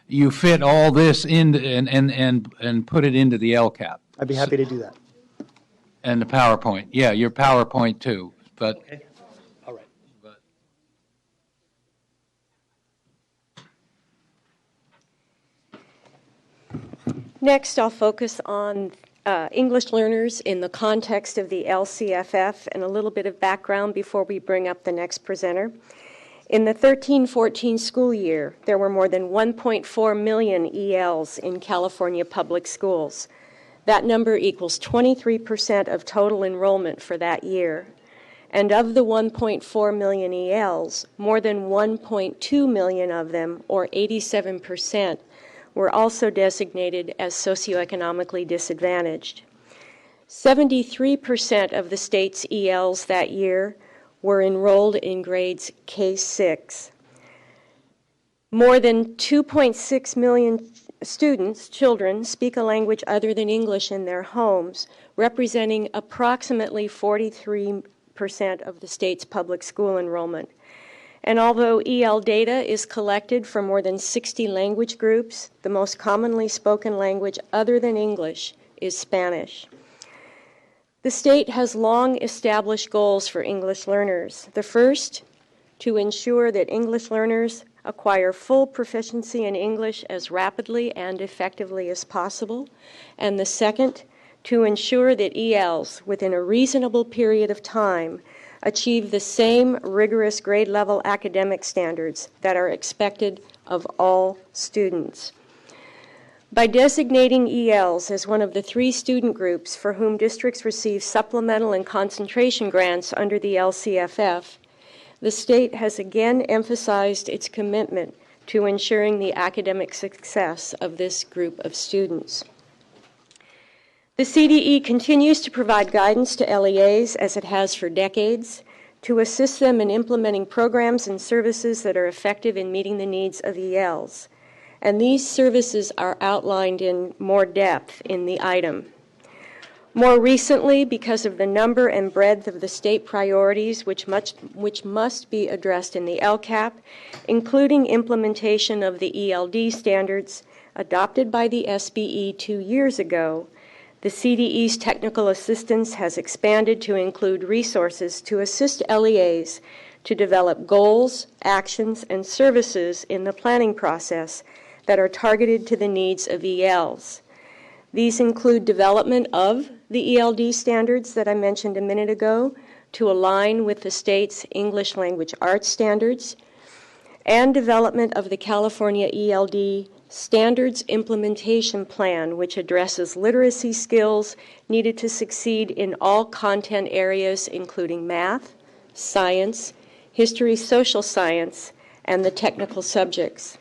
you fit all this in and put it into the LCAP. I'd be happy to do that. And the PowerPoint. Yeah, your PowerPoint too. But okay. All right. Next, I'll focus on English learners in the context of the LCFF and a little bit of background before we bring up the next presenter. In the 13-14 school year, there were more than 1.4 million ELs in California public schools. That number equals 23% of total enrollment for that year. And of the 1.4 million ELs, more than 1.2 million of them, or 87%, were also designated as socioeconomically disadvantaged. 73% of the state's ELs that year were enrolled in grades K-6. More than 2.6 million children, speak a language other than English in their homes, representing approximately 43% of the state's public school enrollment. And although EL data is collected from more than 60 language groups, the most commonly spoken language other than English is Spanish. The state has long established goals for English learners. The first, to ensure that English learners acquire full proficiency in English as rapidly and effectively as possible. And the second, to ensure that ELs, within a reasonable period of time, achieve the same rigorous grade-level academic standards that are expected of all students. By designating ELs as one of the 3 student groups for whom districts receive supplemental and concentration grants under the LCFF, the state has again emphasized its commitment to ensuring the academic success of this group of students. The CDE continues to provide guidance to LEAs, as it has for decades, to assist them in implementing programs and services that are effective in meeting the needs of ELs. And these services are outlined in more depth in the item. More recently, because of the number and breadth of the state priorities which must be addressed in the LCAP, including implementation of the ELD standards adopted by the SBE 2 years ago, the CDE's technical assistance has expanded to include resources to assist LEAs to develop goals, actions, and services in the planning process that are targeted to the needs of ELs. These include development of the ELD standards that I mentioned a minute ago to align with the state's English language arts standards, and development of the California ELD Standards Implementation Plan, which addresses literacy skills needed to succeed in all content areas, including math, science, history, social science, and the technical subjects.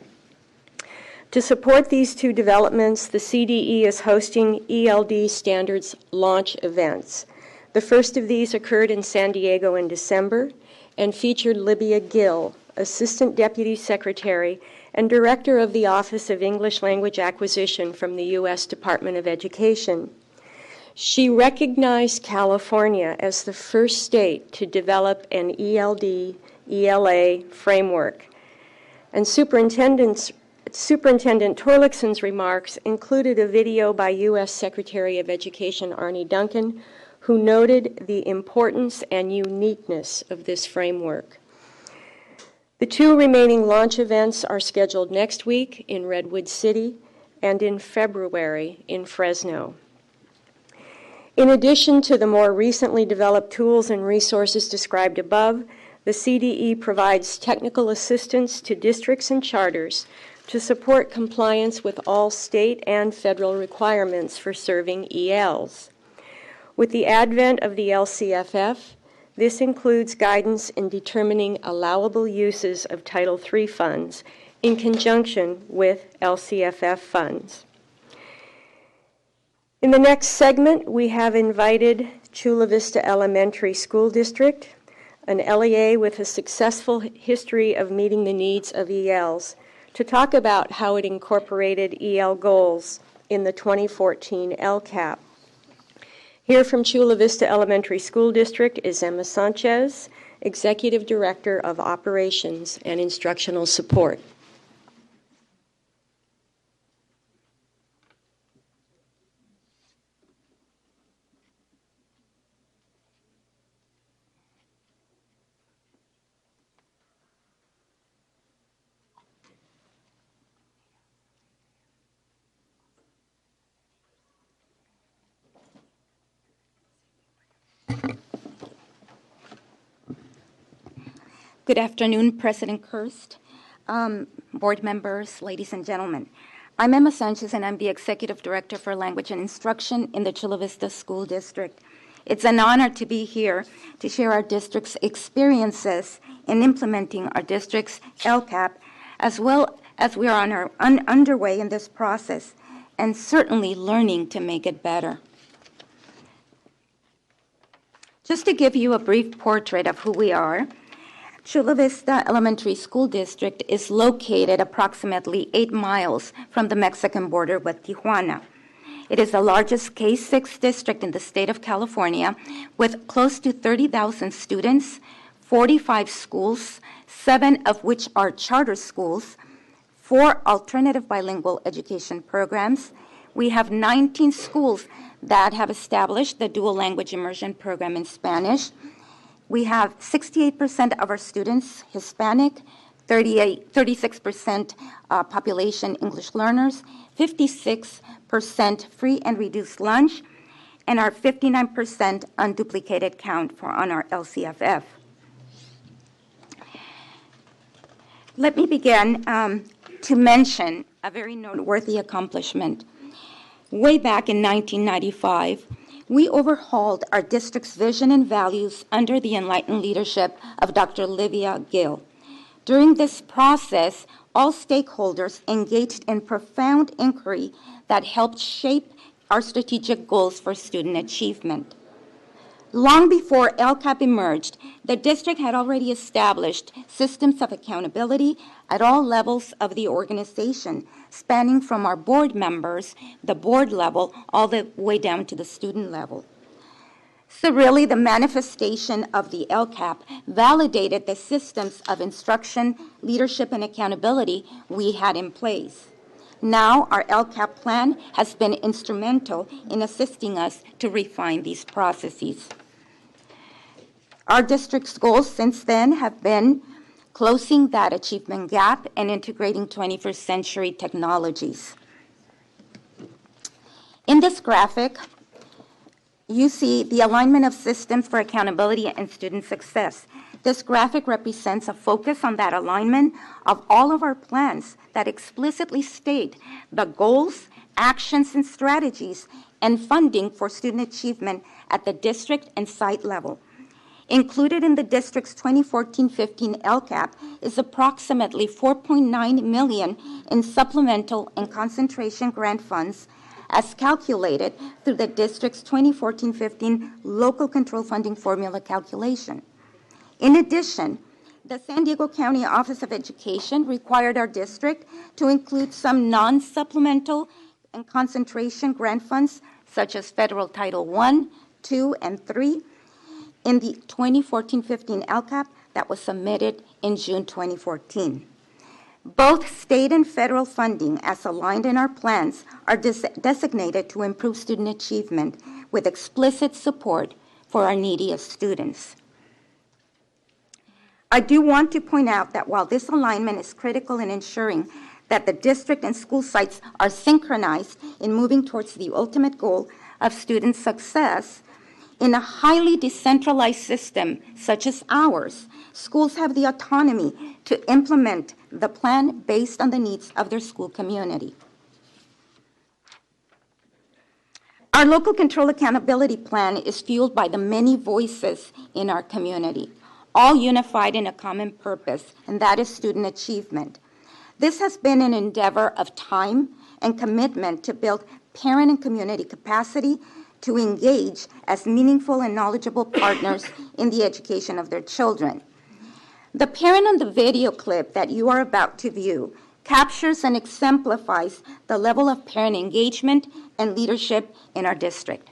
To support these 2 developments, the CDE is hosting ELD standards launch events. The first of these occurred in San Diego in December and featured Libya Gill, Assistant Deputy Secretary and Director of the Office of English Language Acquisition from the U.S. Department of Education. She recognized California as the first state to develop an ELD, ELA framework. And Superintendent Torlikson's remarks included a video by U.S. Secretary of Education Arne Duncan, who noted the importance and uniqueness of this framework. The 2 remaining launch events are scheduled next week in Redwood City and in February in Fresno. In addition to the more recently developed tools and resources described above, the CDE provides technical assistance to districts and charters to support compliance with all state and federal requirements for serving ELs. With the advent of the LCFF, this includes guidance in determining allowable uses of Title III funds in conjunction with LCFF funds. In the next segment, we have invited Chula Vista Elementary School District, an LEA with a successful history of meeting the needs of ELs, to talk about how it incorporated EL goals in the 2014 LCAP. Here from Chula Vista Elementary School District is Emma Sanchez, Executive Director of Operations and Instructional Support. Good afternoon, President Kirst, board members, ladies and gentlemen. I'm Emma Sanchez, and I'm the Executive Director for Language and Instruction in the Chula Vista School District. It's an honor to be here to share our district's experiences in implementing our district's LCAP, as well as we are underway in this process, and certainly learning to make it better. Just to give you a brief portrait of who we are, Chula Vista Elementary School District is located approximately 8 miles from the Mexican border with Tijuana. It is the largest K-6 district in the state of California, with close to 30,000 students, 45 schools, 7 of which are charter schools, 4 alternative bilingual education programs. We have 19 schools that have established the dual language immersion program in Spanish. We have 68% of our students Hispanic, 36% population English learners, 56% free and reduced lunch, and our 59% unduplicated count on our LCFF. Let me begin to mention a very noteworthy accomplishment. Way back in 1995, we overhauled our district's vision and values under the enlightened leadership of Dr. Livia Gill. During this process, all stakeholders engaged in profound inquiry that helped shape our strategic goals for student achievement. Long before LCAP emerged, the district had already established systems of accountability at all levels of the organization, spanning from our board members, the board level, all the way down to the student level. So really, the manifestation of the LCAP validated the systems of instruction, leadership, and accountability we had in place. Now, our LCAP plan has been instrumental in assisting us to refine these processes. Our district's goals since then have been closing that achievement gap and integrating 21st century technologies. In this graphic, you see the alignment of systems for accountability and student success. This graphic represents a focus on that alignment of all of our plans that explicitly state the goals, actions, and strategies, and funding for student achievement at the district and site level. Included in the district's 2014-15 LCAP is approximately $4.9 million in supplemental and concentration grant funds as calculated through the district's 2014-15 local control funding formula calculation. In addition, the San Diego County Office of Education required our district to include some non-supplemental and concentration grant funds, such as federal Title I, II, and III, in the 2014-15 LCAP that was submitted in June 2014. Both state and federal funding, as aligned in our plans, are designated to improve student achievement with explicit support for our neediest students. I do want to point out that while this alignment is critical in ensuring that the district and school sites are synchronized in moving towards the ultimate goal of student success, in a highly decentralized system such as ours, schools have the autonomy to implement the plan based on the needs of their school community. Our local control accountability plan is fueled by the many voices in our community, all unified in a common purpose, and that is student achievement. This has been an endeavor of time and commitment to build parent and community capacity to engage as meaningful and knowledgeable partners in the education of their children. The parent on the video clip that you are about to view captures and exemplifies the level of parent engagement and leadership in our district.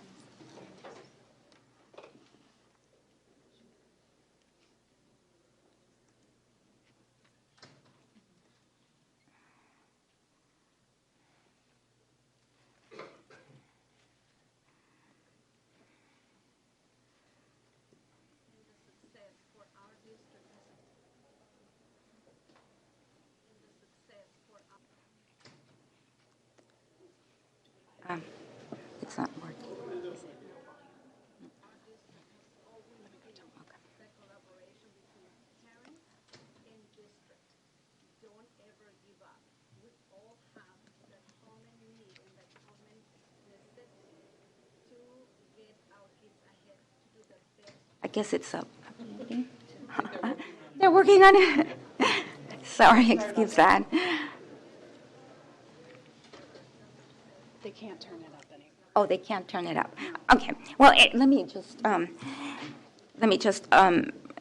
It's not working. I guess it's up. They're working on it. Sorry, excuse that. They can't turn it up anymore. Oh, they can't turn it up. Okay. Well,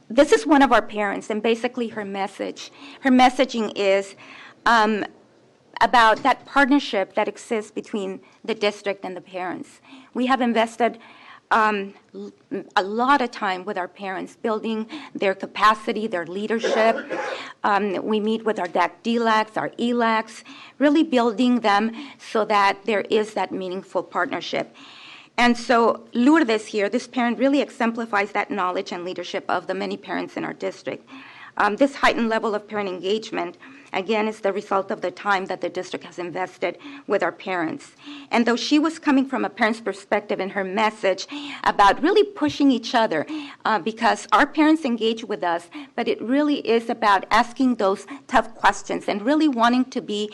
this is one of our parents, and basically her messaging is about that partnership that exists between the district and the parents. We have invested a lot of time with our parents, building their capacity, their leadership. We meet with our DAC-DLACs, our ELACs, really building them so that there is that meaningful partnership. And so Lourdes here, this parent really exemplifies that knowledge and leadership of the many parents in our district. This heightened level of parent engagement, again, is the result of the time that the district has invested with our parents. And though she was coming from a parent's perspective in her message about really pushing each other, because our parents engage with us, but it really is about asking those tough questions and really wanting to be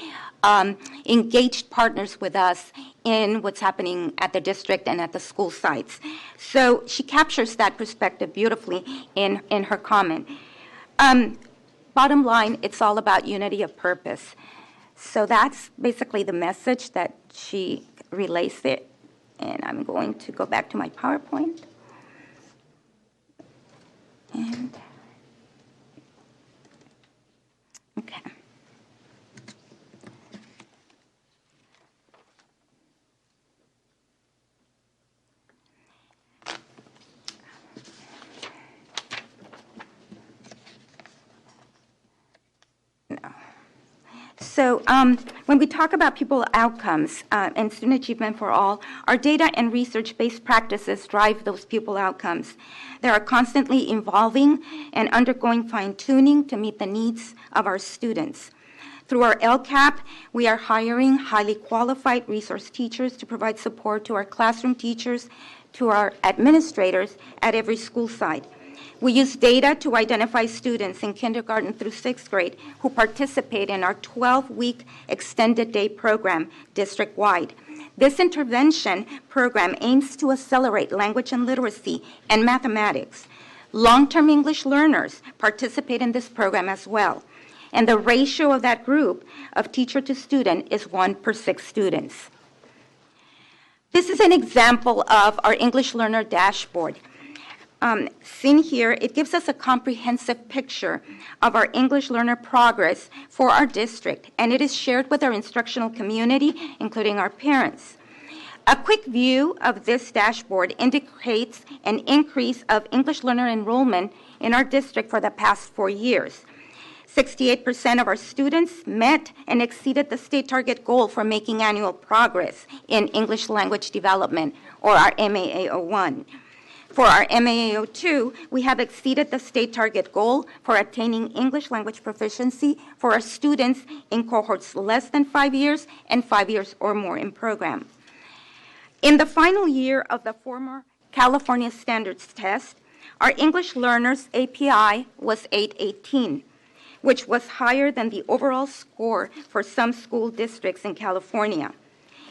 engaged partners with us in what's happening at the district and at the school sites. So she captures that perspective beautifully in her comment. Bottom line, it's all about unity of purpose. So that's basically the message that she relays there. And I'm going to go back to my PowerPoint. And, okay. So when we talk about pupil outcomes and student achievement for all, our data and research-based practices drive those pupil outcomes. They are constantly evolving and undergoing fine-tuning to meet the needs of our students. Through our LCAP, we are hiring highly qualified resource teachers to provide support to our classroom teachers, to our administrators at every school site. We use data to identify students in kindergarten through 6th grade who participate in our 12-week extended day program district-wide. This intervention program aims to accelerate language and literacy and mathematics. Long-term English learners participate in this program as well. And the ratio of that group of teacher to student is 1 per 6 students. This is an example of our English learner dashboard. Seen here, it gives us a comprehensive picture of our English learner progress for our district, and it is shared with our instructional community, including our parents. A quick view of this dashboard indicates an increase of English learner enrollment in our district for the past 4 years. 68% of our students met and exceeded the state target goal for making annual progress in English language development, or our MAAO1. For our MAAO2, we have exceeded the state target goal for attaining English language proficiency for our students in cohorts less than 5 years and 5 years or more in program. In the final year of the former California Standards Test, our English learners API was 818, which was higher than the overall score for some school districts in California.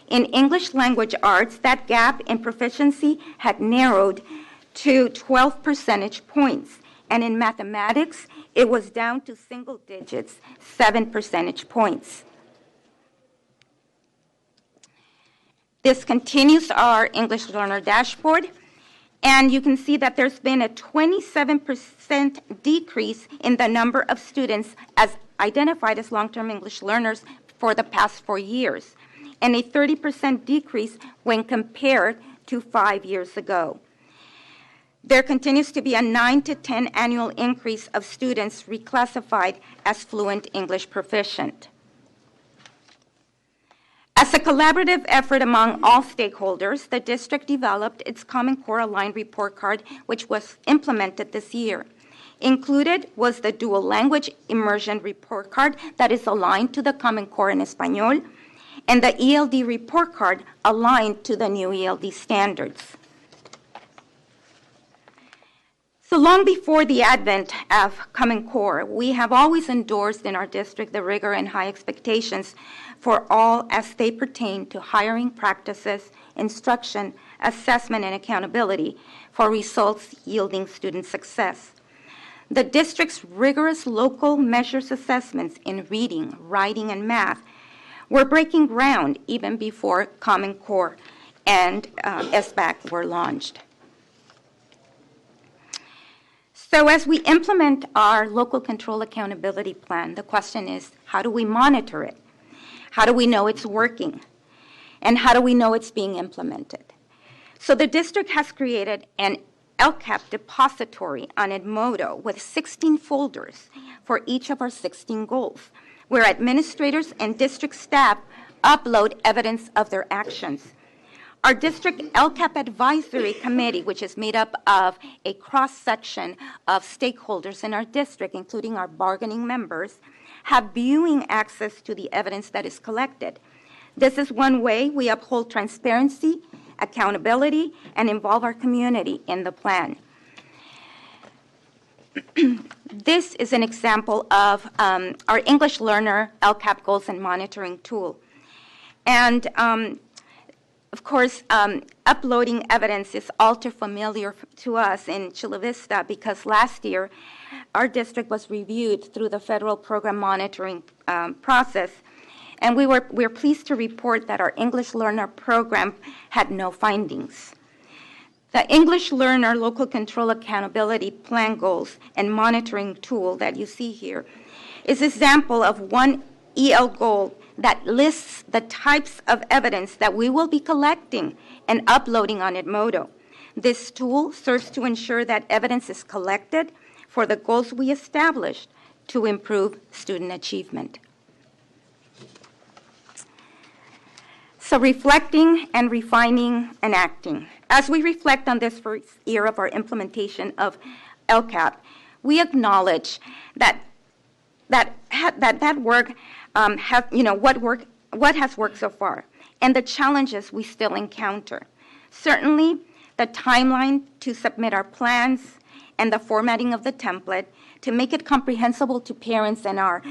In English language arts, that gap in proficiency had narrowed to 12 percentage points. And in mathematics, it was down to single digits, 7 percentage points. This continues our English Learner Dashboard, and you can see that there's been a 27% decrease in the number of students as identified as long-term English learners for the past 4 years, and a 30% decrease when compared to 5 years ago. There continues to be a 9 to 10 annual increase of students reclassified as fluent English proficient. As a collaborative effort among all stakeholders, the district developed its Common Core Aligned Report Card, which was implemented this year. Included was the Dual Language Immersion Report Card that is aligned to the Common Core in Espanol, and the ELD Report Card aligned to the new ELD standards. So long before the advent of Common Core, we have always endorsed in our district the rigor and high expectations for all as they pertain to hiring practices, instruction, assessment, and accountability for results yielding student success. The district's rigorous local measures assessments in reading, writing, and math were breaking ground even before Common Core and SBAC were launched. So as we implement our local control accountability plan, the question is, how do we monitor it? How do we know it's working? And how do we know it's being implemented? So the district has created an LCAP depository on Edmodo with 16 folders for each of our 16 goals, where administrators and district staff upload evidence of their actions. Our district LCAP advisory committee, which is made up of a cross-section of stakeholders in our district, including our bargaining members, have viewing access to the evidence that is collected. This is one way we uphold transparency, accountability, and involve our community in the plan. This is an example of our English learner LCAP goals and monitoring tool. And of course, uploading evidence is all too familiar to us in Chula Vista because last year our district was reviewed through the federal program monitoring process, and we're pleased to report that our English learner program had no findings. The English learner local control accountability plan goals and monitoring tool that you see here is an example of one EL goal that lists the types of evidence that we will be collecting and uploading on Edmodo. This tool serves to ensure that evidence is collected for the goals we established to improve student achievement. So reflecting and refining and acting. As we reflect on this first year of our implementation of LCAP, we acknowledge that work what has worked so far, and the challenges we still encounter. Certainly, the timeline to submit our plans and the formatting of the template to make it comprehensible to parents and our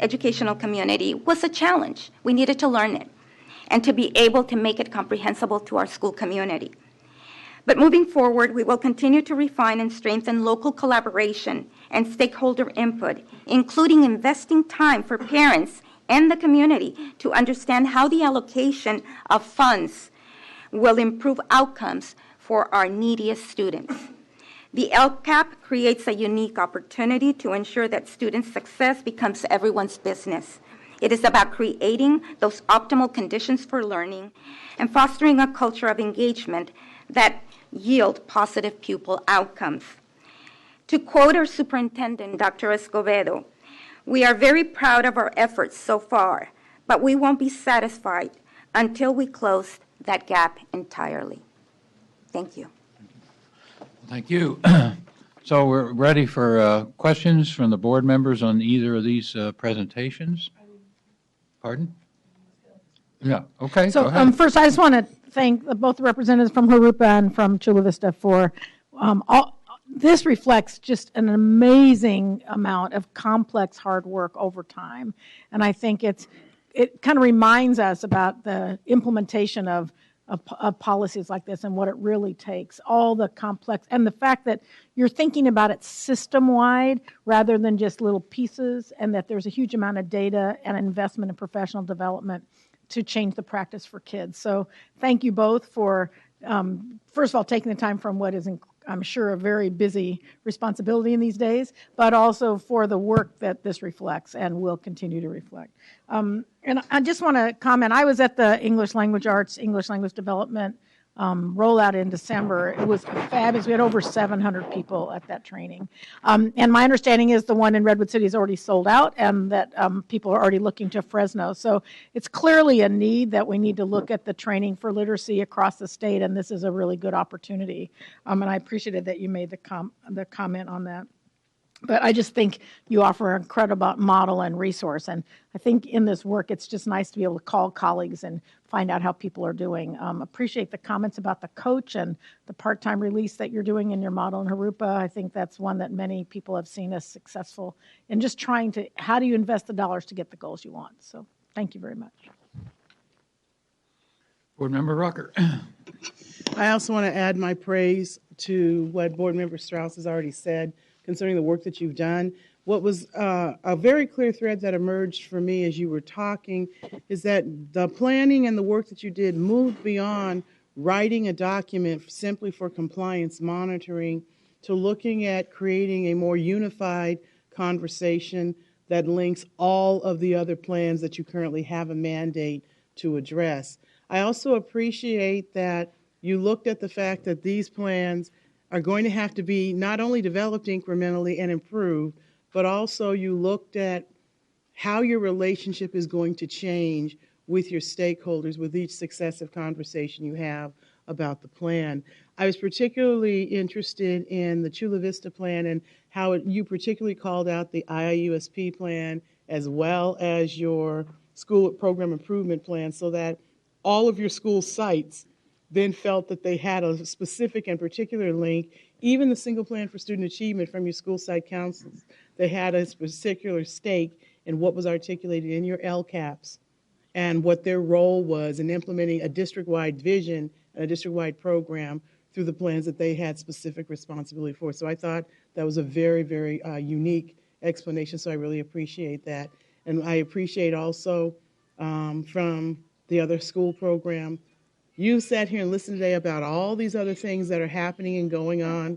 educational community was a challenge. We needed to learn it and to be able to make it comprehensible to our school community. But moving forward, we will continue to refine and strengthen local collaboration and stakeholder input, including investing time for parents and the community to understand how the allocation of funds will improve outcomes for our neediest students. The LCAP creates a unique opportunity to ensure that student success becomes everyone's business. It is about creating those optimal conditions for learning and fostering a culture of engagement that yield positive pupil outcomes. To quote our superintendent, Dr. Escobedo, "We are very proud of our efforts so far, but we won't be satisfied until we close that gap entirely." Thank you. Thank you. So we're ready for questions from the board members on either of these presentations. Pardon? Yeah, okay, So go ahead. first, I just want to thank both the representatives from Harupa and from Chula Vista for this reflects just an amazing amount of complex hard work over time. And I think it kind of reminds us about the implementation of policies like this and what it really takes, all the complex, and the fact that you're thinking about it system-wide rather than just little pieces, and that there's a huge amount of data and investment in professional development to change the practice for kids. So thank you both for, first of all, taking the time from what is, I'm sure, a very busy responsibility in these days, but also for the work that this reflects and will continue to reflect. And I just want to comment, I was at the English Language Arts, English Language Development rollout in December. It was fabulous. We had over 700 people at that training. And my understanding is the one in Redwood City is already sold out and that people are already looking to Fresno. So it's clearly a need that we need to look at the training for literacy across the state, and this is a really good opportunity. And I appreciated that you made the comment on that. But I just think you offer an incredible model and resource. And I think in this work, it's just nice to be able to call colleagues and find out how people are doing. Appreciate the comments about the coach and the part-time release that you're doing in your model in Harupa. I think that's one that many people have seen as successful in just trying to, how do you invest the dollars to get the goals you want? So thank you very much. Board Member Rucker. I also want to add my praise to what Board Member Strauss has already said concerning the work that you've done. What was a very clear thread that emerged for me as you were talking is that the planning and the work that you did moved beyond writing a document simply for compliance monitoring to looking at creating a more unified conversation that links all of the other plans that you currently have a mandate to address. I also appreciate that you looked at the fact that these plans are going to have to be not only developed incrementally and improved, but also you looked at how your relationship is going to change with your stakeholders with each successive conversation you have about the plan. I was particularly interested in the Chula Vista plan and how you particularly called out the IIUSP plan as well as your school program improvement plan so that all of your school sites then felt that they had a specific and particular link. Even the single plan for student achievement from your school site councils, they had a particular stake in what was articulated in your LCAPs and what their role was in implementing a district-wide vision and a district-wide program through the plans that they had specific responsibility for. So I thought that was a very, very unique explanation, so I really appreciate that. And I appreciate also from the other school program, you sat here and listened today about all these other things that are happening and going on,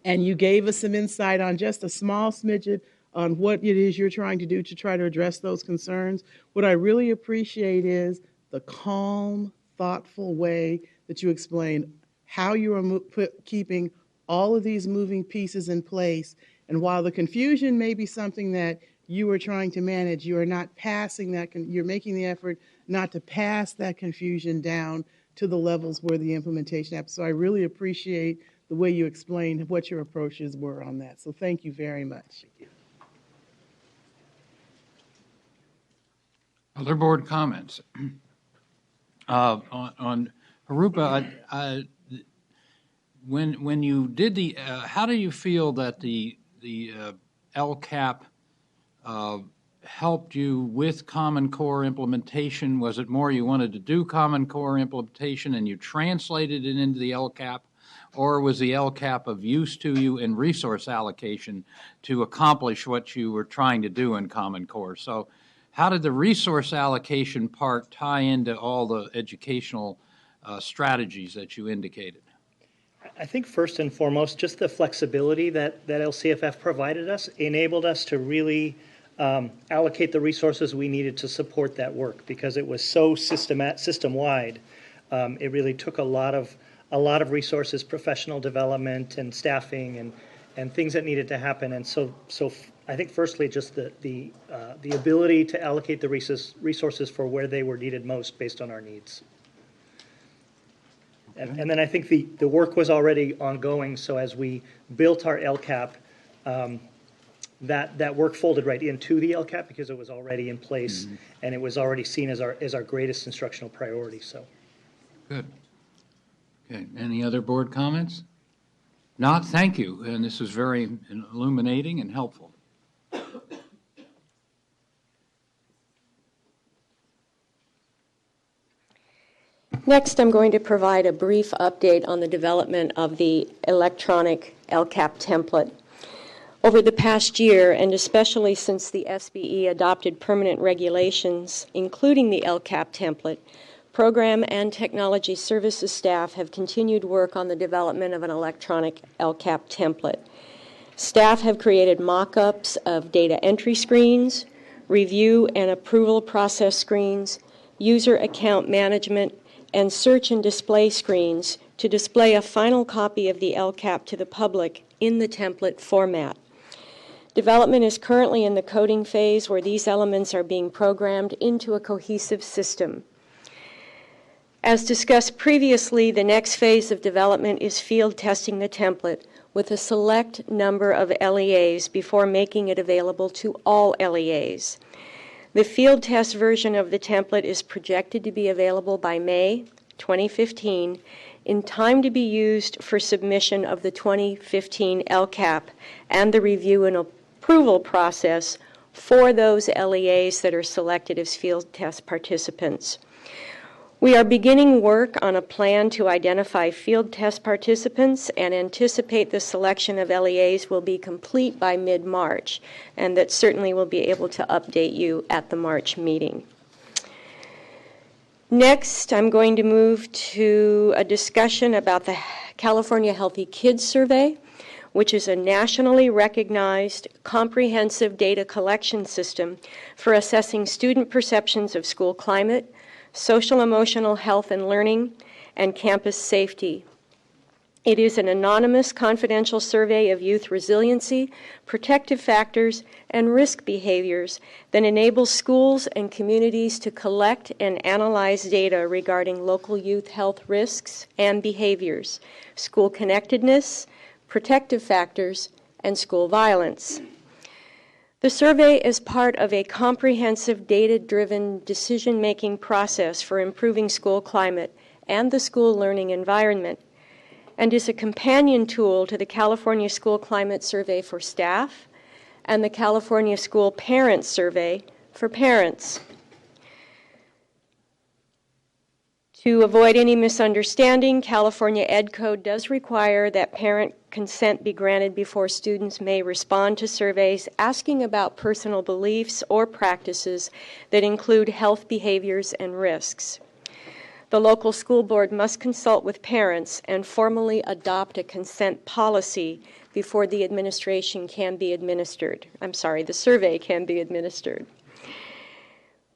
and you gave us some insight on just a small smidget on what it is you're trying to do to try to address those concerns. What I really appreciate is the calm, thoughtful way that you explained how you are keeping all of these moving pieces in place. And while the confusion may be something that you are trying to manage, you are not passing that, you're making the effort not to pass that confusion down to the levels where the implementation happens. So I really appreciate the way you explained what your approaches were on that. So thank you very much. Other board comments? On Harupa, when you did the, how do you feel that the LCAP helped you with Common Core implementation? Was it more you wanted to do Common Core implementation and you translated it into the LCAP, or was the LCAP of use to you in resource allocation to accomplish what you were trying to do in Common Core? So how did the resource allocation part tie into all the educational strategies that you indicated? I think first and foremost, just the flexibility that LCFF provided us enabled us to really allocate the resources we needed to support that work because it was so system-wide. It really took a lot of resources, professional development and staffing and things that needed to happen. And so I think firstly just the ability to allocate the resources for where they were needed most based on our needs. And then I think the work was already ongoing, so as we built our LCAP, that work folded right into the LCAP because it was already in place and it was already seen as our greatest instructional priority. So, good. Okay. Any other board comments? Not. Thank you. And this was very illuminating and helpful. Next, I'm going to provide a brief update on the development of the electronic LCAP template. Over the past year, and especially since the SBE adopted permanent regulations, including the LCAP template, program and technology services staff have continued work on the development of an electronic LCAP template. Staff have created mock-ups of data entry screens, review and approval process screens, user account management, and search and display screens to display a final copy of the LCAP to the public in the template format. Development is currently in the coding phase where these elements are being programmed into a cohesive system. As discussed previously, the next phase of development is field testing the template with a select number of LEAs before making it available to all LEAs. The field test version of the template is projected to be available by May 2015, in time to be used for submission of the 2015 LCAP and the review and approval process for those LEAs that are selected as field test participants. We are beginning work on a plan to identify field test participants and anticipate the selection of LEAs will be complete by mid-March, and that certainly will be able to update you at the March meeting. Next, I'm going to move to a discussion about the California Healthy Kids Survey, which is a nationally recognized comprehensive data collection system for assessing student perceptions of school climate, social emotional health and learning, and campus safety. It is an anonymous, confidential survey of youth resiliency, protective factors, and risk behaviors that enables schools and communities to collect and analyze data regarding local youth health risks and behaviors, school connectedness, protective factors, and school violence. The survey is part of a comprehensive data-driven decision-making process for improving school climate and the school learning environment, and is a companion tool to the California School Climate Survey for staff and the California School Parent Survey for parents. To avoid any misunderstanding, California Ed Code does require that parent consent be granted before students may respond to surveys asking about personal beliefs or practices that include health behaviors and risks. The local school board must consult with parents and formally adopt a consent policy before the administration can be administered. The survey can be administered.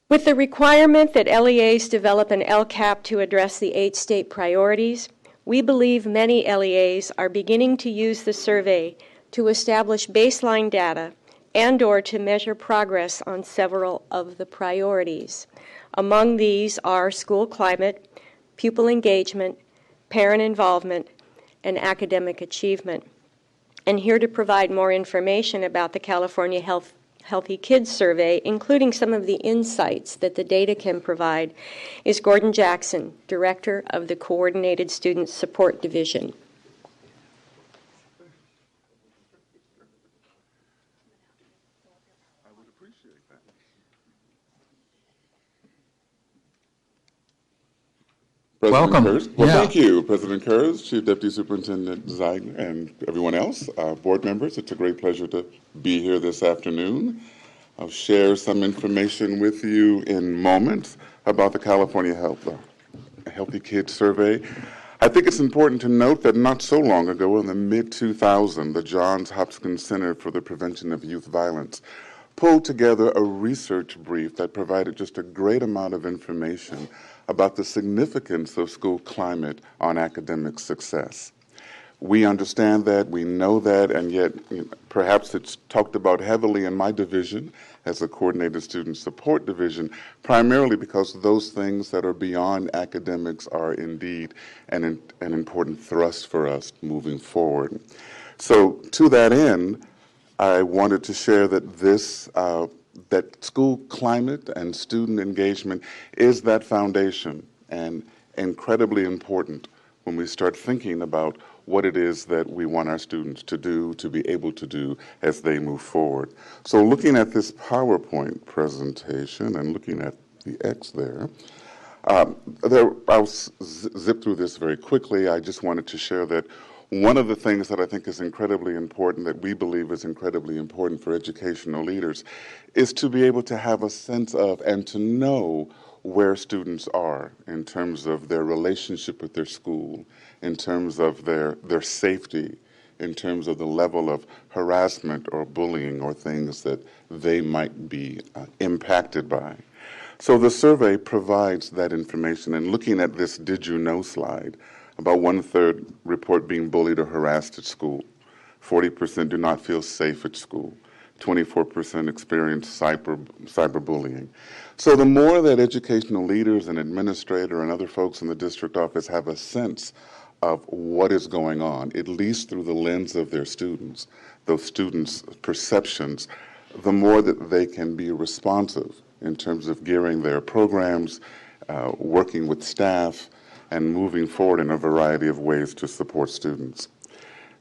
With the requirement that LEAs develop an LCAP to address the 8 state priorities, we believe many LEAs are beginning to use the survey to establish baseline data and/or to measure progress on several of the priorities. Among these are school climate, pupil engagement, parent involvement, and academic achievement. And here to provide more information about the California Healthy Kids Survey, including some of the insights that the data can provide, is Gordon Jackson, Director of the Coordinated Student Support Division. Welcome. Kurz. Well, thank you, President Kurz, Chief Deputy Superintendent Zeigler, and everyone else, board members. It's a great pleasure to be here this afternoon. I'll share some information with you in moments about the California Healthy Kids Survey. I think it's important to note that not so long ago, in the mid-2000s, the Johns Hopkins Center for the Prevention of Youth Violence pulled together a research brief that provided just a great amount of information about the significance of school climate on academic success. We understand that, we know that, and yet perhaps it's talked about heavily in my division as a Coordinated Student Support Division, primarily because those things that are beyond academics are indeed an important thrust for us moving forward. So to that end, I wanted to share that that school climate and student engagement is that foundation and incredibly important when we start thinking about what it is that we want our students to do, to be able to do as they move forward. So looking at this PowerPoint presentation and looking at the X there, I'll zip through this very quickly. I just wanted to share that One of the things that I think is incredibly important, that we believe is incredibly important for educational leaders, is to be able to have a sense of and to know where students are in terms of their relationship with their school, in terms of their safety, in terms of the level of harassment or bullying or things that they might be impacted by. So the survey provides that information. And looking at this did you know slide, about 1/3 report being bullied or harassed at school. 40% do not feel safe at school. 24% experience cyberbullying. So the more that educational leaders and administrator and other folks in the district office have a sense of what is going on, at least through the lens of their students, those students' perceptions, the more that they can be responsive in terms of gearing their programs, working with staff, and moving forward in a variety of ways to support students.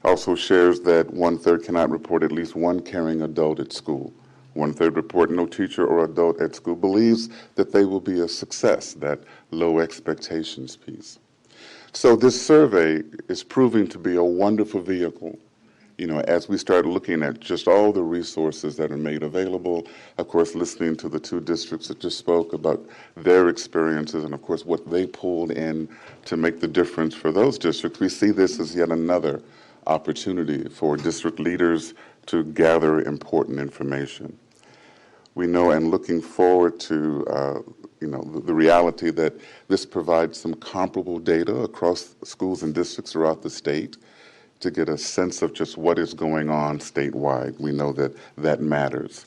Also shares that 1/3 cannot report at least one caring adult at school. 1/3 report no teacher or adult at school believes that they will be a success, that low expectations piece. So this survey is proving to be a wonderful vehicle, as we start looking at just all the resources that are made available, of course, listening to the two districts that just spoke about their experiences and, of course, what they pulled in to make the difference for those districts. We see this as yet another opportunity for district leaders to gather important information. We know, and looking forward to the reality that this provides some comparable data across schools and districts throughout the state to get a sense of just what is going on statewide. We know that that matters.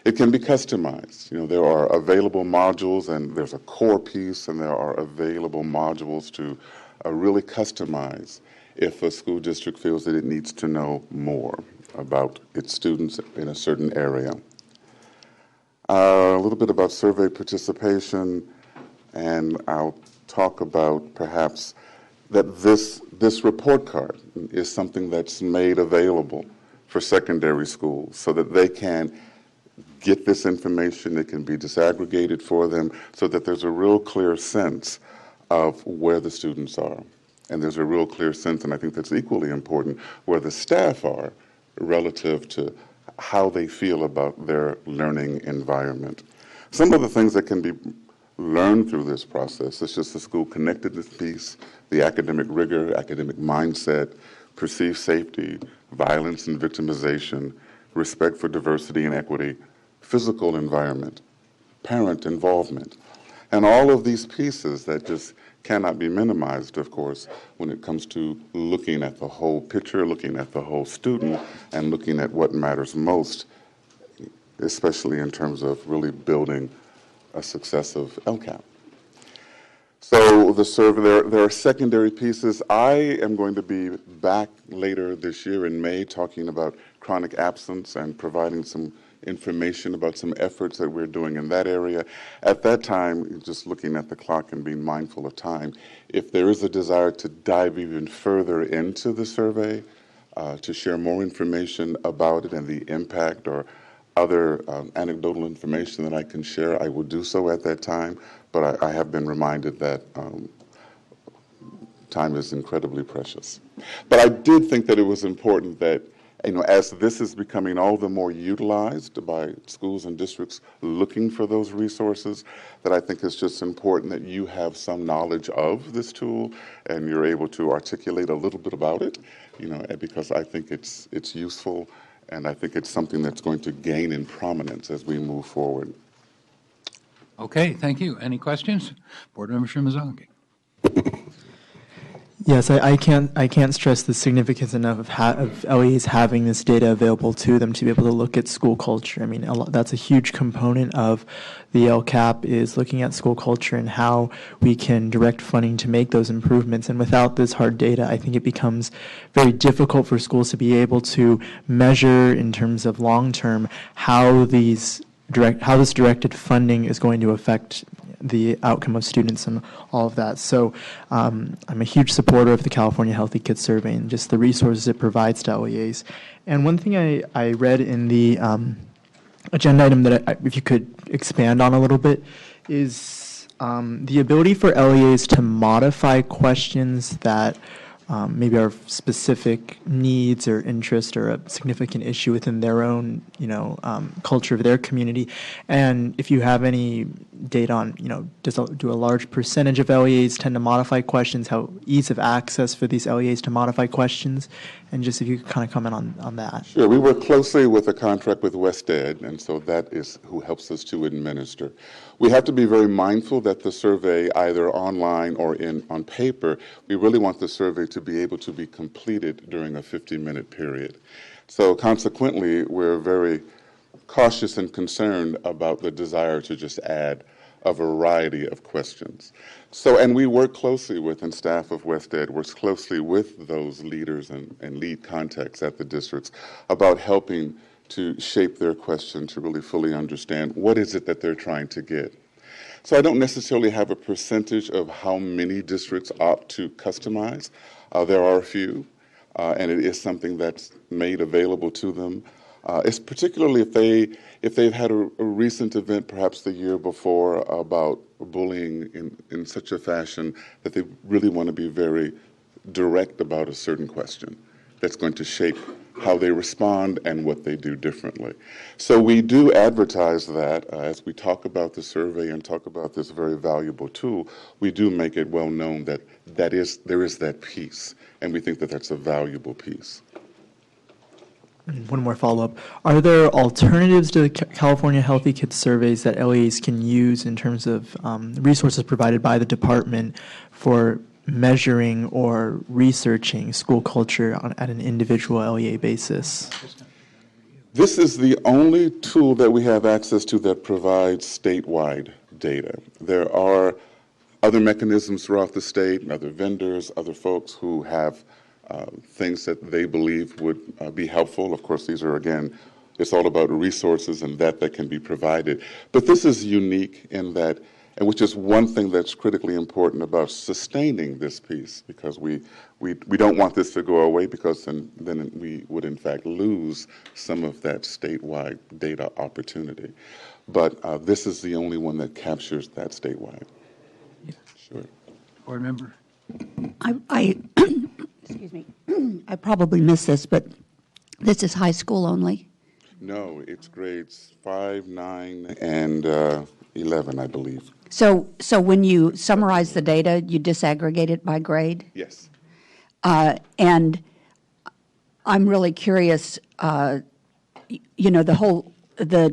It can be customized. There are available modules, and there's a core piece, and there are available modules to really customize if a school district feels that it needs to know more about its students in a certain area. A little bit about survey participation, and I'll talk about perhaps that this report card is something that's made available for secondary schools so that they can get this information. It can be disaggregated for them so that there's a real clear sense of where the students are. And there's a real clear sense, and I think that's equally important, where the staff are relative to how they feel about their learning environment. Some of the things that can be learned through this process is just the school connectedness piece, the academic rigor, academic mindset, perceived safety, violence and victimization, respect for diversity and equity, physical environment, parent involvement, and all of these pieces that just cannot be minimized, of course, when it comes to looking at the whole picture, looking at the whole student, and looking at what matters most, especially in terms of really building a success of LCAP. So the survey, there are secondary pieces. I am going to be back later this year in May talking about chronic absence and providing some information about some efforts that we're doing in that area. At that time, just looking at the clock and being mindful of time, if there is a desire to dive even further into the survey, to share more information about it and the impact or other anecdotal information that I can share, I will do so at that time. But I have been reminded that time is incredibly precious. But I did think that it was important that, as this is becoming all the more utilized by schools and districts looking for those resources, that I think it's just important that you have some knowledge of this tool and you're able to articulate a little bit about it, because I think it's useful, and I think it's something that's going to gain in prominence as we move forward. Okay, thank you. Any questions? Board Member Shimazaki. Yes, I can't stress the significance enough of LEAs having this data available to them to be able to look at school culture. I mean, that's a huge component of the LCAP, is looking at school culture and how we can direct funding to make those improvements. And without this hard data, I think it becomes very difficult for schools to be able to measure in terms of long-term how this directed funding is going to affect the outcome of students and all of that. So I'm a huge supporter of the California Healthy Kids Survey and just the resources it provides to LEAs. And one thing I read in the agenda item that if you could expand on a little bit is the ability for LEAs to modify questions that maybe are specific needs or interest or a significant issue within their own, culture of their community. And if you have any data on, do a large percentage of LEAs tend to modify questions, how ease of access for these LEAs to modify questions, and just if you could kind of comment on that. Sure. We work closely with a contract with West Ed, and so that is who helps us to administer. We have to be very mindful that the survey, either online or on paper, we really want the survey to be able to be completed during a 50-minute period. So consequently, we're very cautious and concerned about the desire to just add a variety of questions. So, and we work closely with, and staff of West Ed works closely with those leaders and lead contacts at the districts about helping to shape their question to really fully understand what is it that they're trying to get. So I don't necessarily have a percentage of how many districts opt to customize. There are a few, and it is something that's made available to them. It's particularly if they've had a recent event, perhaps the year before, about bullying in such a fashion that they really want to be very direct about a certain question that's going to shape how they respond and what they do differently. So we do advertise that as we talk about the survey and talk about this very valuable tool. We do make it well known that there is that piece, and we think that that's a valuable piece. And one more follow-up. Are there alternatives to the California Healthy Kids surveys that LEAs can use in terms of resources provided by the department for measuring or researching school culture at an individual LEA basis? This is the only tool that we have access to that provides statewide data. There are other mechanisms throughout the state, and other vendors, other folks who have things that they believe would be helpful. Of course, these are, again, it's all about resources and that can be provided. But this is unique in that, and which is one thing that's critically important about sustaining this piece, because we don't want this to go away, because then we would in fact lose some of that statewide data opportunity. But this is the only one that captures that statewide. Sure. Board member. Excuse me. I probably missed this, but this is high school only? No, it's grades 5, 9, and 11, I believe. So when you summarize the data, you disaggregate it by grade? Yes. And I'm really curious, the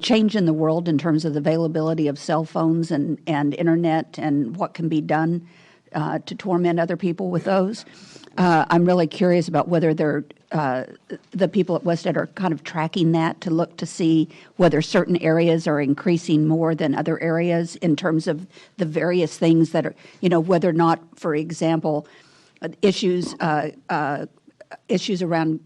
change in the world in terms of the availability of cell phones and internet and what can be done to torment other people with those. I'm really curious about whether the people at West Ed are kind of tracking that to look to see whether certain areas are increasing more than other areas in terms of the various things that are, whether or not, for example, issues around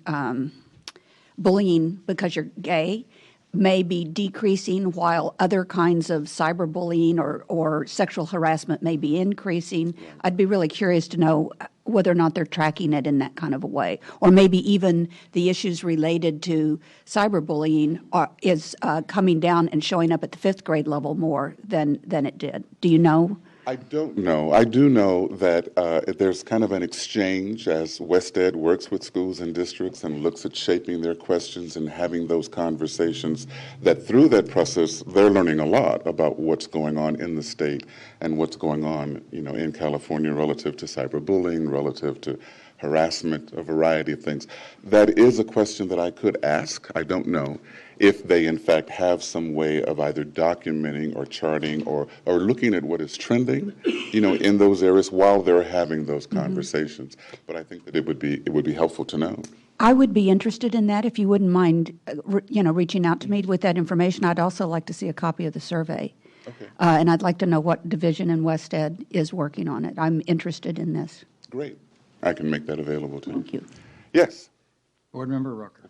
bullying because you're gay may be decreasing while other kinds of cyberbullying or sexual harassment may be increasing. I'd be really curious to know whether or not they're tracking it in that kind of a way. Or maybe even the issues related to cyberbullying is coming down and showing up at the 5th grade level more than it did. Do you know? I don't know. I do know that there's kind of an exchange as West Ed works with schools and districts and looks at shaping their questions and having those conversations, that through that process, they're learning a lot about what's going on in the state and what's going on, in California relative to cyberbullying, relative to harassment, a variety of things. That is a question that I could ask. I don't know if they in fact have some way of either documenting or charting or looking at what is trending, in those areas while they're having those conversations. But I think that it would be helpful to know. I would be interested in that if you wouldn't mind, reaching out to me with that information. I'd also like to see a copy of the survey. Okay. And I'd like to know what division in West Ed is working on it. I'm interested in this. Great. I can make that available to you. Thank you. Yes. Board member Rucker.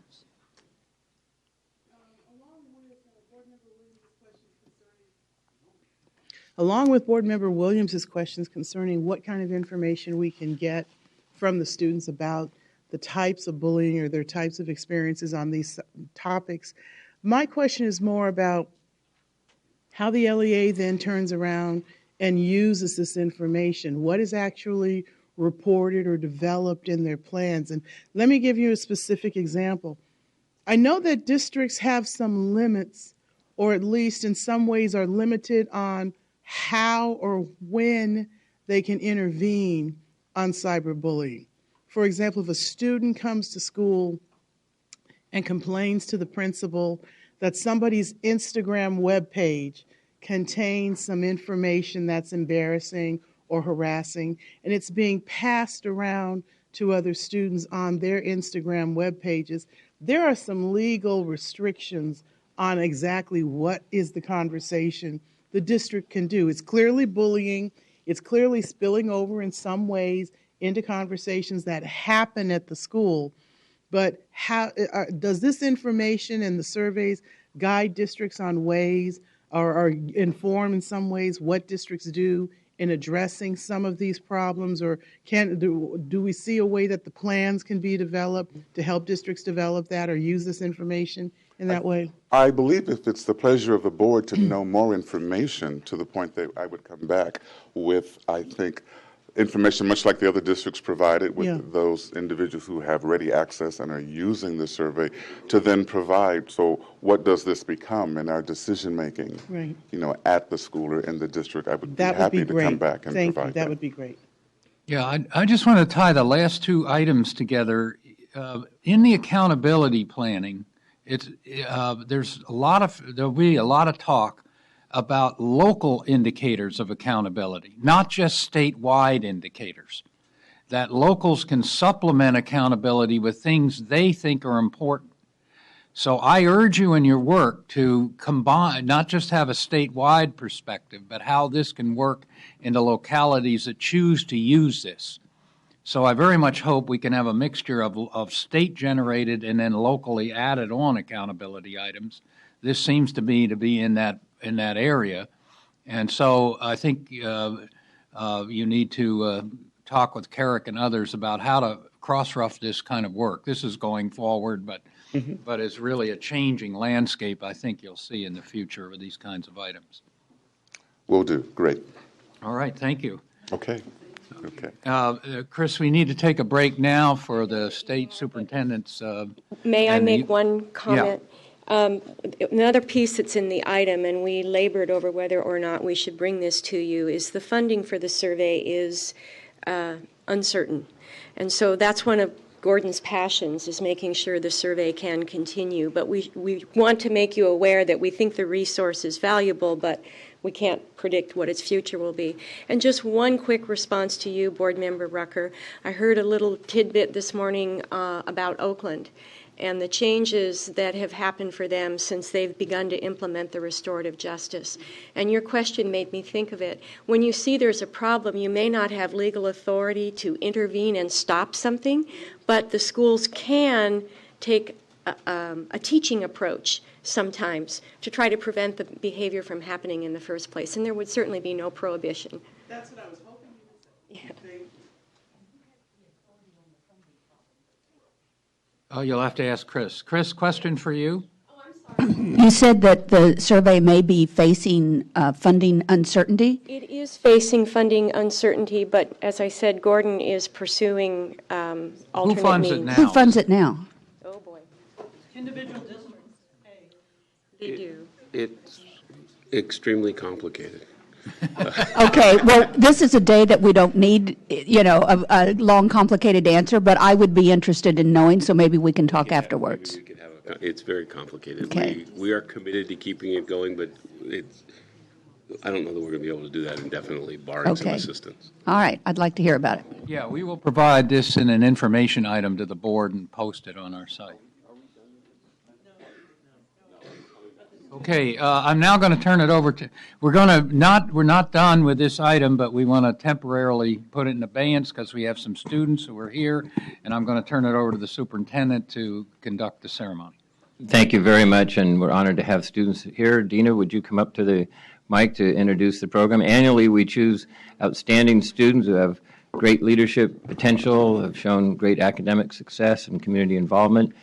Along with Board Member Williams' questions concerning what kind of information we can get from the students about the types of bullying or their types of experiences on these topics, my question is more about how the LEA then turns around and uses this information. What is actually reported or developed in their plans. And let me give you a specific example. I know that districts have some limits, or at least in some ways are limited on how or when they can intervene on cyberbullying. For example, if a student comes to school and complains to the principal that somebody's Instagram webpage contains some information that's embarrassing or harassing, and it's being passed around to other students on their Instagram web pages, there are some legal restrictions on exactly what is the conversation the district can do. It's clearly bullying. It's clearly spilling over in some ways into conversations that happen at the school. But how does this information and the surveys guide districts on ways or inform in some ways what districts do in addressing some of these problems? Or do we see a way that the plans can be developed to help districts develop that or use this information in that way? I believe if it's the pleasure of the board to know more information, to the point that I would come back with, I think, information much like the other districts provided with those individuals who have ready access and are using the survey to then provide. So what does this become in our decision making, right, at the school or in the district? I would be That would happy be to great. come back and Thank provide you. That would be great. Yeah, I just want to tie the last two items together. In the accountability planning, there'll be a lot of talk about local indicators of accountability, not just statewide indicators, that locals can supplement accountability with things they think are important. So I urge you in your work to combine, not just have a statewide perspective, but how this can work in the localities that choose to use this. So I very much hope we can have a mixture of state-generated and then locally added on accountability items. This seems to me to be in that area. And so I think you need to talk with Carrick and others about how to cross-rough this kind of work. This is going forward, but it's really a changing landscape I think you'll see in the future with these kinds of items. Will do. Great. All right. Thank you. Okay. Okay. Chris, we need to take a break now for the state superintendent's. May I make one comment? Yeah. Another piece that's in the item, and we labored over whether or not we should bring this to you, is the funding for the survey is uncertain. And so that's one of Gordon's passions, is making sure the survey can continue. But we want to make you aware that we think the resource is valuable, but we can't predict what its future will be. And just one quick response to you, Board Member Rucker. I heard a little tidbit this morning about Oakland and the changes that have happened for them since they've begun to implement the restorative justice. And your question made me think of it. When you see there's a problem, you may not have legal authority to intervene and stop something, but the schools can take a teaching approach sometimes to try to prevent the behavior from happening in the first place. And there would certainly be no prohibition. That's what I was hoping you would say. Oh, you'll have to ask Chris. Chris, question for you? You said that the survey may be facing funding uncertainty? It is facing funding uncertainty, but as I said, Gordon is pursuing alternate Who funds means. it now? Who funds it now? Oh, boy. Individual districts. They do. It's extremely complicated. Okay, well, this is a day that we don't need, a long, complicated answer, but I would be interested in knowing, so maybe we can talk afterwards. It's very complicated. Okay. We are committed to keeping it going, but I don't know that we're going to be able to do that indefinitely, barring some assistance. All right, I'd like to hear about it. Yeah, we will provide this in an information item to the board and post it on our site. Okay, I'm now going to turn it over to, we're not done with this item, but we want to temporarily put it in abeyance because we have some students who are here, and I'm going to turn it over to the superintendent to conduct the ceremony. Thank you very much, and we're honored to have students here. Dina, would you come up to the mic to introduce the program? Annually, we choose outstanding students who have great leadership potential, have shown great academic success and community involvement,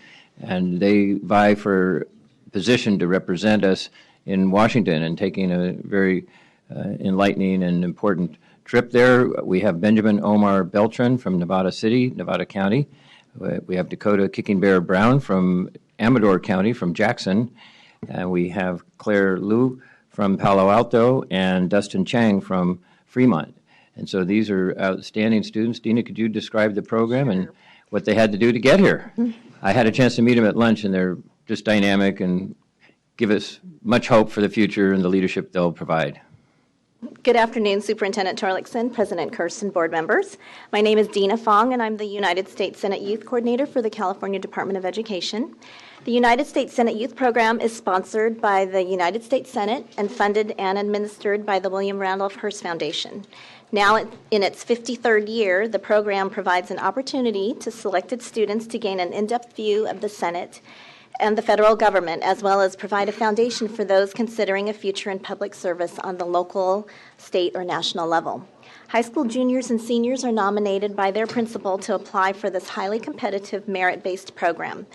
and they vie for position to represent us in Washington and taking a very enlightening and important trip there. We have Benjamin Omar Beltran from Nevada City, Nevada County. We have Dakota Kicking Bear Brown from Amador County, from Jackson. And we have Claire Liu from Palo Alto and Dustin Chang from Fremont. And so these are outstanding students. Dina, could you describe the program and what they had to do to get here? I had a chance to meet them at lunch, and they're just dynamic and give us much hope for the future and the leadership they'll provide. Good afternoon, Superintendent Torlakson, President Kirsten, board members. My name is Dina Fong, and I'm the United States Senate Youth Coordinator for the California Department of Education. The United States Senate Youth Program is sponsored by the United States Senate and funded and administered by the William Randolph Hearst Foundation. Now in its 53rd year, the program provides an opportunity to selected students to gain an in-depth view of the Senate and the federal government, as well as provide a foundation for those considering a future in public service on the local, state, or national level. High school juniors and seniors are nominated by their principal to apply for this highly competitive merit-based program.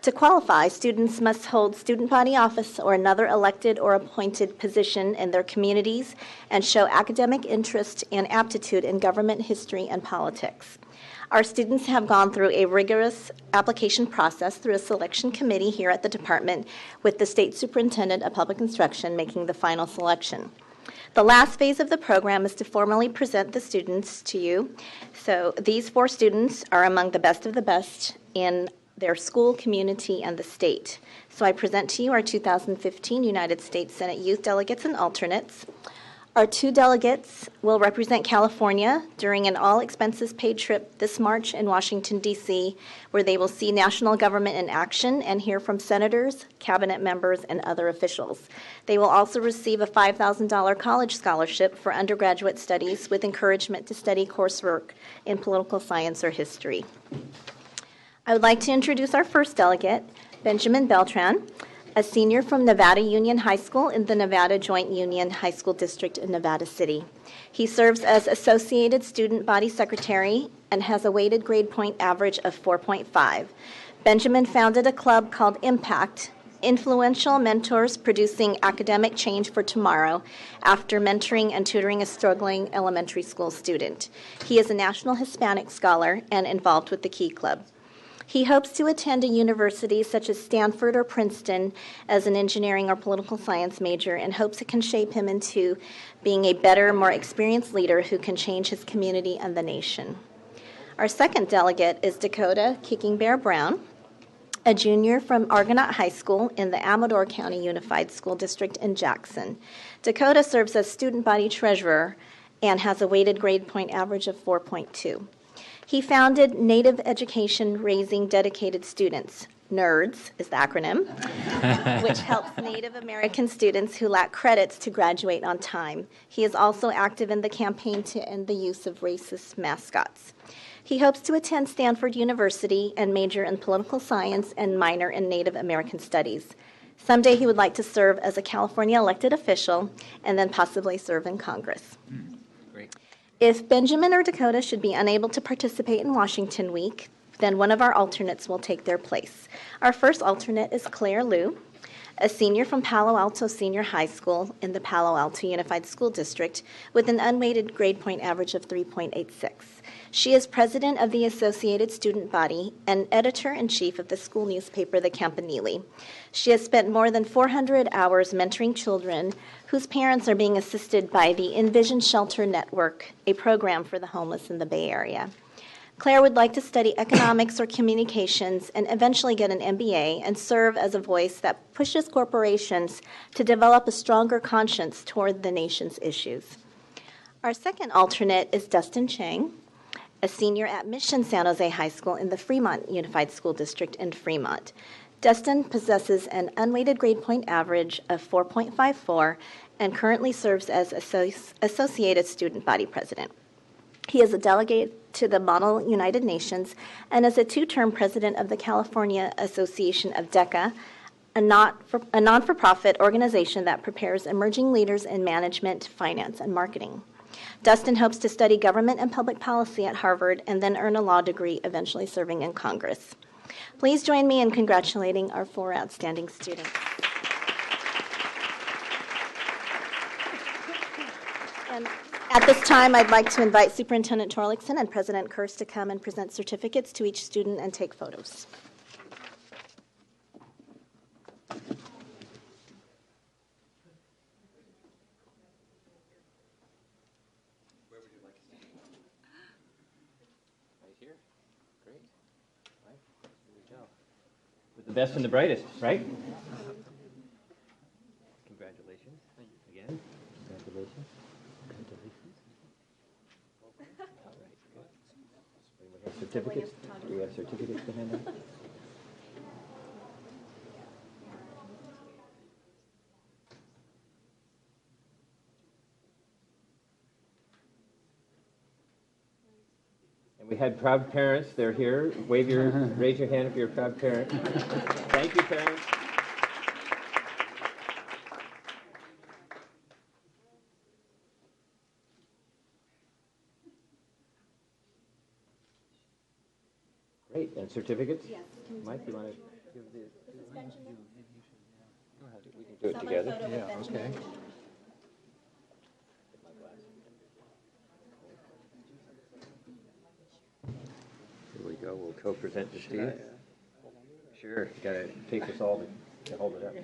To qualify, students must hold student body office or another elected or appointed position in their communities and show academic interest and aptitude in government history and politics. Our students have gone through a rigorous application process through a selection committee here at the department, with the State Superintendent of Public Instruction making the final selection. The last phase of the program is to formally present the students to you. So these 4 students are among the best of the best in their school, community, and the state. So I present to you our 2015 United States Senate Youth Delegates and Alternates. Our 2 delegates will represent California during an all-expenses-paid trip this March in Washington, D.C., where they will see national government in action and hear from senators, cabinet members, and other officials. They will also receive a $5,000 college scholarship for undergraduate studies with encouragement to study coursework in political science or history. I would like to introduce our first delegate, Benjamin Beltran, a senior from Nevada Union High School in the Nevada Joint Union High School District in Nevada City. He serves as Associated Student Body Secretary and has a weighted grade point average of 4.5. Benjamin founded a club called Impact, Influential Mentors Producing Academic Change for Tomorrow, after mentoring and tutoring a struggling elementary school student. He is a National Hispanic Scholar and involved with the Key Club. He hopes to attend a university such as Stanford or Princeton as an engineering or political science major, and hopes it can shape him into being a better, more experienced leader who can change his community and the nation. Our second delegate is Dakota Kicking Bear Brown, a junior from Argonaut High School in the Amador County Unified School District in Jackson. Dakota serves as student body treasurer and has a weighted grade point average of 4.2. He founded Native Education Raising Dedicated Students. NERDS is the acronym, which helps Native American students who lack credits to graduate on time. He is also active in the campaign to end the use of racist mascots. He hopes to attend Stanford University and major in political science and minor in Native American studies. Someday he would like to serve as a California elected official and then possibly serve in Congress. If Benjamin or Dakota should be unable to participate in Washington Week, then one of our alternates will take their place. Our first alternate is Claire Liu, a senior from Palo Alto Senior High School in the Palo Alto Unified School District with an unweighted grade point average of 3.86. She is president of the Associated Student Body and editor-in-chief of the school newspaper, The Campanile. She has spent more than 400 hours mentoring children whose parents are being assisted by the Envision Shelter Network, a program for the homeless in the Bay Area. Claire would like to study economics or communications and eventually get an MBA and serve as a voice that pushes corporations to develop a stronger conscience toward the nation's issues. Our second alternate is Dustin Chang, a senior at Mission San Jose High School in the Fremont Unified School District in Fremont. Dustin possesses an unweighted grade point average of 4.54 and currently serves as Associated Student Body President. He is a delegate to the Model United Nations and is a 2-term president of the California Association of DECA, a non-for-profit organization that prepares emerging leaders in management, finance, and marketing. Dustin hopes to study government and public policy at Harvard and then earn a law degree, eventually serving in Congress. Please join me in congratulating our 4 outstanding students. And at this time, I'd like to invite Superintendent Torlakson and President Kirst to come and present certificates to each student and take photos. With the best and the brightest, right? Congratulations. Again. Congratulations. Congratulations. All right, good. We have certificates. Do we have certificates to hand out? We had proud parents. They're here. Raise your hand if you're a proud parent. Thank you, parents. Great. And certificates? Yes. Mike, you want to give the suspension? We can do it together. Yeah, okay. Here we go. We'll co-present this to you. Sure. You got to take us all to hold it up.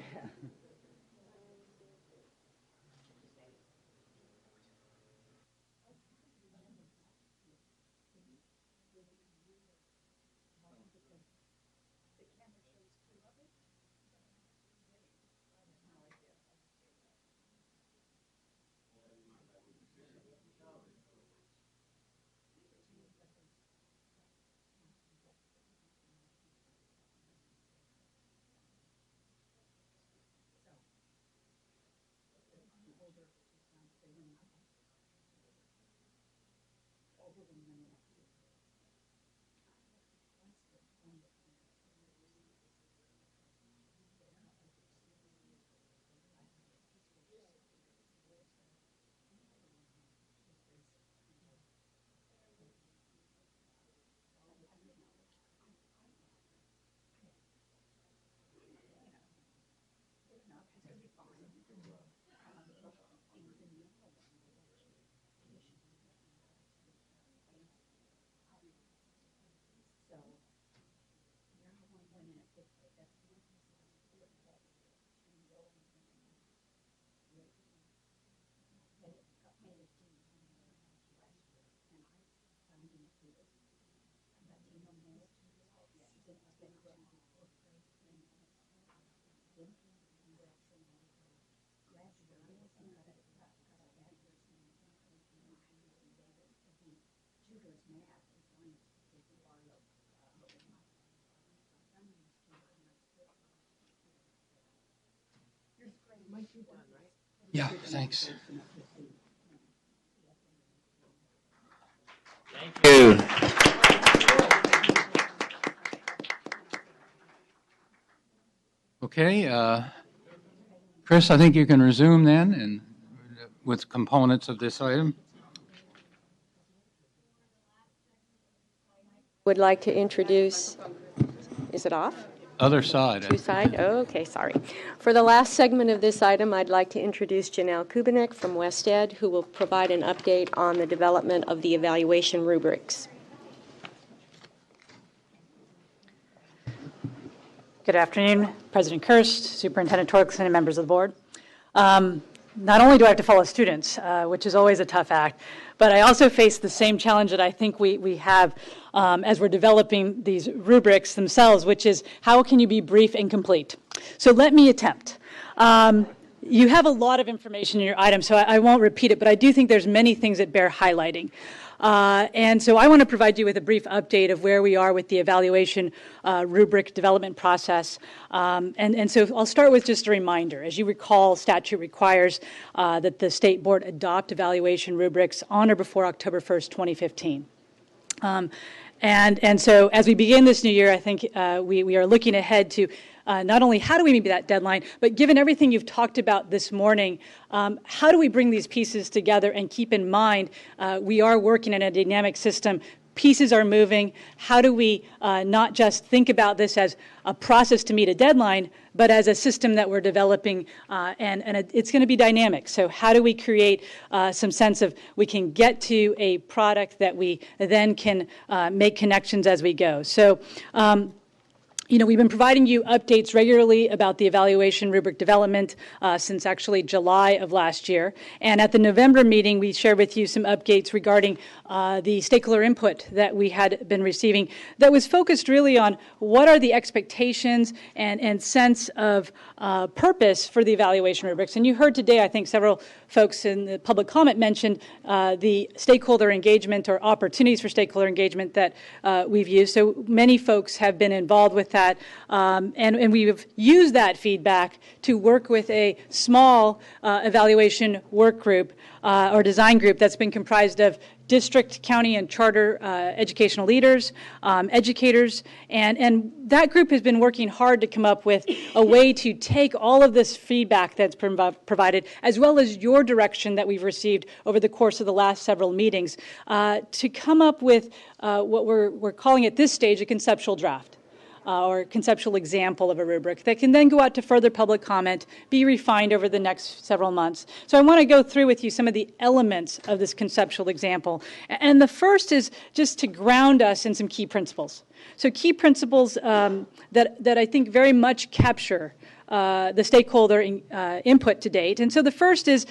Yeah, thanks. Thank you. Okay, Chris, I think you can resume then, and with components of this item. Would like to introduce, is it off? Other side. Two side? Okay, sorry. For the last segment of this item, I'd like to introduce Janelle Kubinek from West Ed, who will provide an update on the development of the evaluation rubrics. Good afternoon, President Kirst, Superintendent Torlakson, and members of the board. Not only do I have to follow students, which is always a tough act, but I also face the same challenge that I think we have as we're developing these rubrics themselves, which is how can you be brief and complete? So let me attempt. You have a lot of information in your item, so I won't repeat it, but I do think there's many things that bear highlighting. And so I want to provide you with a brief update of where we are with the evaluation rubric development process. And so I'll start with just a reminder. As you recall, statute requires that the state board adopt evaluation rubrics on or before October 1st, 2015. And so as we begin this new year, I think we are looking ahead to not only how do we meet that deadline, but given everything you've talked about this morning, how do we bring these pieces together and keep in mind we are working in a dynamic system pieces are moving. How do we not just think about this as a process to meet a deadline, but as a system that we're developing, and it's going to be dynamic. So how do we create some sense of we can get to a product that we then can make connections as we go. So we've been providing you updates regularly about the evaluation rubric development since actually July of last year. And at the November meeting, we shared with you some updates regarding the stakeholder input that we had been receiving that was focused really on what are the expectations and sense of purpose for the evaluation rubrics. And you heard today, I think several folks in the public comment mentioned the stakeholder engagement or opportunities for stakeholder engagement that we've used. So many folks have been involved with that, and we've used that feedback to work with a small evaluation work group or design group that's been comprised of district, county, and charter educational leaders, educators, and that group has been working hard to come up with a way to take all of this feedback that's provided, as well as your direction that we've received over the course of the last several meetings, to come up with what we're calling at this stage a conceptual draft. Or conceptual example of a rubric that can then go out to further public comment, be refined over the next several months. So I want to go through with you some of the elements of this conceptual example. And the first is just to ground us in some key principles. So key principles that I think very much capture the stakeholder input to date. And so the first is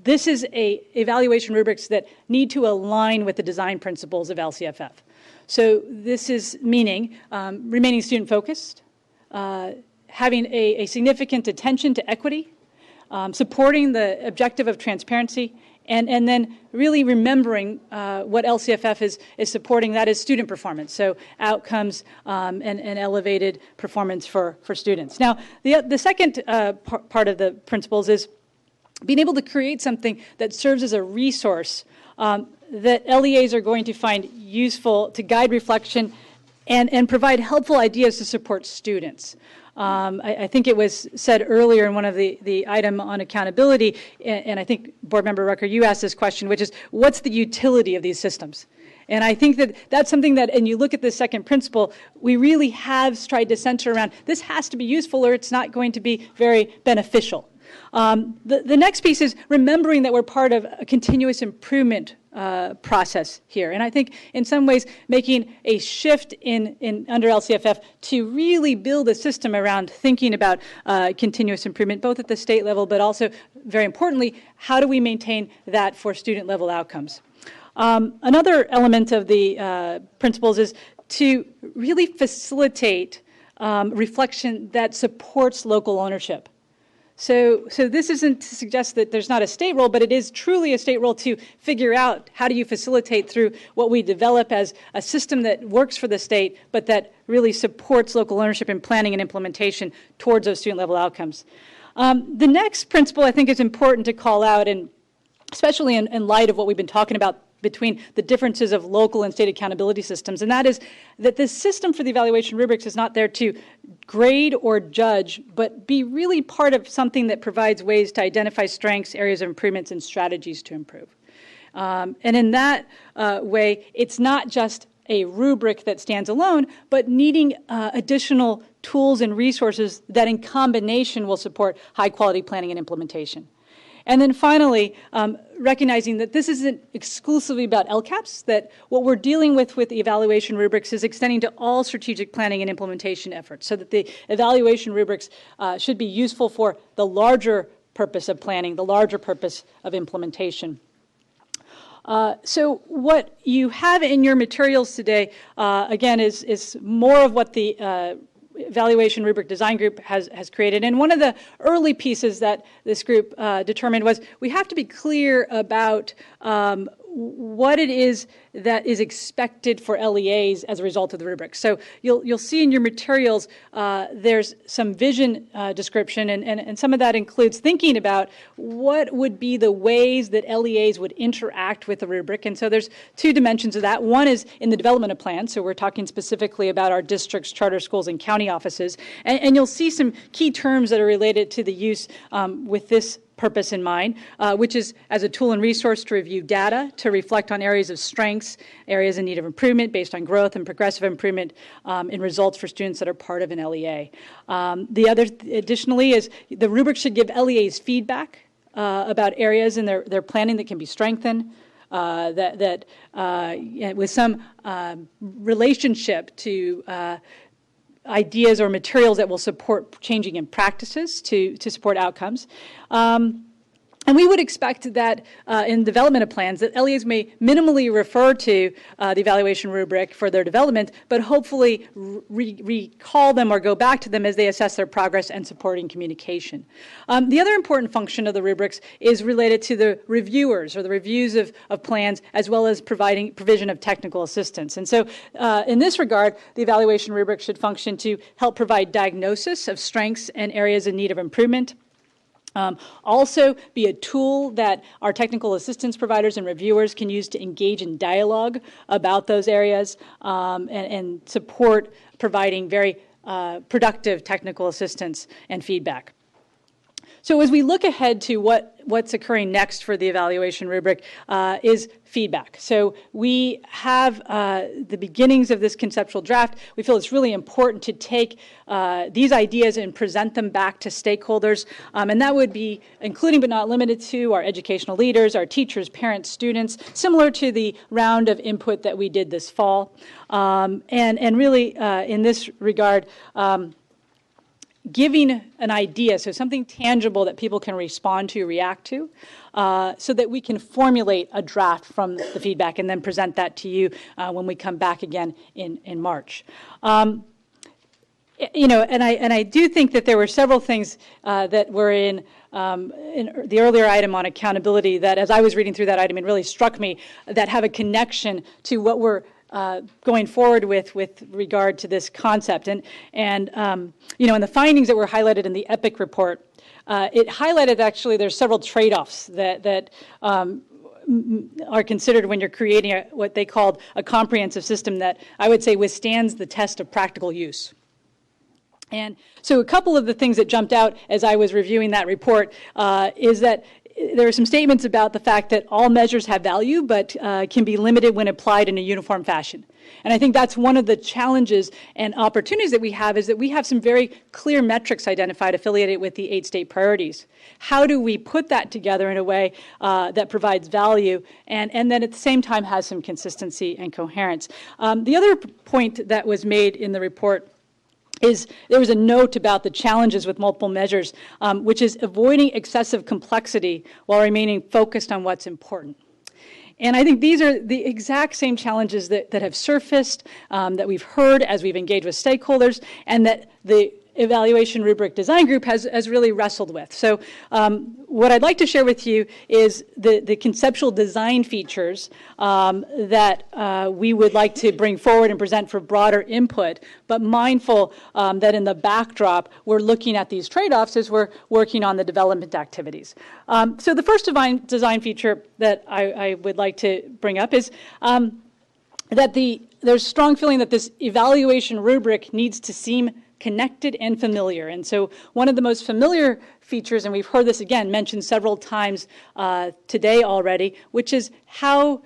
this is a evaluation rubrics that need to align with the design principles of LCFF. So this is meaning remaining student-focused, having a significant attention to equity, supporting the objective of transparency, and then really remembering what LCFF is supporting, that is student performance, so outcomes and elevated performance for students. Now, the second part of the principles is being able to create something that serves as a resource that LEAs are going to find useful to guide reflection and provide helpful ideas to support students. I think it was said earlier in one of the item on accountability, and I think Board Member Rucker, you asked this question, which is, what's the utility of these systems? And I think that's something that, and you look at the second principle, we really have tried to center around, this has to be useful or it's not going to be very beneficial. The next piece is remembering that we're part of a continuous improvement process here. And I think in some ways making a shift in under LCFF to really build a system around thinking about continuous improvement, both at the state level, but also, very importantly, how do we maintain that for student level outcomes? Another element of the principles is to really facilitate reflection that supports local ownership. So this isn't to suggest that there's not a state role, but it is truly a state role to figure out how do you facilitate through what we develop as a system that works for the state, but that really supports local ownership in planning and implementation towards those student level outcomes. The next principle I think is important to call out, and especially in light of what we've been talking about between the differences of local and state accountability systems, and that is that the system for the evaluation rubrics is not there to grade or judge, but be really part of something that provides ways to identify strengths, areas of improvements, and strategies to improve. And in that way, it's not just a rubric that stands alone, but needing additional tools and resources that in combination will support high-quality planning and implementation. And then finally, recognizing that this isn't exclusively about LCAPs, that what we're dealing with the evaluation rubrics is extending to all strategic planning and implementation efforts, so that the evaluation rubrics should be useful for the larger purpose of planning, the larger purpose of implementation. So what you have in your materials today, again, is more of what the evaluation rubric design group has created. And one of the early pieces that this group determined was we have to be clear about what it is that is expected for LEAs as a result of the rubric. So you'll see in your materials there's some vision description, and some of that includes thinking about what would be the ways that LEAs would interact with the rubric. And so there's two dimensions of that. One is in the development of plans, so we're talking specifically about our districts, charter schools, and county offices. And you'll see some key terms that are related to the use with this purpose in mind, which is as a tool and resource to review data, to reflect on areas of strengths, areas in need of improvement based on growth and progressive improvement in results for students that are part of an LEA. The other, additionally, is the rubric should give LEAs feedback about areas in their planning that can be strengthened, with some relationship to ideas or materials that will support changing in practices to support outcomes. And we would expect that in development of plans that LEAs may minimally refer to the evaluation rubric for their development, but hopefully recall them or go back to them as they assess their progress and supporting communication. The other important function of the rubrics is related to the reviewers or the reviews of plans, as well as provision of technical assistance. And so in this regard, the evaluation rubric should function to help provide diagnosis of strengths and areas in need of improvement. Also be a tool that our technical assistance providers and reviewers can use to engage in dialogue about those areas and support providing very productive technical assistance and feedback. So as we look ahead to what's occurring next for the evaluation rubric is feedback. So we have the beginnings of this conceptual draft. We feel it's really important to take these ideas and present them back to stakeholders, and that would be including but not limited to our educational leaders, our teachers, parents, students, similar to the round of input that we did this fall. And really, in this regard, giving an idea, so something tangible that people can respond to, react to, so that we can formulate a draft from the feedback and then present that to you when we come back again in March. You know, and I do think that there were several things that were in the earlier item on accountability that, as I was reading through that item, it really struck me that have a connection to what we're going forward with regard to this concept. And you know, in the findings that were highlighted in the EPIC report, it highlighted actually there's several trade-offs that are considered when you're creating what they called a comprehensive system that I would say withstands the test of practical use. And so a couple of the things that jumped out as I was reviewing that report is that there are some statements about the fact that all measures have value, but can be limited when applied in a uniform fashion. And I think that's one of the challenges and opportunities that we have, is that we have some very clear metrics identified affiliated with the 8 state priorities. How do we put that together in a way that provides value and then at the same time has some consistency and coherence? The other point that was made in the report is there was a note about the challenges with multiple measures, which is avoiding excessive complexity while remaining focused on what's important. And I think these are the exact same challenges that have surfaced, that we've heard as we've engaged with stakeholders, and that the evaluation rubric design group has really wrestled with. So what I'd like to share with you is the conceptual design features that we would like to bring forward and present for broader input, but mindful that in the backdrop we're looking at these trade-offs as we're working on the development activities. So the first design feature that I would like to bring up is that there's strong feeling that this evaluation rubric needs to seem connected and familiar. And so one of the most familiar features, and we've heard this again mentioned several times today already, which is how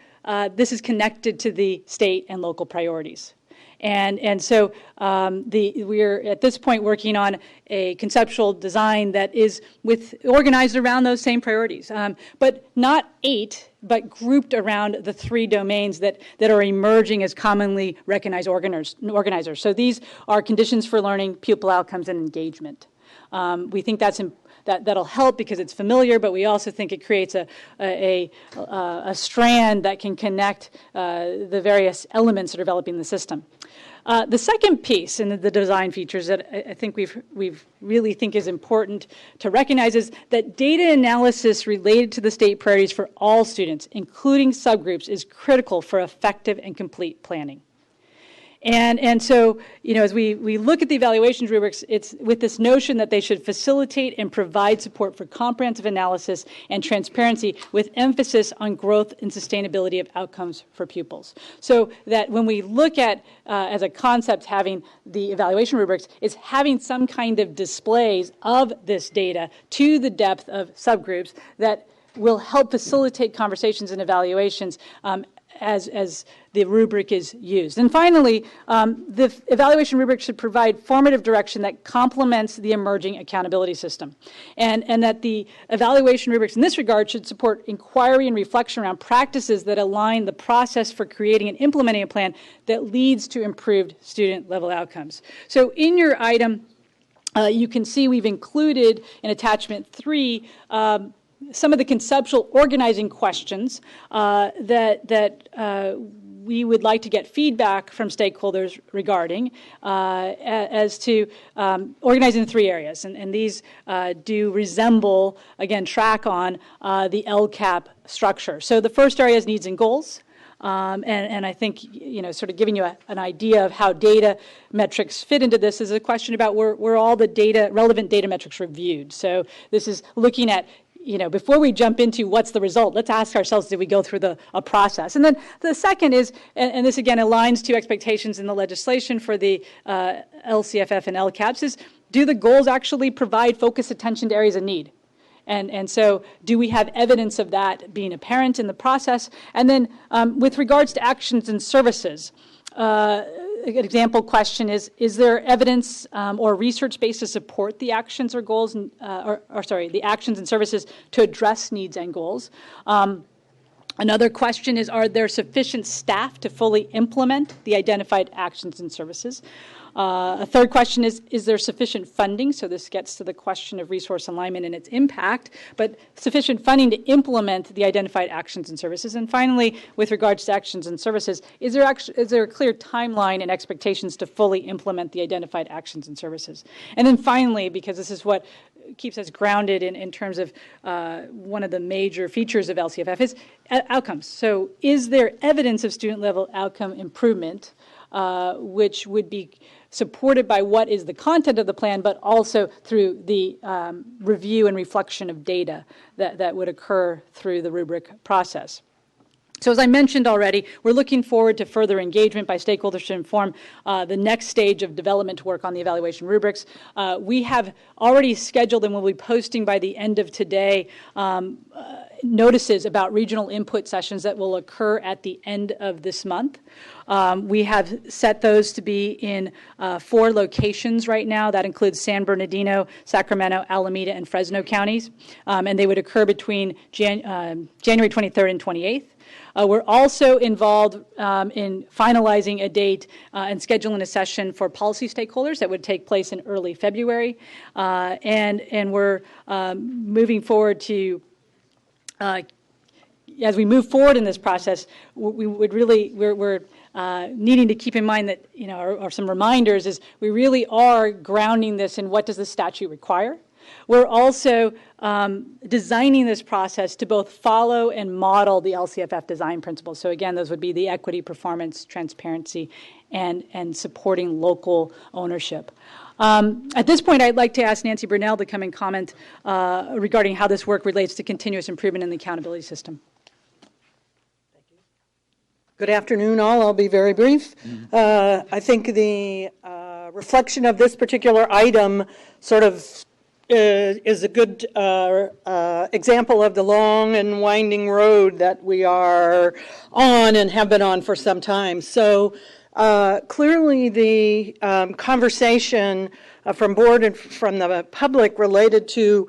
this is connected to the state and local priorities. And so we're at this point working on a conceptual design that is organized around those same priorities, but not 8, but grouped around the 3 domains that are emerging as commonly recognized organizers. So these are conditions for learning, pupil outcomes, and engagement. We think that'll help because it's familiar, but we also think it creates a strand that can connect the various elements that are developing the system. The second piece in the design features that I think we've really think is important to recognize is that data analysis related to the state priorities for all students, including subgroups, is critical for effective and complete planning. And so, as we look at the evaluation rubrics, it's with this notion that they should facilitate and provide support for comprehensive analysis and transparency with emphasis on growth and sustainability of outcomes for pupils. So that when we look at, as a concept, having the evaluation rubrics, it's having some kind of displays of this data to the depth of subgroups that will help facilitate conversations and evaluations as the rubric is used. And finally, the evaluation rubric should provide formative direction that complements the emerging accountability system. And that the evaluation rubrics in this regard should support inquiry and reflection around practices that align the process for creating and implementing a plan that leads to improved student-level outcomes. So in your item, you can see we've included in attachment 3 some of the conceptual organizing questions that we would like to get feedback from stakeholders regarding as to organizing in 3 areas. And these do resemble, again, track on the LCAP structure. So the first area is needs and goals. And I think, sort of giving you an idea of how data metrics fit into this is a question about were all the relevant data metrics reviewed. So this is looking at, before we jump into what's the result, let's ask ourselves, did we go through a process? And then the second is, and this again aligns to expectations in the legislation for the LCFF and LCAPs, is do the goals actually provide focused attention to areas of need? And so do we have evidence of that being apparent in the process? And then with regards to actions and services, an example question is there evidence or research base to support the actions or goals, the actions and services to address needs and goals? Another question is, are there sufficient staff to fully implement the identified actions and services? A third question is there sufficient funding? So this gets to the question of resource alignment and its impact, but sufficient funding to implement the identified actions and services. And finally, with regards to actions and services, is there a clear timeline and expectations to fully implement the identified actions and services? And then finally, because this is what keeps us grounded in terms of one of the major features of LCFF, is outcomes. So is there evidence of student-level outcome improvement, which would be supported by what is the content of the plan, but also through the review and reflection of data that would occur through the rubric process. So as I mentioned already, we're looking forward to further engagement by stakeholders to inform the next stage of development work on the evaluation rubrics. We have already scheduled and will be posting by the end of today notices about regional input sessions that will occur at the end of this month. We have set those to be in 4 locations right now. That includes San Bernardino, Sacramento, Alameda, and Fresno counties. And they would occur between January 23rd and 28th. We're also involved in finalizing a date and scheduling a session for policy stakeholders that would take place in early February. And we're moving forward to, as we move forward in this process, we're needing to keep in mind that, or some reminders, is we really are grounding this in what does the statute require. We're also designing this process to both follow and model the LCFF design principles. So again, those would be the equity, performance, transparency, and supporting local ownership. At this point, I'd like to ask Nancy Brunell to come and comment regarding how this work relates to continuous improvement in the accountability system. Good afternoon, all. I'll be very brief. I think the reflection of this particular item sort of is a good example of the long and winding road that we are on and have been on for some time. So clearly the conversation from board and from the public related to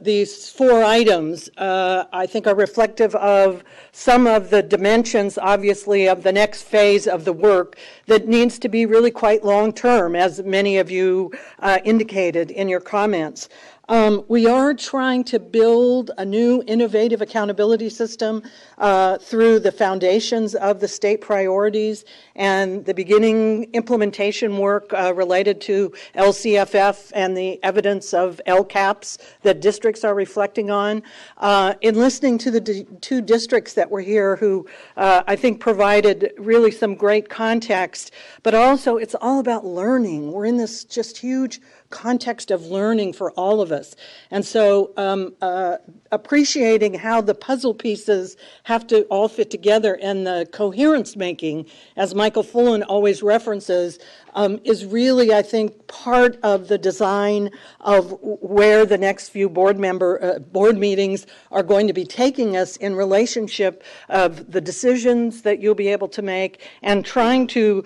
these 4 items, I think are reflective of some of the dimensions, obviously, of the next phase of the work that needs to be really quite long-term, as many of you indicated in your comments. We are trying to build a new innovative accountability system through the foundations of the state priorities and the beginning implementation work related to LCFF and the evidence of LCAPs that districts are reflecting on. In listening to the two districts that were here who I think provided really some great context, but also it's all about learning. We're in this just huge context of learning for all of us. And so appreciating how the puzzle pieces have to all fit together and the coherence making, as Michael Fullen always references, is really, I think, part of the design of where the next few board meetings are going to be taking us in relationship of the decisions that you'll be able to make and trying to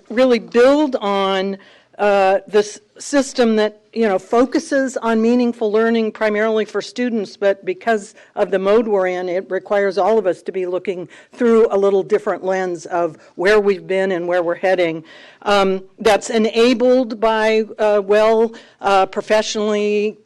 really build on this system that focuses on meaningful learning primarily for students, but because of the mode we're in, it requires all of us to be looking through a little different lens of where we've been and where we're heading. That's enabled by professionally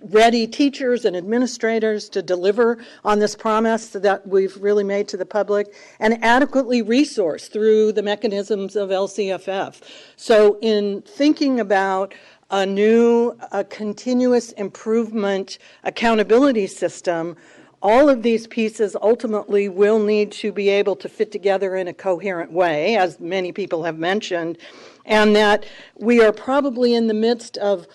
ready teachers and administrators to deliver on this promise that we've really made to the public, and adequately resourced through the mechanisms of LCFF. So in thinking about a new continuous improvement accountability system, all of these pieces ultimately will need to be able to fit together in a coherent way, as many people have mentioned, and that we are probably in the midst of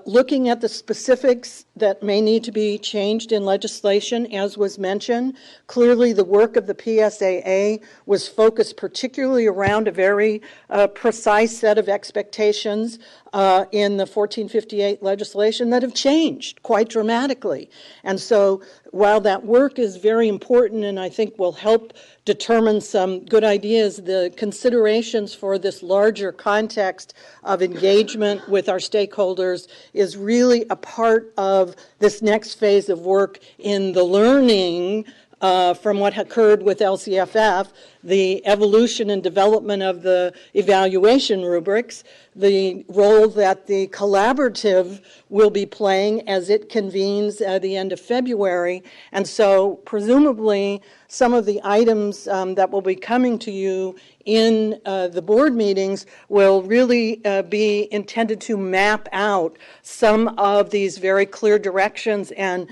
looking at the specifics that may need to be changed in legislation, as was mentioned. Clearly, the work of the PSAA was focused particularly around a very precise set of expectations in the 1458 legislation that have changed quite dramatically. And so while that work is very important and I think will help determine some good ideas, the considerations for this larger context of engagement with our stakeholders is really a part of this next phase of work in the learning from what occurred with LCFF, the evolution and development of the evaluation rubrics, the role that the collaborative will be playing as it convenes at the end of February. And so presumably some of the items that will be coming to you in the board meetings will really be intended to map out some of these very clear directions, and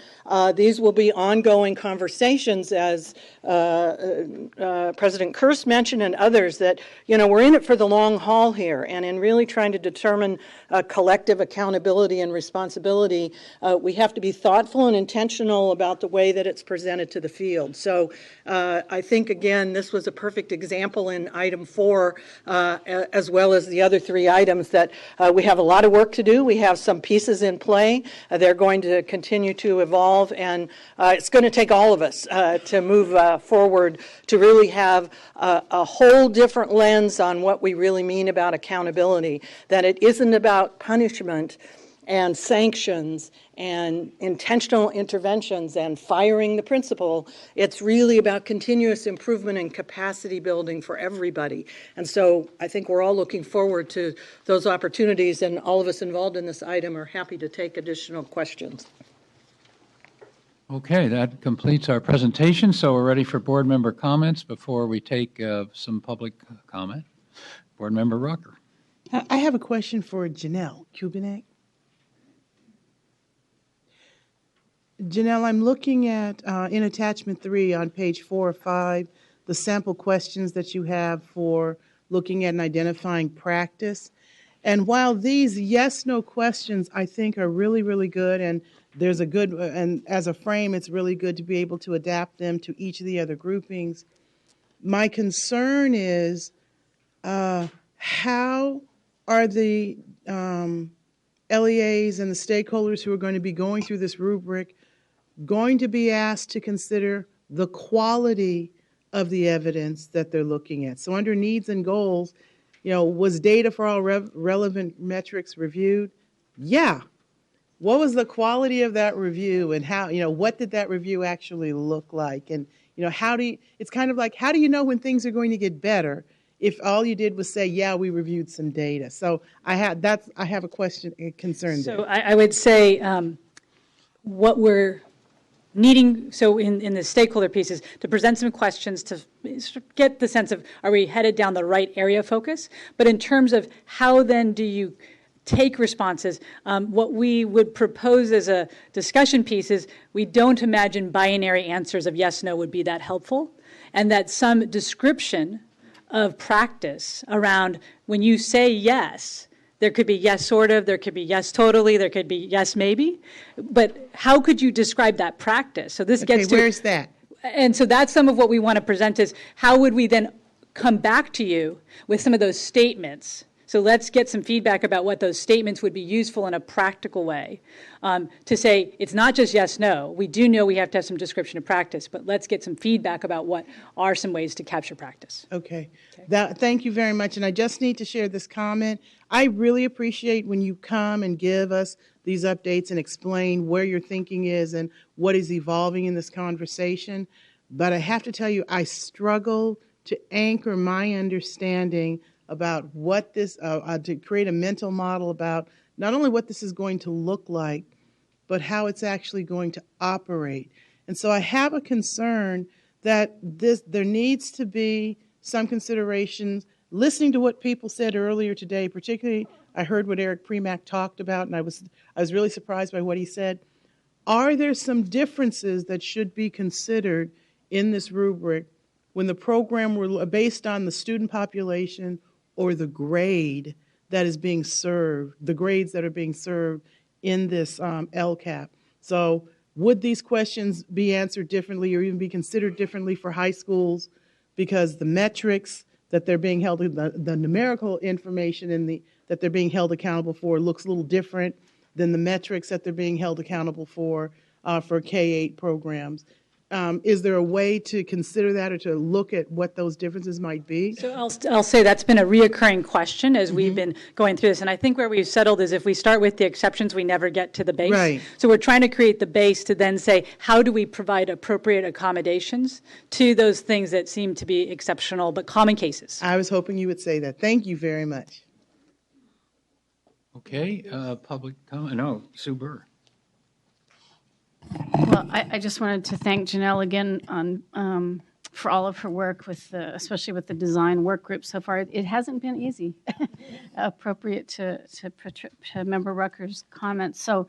these will be ongoing conversations, as President Kirst mentioned and others, that we're in it for the long haul here, and in really trying to determine collective accountability and responsibility, we have to be thoughtful and intentional about the way that it's presented to the field. So I think, again, this was a perfect example in item 4, as well as the other 3 items, that we have a lot of work to do. We have some pieces in play. They're going to continue to evolve, and it's going to take all of us to move forward to really have a whole different lens on what we really mean about accountability, that it isn't about punishment and sanctions and intentional interventions and firing the principal. It's really about continuous improvement and capacity building for everybody. And so I think we're all looking forward to those opportunities, and all of us involved in this item are happy to take additional questions. Okay, that completes our presentation, so we're ready for board member comments before we take some public comment. Board Member Rucker. I have a question for Janelle Kubinek. Janelle, I'm looking at, in attachment 3 on page 4 or 5, the sample questions that you have for looking at and identifying practice. And while these yes/no questions I think are really, really good, and there's a good, and as a frame, it's really good to be able to adapt them to each of the other groupings. My concern is how are the LEAs and the stakeholders who are going to be going through this rubric going to be asked to consider the quality of the evidence that they're looking at? So under needs and goals, was data for all relevant metrics reviewed? Yeah. What was the quality of that review, and how, what did that review actually look like? And, it's kind of like, how do you know when things are going to get better if all you did was say, yeah, we reviewed some data. So I have a question, a concern there. So I would say what we're needing, so in the stakeholder pieces, to present some questions to get the sense of, are we headed down the right area of focus? But in terms of how then do you take responses, what we would propose as a discussion piece is we don't imagine binary answers of yes, no would be that helpful, and that some description of practice around when you say yes, there could be yes, sort of, there could be yes, totally, there could be yes, maybe. But how could you describe that practice? So this gets to... where's that? And so that's some of what we want to present is how would we then come back to you with some of those statements. So let's get some feedback about what those statements would be useful in a practical way to say it's not just yes, no. We do know we have to have some description of practice, but let's get some feedback about what are some ways to capture practice. Okay. Thank you very much. And I just need to share this comment. I really appreciate when you come and give us these updates and explain where your thinking is and what is evolving in this conversation. But I have to tell you, I struggle to anchor my understanding about what this, to create a mental model about not only what this is going to look like, but how it's actually going to operate. And so I have a concern that there needs to be some considerations. Listening to what people said earlier today, particularly I heard what Eric Premack talked about, and I was really surprised by what he said. Are there some differences that should be considered in this rubric when the program were based on the student population or the grade that is being served, the grades that are being served in this LCAP? So would these questions be answered differently or even be considered differently for high schools because the metrics that they're being held, the numerical information that they're being held accountable for looks a little different than the metrics that they're being held accountable for K-8 programs? Is there a way to consider that or to look at what those differences might be? So I'll say that's been a reoccurring question as we've been going through this. And I think where we've settled is if we start with the exceptions, we never get to the base. Right. So we're trying to create the base to then say, how do we provide appropriate accommodations to those things that seem to be exceptional but common cases? I was hoping you would say that. Thank you very much. Okay, public comment. No, Sue Burr. Well, I just wanted to thank Janelle again on for all of her work with especially with the design work group so far. It hasn't been easy, appropriate to Member Rucker's comments. So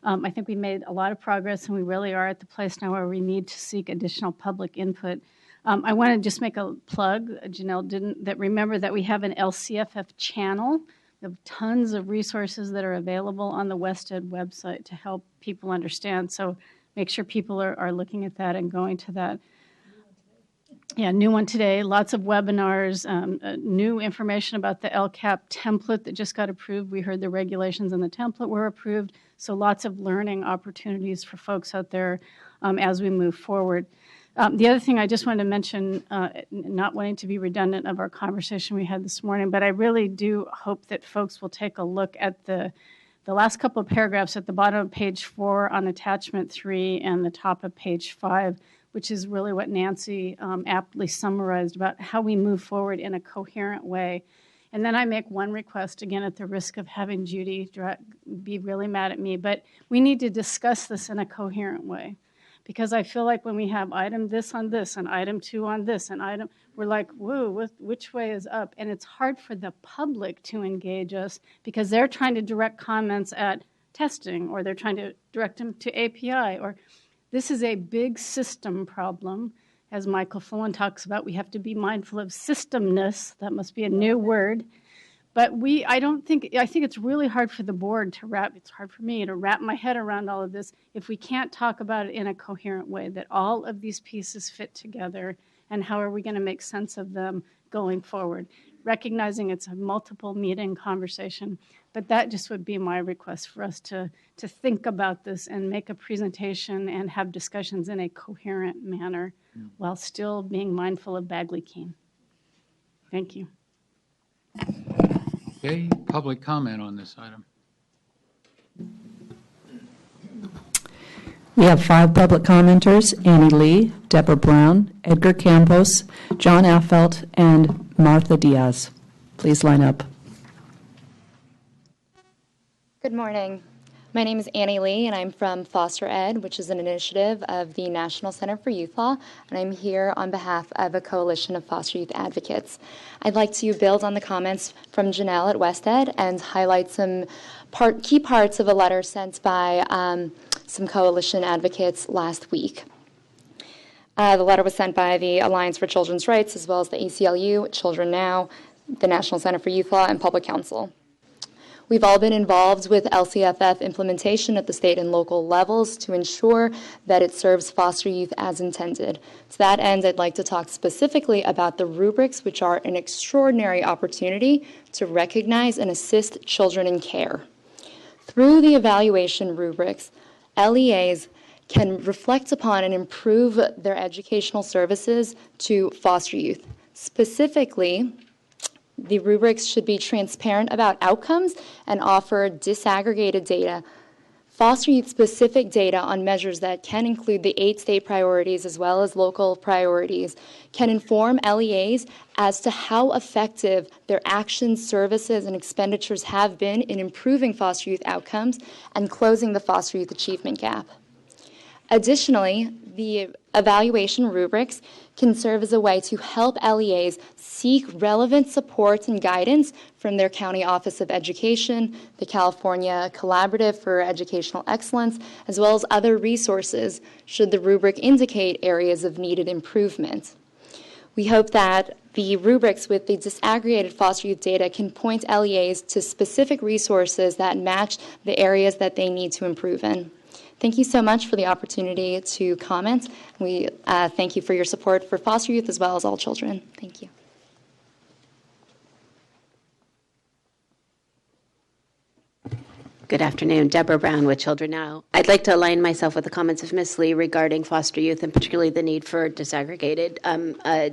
I think we made a lot of progress, and we really are at the place now where we need to seek additional public input. I want to just make a plug, Janelle didn't, that remember that we have an LCFF channel. We have tons of resources that are available on the WestEd website to help people understand. So make sure people are looking at that and going to that. Yeah, new one today, lots of webinars, new information about the LCAP template that just got approved. We heard the regulations in the template were approved. So lots of learning opportunities for folks out there as we move forward. The other thing I just wanted to mention, not wanting to be redundant of our conversation we had this morning, but I really do hope that folks will take a look at the last couple of paragraphs at the bottom of page 4 on attachment 3 and the top of page 5, which is really what Nancy aptly summarized about how we move forward in a coherent way. And then I make one request, again, at the risk of having Judy be really mad at me, but we need to discuss this in a coherent way. Because I feel like when we have item this on this and item 2 on this and item, we're like, whoa, which way is up? And it's hard for the public to engage us because they're trying to direct comments at testing or they're trying to direct them to API. Or this is a big system problem. As Michael Fullen talks about, we have to be mindful of systemness. That must be a new word. But I think it's really hard for the board it's hard for me to wrap my head around all of this if we can't talk about it in a coherent way, that all of these pieces fit together and how are we going to make sense of them going forward. Recognizing it's a multiple meeting conversation, but that just would be my request for us to think about this and make a presentation and have discussions in a coherent manner while still being mindful of Bagley-Keene. Thank you. Okay, public comment on this item. We have 5 public commenters: Annie Lee, Deborah Brown, Edgar Campos, John Affelt, and Martha Diaz. Please line up. Good morning. My name is Annie Lee, and I'm from Foster Ed, which is an initiative of the National Center for Youth Law, and I'm here on behalf of a coalition of foster youth advocates. I'd like to build on the comments from Janelle at West Ed and highlight some key parts of a letter sent by some coalition advocates last week. The letter was sent by the Alliance for Children's Rights, as well as the ACLU, Children Now, the National Center for Youth Law, and Public Counsel. We've all been involved with LCFF implementation at the state and local levels to ensure that it serves foster youth as intended. To that end, I'd like to talk specifically about the rubrics, which are an extraordinary opportunity to recognize and assist children in care. Through the evaluation rubrics, LEAs can reflect upon and improve their educational services to foster youth. Specifically, the rubrics should be transparent about outcomes and offer disaggregated data, foster youth-specific data on measures that can include the 8 state priorities as well as local priorities, can inform LEAs as to how effective their actions, services, and expenditures have been in improving foster youth outcomes and closing the foster youth achievement gap. Additionally, the evaluation rubrics can serve as a way to help LEAs seek relevant support and guidance from their County Office of Education, the California Collaborative for Educational Excellence, as well as other resources should the rubric indicate areas of needed improvement. We hope that the rubrics with the disaggregated foster youth data can point LEAs to specific resources that match the areas that they need to improve in. Thank you so much for the opportunity to comment. We thank you for your support for foster youth as well as all children. Thank you. Good afternoon. Deborah Brown with Children Now. I'd like to align myself with the comments of Ms. Lee regarding foster youth and particularly the need for disaggregated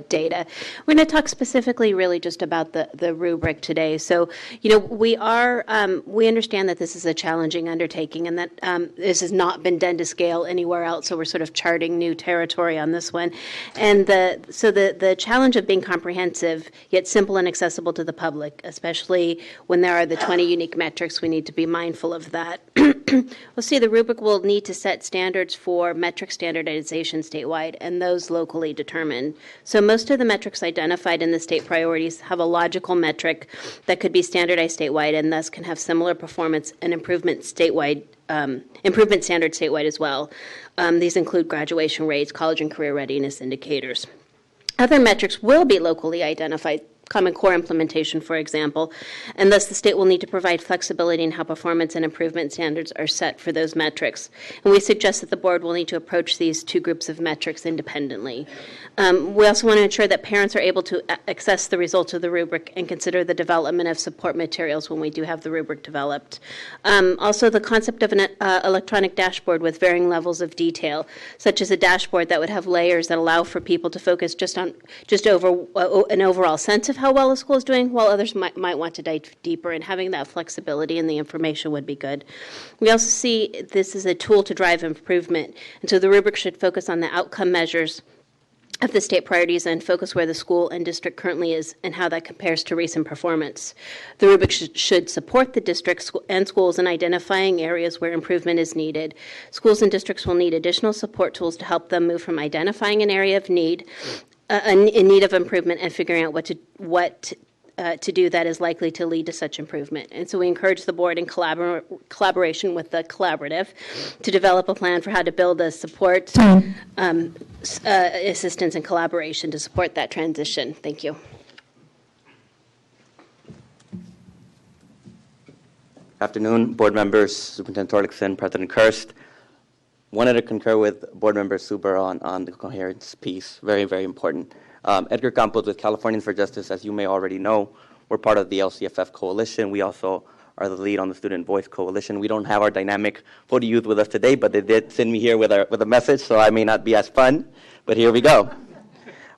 data. We're going to talk specifically really just about the rubric today. So, we understand that this is a challenging undertaking and that this has not been done to scale anywhere else, so we're sort of charting new territory on this one. And the challenge of being comprehensive yet simple and accessible to the public, especially when there are the 20 unique metrics, we need to be mindful of that. We'll see the rubric will need to set standards for metric standardization statewide and those locally determined. So most of the metrics identified in the state priorities have a logical metric that could be standardized statewide and thus can have similar performance and improvement statewide, improvement standards statewide as well. These include graduation rates, college and career readiness indicators. Other metrics will be locally identified, Common Core implementation, for example, and thus the state will need to provide flexibility in how performance and improvement standards are set for those metrics. And we suggest that the board will need to approach these two groups of metrics independently. We also want to ensure that parents are able to access the results of the rubric and consider the development of support materials when we do have the rubric developed. Also, the concept of an electronic dashboard with varying levels of detail, such as a dashboard that would have layers that allow for people to focus just over an overall sense of how well a school is doing, while others might want to dive deeper, and having that flexibility in the information would be good. We also see this as a tool to drive improvement, and so the rubric should focus on the outcome measures of the state priorities and focus where the school and district currently is and how that compares to recent performance. The rubric should support the districts and schools in identifying areas where improvement is needed. Schools and districts will need additional support tools to help them move from identifying an area of need, in need of improvement, and figuring out what to do that is likely to lead to such improvement. And so we encourage the board in collaboration with the collaborative to develop a plan for how to build a support, assistance and collaboration to support that transition. Thank you. Afternoon, board members, Superintendent Torlakson, President Kirst. Wanted to concur with board member Suber on the coherence piece. Very, very important. Edgar Campos with Californians for Justice, as you may already know, we're part of the LCFF coalition. We also are the lead on the Student Voice Coalition. We don't have our dynamic photo youth with us today, but they did send me here with a message, so I may not be as fun, but here we go.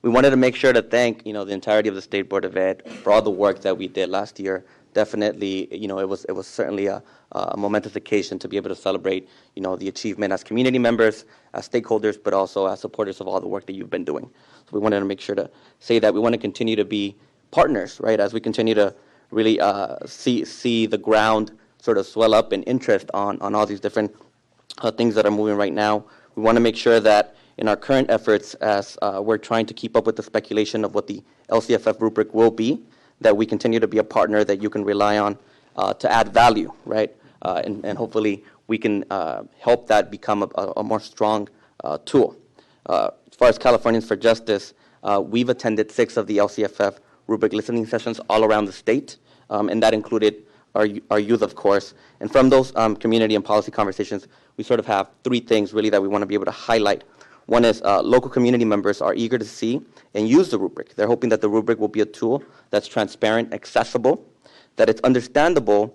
We wanted to make sure to thank the entirety of the State Board of Ed for all the work that we did last year. Definitely, it was certainly a momentous occasion to be able to celebrate, the achievement as community members, as stakeholders, but also as supporters of all the work that you've been doing. So we wanted to make sure to say that we want to continue to be partners, right? As we continue to really see the ground sort of swell up in interest on all these different things that are moving right now. We want to make sure that in our current efforts, as we're trying to keep up with the speculation of what the LCFF rubric will be, that we continue to be a partner that you can rely on to add value, right? And hopefully we can help that become a more strong tool. As far as Californians for Justice, we've attended 6 of the LCFF rubric listening sessions all around the state, and that included our youth, of course. And from those community and policy conversations, we sort of have 3 things really that we want to be able to highlight. One is local community members are eager to see and use the rubric. They're hoping that the rubric will be a tool that's transparent, accessible, that it's understandable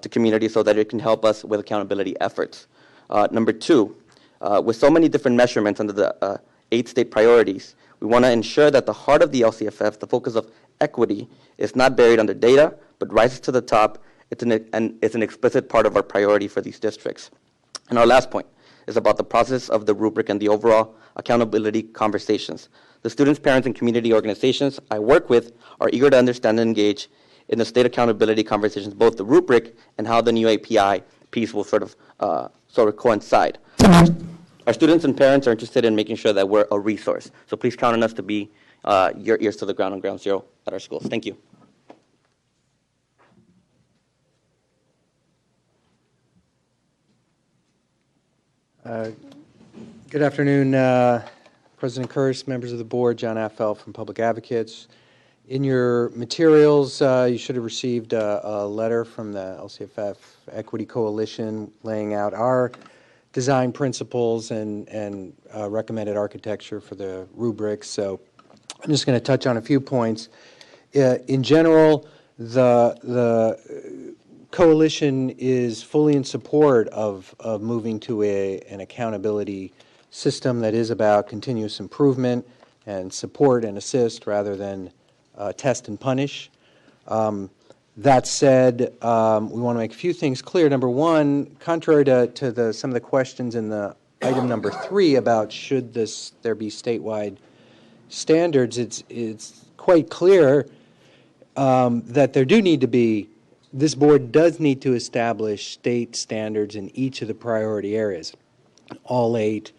to community so that it can help us with accountability efforts. Number 2, with so many different measurements under the 8 state priorities, we want to ensure that the heart of the LCFF, the focus of equity, is not buried under data, but rises to the top. It's an explicit part of our priority for these districts. And our last point is about the process of the rubric and the overall accountability conversations. The students, parents, and community organizations I work with are eager to understand and engage in the state accountability conversations, both the rubric and how the new API piece will sort of coincide. Our students and parents are interested in making sure that we're a resource. So please count on us to be your ears to the ground on Ground Zero at our schools. Thank you. Good afternoon, President Kurst, members of the board, John Affel from Public Advocates. In your materials, you should have received a letter from the LCFF Equity Coalition laying out our design principles and recommended architecture for the rubrics. So I'm just going to touch on a few points. In general, the coalition is fully in support of moving to an accountability system that is about continuous improvement and support and assist rather than test and punish. That said, we want to make a few things clear. Number one, contrary to some of the questions in the item number 3 about should there be statewide standards, it's quite clear that there do need to be. This board does need to establish state standards in each of the priority areas, all 8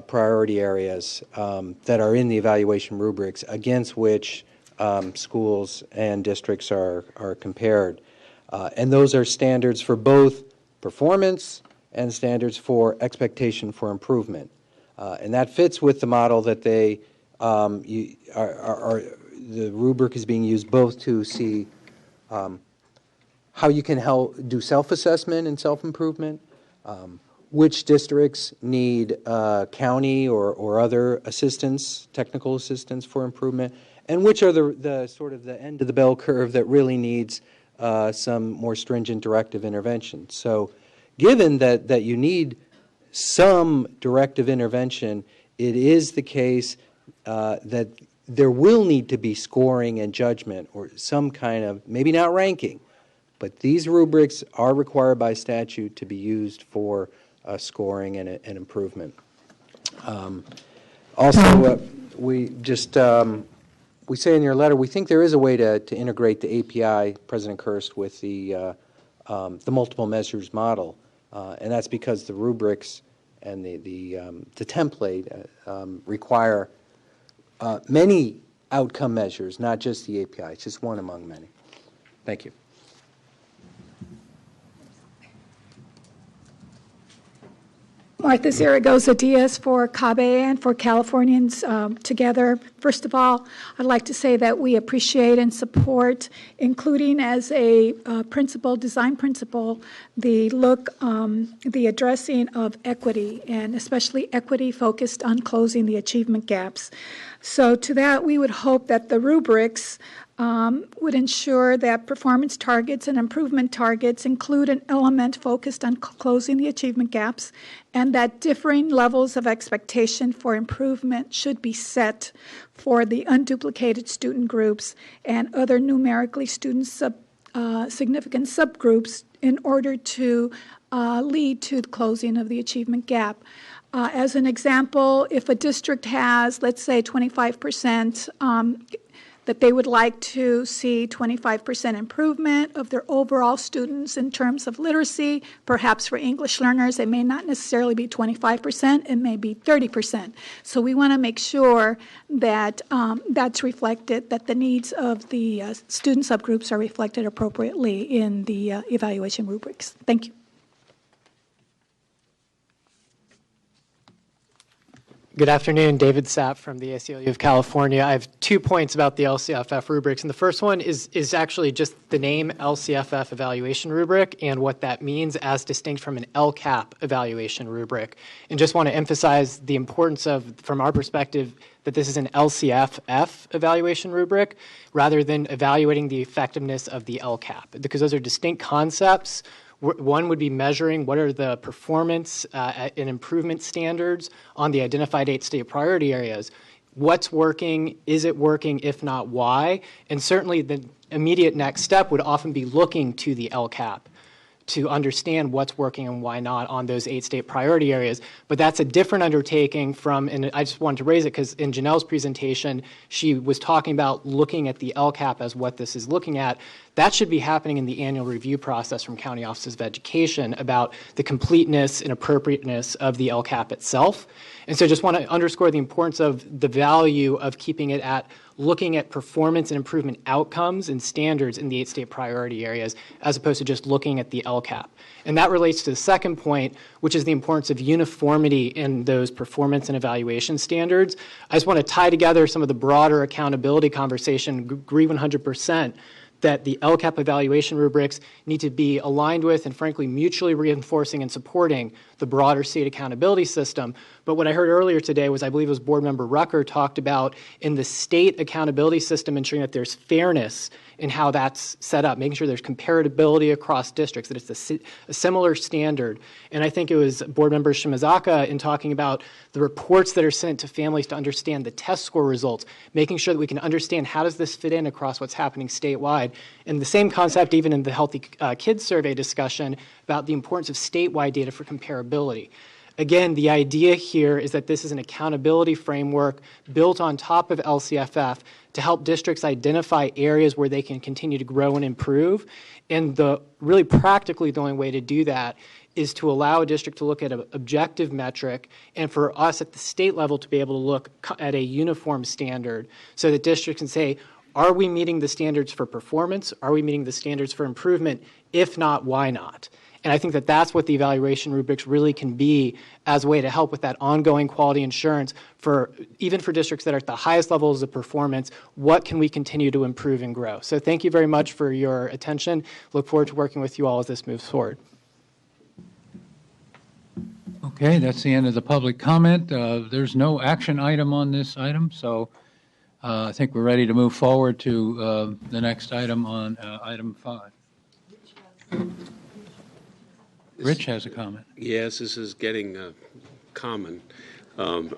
priority areas that are in the evaluation rubrics against which schools and districts are compared. And those are standards for both performance and standards for expectation for improvement. And that fits with the model that the rubric is being used both to see how you can do self-assessment and self-improvement, which districts need county or other assistance, technical assistance for improvement, and which are the sort of the end of the bell curve that really needs some more stringent directive intervention. So given that you need some directive intervention, it is the case that there will need to be scoring and judgment or some kind of, maybe not ranking, but these rubrics are required by statute to be used for scoring and improvement. Also, we say in your letter, we think there is a way to integrate the API, President Kurst, with the multiple measures model, and that's because the rubrics and the template require many outcome measures, not just the API. It's just one among many. Thank you. Martha Zaragoza-Diaz for CABE and for Californians Together. First of all, I'd like to say that we appreciate and support, including as a design principle, the addressing of equity, and especially equity focused on closing the achievement gaps. So to that, we would hope that the rubrics would ensure that performance targets and improvement targets include an element focused on closing the achievement gaps, and that differing levels of expectation for improvement should be set for the unduplicated student groups and other numerically significant subgroups in order to lead to the closing of the achievement gap. As an example, if a district has, let's say, 25% that they would like to see 25% improvement of their overall students in terms of literacy. Perhaps for English learners, it may not necessarily be 25%, it may be 30%. So we want to make sure that that's reflected, that the needs of the student subgroups are reflected appropriately in the evaluation rubrics. Thank you. Good afternoon, David Sapp from the ACLU of California. I have 2 points about the LCFF rubrics, and the first one is actually just the name LCFF evaluation rubric and what that means as distinct from an LCAP evaluation rubric. And just want to emphasize the importance of, from our perspective, that this is an LCFF evaluation rubric rather than evaluating the effectiveness of the LCAP, because those are distinct concepts. One would be measuring what are the performance and improvement standards on the identified 8 state priority areas. What's working? Is it working? If not, why? And certainly the immediate next step would often be looking to the LCAP to understand what's working and why not on those 8 state priority areas. But that's a different undertaking from, and I just wanted to raise it because in Janelle's presentation, she was talking about looking at the LCAP as what this is looking at. That should be happening in the annual review process from county offices of education about the completeness and appropriateness of the LCAP itself. And so I just want to underscore the importance of the value of keeping it at looking at performance and improvement outcomes and standards in the 8 state priority areas, as opposed to just looking at the LCAP. And that relates to the second point, which is the importance of uniformity in those performance and evaluation standards. I just want to tie together some of the broader accountability conversation, agree 100% that the LCAP evaluation rubrics need to be aligned with and frankly mutually reinforcing and supporting the broader state accountability system. But what I heard earlier today was, I believe it was Board Member Rucker talked about in the state accountability system ensuring that there's fairness in how that's set up, making sure there's comparability across districts, that it's a similar standard. And I think it was Board Member Shimazaka in talking about the reports that are sent to families to understand the test score results, making sure that we can understand how does this fit in across what's happening statewide. And the same concept even in the Healthy Kids Survey discussion about the importance of statewide data for comparability. Again, the idea here is that this is an accountability framework built on top of LCFF to help districts identify areas where they can continue to grow and improve. And really practically the only way to do that is to allow a district to look at an objective metric and for us at the state level to be able to look at a uniform standard so that districts can say, are we meeting the standards for performance? Are we meeting the standards for improvement? If not, why not? And I think that that's what the evaluation rubrics really can be as a way to help with that ongoing quality assurance for even for districts that are at the highest levels of performance, what can we continue to improve and grow? So thank you very much for your attention. Look forward to working with you all as this moves forward. Okay, that's the end of the public comment. There's no action item on this item, so I think we're ready to move forward to the next item on item 5. Rich has a comment. Yes, this is getting common. Once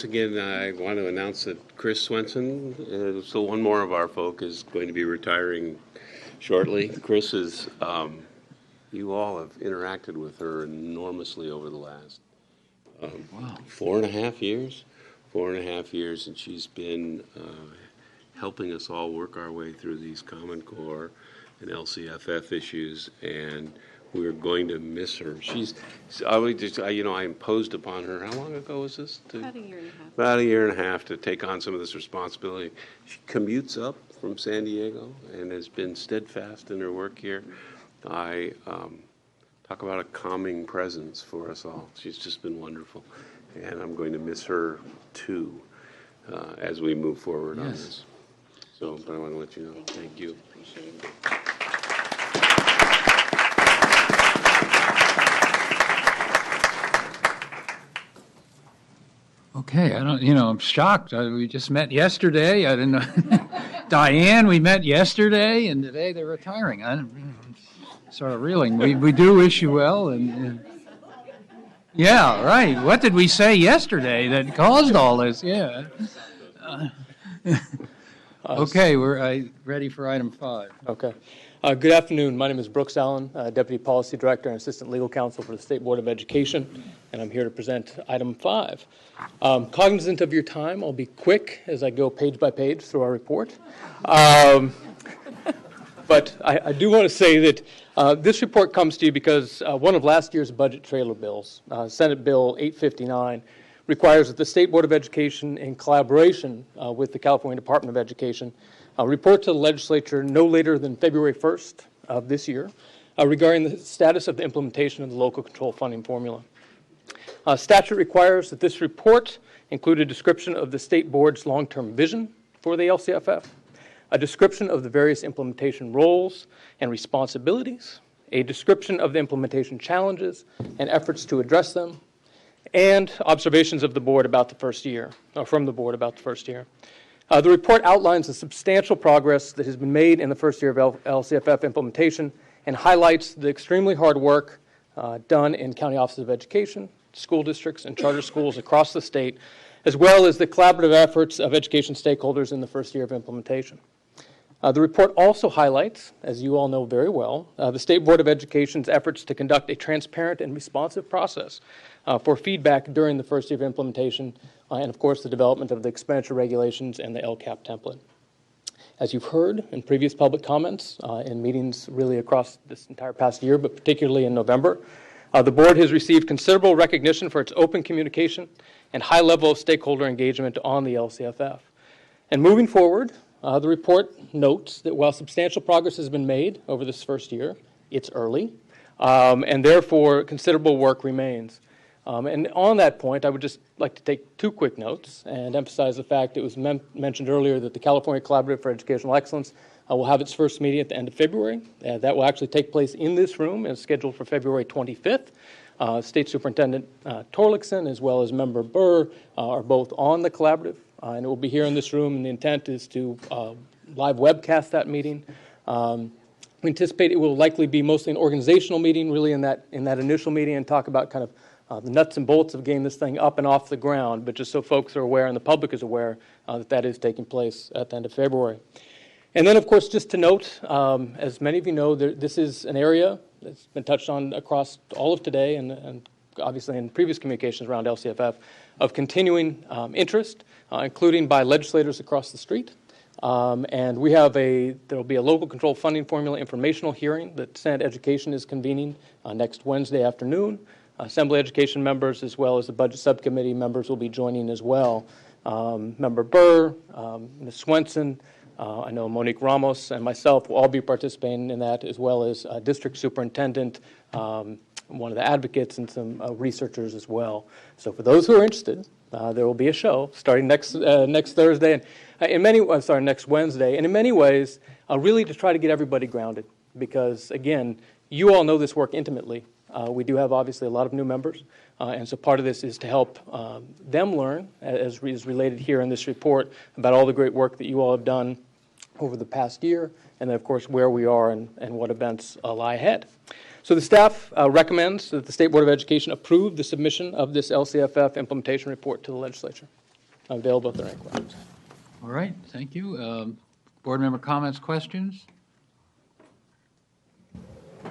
again, I want to announce that Chris Swenson, so one more of our folk, is going to be retiring shortly. Chris is, you all have interacted with her enormously over the last 4.5 years. 4.5 years, and she's been helping us all work our way through these Common Core and LCFF issues, and we're going to miss her. I imposed upon her, how long ago was this? About a year and a half. About a year and a half to take on some of this responsibility. She commutes up from San Diego and has been steadfast in her work here. I talk about a calming presence for us all. She's just been wonderful, and I'm going to miss her too as we move forward on this. So, but I want to let you know. Thank you. Appreciate it. Okay, I'm shocked. We just met yesterday. I didn't know. Diane, we met yesterday, and today they're retiring. I'm sort of reeling. We do wish you well, and yeah, right. What did we say yesterday that caused all this? Yeah. Okay, we're ready for item 5. Okay. Good afternoon. My name is Brooks Allen, Deputy Policy Director and Assistant Legal Counsel for the State Board of Education, and I'm here to present item 5. Cognizant of your time, I'll be quick as I go page by page through our report. But I do want to say that this report comes to you because one of last year's budget trailer bills, Senate Bill 859, requires that the State Board of Education, in collaboration with the California Department of Education, report to the legislature no later than February 1st of this year regarding the status of the implementation of the local control funding formula. Statute requires that this report include a description of the state board's long-term vision for the LCFF, a description of the various implementation roles and responsibilities, a description of the implementation challenges and efforts to address them, and observations of the board about the first year, or from the board about the first year. The report outlines the substantial progress that has been made in the first year of LCFF implementation and highlights the extremely hard work done in county offices of education, school districts, and charter schools across the state, as well as the collaborative efforts of education stakeholders in the first year of implementation. The report also highlights, as you all know very well, the State Board of Education's efforts to conduct a transparent and responsive process for feedback during the first year of implementation, and of course the development of the expenditure regulations and the LCAP template. As you've heard in previous public comments in meetings really across this entire past year, but particularly in November, the board has received considerable recognition for its open communication and high level of stakeholder engagement on the LCFF. And moving forward, the report notes that while substantial progress has been made over this first year, it's early, and therefore considerable work remains. And on that point, I would just like to take 2 quick notes and emphasize the fact it was mentioned earlier that the California Collaborative for Educational Excellence will have its first meeting at the end of February. That will actually take place in this room and is scheduled for February 25th. State Superintendent Torlakson as well as Member Burr are both on the collaborative, and it will be here in this room, and the intent is to live webcast that meeting. We anticipate it will likely be mostly an organizational meeting, really in that initial meeting, and talk about kind of the nuts and bolts of getting this thing up and off the ground, but just so folks are aware and the public is aware that is taking place at the end of February. And then, of course, just to note, as many of you know, this is an area that's been touched on across all of today and obviously in previous communications around LCFF of continuing interest, including by legislators across the street. And we have there will be a local control funding formula informational hearing that Senate Education is convening next Wednesday afternoon. Assembly Education members as well as the Budget Subcommittee members will be joining as well. Member Burr, Ms. Swenson, I know Monique Ramos and myself will all be participating in that, as well as District Superintendent, one of the advocates, and some researchers as well. So for those who are interested, there will be a show starting next Thursday, and next Wednesday, and in many ways, really to try to get everybody grounded, because again, you all know this work intimately. We do have obviously a lot of new members, and so part of this is to help them learn, as is related here in this report, about all the great work that you all have done over the past year, and then of course where we are and what events lie ahead. So the staff recommends that the State Board of Education approve the submission of this LCFF implementation report to the legislature. I'm available if there are any questions. All right, thank you. Board member comments, questions?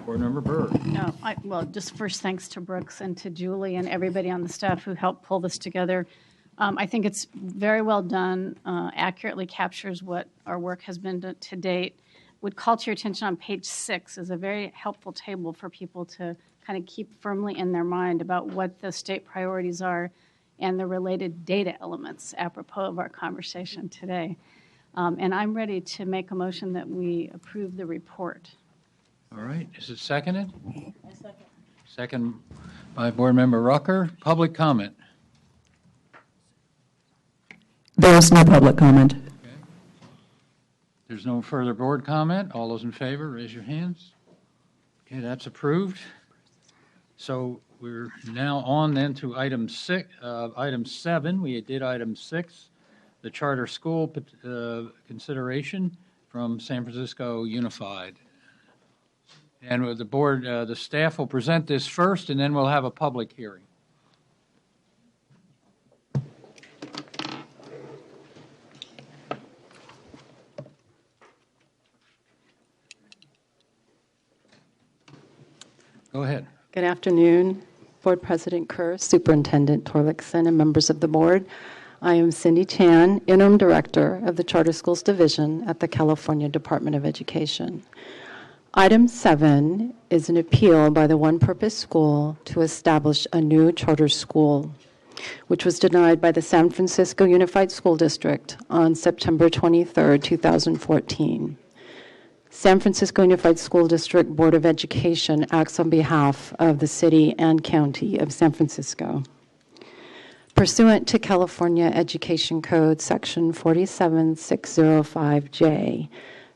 Board member Burr. No, well, just first thanks to Brooks and to Julie and everybody on the staff who helped pull this together. I think it's very well done, accurately captures what our work has been to date. Would call to your attention on page 6 is a very helpful table for people to kind of keep firmly in their mind about what the state priorities are and the related data elements apropos of our conversation today. And I'm ready to make a motion that we approve the report. All right, is it seconded? I second. Second by Board Member Rucker. Public comment. There is no public comment. Okay. There's no further board comment. All those in favor, raise your hands. Okay, that's approved. So we're now on then to item 7. We did item 6, the charter school consideration from San Francisco Unified. And with the board, the staff will present this first, and then we'll have a public hearing. Go ahead. Good afternoon, Board President Kerr, Superintendent Torlickson, and members of the board. I am Cindy Chan, Interim Director of the Charter Schools Division at the California Department of Education. Item 7 is an appeal by the One Purpose School to establish a new charter school, which was denied by the San Francisco Unified School District on September 23, 2014. San Francisco Unified School District Board of Education acts on behalf of the City and County of San Francisco. Pursuant to California Education Code Section 47605J,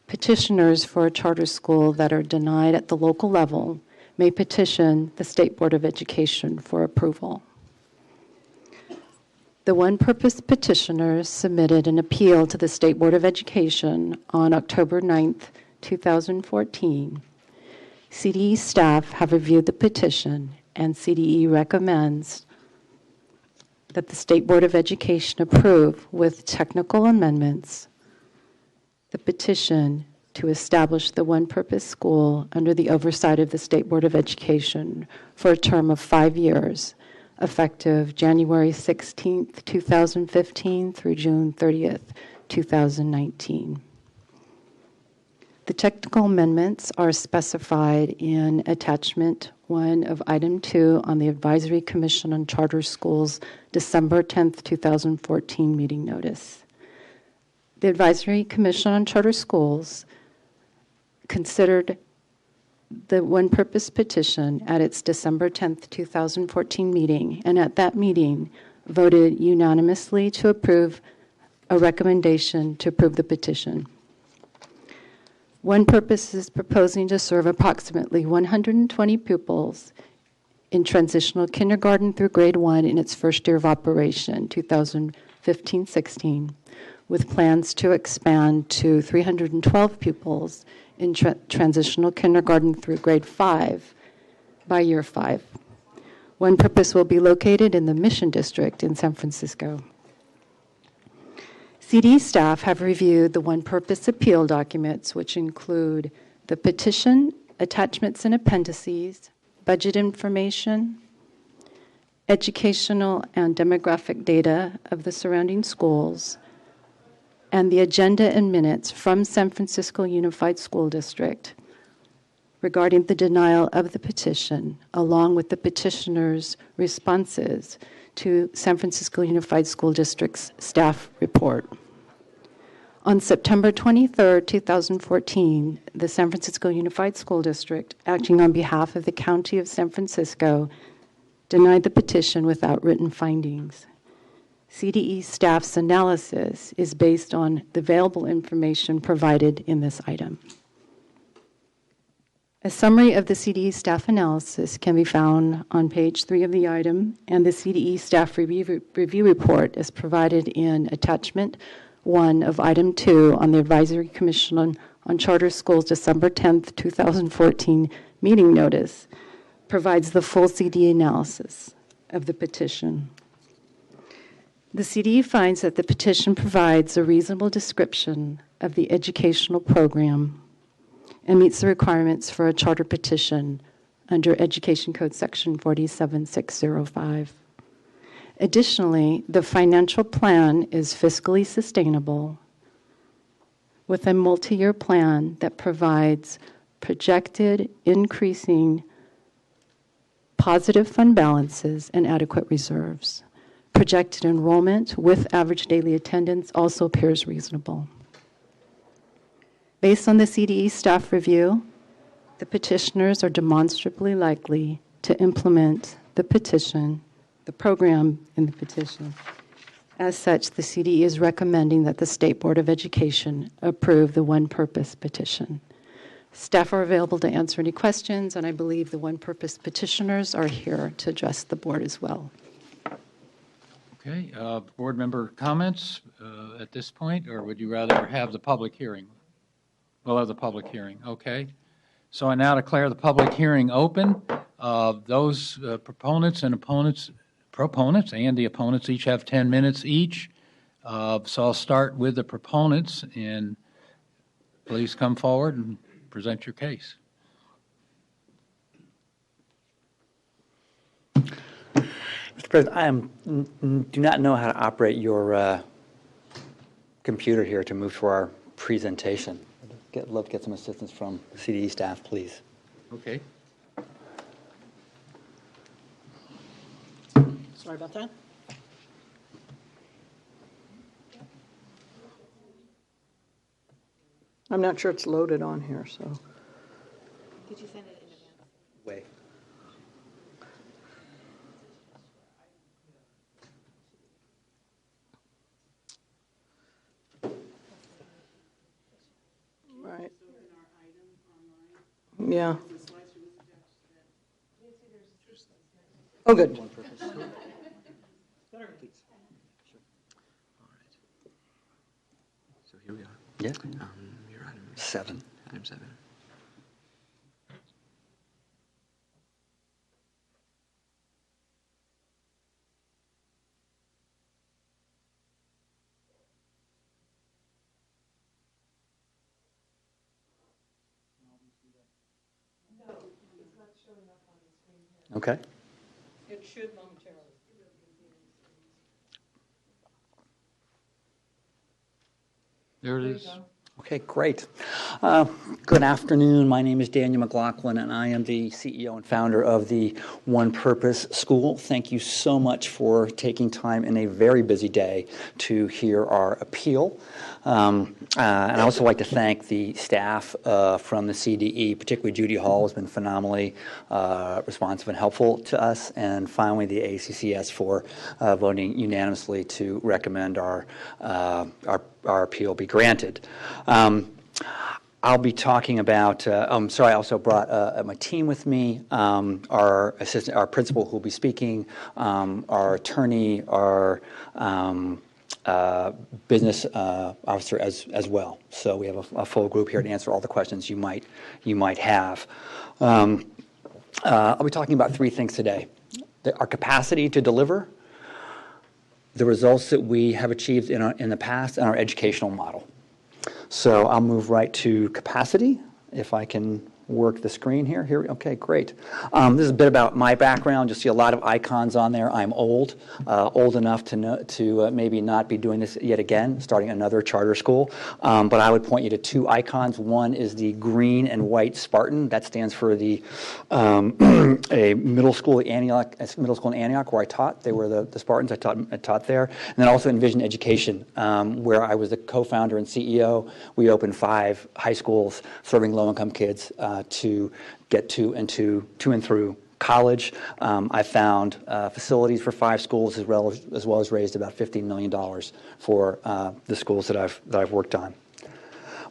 petitioners for a charter school that are denied at the local level may petition the State Board of Education for approval. The One Purpose petitioners submitted an appeal to the State Board of Education on October 9th, 2014. CDE staff have reviewed the petition, and CDE recommends that the State Board of Education approve with technical amendments the petition to establish the One Purpose School under the oversight of the State Board of Education for a term of 5 years, effective January 16th, 2015 through June 30th, 2019. The technical amendments are specified in Attachment 1 of Item 2 on the Advisory Commission on Charter Schools December 10th, 2014 meeting notice. The Advisory Commission on Charter Schools considered the One Purpose petition at its December 10th, 2014 meeting, and at that meeting voted unanimously to approve a recommendation to approve the petition. One Purpose is proposing to serve approximately 120 pupils in transitional kindergarten through grade 1 in its first year of operation, 2015-16, with plans to expand to 312 pupils in transitional kindergarten through grade 5 by year 5. One Purpose will be located in the Mission District in San Francisco. CD staff have reviewed the One Purpose appeal documents, which include the petition, attachments and appendices, budget information, educational and demographic data of the surrounding schools, and the agenda and minutes from San Francisco Unified School District regarding the denial of the petition, along with the petitioner's responses to San Francisco Unified School District's staff report. On September 23, 2014, the San Francisco Unified School District, acting on behalf of the County of San Francisco, denied the petition without written findings. CDE staff's analysis is based on the available information provided in this item. A summary of the CDE staff analysis can be found on page 3 of the item, and the CDE staff review report is provided in attachment 1 of item 2 on the Advisory Commission on Charter Schools December 10th, 2014 meeting notice, provides the full CDE analysis of the petition. The CDE finds that the petition provides a reasonable description of the educational program and meets the requirements for a charter petition under Education Code Section 47605. Additionally, the financial plan is fiscally sustainable with a multi-year plan that provides projected increasing positive fund balances and adequate reserves. Projected enrollment with average daily attendance also appears reasonable. Based on the CDE staff review, the petitioners are demonstrably likely to implement the petition, the program in the petition. As such, the CDE is recommending that the State Board of Education approve the One Purpose petition. Staff are available to answer any questions, and I believe the One Purpose petitioners are here to address the board as well. Okay, board member comments at this point, or would you rather have the public hearing? We'll have the public hearing, okay. So I now declare the public hearing open. Those proponents and the opponents each have 10 minutes each. So I'll start with the proponents, and please come forward and present your case. Mr. President, do not know how to operate your computer here to move to our presentation. I'd love to get some assistance from the CDE staff, please. Okay. Sorry about that. I'm not sure it's loaded on here, so. Did you send it in advance? Way. Right. Yeah. Oh, good. So here we are. Yeah. You're item 7. Item 7. Okay. It should momentarily. There it is. Okay, great. Good afternoon. My name is Daniel McLaughlin, and I am the CEO and founder of the One Purpose School. Thank you so much for taking time in a very busy day to hear our appeal. And I also like to thank the staff from the CDE, particularly Judy Hall, has been phenomenally responsive and helpful to us, and finally the ACCS for voting unanimously to recommend our appeal be granted. I'll be talking about, I also brought my team with me, our principal who will be speaking, our attorney, our business officer as well. So we have a full group here to answer all the questions you might have. I'll be talking about 3 things today: our capacity to deliver, the results that we have achieved in the past, and our educational model. So I'll move right to capacity, if I can work the screen here. Okay, great. This is a bit about my background. You'll see a lot of icons on there. I'm old enough to maybe not be doing this yet again, starting another charter school. But I would point you to 2 icons. One is the green and white Spartan. That stands for the a middle school in Antioch, where I taught. They were the Spartans. I taught there. And then also Envision Education, where I was the co-founder and CEO. We opened 5 high schools serving low-income kids to get to and through college. I found facilities for 5 schools as well as raised about $15 million for the schools that I've worked on.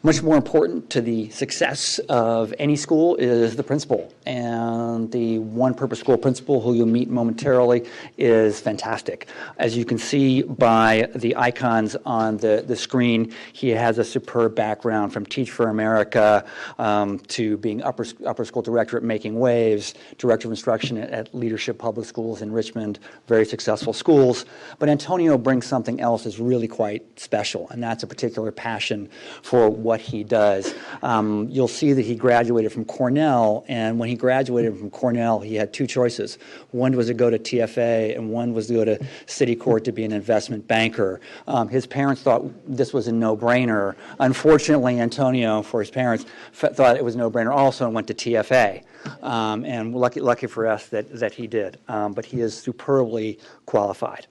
Much more important to the success of any school is the principal. And the One Purpose School principal, who you'll meet momentarily, is fantastic. As you can see by the icons on the screen, he has a superb background from Teach for America to being upper school director at Making Waves, director of instruction at Leadership Public Schools in Richmond, very successful schools. But Antonio brings something else that's really quite special, and that's a particular passion for what he does. You'll see that he graduated from Cornell, and when he graduated from Cornell, he had 2 choices. One was to go to TFA, and one was to go to Citicorp to be an investment banker. His parents thought this was a no-brainer. Unfortunately, Antonio, for his parents, thought it was a no-brainer also and went to TFA. And lucky for us that he did. But he is superbly qualified.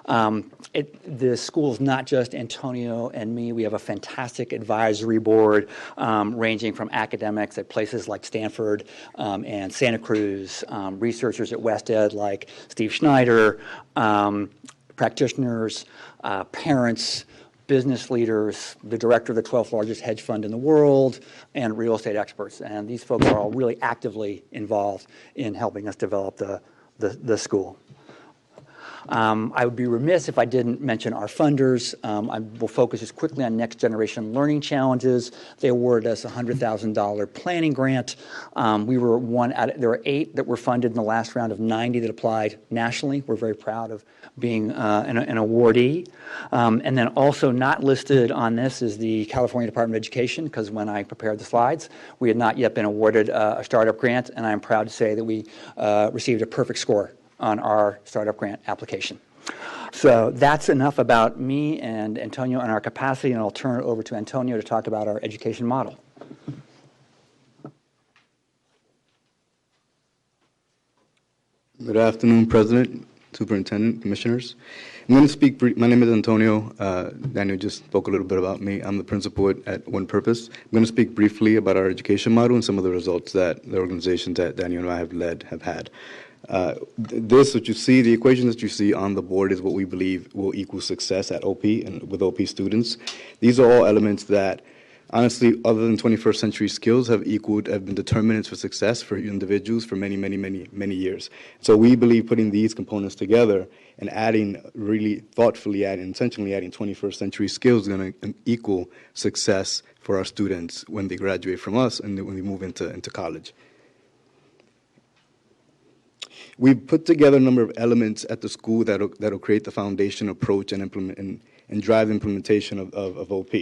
The school is not just Antonio and me. We have a fantastic advisory board ranging from academics at places like Stanford and Santa Cruz, researchers at West Ed like Steve Schneider, practitioners, parents, business leaders, the director of the 12th largest hedge fund in the world, and real estate experts. And these folks are all really actively involved in helping us develop the school. I would be remiss if I didn't mention our funders. I will focus just quickly on Next Generation Learning Challenges. They awarded us a $100,000 planning grant. We were there were 8 that were funded in the last round of 90 that applied nationally. We're very proud of being an awardee. And then also not listed on this is the California Department of Education, because when I prepared the slides, we had not yet been awarded a startup grant, and I'm proud to say that we received a perfect score on our startup grant application. So that's enough about me and Antonio and our capacity, and I'll turn it over to Antonio to talk about our education model. Good afternoon, President, Superintendent, Commissioners. I'm going to speak my name is Antonio. Daniel just spoke a little bit about me. I'm the principal at One Purpose. I'm going to speak briefly about our education model and some of the results that the organizations that Daniel and I have led have had. What you see, the equation that you see on the board is what we believe will equal success at OP and with OP students. These are all elements that, honestly, other than 21st century skills, have been determinants for success for individuals for many, many, many, many years. So we believe putting these components together and really thoughtfully intentionally adding 21st century skills is going to equal success for our students when they graduate from us and when they move into college. We've put together a number of elements at the school that'll create the foundation, approach, and implement and drive implementation of OP.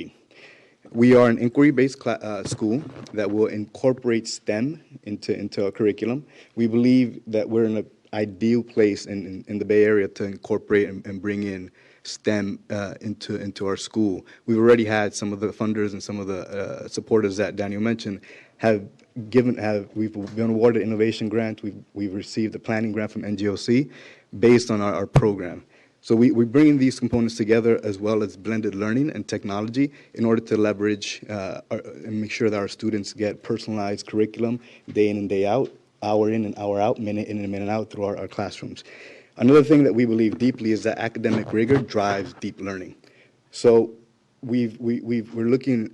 We are an inquiry-based school that will incorporate STEM into our curriculum. We believe that we're in an ideal place in the Bay Area to incorporate and bring in STEM into our school. We've already had some of the funders and some of the supporters that Daniel mentioned we've been awarded innovation grant. We've received a planning grant from NGOC based on our program. So we're bringing these components together as well as blended learning and technology in order to leverage and make sure that our students get personalized curriculum day in and day out, hour in and hour out, minute in and minute out through our classrooms. Another thing that we believe deeply is that academic rigor drives deep learning. So we're looking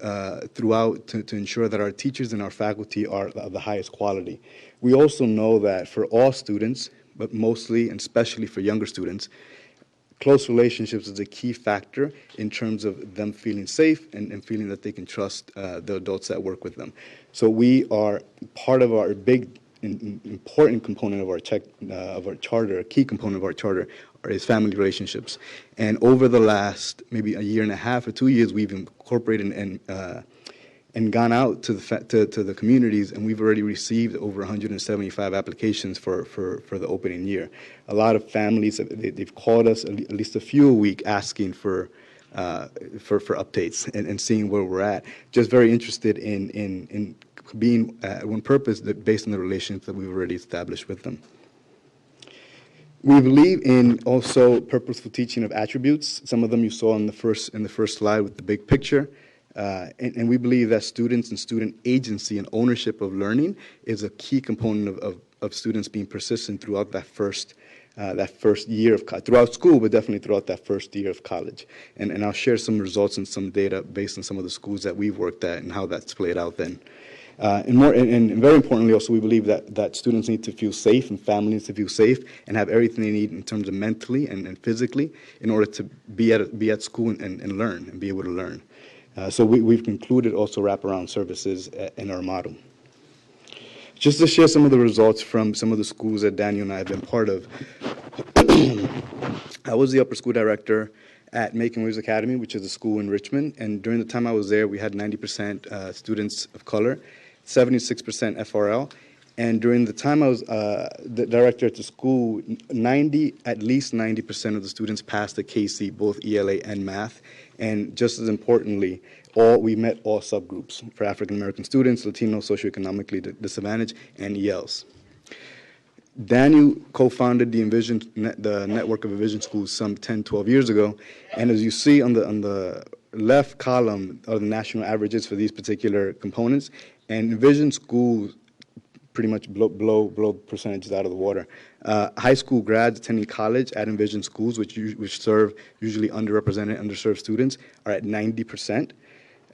throughout to ensure that our teachers and our faculty are of the highest quality. We also know that for all students, but mostly and especially for younger students, close relationships is a key factor in terms of them feeling safe and feeling that they can trust the adults that work with them. So we are part of our big important component of our charter, a key component of our charter is family relationships. And over the last maybe a year and a half or 2 years, we've incorporated and gone out to the communities, and we've already received over 175 applications for the opening year. A lot of families, they've called us at least a few a week asking for updates and seeing where we're at. Just very interested in being at One Purpose based on the relationships that we've already established with them. We believe in also purposeful teaching of attributes. Some of them you saw in the first slide with the big picture. And we believe that students and student agency and ownership of learning is a key component of students being persistent throughout that first year of throughout school, but definitely throughout that first year of college. And I'll share some results and some data based on some of the schools that we've worked at and how that's played out then. And very importantly, also, we believe that students need to feel safe and families to feel safe and have everything they need in terms of mentally and physically in order to be at school and learn and be able to learn. So we've concluded also wraparound services in our model. Just to share some of the results from some of the schools that Daniel and I have been part of. I was the upper school director at Making Waves Academy, which is a school in Richmond. And during the time I was there, we had 90% students of color, 76% FRL. And during the time I was the director at the school, at least 90% of the students passed the KC, both ELA and math. And just as importantly, we met all subgroups for African American students, Latino, socioeconomically disadvantaged, and ELs. Daniel co-founded the network of Envision schools some 10, 12 years ago. And as you see on the left column are the national averages for these particular components. And Envision schools pretty much blow percentages out of the water. High school grads attending college at Envision schools, which serve usually underrepresented, underserved students, are at 90%.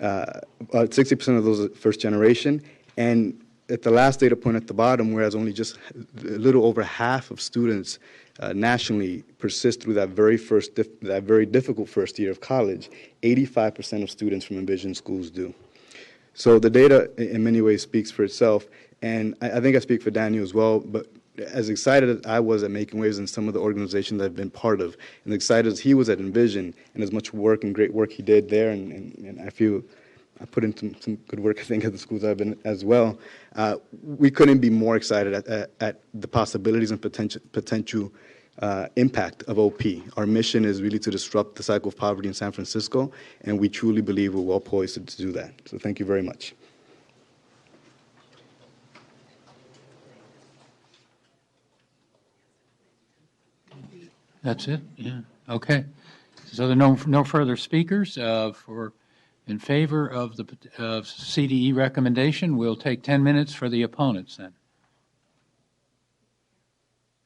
60% of those are first generation. And at the last data point at the bottom, whereas only just a little over half of students nationally persist through that very difficult first year of college, 85% of students from Envision schools do. So the data in many ways speaks for itself. And I think I speak for Daniel as well, but as excited as I was at Making Waves and some of the organizations I've been part of, and as excited as he was at Envision and as much work and great work he did there, and I feel I put in some good work, I think, at the schools I've been as well. We couldn't be more excited at the possibilities and potential impact of OP. Our mission is really to disrupt the cycle of poverty in San Francisco, and we truly believe we're well poised to do that. So thank you very much. That's it? Yeah. Okay. So there are no further speakers in favor of the CDE recommendation. We'll take 10 minutes for the opponents then.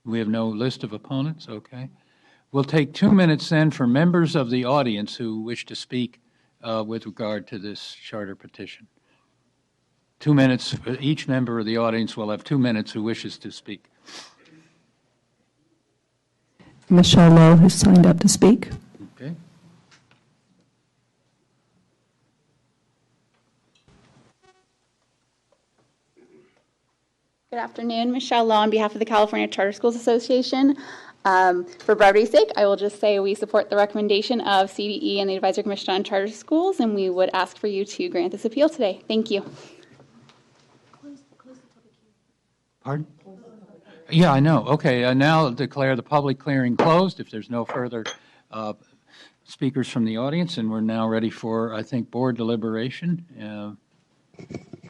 We have no list of opponents? Okay. We'll take 2 minutes then for members of the audience who wish to speak with regard to this charter petition. 2 minutes. Each member of the audience will have 2 minutes who wishes to speak. Michelle Lowe, who signed up to speak. Okay. Good afternoon, Michelle Lowe on behalf of the California Charter Schools Association. For brevity's sake, I will just say we support the recommendation of CDE and the Advisory Commission on Charter Schools, and we would ask for you to grant this appeal today. Thank you. Pardon? Yeah, I know. Okay, I now declare the public hearing closed if there's no further speakers from the audience, and we're now ready for, I think, board deliberation.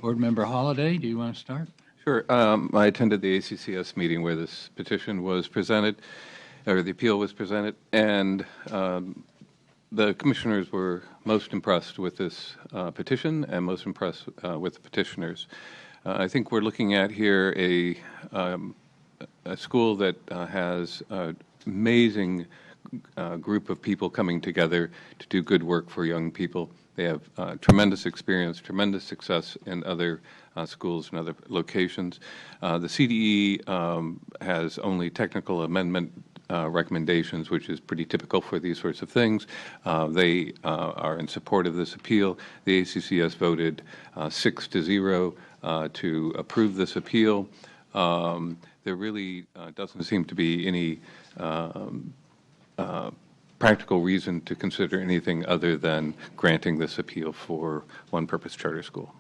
Board Member Holliday, do you want to start? Sure. I attended the ACCS meeting where this petition was presented, or the appeal was presented, and the commissioners were most impressed with this petition and most impressed with the petitioners. I think we're looking at here a school that has an amazing group of people coming together to do good work for young people. They have tremendous experience, tremendous success in other schools and other locations. The CDE has only technical amendment recommendations, which is pretty typical for these sorts of things. They are in support of this appeal. The ACCS voted 6-0 to approve this appeal. There really doesn't seem to be any practical reason to consider anything other than granting this appeal for One Purpose Charter School.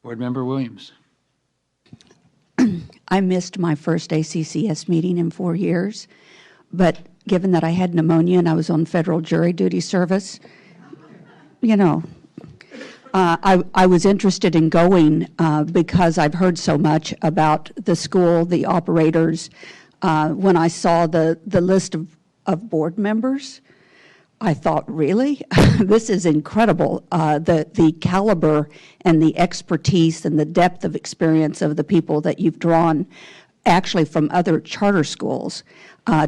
Board Member Williams. I missed my first ACCS meeting in 4 years, but given that I had pneumonia and I was on federal jury duty service, I was interested in going because I've heard so much about the school, the operators. When I saw the list of board members, I thought, really? This is incredible. The caliber and the expertise and the depth of experience of the people that you've drawn actually from other charter schools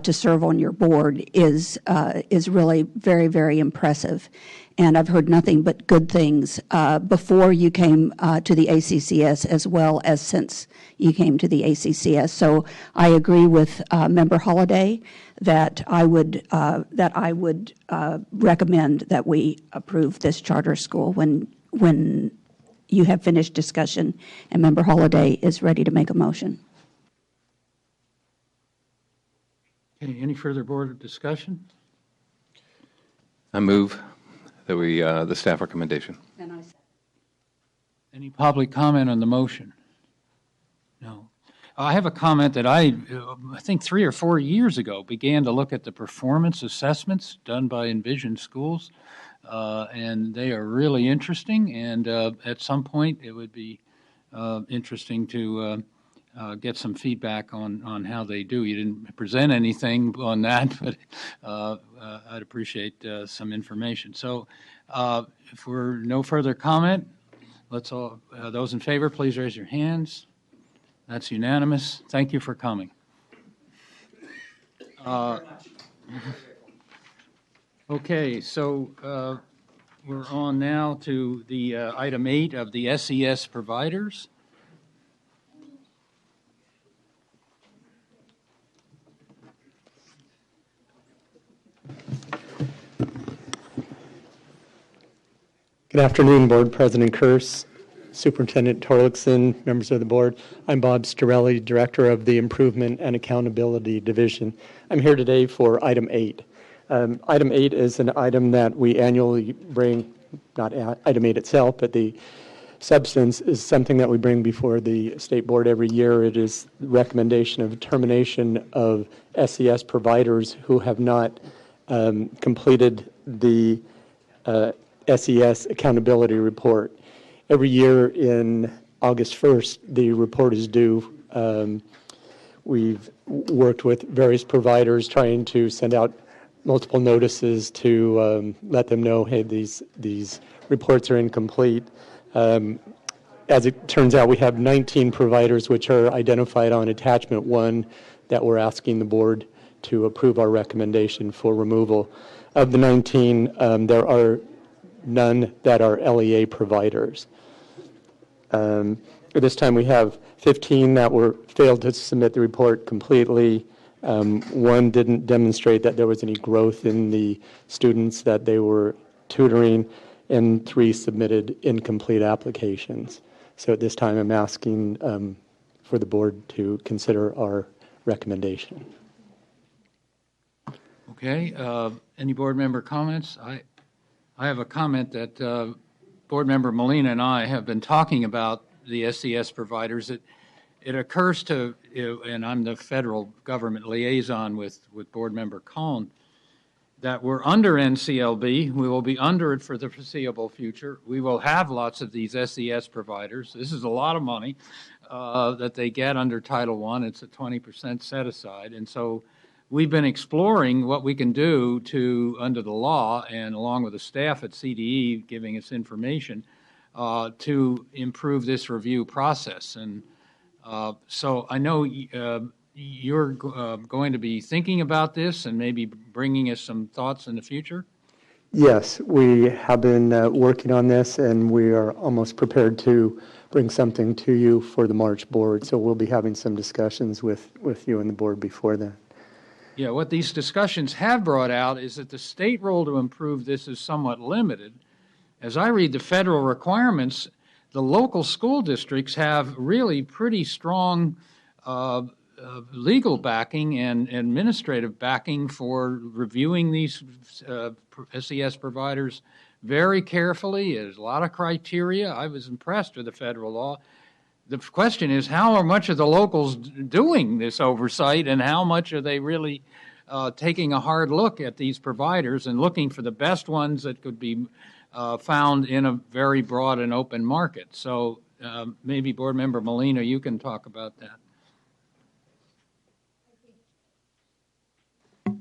to serve on your board is really very, very impressive. And I've heard nothing but good things before you came to the ACCS as well as since you came to the ACCS. So I agree with Member Holliday that I would recommend that we approve this charter school when you have finished discussion and Member Holliday is ready to make a motion. Okay, any further board discussion? I move that we, the staff recommendation. Any public comment on the motion? No. I have a comment that I think 3 or 4 years ago began to look at the performance assessments done by Envision Schools, and they are really interesting, and at some point it would be interesting to get some feedback on how they do. You didn't present anything on that, but I'd appreciate some information. So if we're no further comment, let's all, those in favor, please raise your hands. That's unanimous. Thank you for coming. Okay, so we're on now to the item 8 of the SES providers. Good afternoon, Board President Kearse, Superintendent Torlakson, members of the board. I'm Bob Storelli, Director of the Improvement and Accountability Division. I'm here today for item 8. Item 8 is an item that we annually bring not item 8 itself, but the substance is something that we bring before the state board every year. It is the recommendation of termination of SES providers who have not completed the SES accountability report. Every year in August 1st, the report is due. We've worked with various providers trying to send out multiple notices to let them know, hey, these reports are incomplete. As it turns out, we have 19 providers which are identified on attachment 1 that we're asking the board to approve our recommendation for removal. Of the 19, there are none that are LEA providers. At this time, we have 15 that failed to submit the report completely. One didn't demonstrate that there was any growth in the students that they were tutoring, and 3 submitted incomplete applications. So at this time, I'm asking for the board to consider our recommendation. Okay, any board member comments? I have a comment that Board Member Molina and I have been talking about the SES providers. It occurs to, and I'm the federal government liaison with Board Member Cohn, that we're under NCLB. We will be under it for the foreseeable future. We will have lots of these SES providers. This is a lot of money that they get under Title I. It's a 20% set aside. And so we've been exploring what we can do to, under the law, and along with the staff at CDE giving us information, to improve this review process. And so I know you're going to be thinking about this and maybe bringing us some thoughts in the future? Yes, we have been working on this, and we are almost prepared to bring something to you for the March board. So we'll be having some discussions with you and the board before then. Yeah, what these discussions have brought out is that the state role to improve this is somewhat limited. As I read the federal requirements, the local school districts have really pretty strong legal backing and administrative backing for reviewing these SES providers very carefully. There's a lot of criteria. I was impressed with the federal law. The question is, how much are the locals doing this oversight, and how much are they really taking a hard look at these providers and looking for the best ones that could be found in a very broad and open market? So maybe Board Member Molina, you can talk about that.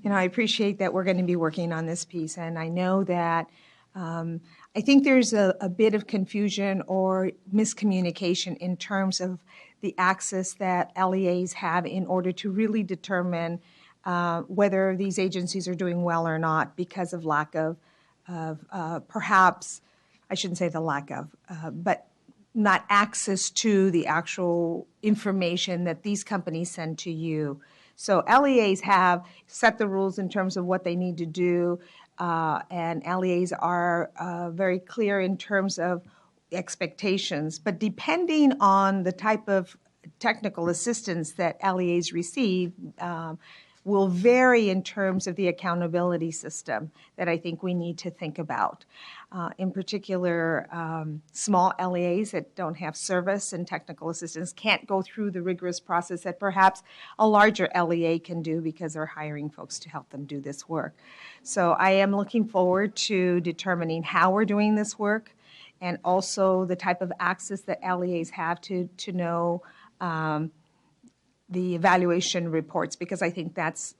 You know, I appreciate that we're going to be working on this piece, and I know that I think there's a bit of confusion or miscommunication in terms of the access that LEAs have in order to really determine whether these agencies are doing well or not because of lack of perhaps, I shouldn't say the lack of, but not access to the actual information that these companies send to you. So LEAs have set the rules in terms of what they need to do, and LEAs are very clear in terms of expectations. But depending on the type of technical assistance that LEAs receive, will vary in terms of the accountability system that I think we need to think about. In particular, small LEAs that don't have service and technical assistance can't go through the rigorous process that perhaps a larger LEA can do because they're hiring folks to help them do this work. So I am looking forward to determining how we're doing this work, and also the type of access that LEAs have to know the evaluation reports, because I think that's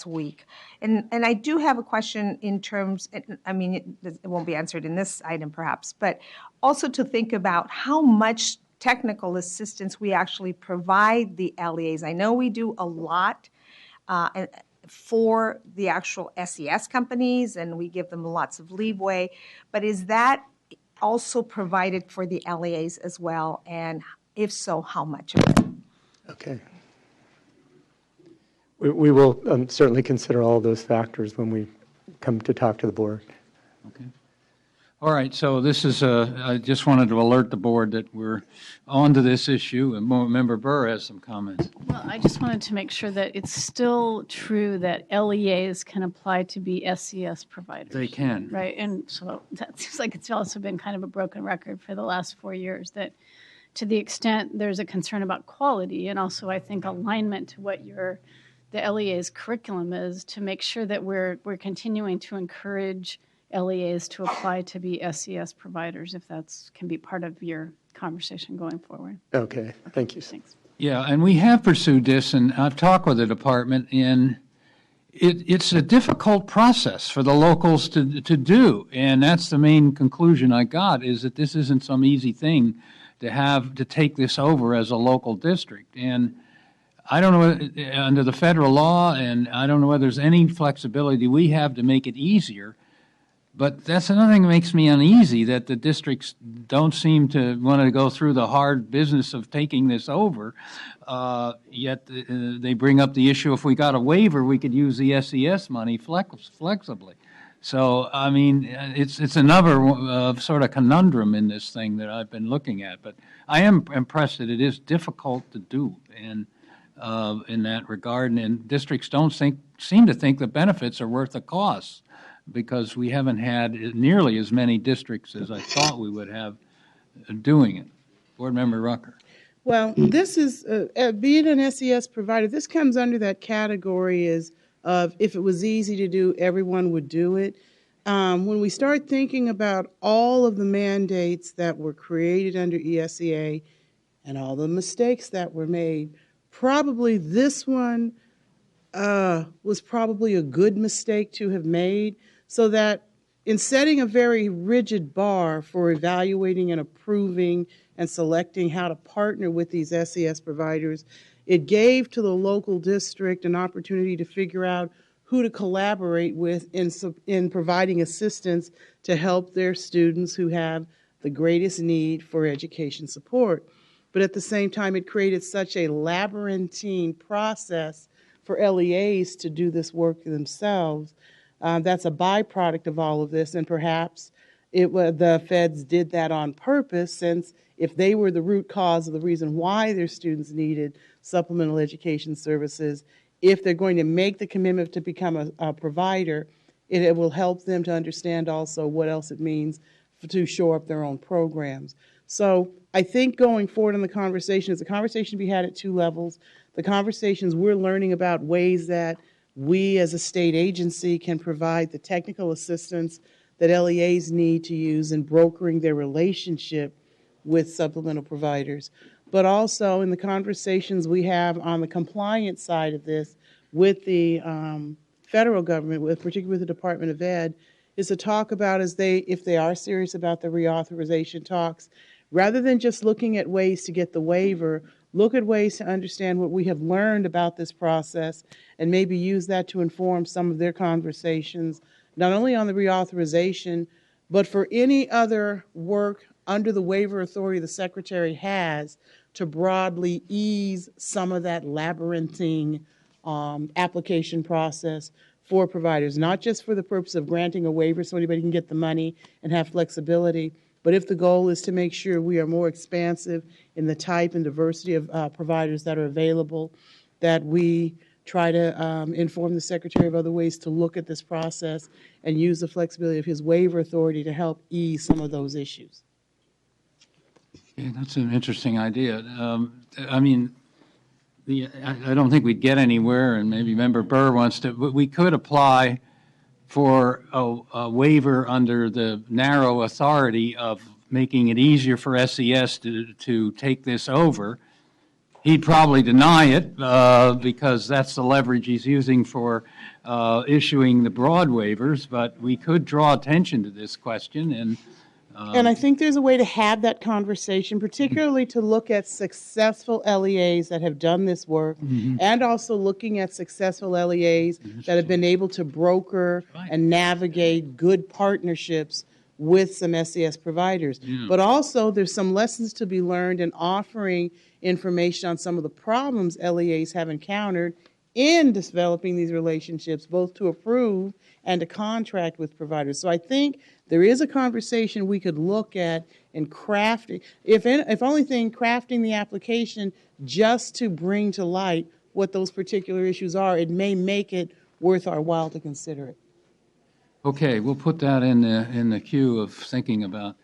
weak. And I do have a question in terms, I mean, it won't be answered in this item perhaps, but also to think about how much technical assistance we actually provide the LEAs. I know we do a lot for the actual SES companies, and we give them lots of leeway, but is that also provided for the LEAs as well? And if so, how much of it? Okay. We will certainly consider all of those factors when we come to talk to the board. Okay. All right, so this is, I just wanted to alert the board that we're on to this issue, and Member Burr has some comments. Well, I just wanted to make sure that it's still true that LEAs can apply to be SES providers. They can. Right, and so that seems like it's also been kind of a broken record for the last 4 years, that to the extent there's a concern about quality and also I think alignment to what the LEA's curriculum is, to make sure that we're continuing to encourage LEAs to apply to be SES providers, if that's can be part of your conversation going forward. Okay, thank you. Thanks. Yeah, and we have pursued this, and I've talked with the department, and it's a difficult process for the locals to do, and that's the main conclusion I got, is that this isn't some easy thing to take this over as a local district. And I don't know, under the federal law, and I don't know whether there's any flexibility we have to make it easier. But that's another thing that makes me uneasy, that the districts don't seem to want to go through the hard business of taking this over. Yet they bring up the issue, if we got a waiver, we could use the SES money flexibly. So, I mean, it's another sort of conundrum in this thing that I've been looking at. But I am impressed that it is difficult to do in that regard. And districts don't seem to think the benefits are worth the costs, because we haven't had nearly as many districts as I thought we would have doing it. Board Member Rucker. Well, this is, being an SES provider, this comes under that category of if it was easy to do, everyone would do it. When we start thinking about all of the mandates that were created under ESEA and all the mistakes that were made, probably this one was probably a good mistake to have made, so that in setting a very rigid bar for evaluating and approving and selecting how to partner with these SES providers, it gave to the local district an opportunity to figure out who to collaborate with in providing assistance to help their students who have the greatest need for education support. But at the same time, it created such a labyrinthine process for LEAs to do this work themselves. That's a byproduct of all of this, and perhaps the feds did that on purpose, since if they were the root cause of the reason why their students needed supplemental education services, if they're going to make the commitment to become a provider, it will help them to understand also what else it means to shore up their own programs. So I think going forward in the conversation, it's a conversation to be had at two levels. The conversations we're learning about ways that we as a state agency can provide the technical assistance that LEAs need to use in brokering their relationship with supplemental providers. But also in the conversations we have on the compliance side of this with the federal government, particularly with the Department of Ed, is to talk about if they are serious about the reauthorization talks, rather than just looking at ways to get the waiver, look at ways to understand what we have learned about this process and maybe use that to inform some of their conversations, not only on the reauthorization, but for any other work under the waiver authority the Secretary has to broadly ease some of that labyrinthine application process for providers, not just for the purpose of granting a waiver so anybody can get the money and have flexibility, but if the goal is to make sure we are more expansive in the type and diversity of providers that are available, that we try to inform the Secretary of other ways to look at this process and use the flexibility of his waiver authority to help ease some of those issues. Yeah, that's an interesting idea. I mean, I don't think we'd get anywhere, and maybe Member Burr wants to, but we could apply for a waiver under the narrow authority of making it easier for SES to take this over. He'd probably deny it because that's the leverage he's using for issuing the broad waivers, but we could draw attention to this question. And I think there's a way to have that conversation, particularly to look at successful LEAs that have done this work, and also looking at successful LEAs that have been able to broker and navigate good partnerships with some SES providers. But also there's some lessons to be learned in offering information on some of the problems LEAs have encountered in developing these relationships, both to approve and to contract with providers. So I think there is a conversation we could look at in crafting, if only thing, crafting the application just to bring to light what those particular issues are. It may make it worth our while to consider it. Okay, we'll put that in the queue of thinking about.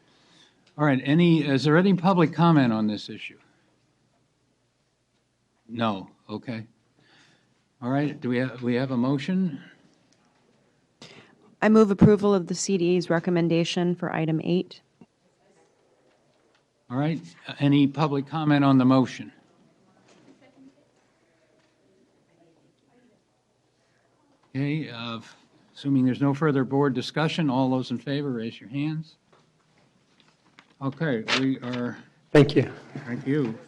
All right, is there any public comment on this issue? No, okay. All right, do we have a motion? I move approval of the CDE's recommendation for item 8. All right, any public comment on the motion? Okay, assuming there's no further board discussion, all those in favor, raise your hands. Okay, we are. Thank you. Thank you.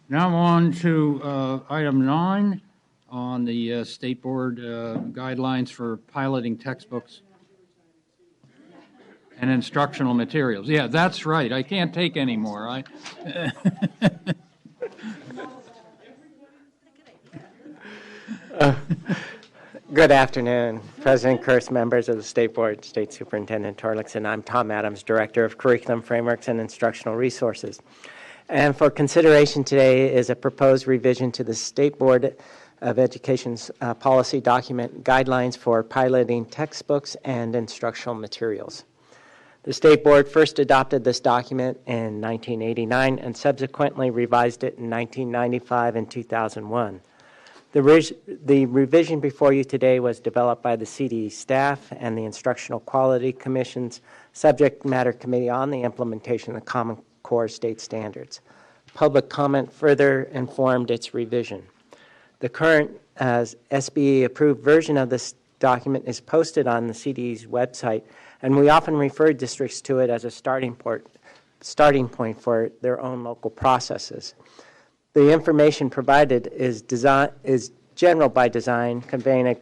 Now on to item 9 on the State Board guidelines for piloting textbooks and instructional materials. Yeah, that's right. I can't take any more. Good afternoon, President Kurst, members of the State Board, State Superintendent Torlakson. I'm Tom Adams, Director of Curriculum Frameworks and Instructional Resources. And for consideration today is a proposed revision to the State Board of Education's policy document, Guidelines for Piloting Textbooks and Instructional Materials. The State Board first adopted this document in 1989 and subsequently revised it in 1995 and 2001. The revision before you today was developed by the CDE staff and the Instructional Quality Commission's Subject Matter Committee on the implementation of the Common Core state standards. Public comment further informed its revision. The current SBE-approved version of this document is posted on the CDE's website, and we often refer districts to it as a starting point for their own local processes. The information provided is general by design, conveying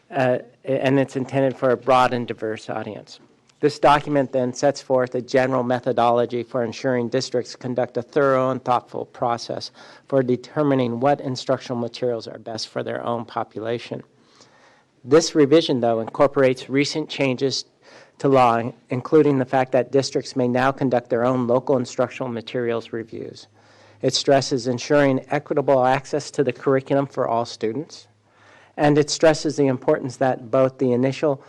and it's intended for a broad and diverse audience. This document then sets forth a general methodology for ensuring districts conduct a thorough and thoughtful process for determining what instructional materials are best for their own population. This revision, though, incorporates recent changes to law, including the fact that districts may now conduct their own local instructional materials reviews. It stresses ensuring equitable access to the curriculum for all students, and it stresses the importance that both the initial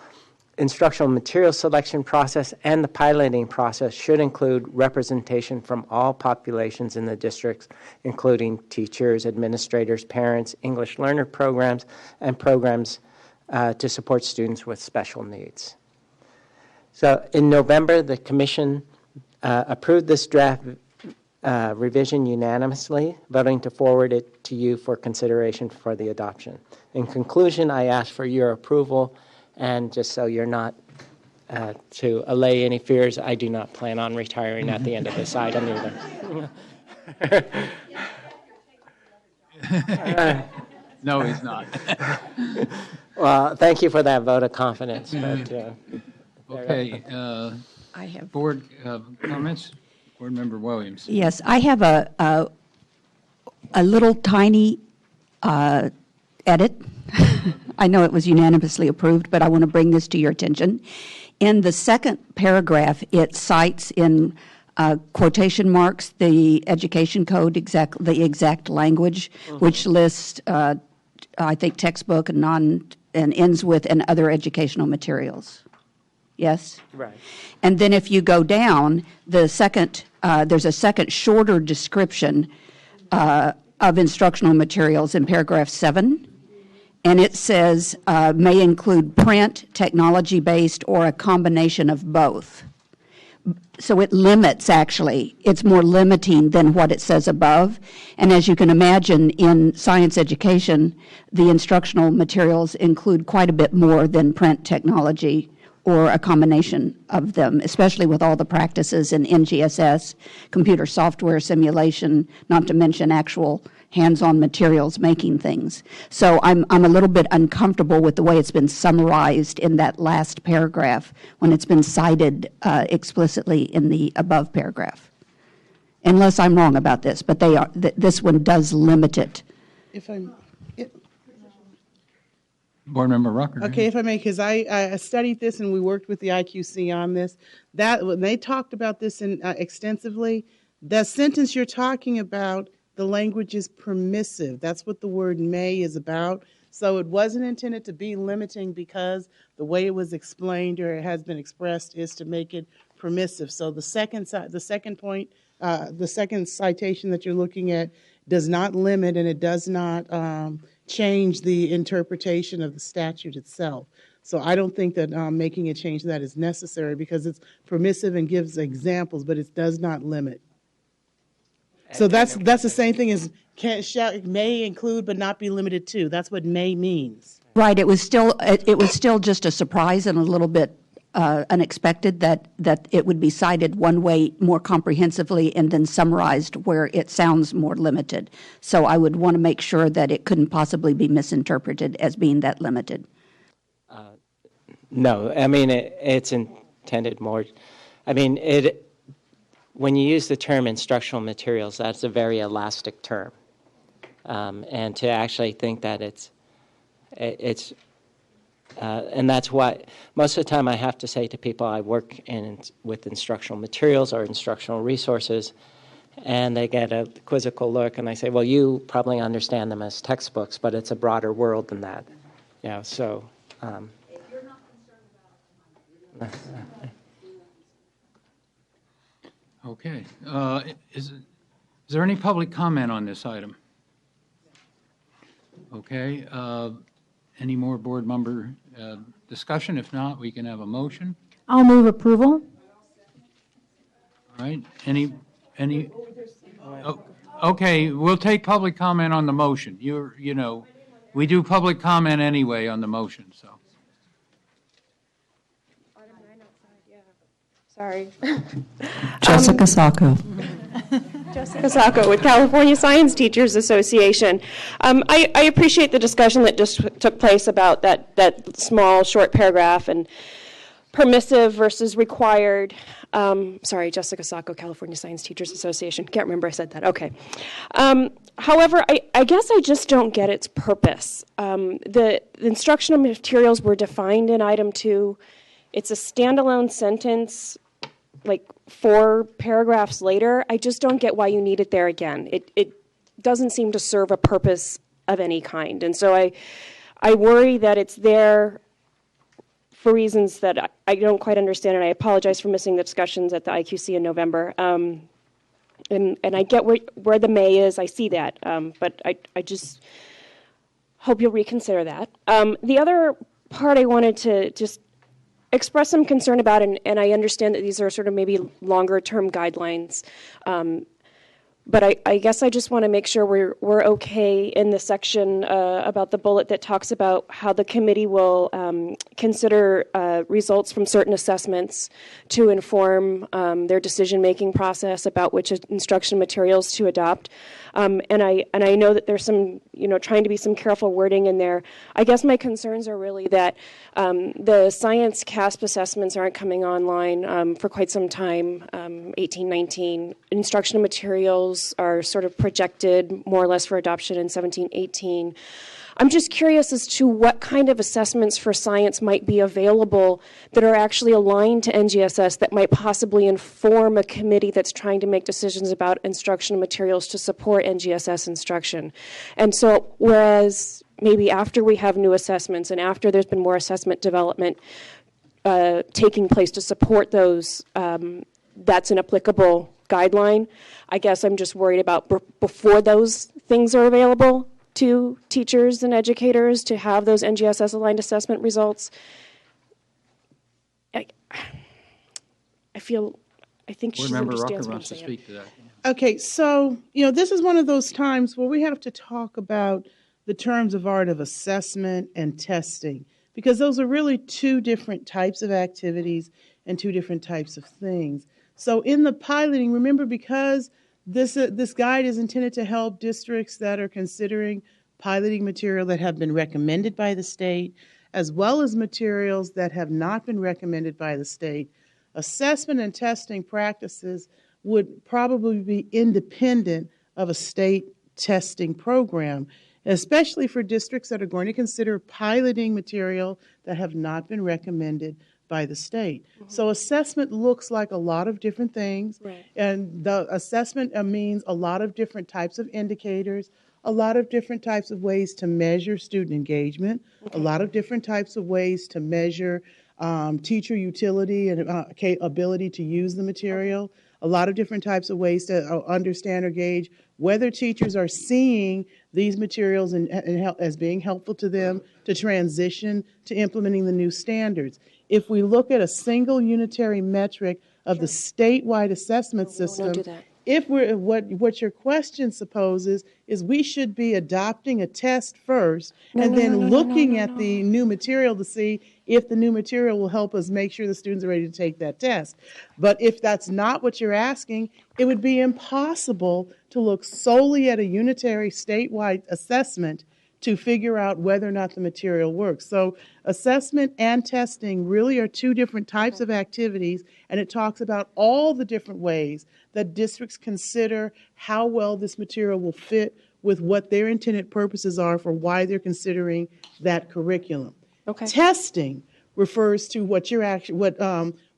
instructional material selection process and the piloting process should include representation from all populations in the districts, including teachers, administrators, parents, English learner programs, and programs to support students with special needs. So in November, the Commission approved this draft revision unanimously, voting to forward it to you for consideration for the adoption. In conclusion, I ask for your approval, and just so you're not to allay any fears, I do not plan on retiring at the end of this item either. No, he's not. Well, thank you for that vote of confidence. But, okay, I have board comments. Board Member Williams. Yes, I have a little tiny edit. I know it was unanimously approved, but I want to bring this to your attention. In the second paragraph, it cites in quotation marks the education code, the exact language, which lists, I think, textbook and ends with and other educational materials. Yes? Right. And then if you go down, there's a second shorter description of instructional materials in paragraph 7. And it says, may include print, technology-based, or a combination of both. So it limits, actually. It's more limiting than what it says above. And as you can imagine, in science education, the instructional materials include quite a bit more than print, technology, or a combination of them, especially with all the practices in NGSS, computer software simulation, not to mention actual hands-on materials making things. So I'm a little bit uncomfortable with the way it's been summarized in that last paragraph when it's been cited explicitly in the above paragraph. Unless I'm wrong about this, but this one does limit it. If I'm, Board Member Rucker. Okay, if I may, because I studied this and we worked with the IQC on this. That when they talked about this extensively, the sentence you're talking about, the language is permissive. That's what the word may is about. So it wasn't intended to be limiting, because the way it was explained or it has been expressed is to make it permissive. So the second point, the second citation that you're looking at does not limit, and it does not change the interpretation of the statute itself. So I don't think that making a change to that is necessary, because it's permissive and gives examples, but it does not limit. So that's the same thing as may include but not be limited to. That's what may means. Right. It was still just a surprise and a little bit unexpected that it would be cited one way more comprehensively and then summarized where it sounds more limited. So I would want to make sure that it couldn't possibly be misinterpreted as being that limited. No, I mean, it's intended more, I mean, when you use the term instructional materials, that's a very elastic term. And to actually think that and that's why most of the time I have to say to people I work with instructional materials or instructional resources, and they get a quizzical look, and I say, well, you probably understand them as textbooks, but it's a broader world than that. Yeah, so. If you're not concerned about it, Okay. Is there any public comment on this item? Okay. Any more board member discussion? If not, we can have a motion. I'll move approval. All right. Any? Oh, okay. We'll take public comment on the motion. You know, we do public comment anyway on the motion. So. Sorry. Jessica Sacco. Jessica Sacco with California Science Teachers Association. I appreciate the discussion that just took place about that small, short paragraph and permissive versus required. Sorry, Jessica Sacco, California Science Teachers Association. Can't remember I said that. Okay. However, I guess I just don't get its purpose. The instructional materials were defined in item 2. It's a standalone sentence, like 4 paragraphs later. I just don't get why you need it there again. It doesn't seem to serve a purpose of any kind. And so I worry that it's there for reasons that I don't quite understand, and I apologize for missing the discussions at the IQC in November. And I get where the may is. I see that. But I just hope you'll reconsider that. The other part I wanted to just express some concern about, and I understand that these are sort of maybe longer term guidelines, but I guess I just want to make sure we're okay in the section about the bullet that talks about how the committee will consider results from certain assessments to inform their decision-making process about which instruction materials to adopt. And I know that there's some, trying to be some careful wording in there. I guess my concerns are really that the science CASP assessments aren't coming online for quite some time, 18-19. Instructional materials are sort of projected more or less for adoption in 17-18. I'm just curious as to what kind of assessments for science might be available that are actually aligned to NGSS that might possibly inform a committee that's trying to make decisions about instructional materials to support NGSS instruction. And so whereas maybe after we have new assessments and after there's been more assessment development taking place to support those, that's an applicable guideline. I guess I'm just worried about before those things are available to teachers and educators to have those NGSS aligned assessment results. I think she understands what I'm saying. Speak to that. Okay, so, this is one of those times where we have to talk about the terms of art of assessment and testing, because those are really 2 different types of activities and 2 different types of things. So in the piloting, remember, because this guide is intended to help districts that are considering piloting material that have been recommended by the state, as well as materials that have not been recommended by the state. Assessment and testing practices would probably be independent of a state testing program. especially for districts that are going to consider piloting material that have not been recommended by the state. So assessment looks like a lot of different things, Right. and the assessment means a lot of different types of indicators, a lot of different types of ways to measure student engagement, a lot of different types of ways to measure teacher utility and ability to use the material, a lot of different types of ways to understand or gauge whether teachers are seeing these materials as being helpful to them to transition to implementing the new standards. If we look at a single unitary metric of the statewide assessment system, do that. if we're what your question supposes is we should be adopting a test first and then looking at the new material to see if the new material will help us make sure the students are ready to take that test. But if that's not what you're asking, it would be impossible to look solely at a unitary statewide assessment to figure out whether or not the material works. So assessment and testing really are two different types of activities, and it talks about all the different ways that districts consider how well this material will fit with what their intended purposes are for why they're considering that curriculum. Okay. Testing refers to what you're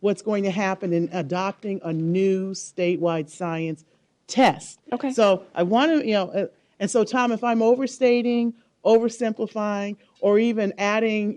what's going to happen in adopting a new statewide science test. Okay. So I want to, and so Tom, if I'm overstating, oversimplifying, or even adding,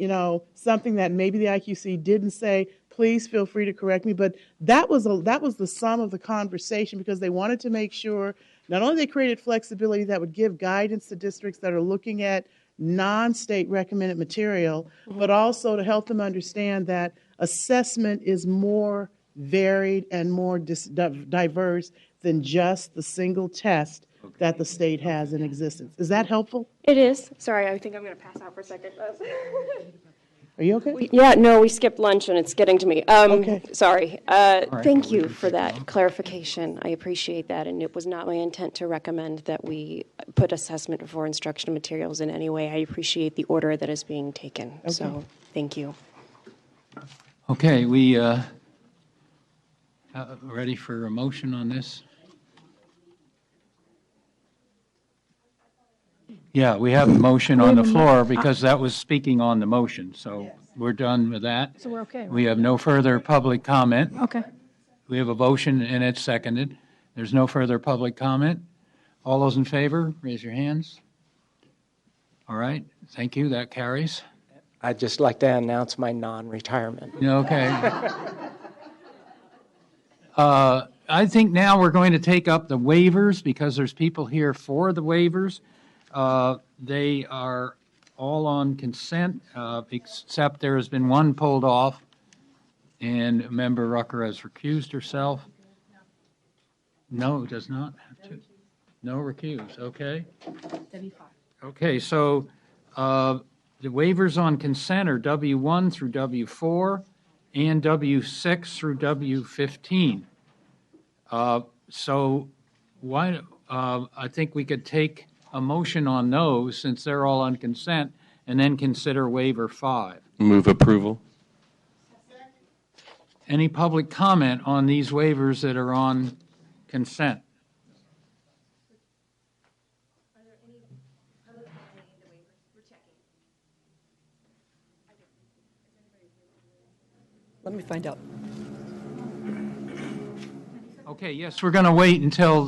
something that maybe the IQC didn't say, please feel free to correct me. But that was the sum of the conversation, because they wanted to make sure not only they created flexibility that would give guidance to districts that are looking at non-state recommended material, but also to help them understand that assessment is more varied and more diverse than just the single test that the state has in existence. Is that helpful? It is. Sorry, I think I'm going to pass out for a second. Are you okay? Yeah, no, we skipped lunch and it's getting to me. Okay. Sorry. right, Thank well, we you can for take that clarification. I appreciate that, and it was not my intent to recommend that we put assessment for instructional materials in any way. I appreciate the order that is being taken, so thank you. Okay, we ready for a motion on this? Yeah, we have a motion on the floor because that was speaking on the motion, so we're done with that. So we're okay, right? We have no further public comment. Okay. We have a motion and it's seconded. There's no further public comment. All those in favor, raise your hands. All right, thank you, that carries. I'd just like to announce my non-retirement. Okay. I think now we're going to take up the waivers because there's people here for the waivers. They are all on consent, except there has been one pulled off, and Member Rucker has recused herself. No, it does not have to. No recuse, okay. Okay, so the waivers on consent are W1 through W4 and W6 through W15. So why, I think we could take a motion on those since they're all on consent and then consider waiver 5. Move approval. Any public comment on these waivers that are on consent? Let me find out. Okay, yes, we're going to wait until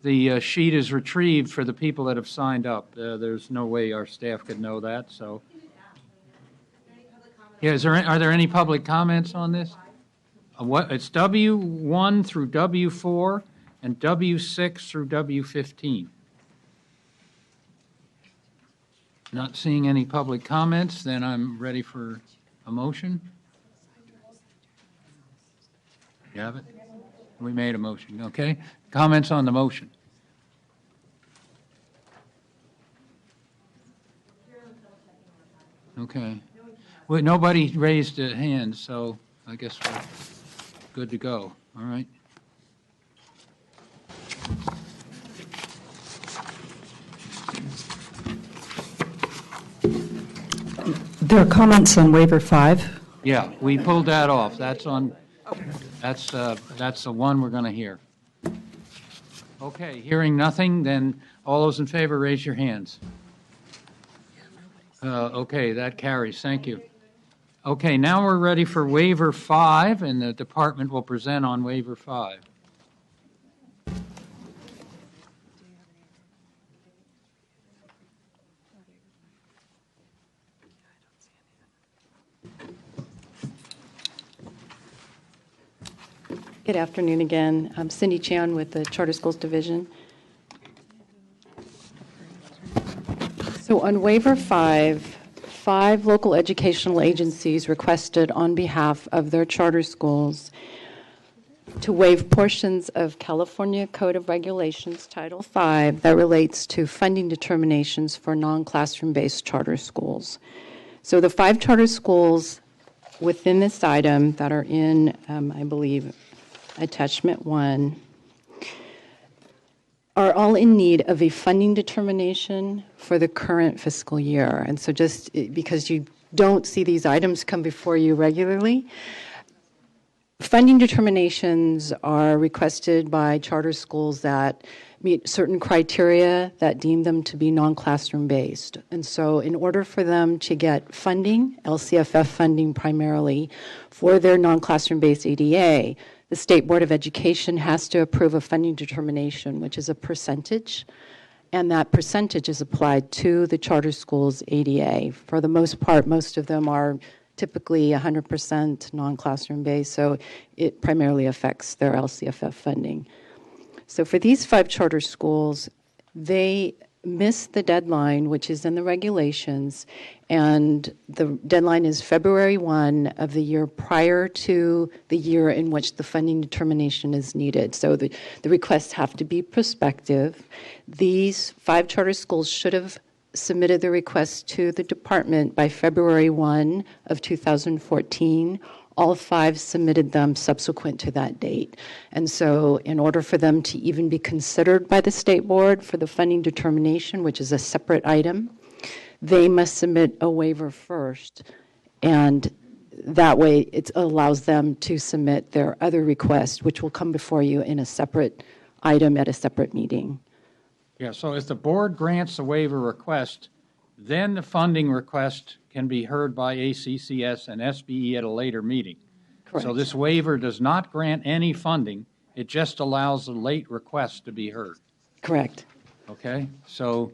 the sheet is retrieved for the people that have signed up. There's no way our staff could know that, so. Yeah, are there any public comments on this? It's W1 through W4 and W6 through W15. Not seeing any public comments, then I'm ready for a motion. You have it? We made a motion, okay? Comments on the motion? Okay. Well, nobody raised a hand, so I guess we're good to go. All right. There are comments on waiver 5. Yeah, we pulled that off. That's on, that's the one we're going to hear. Okay, hearing nothing, then All those in favor, raise your hands. Okay, that carries. Thank you. Okay, now we're ready for waiver 5, and the department will present on waiver 5. Good afternoon again. I'm Cindy Chan with the Charter Schools Division. So on waiver 5, 5 local educational agencies requested on behalf of their charter schools to waive portions of California Code of Regulations Title V that relates to funding determinations for non-classroom-based charter schools. So the 5 charter schools within this item that are in, I believe, Attachment 1, are all in need of a funding determination for the current fiscal year. And so just because you don't see these items come before you regularly, funding determinations are requested by charter schools that meet certain criteria that deem them to be non-classroom based. And so in order for them to get funding, LCFF funding primarily, for their non-classroom based ADA, the State Board of Education has to approve a funding determination, which is a percentage, and that percentage is applied to the charter schools ADA. For the most part, most of them are typically 100% non-classroom based, so it primarily affects their LCFF funding. So for these 5 charter schools, they missed the deadline, which is in the regulations, and the deadline is February 1 of the year prior to the year in which the funding determination is needed. So the requests have to be prospective. These 5 charter schools should have submitted the request to the department by February 1 of 2014. All 5 submitted them subsequent to that date. And so in order for them to even be considered by the state board for the funding determination, which is a separate item, they must submit a waiver first. And that way it allows them to submit their other request, which will come before you in a separate item at a separate meeting. Yeah, so if the board grants a waiver request, then the funding request can be heard by ACCS and SBE at a later meeting. Correct. So this waiver does not grant any funding. It just allows the late request to be heard. Correct. Okay, so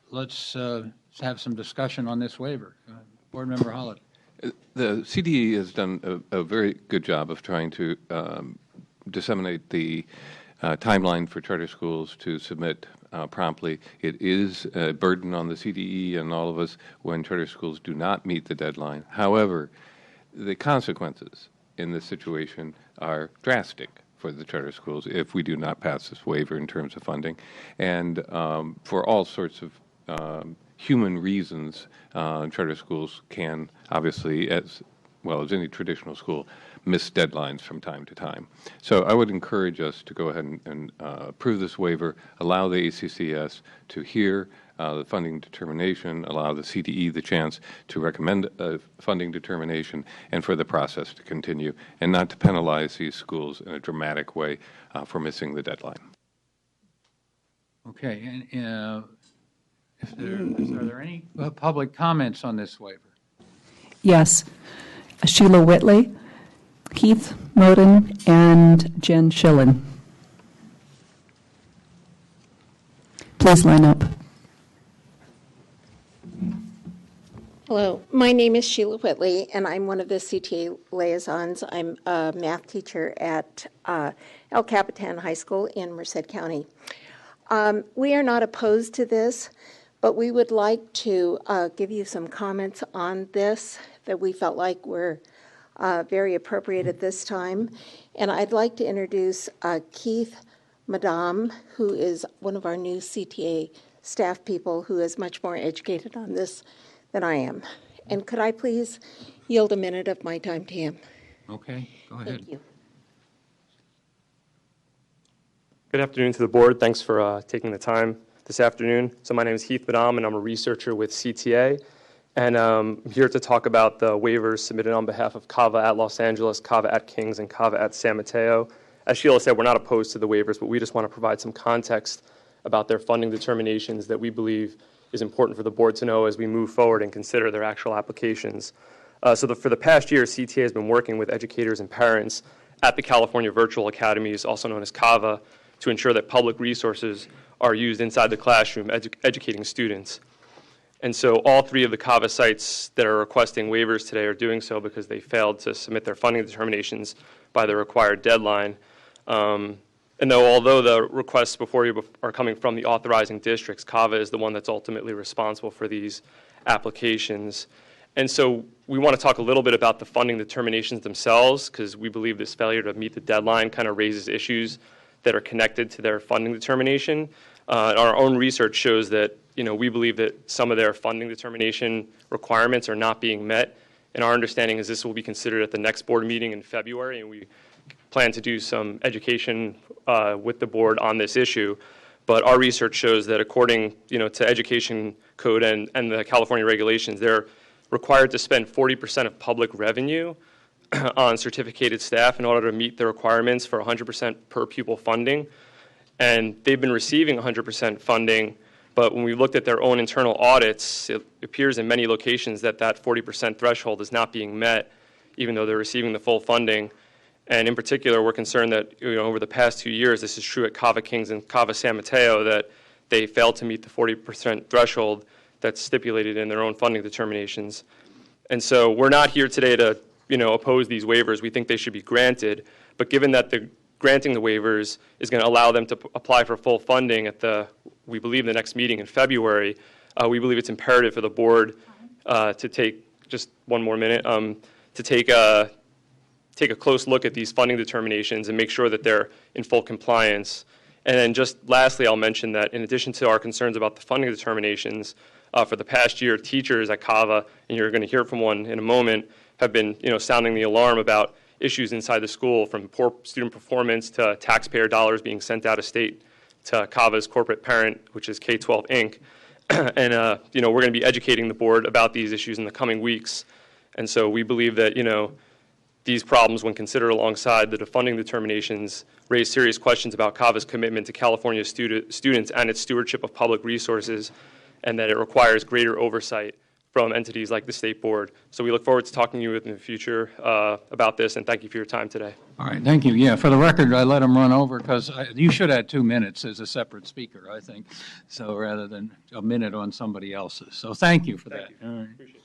let's have some discussion on this waiver. Board Member Holliday. The CDE has done a very good job of trying to disseminate the timeline for charter schools to submit promptly. It is a burden on the CDE and all of us when charter schools do not meet the deadline. However, the consequences in this situation are drastic for the charter schools if we do not pass this waiver in terms of funding. And for all sorts of human reasons, charter schools can obviously, as well as any traditional school, miss deadlines from time to time. So I would encourage us to go ahead and approve this waiver, allow the ACCS to hear the funding determination, allow the CDE the chance to recommend a funding determination, and for the process to continue, and not to penalize these schools in a dramatic way for missing the deadline. Okay, and are there any public comments on this waiver? Yes. Sheila Whitley, Keith Moden, and Jen Schillen. Please line up. Hello, my name is Sheila Whitley, and I'm one of the CTA liaisons. I'm a math teacher at El Capitan High School in Merced County. We are not opposed to this, but we would like to give you some comments on this that we felt like were very appropriate at this time. And I'd like to introduce Keith Madame, who is one of our new CTA staff people who is much more educated on this than I am. And could I please yield a minute of my time to him? Okay, go ahead. Thank you. Good afternoon to the board. Thanks for taking the time this afternoon. So my name is Keith Madame, and I'm a researcher with CTA. And I'm here to talk about the waivers submitted on behalf of CAVA at Los Angeles, CAVA at Kings, and CAVA at San Mateo, as Sheila said, we're not opposed to the waivers, but we just want to provide some context about their funding determinations that we believe is important for the board to know as we move forward and consider their actual applications. For the past year, CTA has been working with educators and parents at the California Virtual Academies, also known as CAVA, to ensure that public resources are used inside the classroom, educating students. And so all three of the CAVA sites that are requesting waivers today are doing so because they failed to submit their funding determinations by the required deadline. And although the requests before you are coming from the authorizing districts, CAVA is the one that's ultimately responsible for these applications. And so we want to talk a little bit about the funding determinations themselves, because we believe this failure to meet the deadline kind of raises issues that are connected to their funding determination. Our own research shows that we believe that some of their funding determination requirements are not being met. And our understanding is this will be considered at the next board meeting in February, and we plan to do some education with the board on this issue. But our research shows that according to education code and the California regulations, they're required to spend 40% of public revenue on certificated staff in order to meet the requirements for 100% per pupil funding. And they've been receiving 100% funding, but when we looked at their own internal audits, it appears in many locations that that 40% threshold is not being met, even though they're receiving the full funding. And in particular, we're concerned that over the past 2 years, this is true at Cava Kings and Cava San Mateo, that they failed to meet the 40% threshold that's stipulated in their own funding determinations. And so we're not here today to oppose these waivers. We think they should be granted. But given that granting the waivers is going to allow them to apply for full funding at we believe, the next meeting in February, we believe it's imperative for the board to take, just one more minute, to take a close look at these funding determinations and make sure that they're in full compliance. And then just lastly, I'll mention that in addition to our concerns about the funding determinations, for the past year, teachers at CAVA, and you're going to hear from one in a moment, have been sounding the alarm about issues inside the school, from poor student performance to taxpayer dollars being sent out of state to CAVA's corporate parent, which is K-12 Inc. And we're going to be educating the board about these issues in the coming weeks. And so we believe that these problems, when considered alongside the funding determinations, raise serious questions about CAVA's commitment to California students and its stewardship of public resources, and that it requires greater oversight from entities like the State Board. So we look forward to talking to you in the future about this, and thank you for your time today. All right, thank you. Yeah, for the record, I let him run over because you should have 2 minutes as a separate speaker, I think, so rather than a minute on somebody else's. So thank you for that. You. All right. Appreciate it.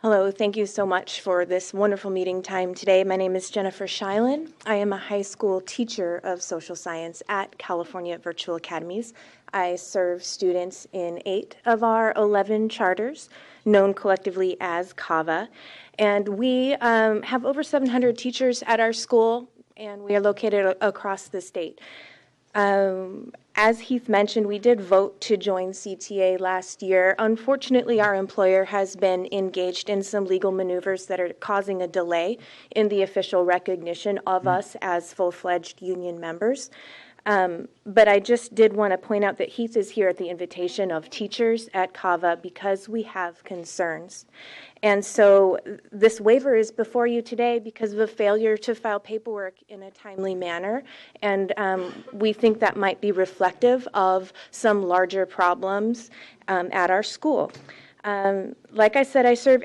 Hello, thank you so much for this wonderful meeting time today. My name is Jennifer Shilen. I am a high school teacher of social science at California Virtual Academies. I serve students in 8 of our 11 charters, known collectively as CAVA. And we have over 700 teachers at our school, and we are located across the state. As Heath mentioned, we did vote to join CTA last year. Unfortunately, our employer has been engaged in some legal maneuvers that are causing a delay in the official recognition of us as full-fledged union members. But I just did want to point out that Heath is here at the invitation of teachers at CAVA because we have concerns. And so this waiver is before you today because of a failure to file paperwork in a timely manner. And we think that might be reflective of some larger problems at our school. Like I said, I serve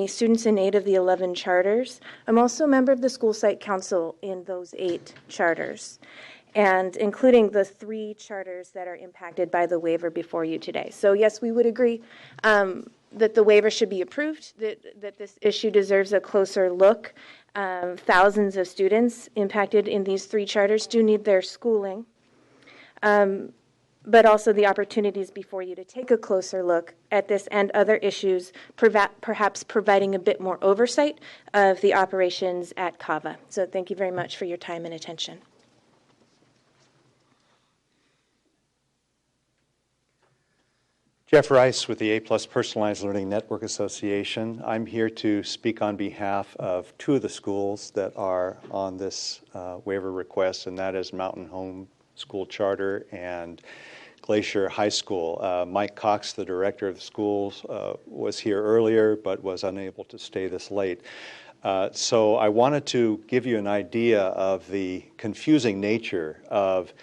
students in 8 of the 11 charters. I'm also a member of the school site council in those 8 charters, and including the 3 charters that are impacted by the waiver before you today. So yes, we would agree that the waiver should be approved, that this issue deserves a closer look. Thousands of students impacted in these 3 charters do need their schooling. But also the opportunities before you to take a closer look at this and other issues, perhaps providing a bit more oversight of the operations at CAVA. So thank you very much for your time and attention. Jeff Rice with the A+ Personalized Learning Network Association. I'm here to speak on behalf of 2 of the schools that are on this waiver request, and that is Mountain Home School Charter and Glacier High School. Mike Cox, the director of the schools, was here earlier but was unable to stay this late. So I wanted to give you an idea of the confusing nature of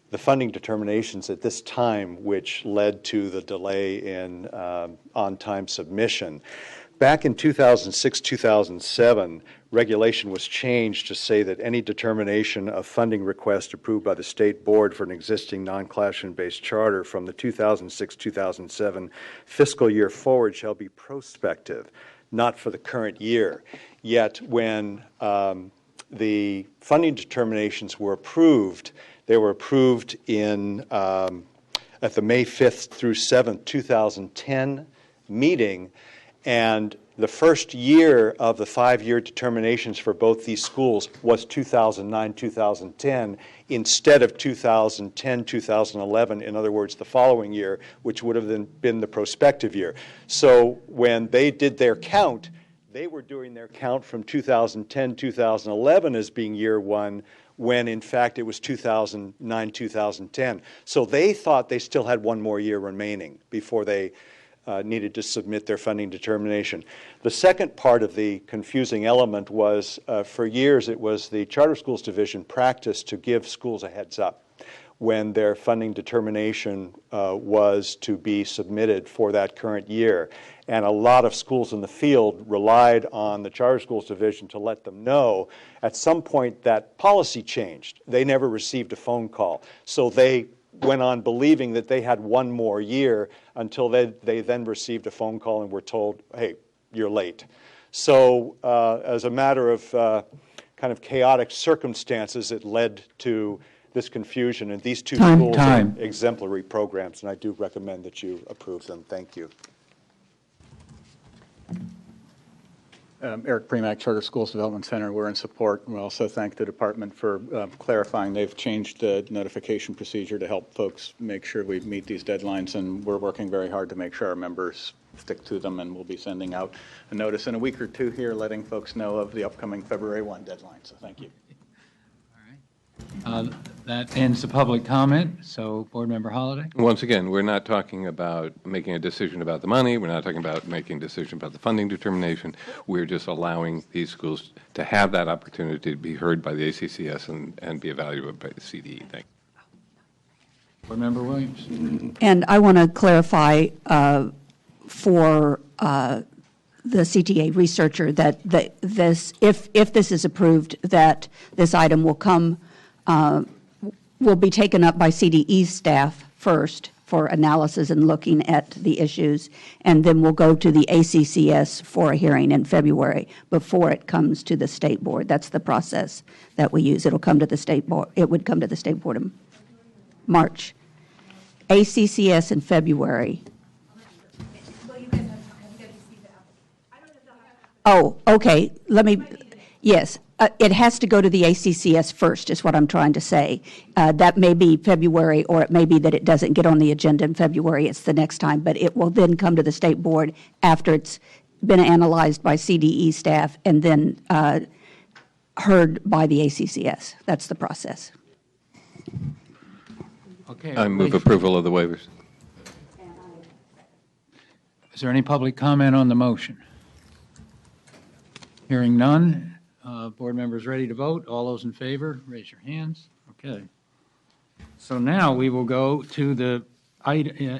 the funding determinations at this time, which led to the delay in on-time submission. Back in 2006-2007, regulation was changed to say that any determination of funding request approved by the state board for an existing non-classroom-based charter from the 2006-2007 fiscal year forward shall be prospective, not for the current year. Yet when the funding determinations were approved, they were approved in at the May 5th through 7th, 2010 meeting, and the first year of the 5-year determinations for both these schools was 2009-2010 instead of 2010-2011, in other words, the following year, which would have then been the prospective year. So when they did their count, they were doing their count from 2010-2011 as being year one, when in fact it was 2009-2010. So they thought they still had one more year remaining before they needed to submit their funding determination. The second part of the confusing element was, for years it was the Charter Schools Division practice to give schools a heads up when their funding determination was to be submitted for that current year. And a lot of schools in the field relied on the Charter Schools Division to let them know. At some point that policy changed. They never received a phone call. So they went on believing that they had one more year until they then received a phone call and were told, hey, you're late. So as a matter of kind of chaotic circumstances, it led to this confusion. And these two schools are exemplary programs, and I do recommend that you approve them. Thank you. Eric Premack, Charter Schools Development Center. We're in support. We also thank the department for clarifying. They've changed the notification procedure to help folks make sure we meet these deadlines, and we're working very hard to make sure our members stick to them, and we'll be sending out a notice in a week or two here letting folks know of the upcoming February 1 deadline. So thank you. That ends the public comment. So, Board Member Holliday. Once again, we're not talking about making a decision about the money. We're not talking about making a decision about the funding determination. We're just allowing these schools to have that opportunity to be heard by the ACCS and be evaluated by the CDE. Thank you. Board Member Williams. And I want to clarify for the CTA researcher that this, if this is approved, that this item will come. Will be taken up by CDE staff first for analysis and looking at the issues, and then we'll go to the ACCS for a hearing in February before it comes to the state board. That's the process that we use. It'll come to the state board. It would come to the state board in March. ACCS in February. Oh, okay. Yes. It has to go to the ACCS first, is what I'm trying to say. That may be February, or it may be that it doesn't get on the agenda in February. It's the next time, but it will then come to the state board after it's been analyzed by CDE staff and then heard by the ACCS. That's the process. Okay. I move approval of the waivers. Is there any public comment on the motion? Hearing none. Board members ready to vote? All those in favor, raise your hands. Okay. So now we will go to the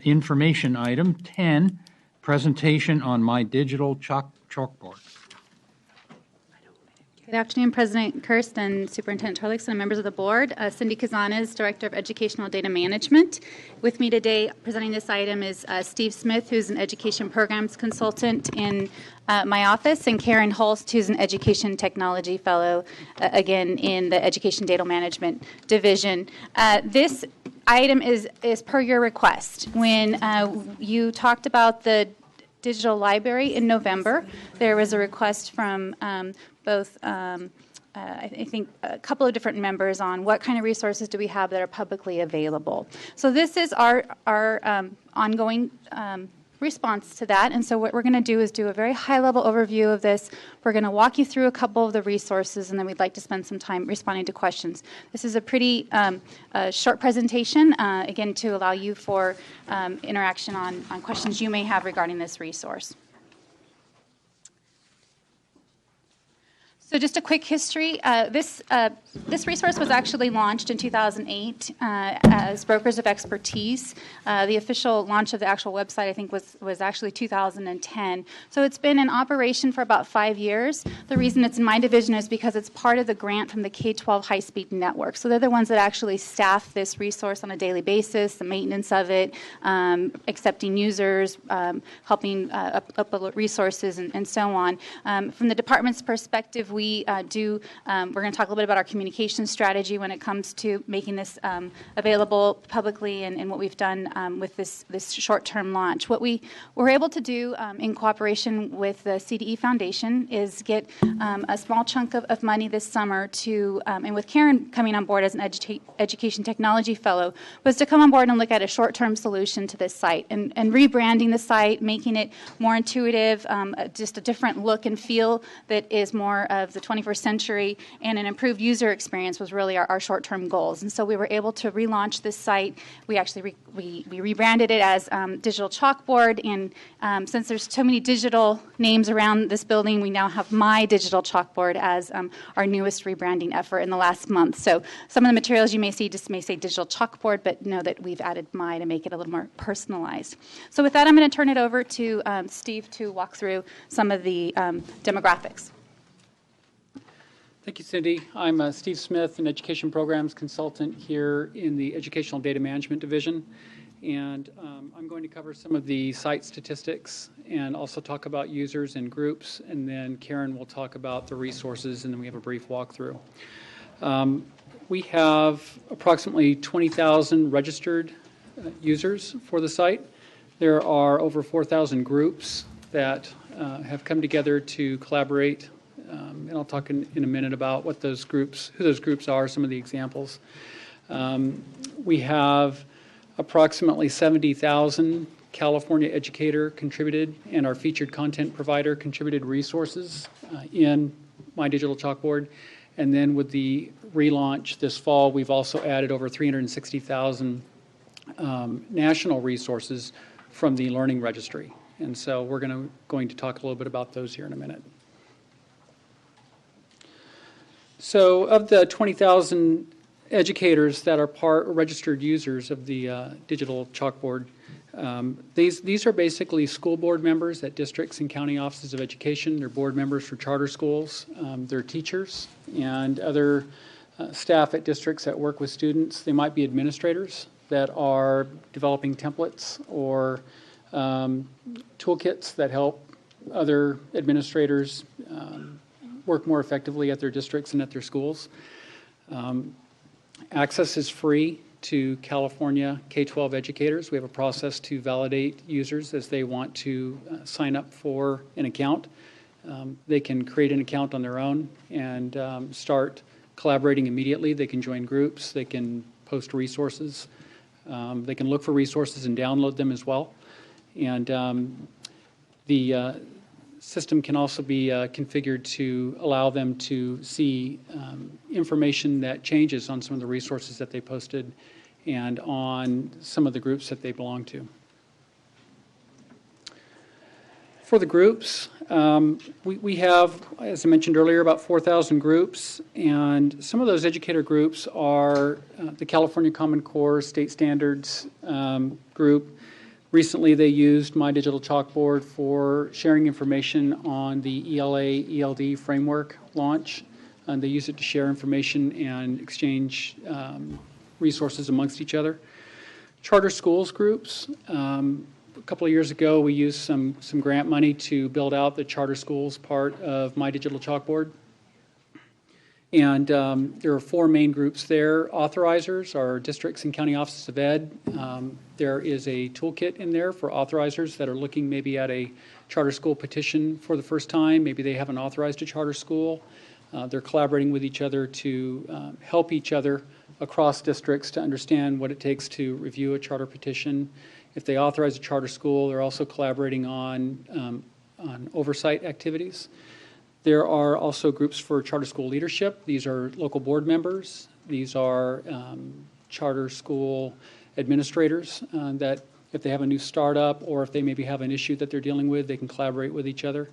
information item 10, presentation on my digital chalkboard. Good afternoon, President Kirst and Superintendent Torlakson and members of the board. Cindy Kazanas, Director of Educational Data Management. With me today presenting this item is Steve Smith, who's an Education Programs Consultant in my office, and Karen Holst, who's an Education Technology Fellow, again, in the Education Data Management Division. This item is per your request. When you talked about the digital library in November, there was a request from both, I think, a couple of different members on what kind of resources do we have that are publicly available. So this is our ongoing response to that. And so what we're going to do is do a very high-level overview of this. We're going to walk you through a couple of the resources, and then we'd like to spend some time responding to questions. This is a pretty short presentation, again, to allow you for interaction on questions you may have regarding this resource. So just a quick history. This resource was actually launched in 2008 as Brokers of Expertise. The official launch of the actual website, I think, was actually 2010. So it's been in operation for about 5 years. The reason it's in my division is because it's part of the grant from the K-12 high-speed network. So they're the ones that actually staff this resource on a daily basis, the maintenance of it, accepting users, helping upload resources, and so on. From the department's perspective, we're going to talk a little bit about our communication strategy when it comes to making this available publicly and what we've done with this short-term launch. What we were able to do in cooperation with the CDE Foundation is get a small chunk of money this summer to, and with Karen coming on board as an education technology fellow, was to come on board and look at a short-term solution to this site and rebranding the site, making it more intuitive, just a different look and feel that is more of the 21st century, and an improved user experience was really our short-term goals. And so we were able to relaunch this site. We actually we rebranded it as Digital Chalkboard, and since there's so many digital names around this building, we now have My Digital Chalkboard as our newest rebranding effort in the last month. So some of the materials you may see just may say Digital Chalkboard, but know that we've added My to make it a little more personalized. So with that, I'm going to turn it over to Steve to walk through some of the demographics. Thank you, Cindy. I'm Steve Smith, an education programs consultant here in the Educational Data Management Division. And I'm going to cover some of the site statistics and also talk about users and groups. And then Karen will talk about the resources, and then we have a brief walkthrough. We have approximately 20,000 registered users for the site. There are over 4,000 groups that have come together to collaborate. And I'll talk in a minute about what those groups, who those groups are, some of the examples. We have approximately 70,000 California educator contributed and our featured content provider contributed resources in My Digital Chalkboard. And then with the relaunch this fall, we've also added over 360,000 national resources from the Learning Registry. And so we're going to talk a little bit about those here in a minute. So of the 20,000 educators that are registered users of the Digital Chalkboard, these are basically school board members at districts and county offices of education. They're board members for charter schools. They're teachers and other staff at districts that work with students. They might be administrators that are developing templates or toolkits that help other administrators work more effectively at their districts and at their schools. Access is free to California K-12 educators. We have a process to validate users as they want to sign up for an account. They can create an account on their own and start collaborating immediately. They can join groups. They can post resources. They can look for resources and download them as well. And the system can also be configured to allow them to see information that changes on some of the resources that they posted and on some of the groups that they belong to. For the groups, we have, as I mentioned earlier, about 4,000 groups, and some of those educator groups are the California Common Core State Standards group. Recently, they used My Digital Chalkboard for sharing information on the ELA-ELD framework launch. They use it to share information and exchange resources amongst each other. Charter schools groups. A couple of years ago, we used some grant money to build out the charter schools part of My Digital Chalkboard. And there are 4 main groups there. Authorizers are districts and county offices of ed. There is a toolkit in there for authorizers that are looking maybe at a charter school petition for the first time. Maybe they haven't authorized a charter school. They're collaborating with each other to help each other across districts to understand what it takes to review a charter petition If they authorize a charter school, they're also collaborating on oversight activities. There are also groups for charter school leadership. These are local board members. These are charter school administrators that if they have a new startup or if they maybe have an issue that they're dealing with, they can collaborate with each other.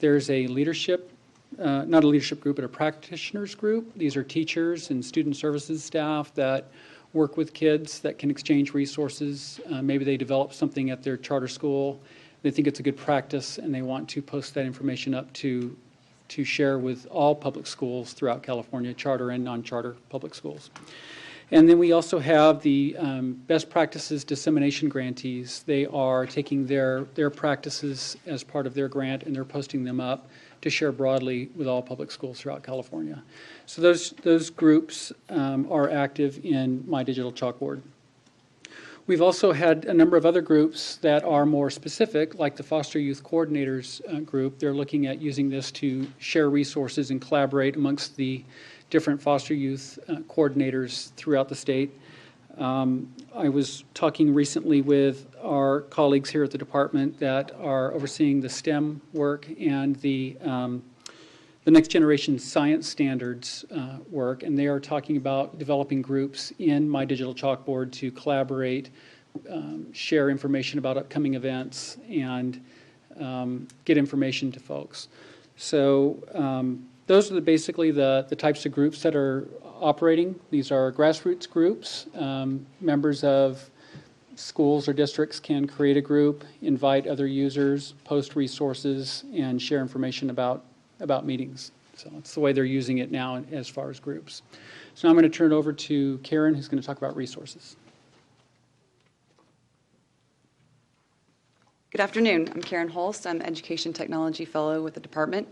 There's a leadership, not a leadership group, but a practitioners group. These are teachers and student services staff that work with kids that can exchange resources. Maybe they develop something at their charter school. They think it's a good practice and they want to post that information up to share with all public schools throughout California, charter and non-charter public schools. And then we also have the best practices dissemination grantees. They are taking their practices as part of their grant and they're posting them up to share broadly with all public schools throughout California. So those groups are active in My Digital Chalkboard. We've also had a number of other groups that are more specific, like the Foster Youth Coordinators group. They're looking at using this to share resources and collaborate amongst the different foster youth coordinators throughout the state. I was talking recently with our colleagues here at the department that are overseeing the STEM work and the next generation science standards work, and they are talking about developing groups in My Digital Chalkboard to collaborate, share information about upcoming events, and get information to folks. So those are basically the types of groups that are operating. These are grassroots groups. Members of schools or districts can create a group, invite other users, post resources, and share information about meetings. So that's the way they're using it now as far as groups. So now I'm going to turn it over to Karen, who's going to talk about resources. Good afternoon. I'm Karen Holst. I'm Education Technology Fellow with the department.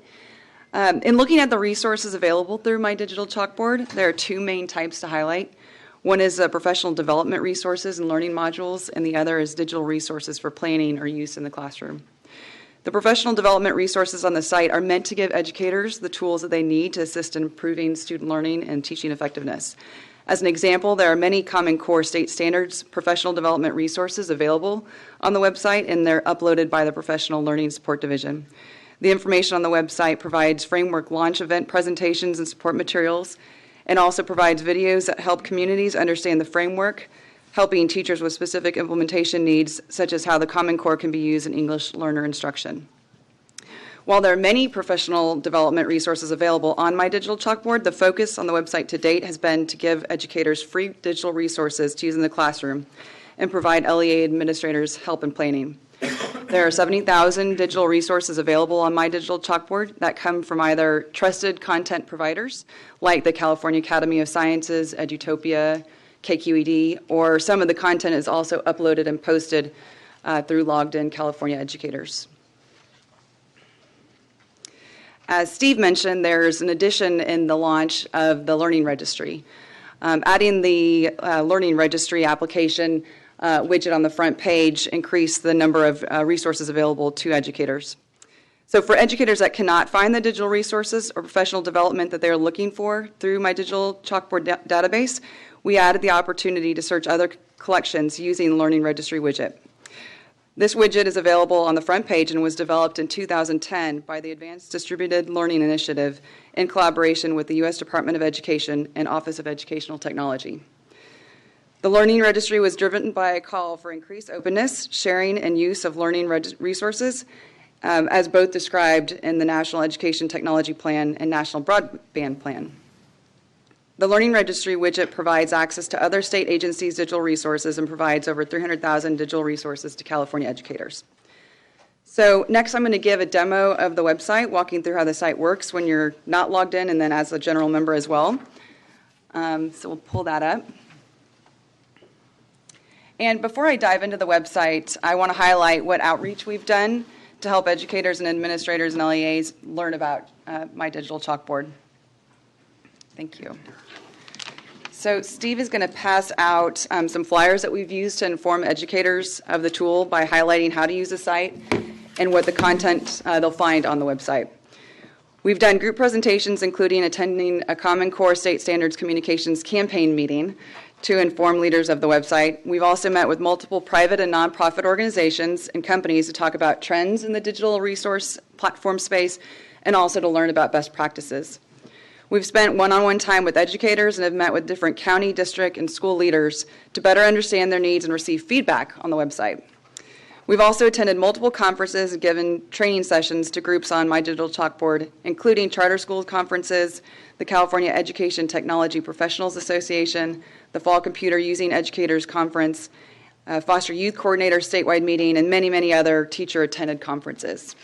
In looking at the resources available through My Digital Chalkboard, there are two main types to highlight. One is professional development resources and learning modules, and the other is digital resources for planning or use in the classroom. The professional development resources on the site are meant to give educators the tools that they need to assist in improving student learning and teaching effectiveness. As an example, there are many Common Core state standards professional development resources available on the website, and they're uploaded by the Professional Learning Support Division. The information on the website provides framework launch event presentations and support materials, and also provides videos that help communities understand the framework, helping teachers with specific implementation needs, such as how the Common Core can be used in English learner instruction. While there are many professional development resources available on My Digital Chalkboard, the focus on the website to date has been to give educators free digital resources to use in the classroom and provide LEA administrators help in planning. There are 70,000 digital resources available on My Digital Chalkboard that come from either trusted content providers like the California Academy of Sciences, Edutopia, KQED, or some of the content is also uploaded and posted through logged-in California educators. As Steve mentioned, there's an addition in the launch of the Learning Registry. Adding the Learning Registry application widget on the front page increased the number of resources available to educators. So for educators that cannot find the digital resources or professional development that they're looking for through My Digital Chalkboard database, we added the opportunity to search other collections using the Learning Registry widget. This widget is available on the front page and was developed in 2010 by the Advanced Distributed Learning Initiative in collaboration with the U.S. Department of Education and Office of Educational Technology. The Learning Registry was driven by a call for increased openness, sharing, and use of learning resources, as both described in the National Education Technology Plan and National Broadband Plan. The Learning Registry widget provides access to other state agencies' digital resources and provides over 300,000 digital resources to California educators. So next I'm going to give a demo of the website, walking through how the site works when you're not logged in and then as a general member as well. So we'll pull that up. And before I dive into the website, I want to highlight what outreach we've done to help educators and administrators and LEAs learn about My Digital Chalkboard. Thank you. So Steve is going to pass out some flyers that we've used to inform educators of the tool by highlighting how to use the site and what the content they'll find on the website. We've done group presentations, including attending a Common Core State Standards Communications campaign meeting to inform leaders of the website. We've also met with multiple private and nonprofit organizations and companies to talk about trends in the digital resource platform space and also to learn about best practices. We've spent one-on-one time with educators and have met with different county, district, and school leaders to better understand their needs and receive feedback on the website. We've also attended multiple conferences and given training sessions to groups on My Digital Chalkboard, including charter school conferences, the California Education Technology Professionals Association, the Fall Computer Using Educators Conference, Foster Youth Coordinator statewide meeting, and many, many other teacher-attended conferences.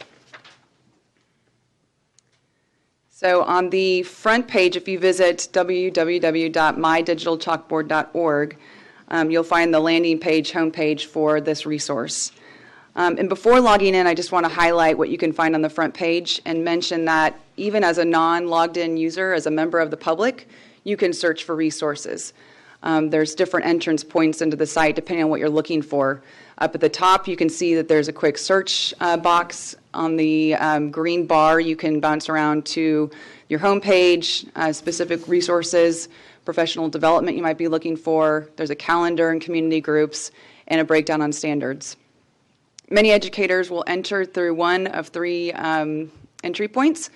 So on the front page, if you visit www.mydigitalchalkboard.org, you'll find the landing page, homepage for this resource. And before logging in, I just want to highlight what you can find on the front page and mention that even as a non-logged in user, as a member of the public, you can search for resources. There's different entrance points into the site depending on what you're looking for. Up at the top, you can see that there's a quick search box. On the green bar, you can bounce around to your homepage, specific resources, professional development you might be looking for. There's a calendar and community groups, and a breakdown on standards. Many educators will enter through one of three entry points,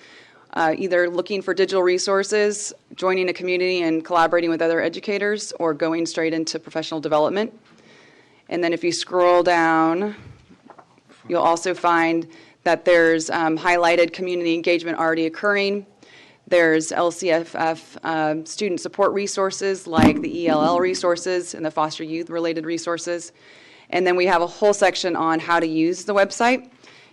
either looking for digital resources, joining a community and collaborating with other educators, or going straight into professional development. And then if you scroll down, you'll also find that there's highlighted community engagement already occurring. There's LCFF student support resources like the ELL resources and the foster youth related resources. And then we have a whole section on how to use the website.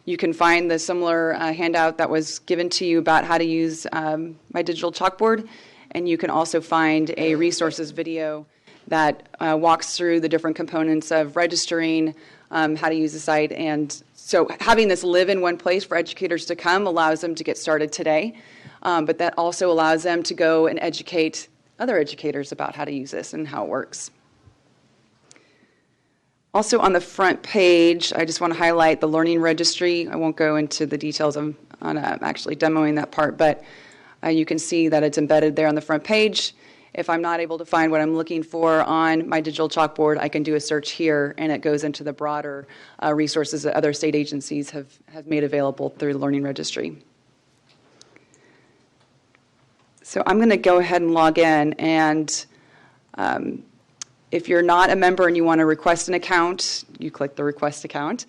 You can find the similar handout that was given to you about how to use My Digital Chalkboard. And you can also find a resources video that walks through the different components of registering, how to use the site. And so having this live in one place for educators to come allows them to get started today. But that also allows them to go and educate other educators about how to use this and how it works. Also on the front page, I just want to highlight the Learning Registry. I won't go into the details on actually demoing that part, but you can see that it's embedded there on the front page. If I'm not able to find what I'm looking for on My Digital Chalkboard, I can do a search here, and it goes into the broader resources that other state agencies have made available through the Learning Registry. So I'm going to go ahead and log in, and if you're not a member and you want to request an account, you click the Request Account.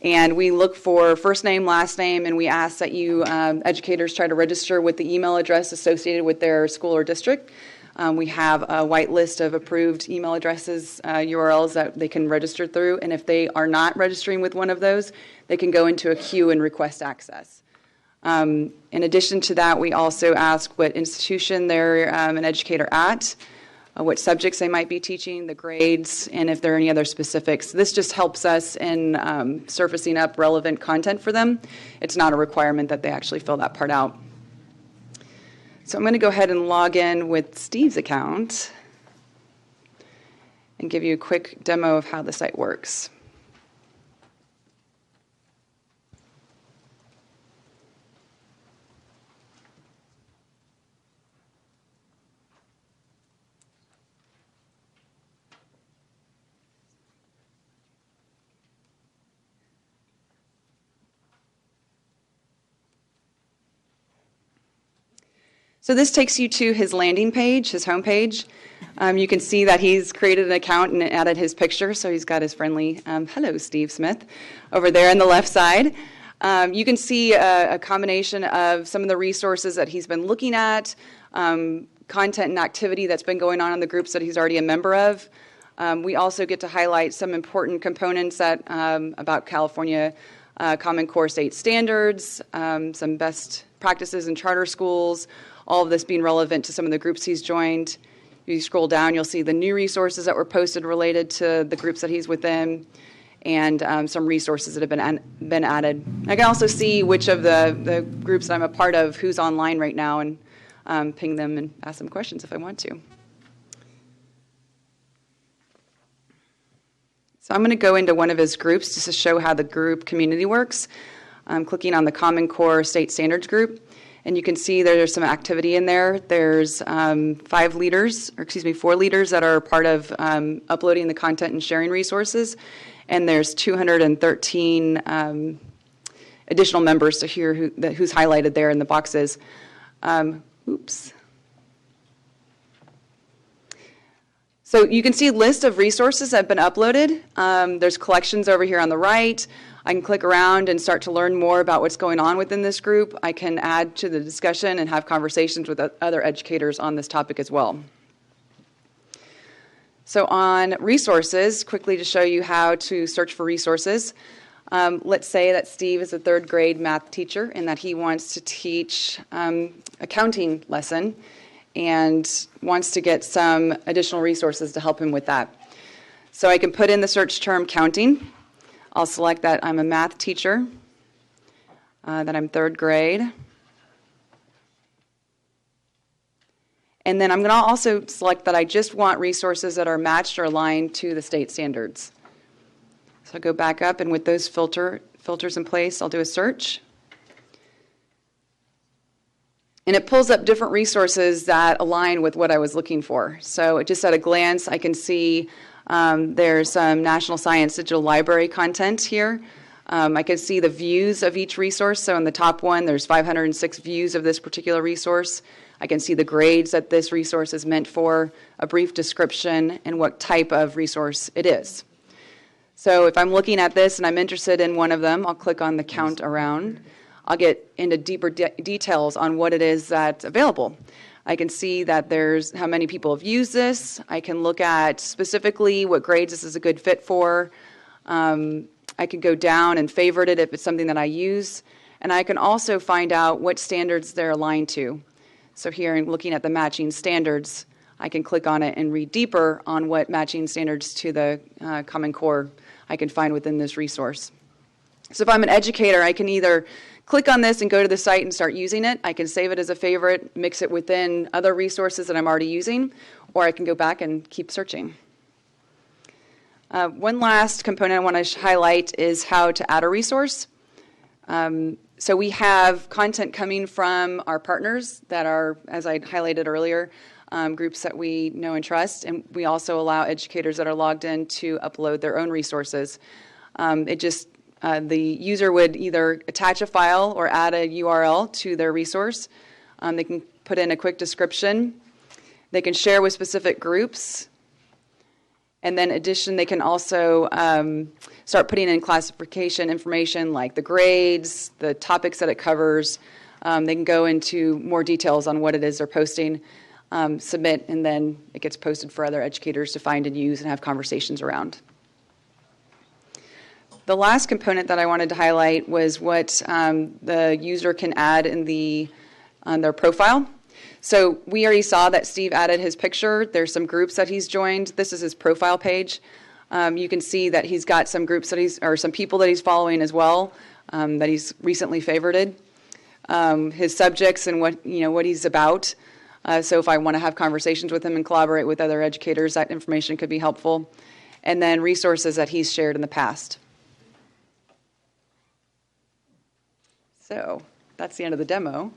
And we look for first name, last name, and we ask that you educators try to register with the email address associated with their school or district. We have a white list of approved email addresses, URLs that they can register through. And if they are not registering with one of those, they can go into a queue and request access. In addition to that, we also ask what institution they're an educator at, what subjects they might be teaching, the grades, and if there are any other specifics. This just helps us in surfacing up relevant content for them. It's not a requirement that they actually fill that part out. So I'm going to go ahead and log in with Steve's account and give you a quick demo of how the site works. So this takes you to his landing page, his homepage. You can see that he's created an account and added his picture, so he's got his friendly, hello, Steve Smith, over there on the left side. You can see a combination of some of the resources that he's been looking at, content and activity that's been going on in the groups that he's already a member of. We also get to highlight some important components that about California Common Core state standards, some best practices in charter schools, all of this being relevant to some of the groups he's joined. If you scroll down, you'll see the new resources that were posted related to the groups that he's within, and some resources that have been added. I can also see which of the groups that I'm a part of, who's online right now, and ping them and ask them questions if I want to. So I'm going to go into one of his groups just to show how the group community works. I'm clicking on the Common Core State Standards group. And you can see there's some activity in there. There's 4 leaders that are part of uploading the content and sharing resources. And there's 213 additional members to hear who's highlighted there in the boxes. Oops. So you can see a list of resources that have been uploaded. There's collections over here on the right. I can click around and start to learn more about what's going on within this group. I can add to the discussion and have conversations with other educators on this topic as well. So on resources, quickly to show you how to search for resources. Let's say that Steve is a 3rd grade math teacher and that he wants to teach a counting lesson and wants to get some additional resources to help him with that. So I can put in the search term counting. I'll select that I'm a math teacher, that I'm 3rd grade. And then I'm going to also select that I just want resources that are matched or aligned to the state standards. So I'll go back up, and with those filters in place, I'll do a search. And it pulls up different resources that align with what I was looking for. So just at a glance, I can see there's some National Science Digital Library content here. I can see the views of each resource. So in the top one, there's 506 views of this particular resource. I can see the grades that this resource is meant for, a brief description, and what type of resource it is. So if I'm looking at this and I'm interested in one of them, I'll click on the count around. I'll get into deeper details on what it is that's available. I can see that there's how many people have used this. I can look at specifically what grades this is a good fit for. I can go down and favorite it if it's something that I use. And I can also find out what standards they're aligned to. So here, in looking at the matching standards, I can click on it and read deeper on what matching standards to the Common Core I can find within this resource. So if I'm an educator, I can either click on this and go to the site and start using it. I can save it as a favorite, mix it within other resources that I'm already using, or I can go back and keep searching. One last component I want to highlight is how to add a resource. So we have content coming from our partners that are, as I highlighted earlier, groups that we know and trust, and we also allow educators that are logged in to upload their own resources. The user would either attach a file or add a URL to their resource. They can put in a quick description. They can share with specific groups. And then in addition, they can also start putting in classification information like the grades, the topics that it covers. They can go into more details on what it is they're posting, submit, and then it gets posted for other educators to find and use and have conversations around. The last component that I wanted to highlight was what the user can add in on their profile. So we already saw that Steve added his picture. There's some groups that he's joined. This is his profile page. You can see that he's got some groups or some people that he's following as well, that he's recently favorited. His subjects and what he's about. So if I want to have conversations with him and collaborate with other educators, that information could be helpful. And then resources that he's shared in the past. So that's the end of the demo.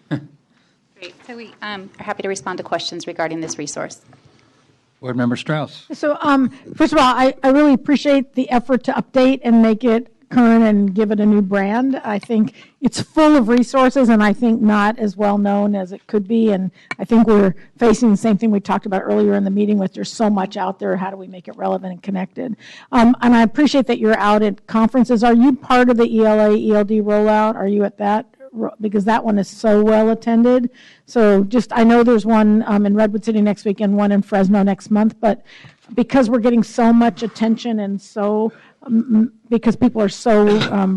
Great. So we are happy to respond to questions regarding this resource. Board Member Strauss. So first of all, I really appreciate the effort to update and make it current and give it a new brand. I think it's full of resources and I think not as well known as it could be. And I think we're facing the same thing we talked about earlier in the meeting with there's so much out there. How do we make it relevant and connected? And I appreciate that you're out at conferences. Are you part of the ELA, ELD rollout? Are you at that? Because that one is so well attended. So I know there's one in Redwood City next week and one in Fresno next month, but because we're getting so much attention and because people are so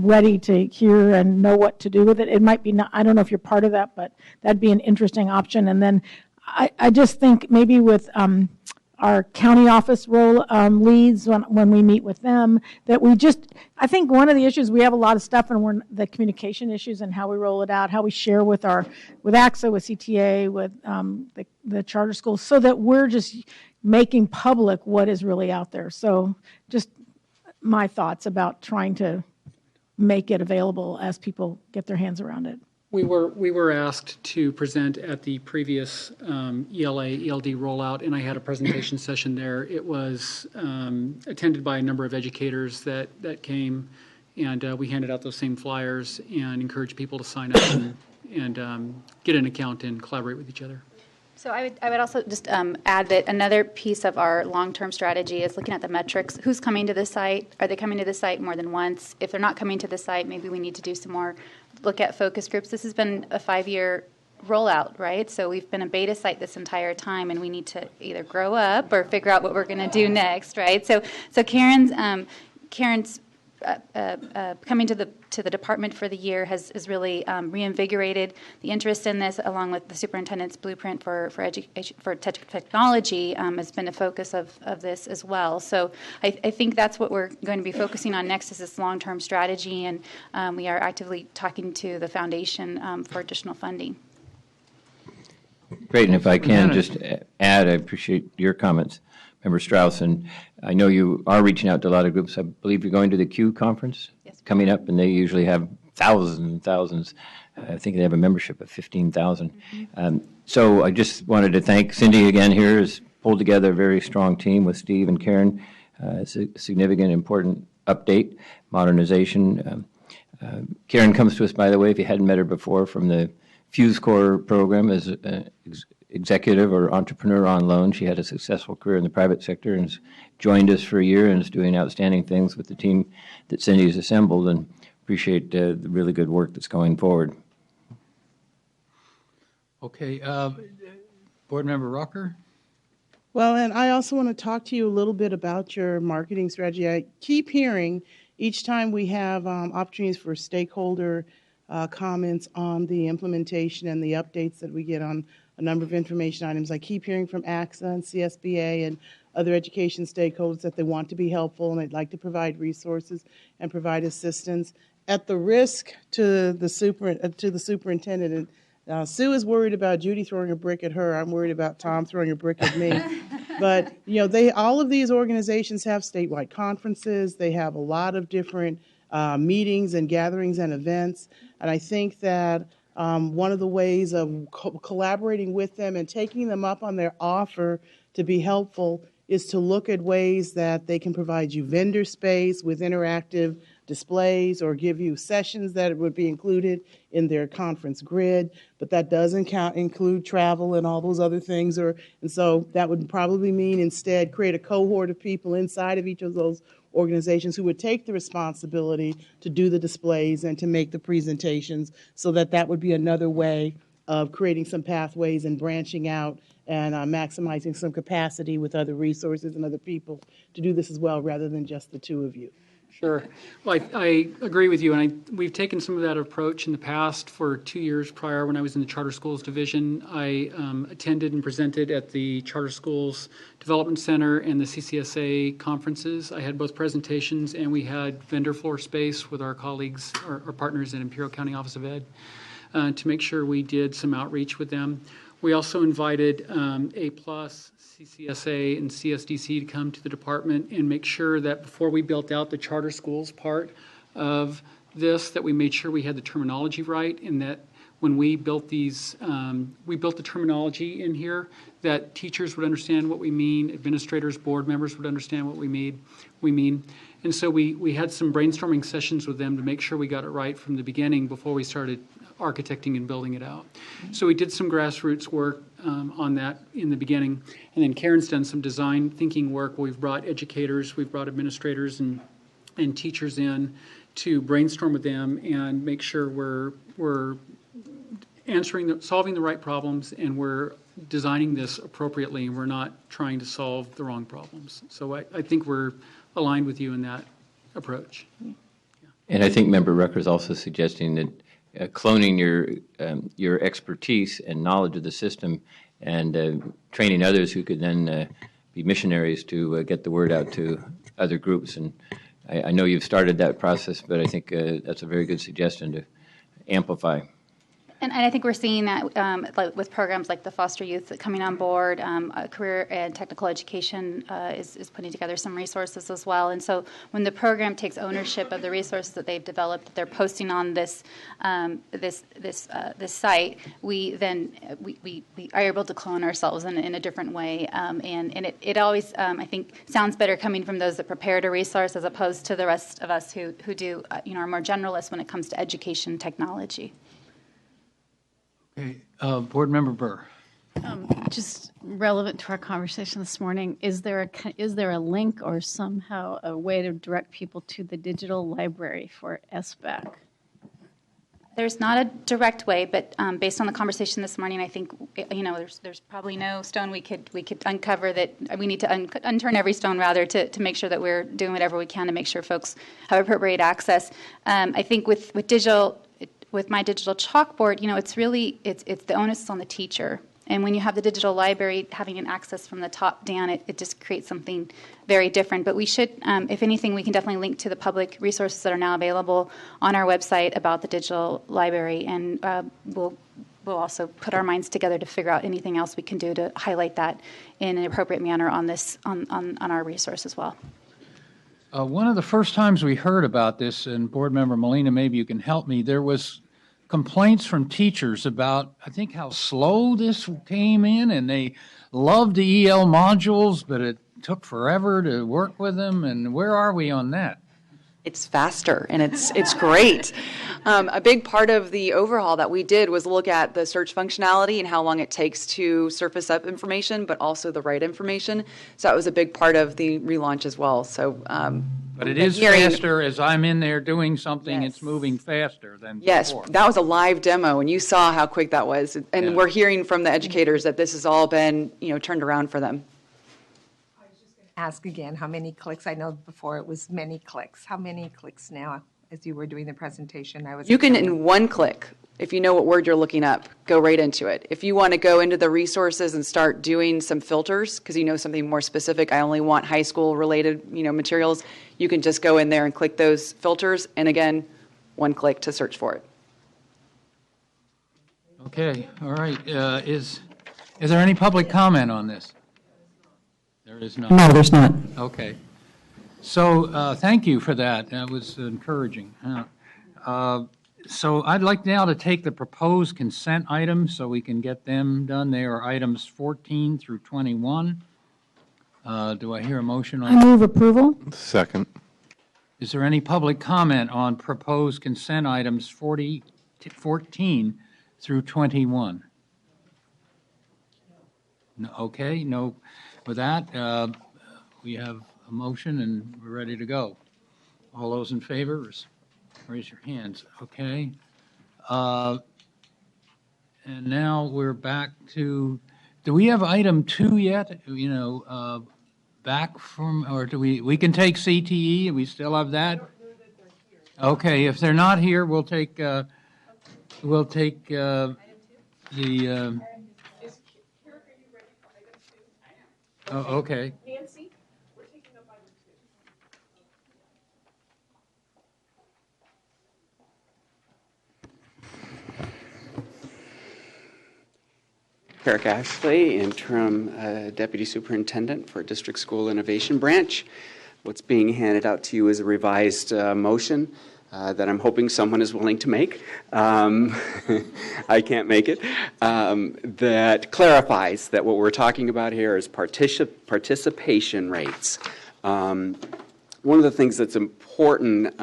ready to hear and know what to do with it, it might be not, I don't know if you're part of that, but that'd be an interesting option. And then I just think maybe with our county office role leads when we meet with them, that I think one of the issues, we have a lot of stuff and the communication issues and how we roll it out, how we share with AXA, with CTA, with the charter schools, so that we're just making public what is really out there. So just my thoughts about trying to make it available as people get their hands around it. We were asked to present at the previous ELA, ELD rollout, and I had a presentation session there. It was attended by a number of educators that came, and we handed out those same flyers and encouraged people to sign up and get an account and collaborate with each other. So I would also just add that another piece of our long-term strategy is looking at the metrics. Who's coming to the site? Are they coming to the site more than once? If they're not coming to the site, maybe we need to do some more, look at focus groups. This has been a 5-year rollout, right? So we've been a beta site this entire time, and we need to either grow up or figure out what we're going to do next, right? So Karen's coming to the department for the year has really reinvigorated the interest in this, along with the superintendent's blueprint for technology has been a focus of this as well. So I think that's what we're going to be focusing on next, is this long-term strategy, and we are actively talking to the foundation for additional funding. Great, and if I can just add, I appreciate your comments, Member Strauss, and I know you are reaching out to a lot of groups. I believe you're going to the Q conference coming up, and they usually have thousands and thousands. I think they have a membership of 15,000. So I just wanted to thank Cindy again here, has pulled together a very strong team with Steve and Karen. It's a significant, important update, modernization. Karen comes to us, by the way, if you hadn't met her before, from the Fuse Corps program as executive or entrepreneur on loan. She had a successful career in the private sector and has joined us for a year and is doing outstanding things with the team that Cindy has assembled, and appreciate the really good work that's going forward. Okay, Board Member Rucker? Well, and I also want to talk to you a little bit about your marketing strategy. I keep hearing each time we have opportunities for stakeholder comments on the implementation and the updates that we get on a number of information items. I keep hearing from AXA and CSBA and other education stakeholders that they want to be helpful and they'd like to provide resources and provide assistance. At the risk to the superintendent, and Sue is worried about Judy throwing a brick at her. I'm worried about Tom throwing a brick at me. But all of these organizations have statewide conferences. They have a lot of different meetings and gatherings and events. And I think that one of the ways of collaborating with them and taking them up on their offer to be helpful is to look at ways that they can provide you vendor space with interactive displays or give you sessions that would be included in their conference grid, but that doesn't include travel and all those other things. And so that would probably mean instead create a cohort of people inside of each of those organizations who would take the responsibility to do the displays and to make the presentations, so that would be another way of creating some pathways and branching out and maximizing some capacity with other resources and other people to do this as well, rather than just the two of you. Sure. Well, I agree with you, and we've taken some of that approach in the past. For 2 years prior, when I was in the Charter Schools Division, I attended and presented at the Charter Schools Development Center and the CCSA conferences. I had both presentations, and we had vendor floor space with our colleagues, our partners in Imperial County Office of Ed, to make sure we did some outreach with them. We also invited A+, CCSA, and CSDC to come to the department and make sure that before we built out the charter schools part of this, that we made sure we had the terminology right, and that when we built these, we built the terminology in here that teachers would understand what we mean, administrators, board members would understand what we mean. And so we had some brainstorming sessions with them to make sure we got it right from the beginning before we started architecting and building it out. So we did some grassroots work on that in the beginning. And then Karen's done some design thinking work. We've brought educators, we've brought administrators and teachers in to brainstorm with them and make sure we're solving the right problems, and we're designing this appropriately, and we're not trying to solve the wrong problems. So I think we're aligned with you in that approach. And I think Member Rucker is also suggesting that cloning your expertise and knowledge of the system and training others who could then be missionaries to get the word out to other groups. And I know you've started that process, but I think that's a very good suggestion to amplify. And I think we're seeing that like with programs like the foster youth coming on board, career and technical education is putting together some resources as well. And so when the program takes ownership of the resources that they've developed, that they're posting on this site, we are able to clone ourselves in a different way. And it always, I think, sounds better coming from those that prepared a resource as opposed to the rest of us who do, are more generalists when it comes to education technology. Okay, Board Member Burr. Just relevant to our conversation this morning, is there a link or somehow a way to direct people to the digital library for SBAC? There's not a direct way, but based on the conversation this morning, I think there's probably no stone we could uncover that we need to unturn every stone rather to make sure that we're doing whatever we can to make sure folks have appropriate access. I think with digital. With my digital chalkboard, it's the onus is on the teacher. And when you have the digital library having an access from the top down, it just creates something very different. But we should, if anything, we can definitely link to the public resources that are now available on our website about the digital library. And we'll also put our minds together to figure out anything else we can do to highlight that in an appropriate manner on our resource as well. One of the first times we heard about this, and Board Member Molina, maybe you can help me, there was complaints from teachers about, I think, how slow this came in, and they loved the EL modules, but it took forever to work with them, and where are we on that? It's faster, and it's great. A big part of the overhaul that we did was look at the search functionality and how long it takes to surface up information, but also the right information. So that was a big part of the relaunch as well. So, but it is faster as I'm in there doing something. Yes. It's moving faster than before. That was a live demo, and you saw how quick that was. And we're hearing from the educators that this has all been turned around for them. Ask again how many clicks. I know before it was many clicks. How many clicks now as you were doing the presentation? You can, in one click, if you know what word you're looking up, go right into it. If you want to go into the resources and start doing some filters, because you know something more specific, I only want high school related materials, you can just go in there and click those filters, and again, one click to search for it. Okay, all right. Is there any public comment on this? There is not. No, there's not. Okay. So thank you for that. That was encouraging. So I'd like now to take the proposed consent items so we can get them done. They are items 14 through 21. Do I hear a motion on I move approval. Second. Is there any public comment on proposed consent items 14 through 21? No, okay, no. With that, we have a motion and we're ready to go. All those in favor, raise your hands. Okay. And now we're back to, do we have item 2 yet? Back from, or do we can take CTE? We still have that? Okay, if they're not here, we'll take the oh, okay. Nancy, we're taking up item 2. Eric Ashley, Interim Deputy Superintendent for District School Innovation Branch. What's being handed out to you is a revised motion that I'm hoping someone is willing to make. I can't make it. That clarifies that what we're talking about here is participation rates. One of the things that's important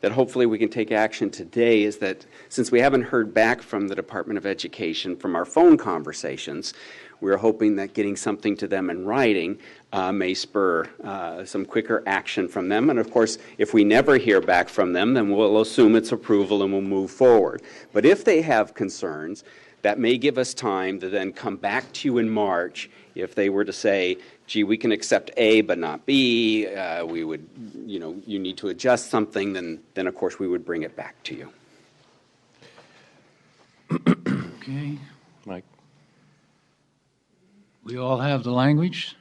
that hopefully we can take action today is that since we haven't heard back from the Department of Education from our phone conversations, we're hoping that getting something to them in writing may spur some quicker action from them. And of course, if we never hear back from them, then we'll assume it's approval and we'll move forward. But if they have concerns, that may give us time to then come back to you in March. If they were to say, gee, we can accept A but not B, we would, you need to adjust something, then of course we would bring it back to you. Okay. Mike. We all have the language.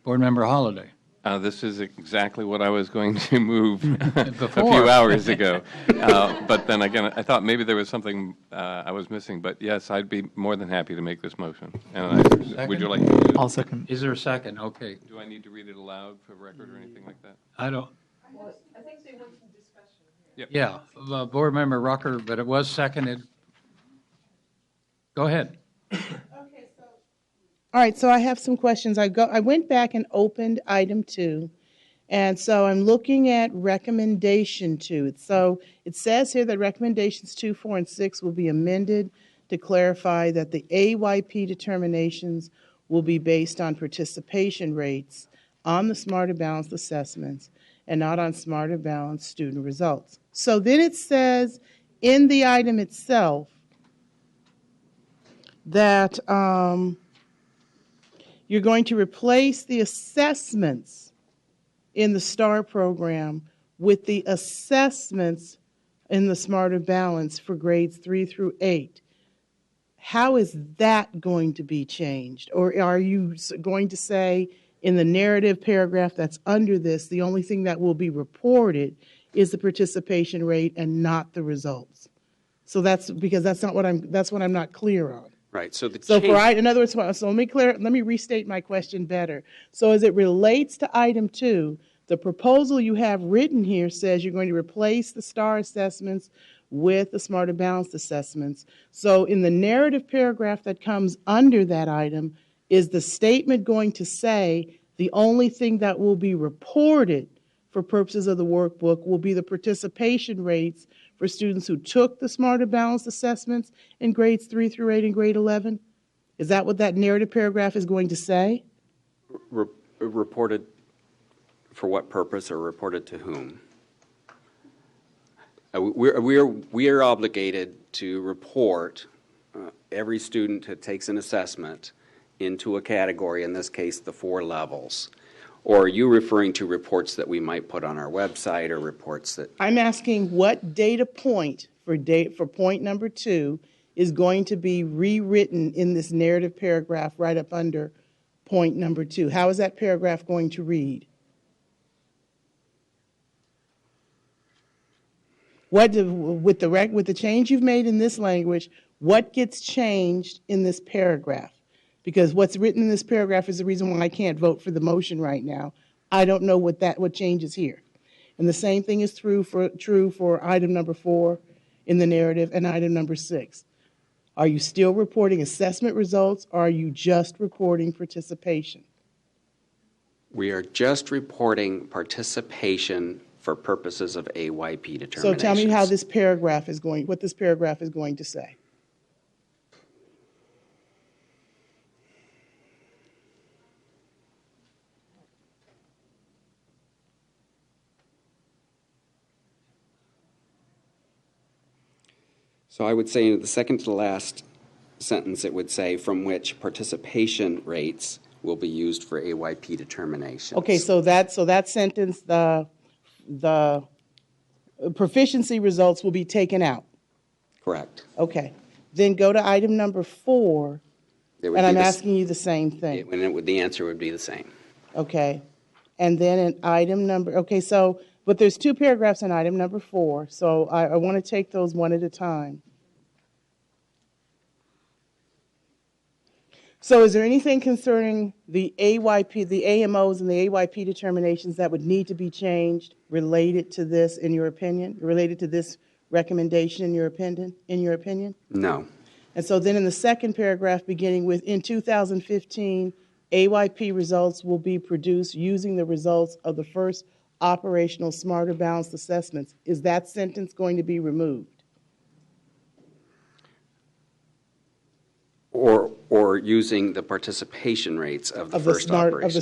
Board Member Holliday. This is exactly what I was going to move a Before. few hours ago. But then again, I thought maybe there was something I was missing. But yes, I'd be more than happy to make this motion. And would you like to do it? I'll second. Is there a second? Okay. Do I need to read it aloud for record or anything like that? I don't, I think they want some discussion. Yep. yeah, Board Member Rucker, but it was seconded. Go ahead. All right, so I have some questions. I went back and opened item 2, and so I'm looking at recommendation 2. So it says here that recommendations 2, 4, and 6 will be amended to clarify that the AYP determinations will be based on participation rates on the Smarter Balanced assessments and not on Smarter Balanced student results. So then it says in the item itself that you're going to replace the assessments in the STAR program with the assessments in the Smarter Balance for grades 3 through 8. How is that going to be changed? Or are you going to say in the narrative paragraph that's under this, the only thing that will be reported is the participation rate and not the results? So that's because that's what I'm not clear on. Right, so In other words, so let me restate my question better. So as it relates to item 2, the proposal you have written here says you're going to replace the STAR assessments with the Smarter Balanced assessments. So in the narrative paragraph that comes under that item, is the statement going to say the only thing that will be reported for purposes of the workbook will be the participation rates for students who took the Smarter Balanced assessments in grades 3 through 8 and grade 11? Is that what that narrative paragraph is going to say? Reported for what purpose or reported to whom? We are obligated to report every student who takes an assessment into a category, in this case, the 4 levels. Or are you referring to reports that we might put on our website or reports that... I'm asking what data point for point number 2 is going to be rewritten in this narrative paragraph right up under point number 2. How is that paragraph going to read? With the change you've made in this language, what gets changed in this paragraph? Because what's written in this paragraph is the reason why I can't vote for the motion right now. I don't know what changes here. And the same thing is true for item number 4 in the narrative and item number 6. Are you still reporting assessment results, or are you just reporting participation? We are just reporting participation for purposes of AYP determinations. So tell me how what this paragraph is going to say. So I would say in the second to the last sentence, it would say from which participation rates will be used for AYP determinations. Okay, so that sentence, the proficiency results will be taken out. Correct. Okay. Then go to item number 4, and I'm asking you the same thing. The answer would be the same. Okay. And then in item number, but there's 2 paragraphs in item number 4, so I want to take those one at a time. So is there anything concerning the AYP, the AMOs and the AYP determinations that would need to be changed related to this, in your opinion, related to this recommendation, in your opinion? No. And so then in the second paragraph, beginning with, in 2015, AYP results will be produced using the results of the first operational Smarter Balanced assessments. Is that sentence going to be removed? Or using the participation rates of the first operation.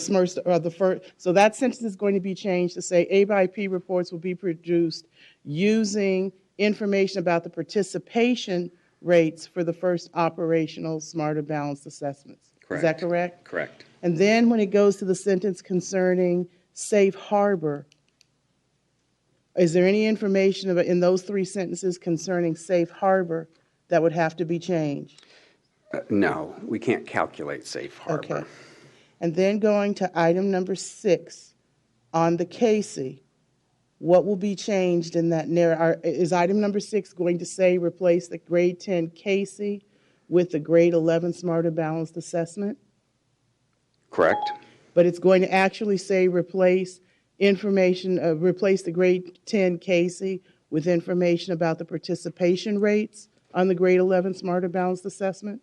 So that sentence is going to be changed to say AYP reports will be produced using information about the participation rates for the first operational Smarter Balanced assessments. Correct. Is that correct? Correct. And then when it goes to the sentence concerning safe harbor, is there any information in those 3 sentences concerning safe harbor that would have to be changed? No, we can't calculate safe harbor. Okay. And then going to item number 6, on the Casey, what will be changed in that narrative? Is item number 6 going to say replace the grade 10 Casey with the grade 11 Smarter Balanced Assessment? Correct. But it's going to actually say replace the grade 10 Casey with information about the participation rates on the grade 11 Smarter Balanced Assessment?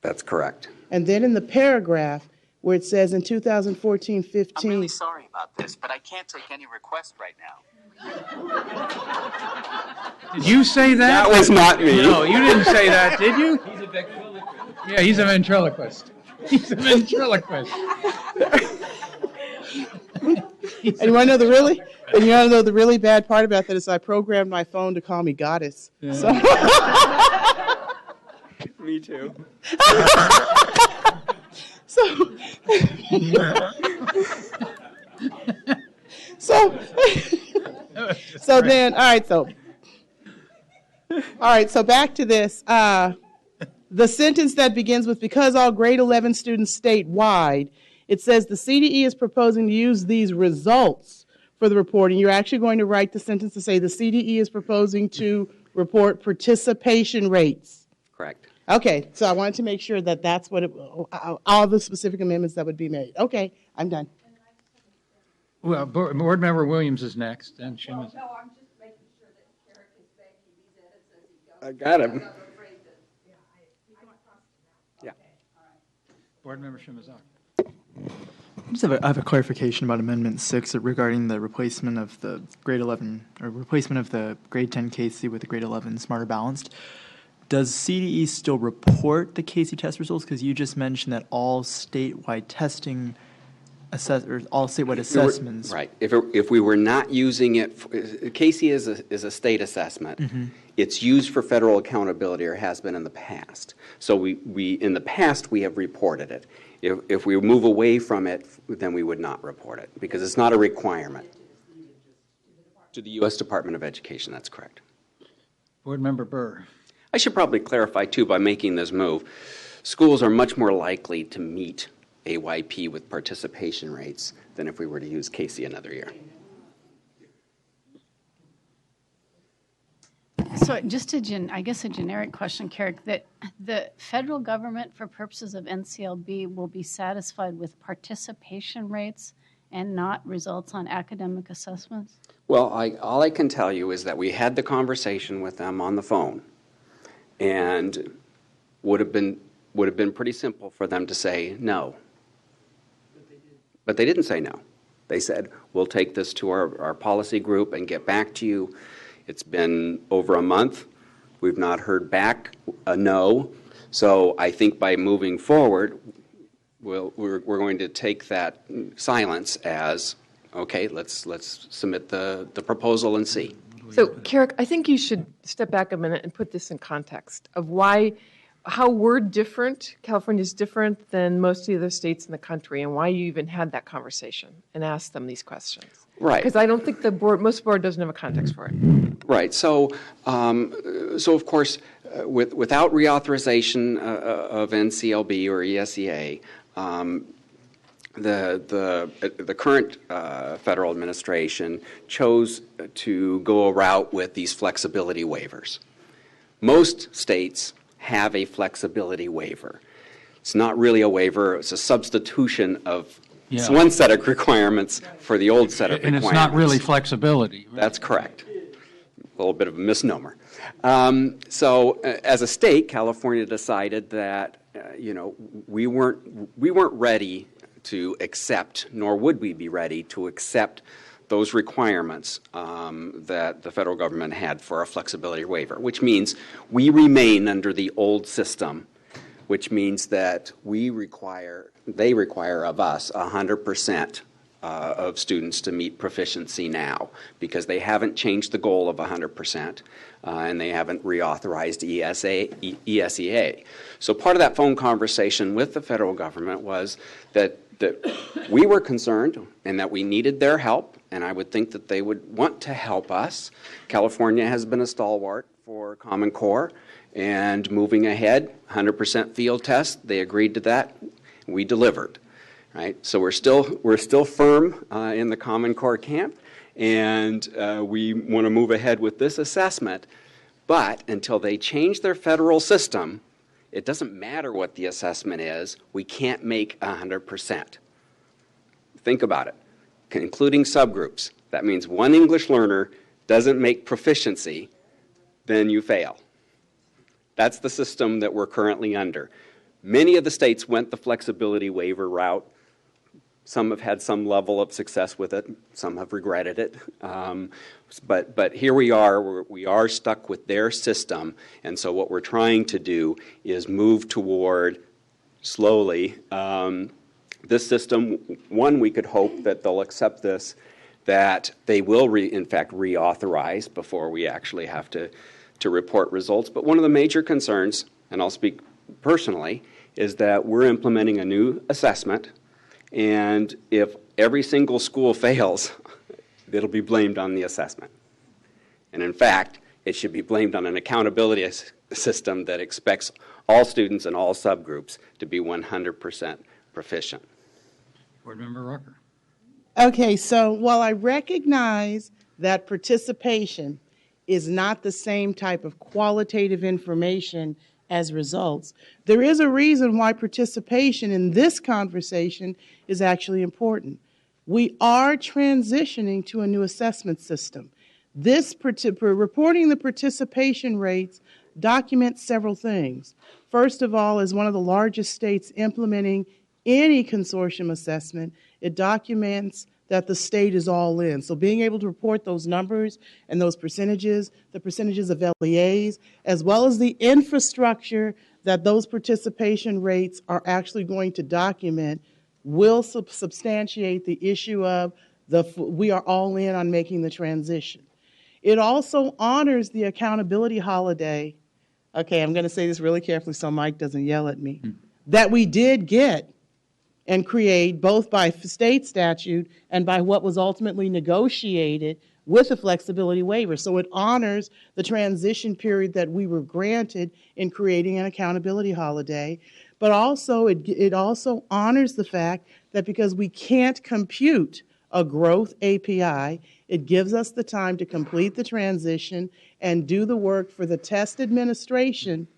That's correct. And then in the paragraph where it says in 2014-15. I'm really sorry about this, but I can't take any requests right now. Did you say that? That was not me. No, you didn't say that, did you? He's a ventriloquist. Yeah, he's a ventriloquist. He's a ventriloquist. And you want to know the really bad part about that is I programmed my phone to call me goddess. Yeah. So. Me too. So then, all right, so back to this. The sentence that begins with, because all grade 11 students statewide, it says the CDE is proposing to use these results for the reporting. You're actually going to write the sentence to say the CDE is proposing to report participation rates. Correct. Okay, so I wanted to make sure that that's what all the specific amendments that would be made. Okay, I'm done. Well, Board Member Williams is next, and Shim is. No, I'm just making sure that Carrick is making these edits as he goes. I got him. Yeah. Board Member Shimazaki. I have a clarification about Amendment 6 regarding the replacement of the grade 11, or replacement of the grade 10 Casey with the grade 11 Smarter Balanced. Does CDE still report the Casey test results? Because you just mentioned that all statewide testing all statewide assessments. Right. If we were not using it, Casey is a state assessment. Mm-hmm. It's used for federal accountability, or has been in the past. So we in the past we have reported it. If we move away from it, then we would not report it because it's not a requirement. To the U.S. Department of Education, that's correct. Board Member Burr. I should probably clarify too, by making this move, schools are much more likely to meet AYP with participation rates than if we were to use Casey another year. So just a generic question, Carrick, that the federal government, for purposes of NCLB, will be satisfied with participation rates and not results on academic assessments? Well, all I can tell you is that we had the conversation with them on the phone, and would have been pretty simple for them to say no. But they didn't say no. They said, we'll take this to our policy group and get back to you. It's been over a month. We've not heard back a no. So I think by moving forward, we're going to take that silence as, okay, let's submit the proposal and see. So, Carrick, I think you should step back a minute and put this in context of how we're different, California's different than most of the other states in the country, and why you even had that conversation and asked them these questions. Right. Because I don't think most board doesn't have a context for it. Right. So of course, without reauthorization of NCLB or ESEA, the current federal administration chose to go a route with these flexibility waivers. Most states have a flexibility waiver. It's not really a waiver, it's a substitution of one set of requirements for the old set of requirements. And it's not really flexibility. Right? That's correct. A little bit of a misnomer. So as a state, California decided that we weren't ready to accept, nor would we be ready to accept those requirements that the federal government had for a flexibility waiver, which means we remain under the old system, which means that they require of us 100% of students to meet proficiency now, because they haven't changed the goal of 100%, and they haven't reauthorized ESEA. So part of that phone conversation with the federal government was that we were concerned and that we needed their help, and I would think that they would want to help us. California has been a stalwart for Common Core, and moving ahead, 100% field test, they agreed to that, we delivered. right? So we're still firm in the Common Core camp, and we want to move ahead with this assessment. But until they change their federal system, it doesn't matter what the assessment is. We can't make 100%. Think about it, including subgroups. That means one English learner doesn't make proficiency, then you fail. That's the system that we're currently under. Many of the states went the flexibility waiver route. Some have had some level of success with it. Some have regretted it. But here we are stuck with their system. And so what we're trying to do is move toward, slowly, this system. One, we could hope that they'll accept this, that they will, in fact, reauthorize before we actually have to report results. But one of the major concerns, and I'll speak personally, is that we're implementing a new assessment. And if every single school fails, it'll be blamed on the assessment. And in fact, it should be blamed on an accountability system that expects all students and all subgroups to be 100% proficient. Board Member Rucker. Okay, so while I recognize that participation is not the same type of qualitative information as results, there is a reason why participation in this conversation is actually important. We are transitioning to a new assessment system. This reporting the participation rates documents several things. First of all, as one of the largest states implementing any consortium assessment, it documents that the state is all in. So being able to report those numbers and those percentages, the percentages of LEAs, as well as the infrastructure that those participation rates are actually going to document, will substantiate the issue of we are all in on making the transition. It also honors the accountability holiday. Okay, I'm going to say this really carefully so Mike doesn't yell at me. That we did get and create both by state statute and by what was ultimately negotiated with the flexibility waiver. So it honors the transition period that we were granted in creating an accountability holiday. But also it also honors the fact that because we can't compute a growth API, it gives us the time to complete the transition and do the work for the test administration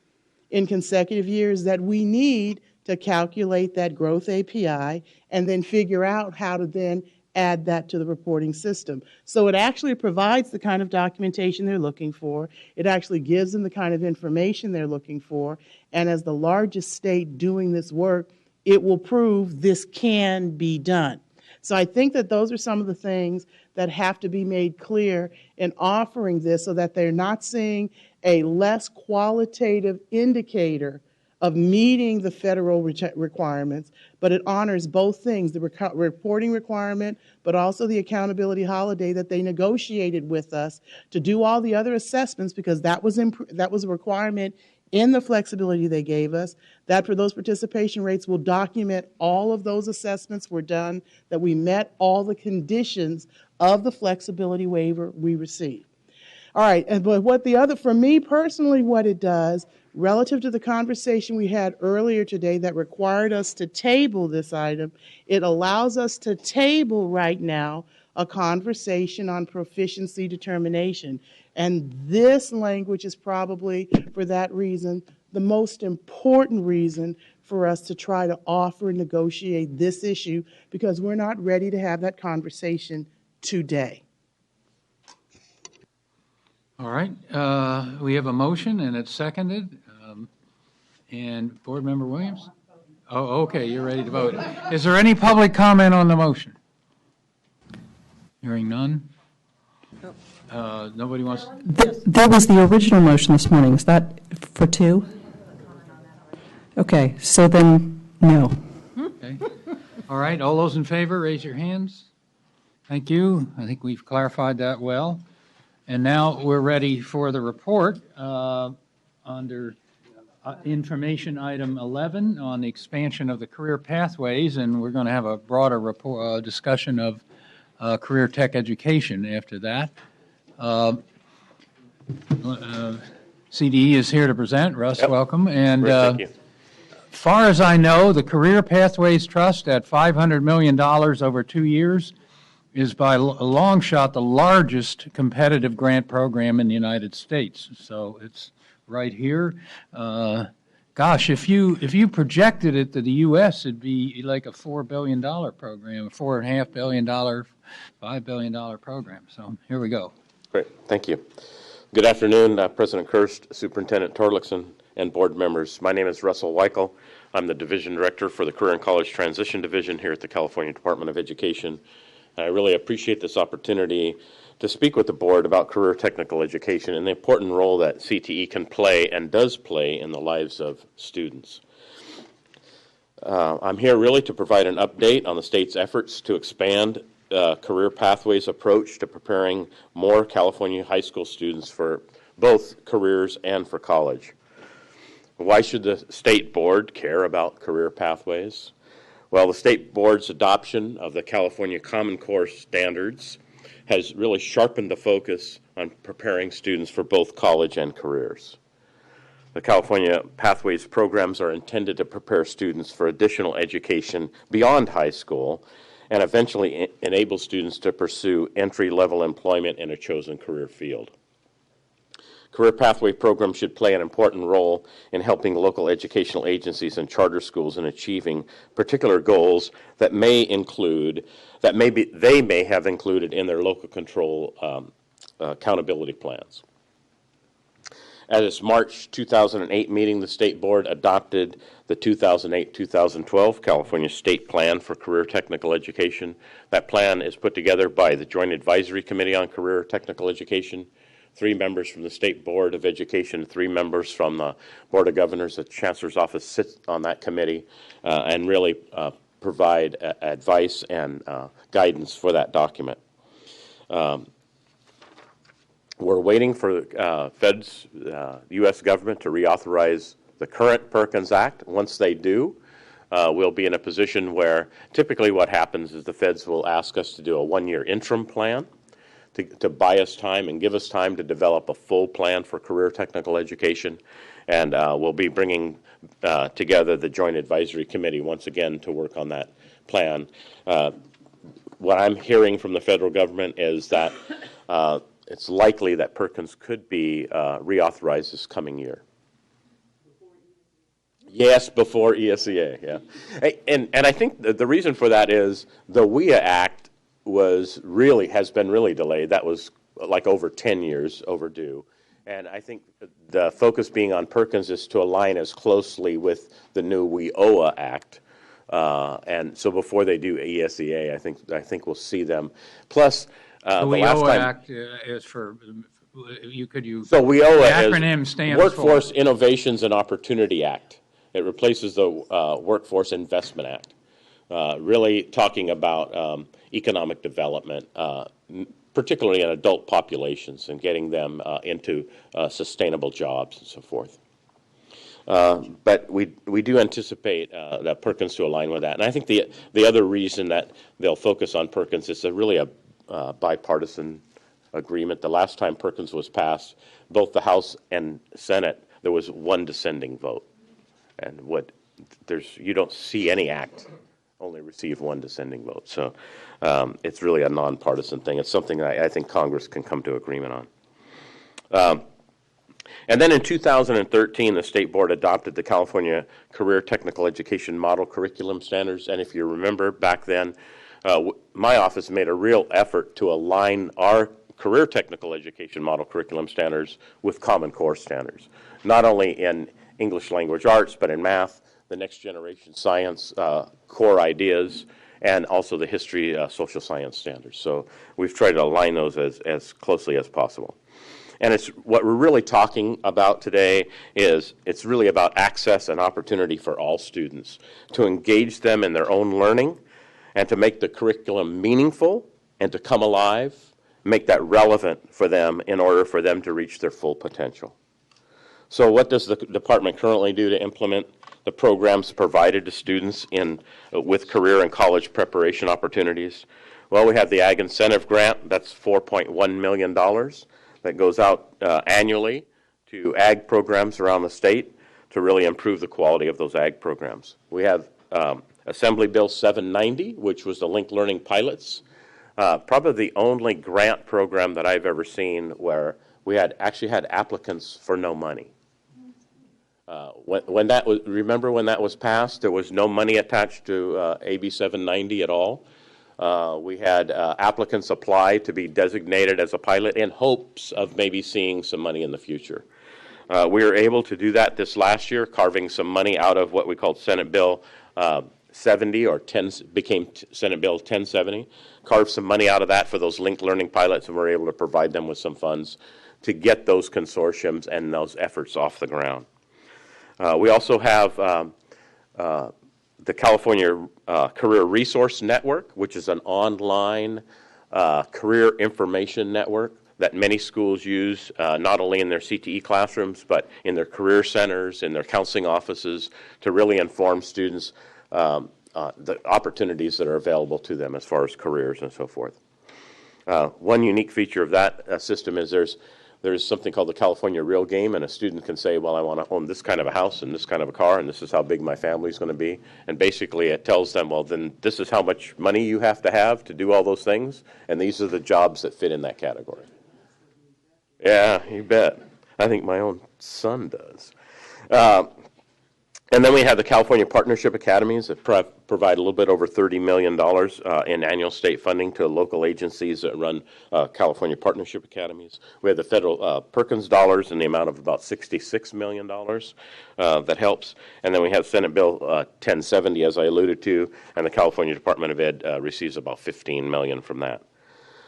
in consecutive years that we need to calculate that growth API and then figure out how to then add that to the reporting system. So it actually provides the kind of documentation they're looking for. It actually gives them the kind of information they're looking for. And as the largest state doing this work, it will prove this can be done. So I think that those are some of the things that have to be made clear in offering this so that they're not seeing a less qualitative indicator of meeting the federal requirements, but it honors both things, the reporting requirement, but also the accountability holiday that they negotiated with us to do all the other assessments, because that was a requirement in the flexibility they gave us, that for those participation rates will document all of those assessments were done, that we met all the conditions of the flexibility waiver we received. All right, but for me personally, what it does, relative to the conversation we had earlier today that required us to table this item, it allows us to table right now a conversation on proficiency determination. And this language is probably, for that reason, the most important reason for us to try to offer and negotiate this issue, because we're not ready to have that conversation today. All right, we have a motion and it's seconded. And Board Member Williams? Oh, okay, you're ready to vote. Is there any public comment on the motion? Hearing none? Nobody wants? That was the original motion this morning. Is that for two? Okay, so then no. Okay. All right, all those in favor, raise your hands. Thank you. I think we've clarified that well. And now we're ready for the report under information item 11 on the expansion of the career pathways, and we're going to have a broader discussion of career tech education after that. CDE is here to present. Russ, welcome. And Thank you. far as I know, the Career Pathways Trust at $500 million over 2 years is by a long shot the largest competitive grant program in the United States. So it's right here. Gosh, if you projected it to the U.S., it'd be like a $4 billion program, a $4.5 billion, $5 billion program. So here we go. Great, thank you. Good afternoon, President Kirst, Superintendent Torlakson, and board members. My name is Russell Weichel. I'm the Division Director for the Career and College Transition Division here at the California Department of Education. I really appreciate this opportunity to speak with the board about career technical education and the important role that CTE can play and does play in the lives of students. I'm here really to provide an update on the state's efforts to expand career pathways approach to preparing more California high school students for both careers and for college. Why should the state board care about career pathways? Well, the state board's adoption of the California Common Core standards has really sharpened the focus on preparing students for both college and careers. The California Pathways programs are intended to prepare students for additional education beyond high school and eventually enable students to pursue entry-level employment in a chosen career field. Career Pathway programs should play an important role in helping local educational agencies and charter schools in achieving particular goals that may include, they may have included in their local control accountability plans. At its March 2008 meeting, the State Board adopted the 2008-2012 California State Plan for Career Technical Education. That plan is put together by the Joint Advisory Committee on Career Technical Education, 3 members from the State Board of Education, 3 members from the Board of Governors. The Chancellor's Office sits on that committee and really provide advice and guidance for that document. We're waiting for Fed's, U.S. government to reauthorize the current Perkins Act. Once they do, we'll be in a position where typically what happens is the Feds will ask us to do a 1-year interim plan to buy us time and give us time to develop a full plan for career technical education. And we'll be bringing together the Joint Advisory Committee once again to work on that plan. What I'm hearing from the federal government is that it's likely that Perkins could be reauthorized this coming year. Yes, before ESEA, yeah. And I think the reason for that is the WEA Act has been really delayed. That was like over 10 years overdue. And I think the focus being on Perkins is to align as closely with the new WEOA Act. And so before they do ESEA, I think we'll see them. Plus, the WEOA Act is for, so WEOA the acronym stands Workforce for Innovations and Opportunity Act. It replaces the Workforce Investment Act, really talking about economic development, particularly in adult populations and getting them into sustainable jobs and so forth. But we do anticipate that Perkins to align with that. And I think the other reason that they'll focus on Perkins is really a bipartisan agreement. The last time Perkins was passed, both the House and Senate, there was 1 dissenting vote. And you don't see any act only receive 1 dissenting vote. So it's really a nonpartisan thing. It's something that I think Congress can come to agreement on. And then in 2013, the State Board adopted the California Career Technical Education Model Curriculum Standards. And if you remember back then, my office made a real effort to align our career technical education model curriculum standards with Common Core standards, not only in English language arts, but in math, the next generation science core ideas, and also the history social science standards. So we've tried to align those as closely as possible. And it's what we're really talking about today is it's really about access and opportunity for all students, to engage them in their own learning and to make the curriculum meaningful and to come alive, make that relevant for them in order for them to reach their full potential. So what does the department currently do to implement the programs provided to students with career and college preparation opportunities? Well, we have the Ag Incentive Grant. That's $4.1 million that goes out annually to ag programs around the state. to really improve the quality of those ag programs. We have Assembly Bill 790, which was the linked learning pilots. Probably the only grant program that I've ever seen where we actually had applicants for no money. Remember when that was passed, there was no money attached to AB 790 at all. We had applicants apply to be designated as a pilot in hopes of maybe seeing some money in the future. We were able to do that this last year, carving some money out of what we called Senate Bill 70 or 10, became Senate Bill 1070, carved some money out of that for those linked learning pilots, and we're able to provide them with some funds to get those consortiums and those efforts off the ground. We also have the California Career Resource Network, which is an online career information network that many schools use, not only in their CTE classrooms, but in their career centers, in their counseling offices, to really inform students the opportunities that are available to them as far as careers and so forth. One unique feature of that system is there's something called the California Real Game, and a student can say, well, I want to own this kind of a house and this kind of a car, and this is how big my family is going to be. And basically it tells them, well, then this is how much money you have to do all those things, and these are the jobs that fit in that category. Yeah, you bet. I think my own son does. And then we have the California Partnership Academies that provide a little bit over $30 million in annual state funding to local agencies that run California Partnership Academies. We have the federal Perkins dollars in the amount of about $66 million that helps. And then we have Senate Bill 1070, as I alluded to, and the California Department of Ed receives about $15 million from that.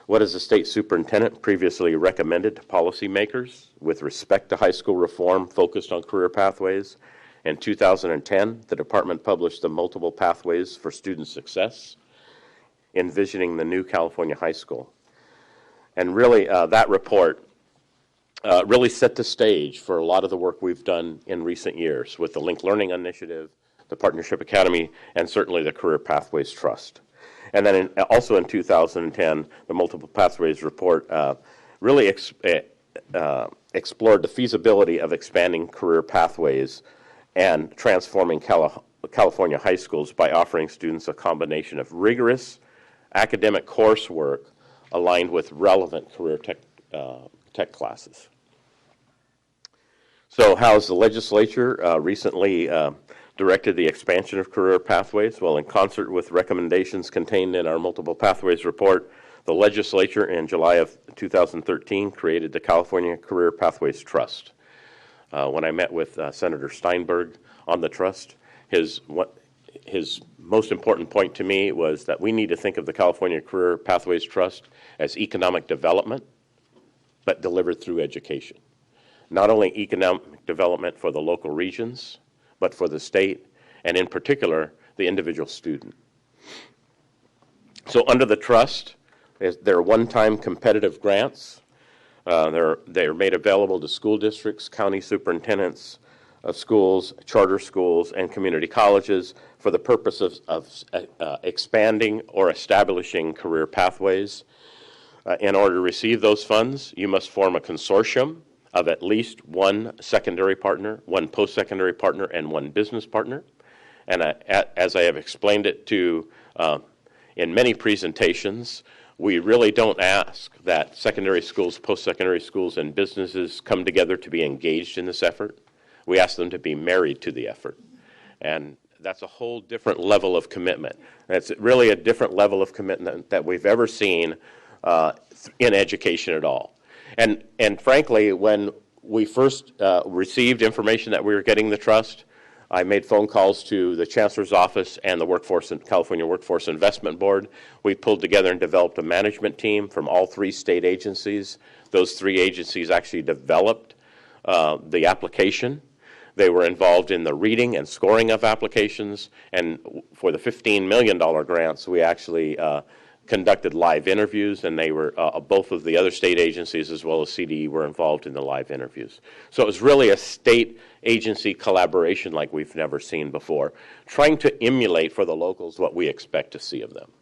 What has the state superintendent previously recommended to policymakers with respect to high school reform focused on career pathways? In 2010, the department published the Multiple Pathways for Student Success, envisioning the new California high school. And really, that report really set the stage for a lot of the work we've done in recent years with the Linked Learning Initiative, the Partnership Academy, and certainly the Career Pathways Trust. And then also in 2010, the Multiple Pathways report really explored the feasibility of expanding career pathways and transforming California high schools by offering students a combination of rigorous academic coursework aligned with relevant career tech classes. So how's the legislature recently directed the expansion of career pathways? Well, in concert with recommendations contained in our Multiple Pathways report, the legislature in July of 2013 created the California Career Pathways Trust. When I met with Senator Steinberg on the trust, his most important point to me was that we need to think of the California Career Pathways Trust as economic development, but delivered through education. Not only economic development for the local regions, but for the state, and in particular, the individual student. So under the trust, there are one-time competitive grants. They're made available to school districts, county superintendents of schools, charter schools, and community colleges for the purpose of expanding or establishing career pathways. In order to receive those funds, you must form a consortium of at least one secondary partner, one post-secondary partner, and one business partner. And as I have explained it to in many presentations, we really don't ask that secondary schools, post-secondary schools, and businesses come together to be engaged in this effort. We ask them to be married to the effort. And that's a whole different level of commitment. It's really a different level of commitment that we've ever seen in education at all. And frankly, when we first received information that we were getting the trust, I made phone calls to the Chancellor's Office and the California Workforce Investment Board. We pulled together and developed a management team from all three state agencies. Those three agencies actually developed the application. They were involved in the reading and scoring of applications. And for the $15 million grants, we actually conducted live interviews, and they were both of the other state agencies as well as CDE were involved in the live interviews. So it was really a state agency collaboration like we've never seen before, trying to emulate for the locals what we expect to see of them.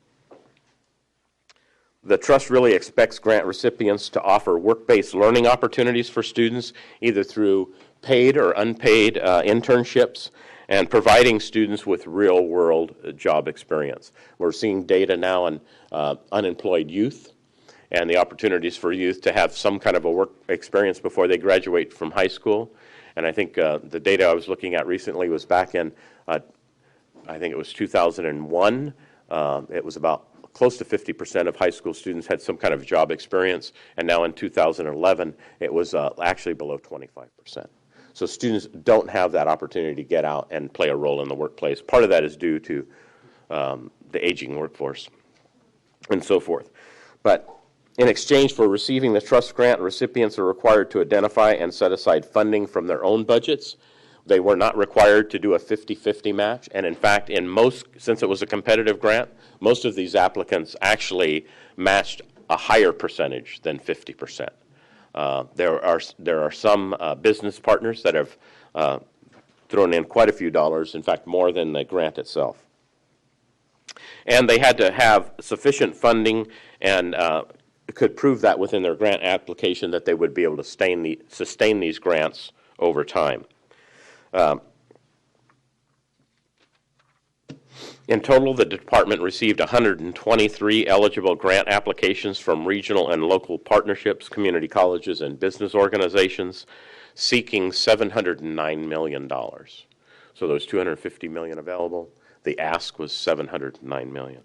The trust really expects grant recipients to offer work-based learning opportunities for students, either through paid or unpaid internships, and providing students with real-world job experience. We're seeing data now on unemployed youth and the opportunities for youth to have some kind of a work experience before they graduate from high school. And I think the data I was looking at recently was back in, I think it was 2001. It was about close to 50% of high school students had some kind of job experience, and now in 2011, it was actually below 25%. So students don't have that opportunity to get out and play a role in the workplace. Part of that is due to the aging workforce and so forth. But in exchange for receiving the trust grant, recipients are required to identify and set aside funding from their own budgets. They were not required to do a 50-50 match, and in fact, since it was a competitive grant, most of these applicants actually matched a higher percentage than 50%. There are some business partners that have thrown in quite a few dollars, in fact, more than the grant itself. And they had to have sufficient funding and could prove that within their grant application that they would be able to sustain these grants over time. In total, the department received 123 eligible grant applications from regional and local partnerships, community colleges, and business organizations seeking $709 million. So there was $250 million available. The ask was $709 million.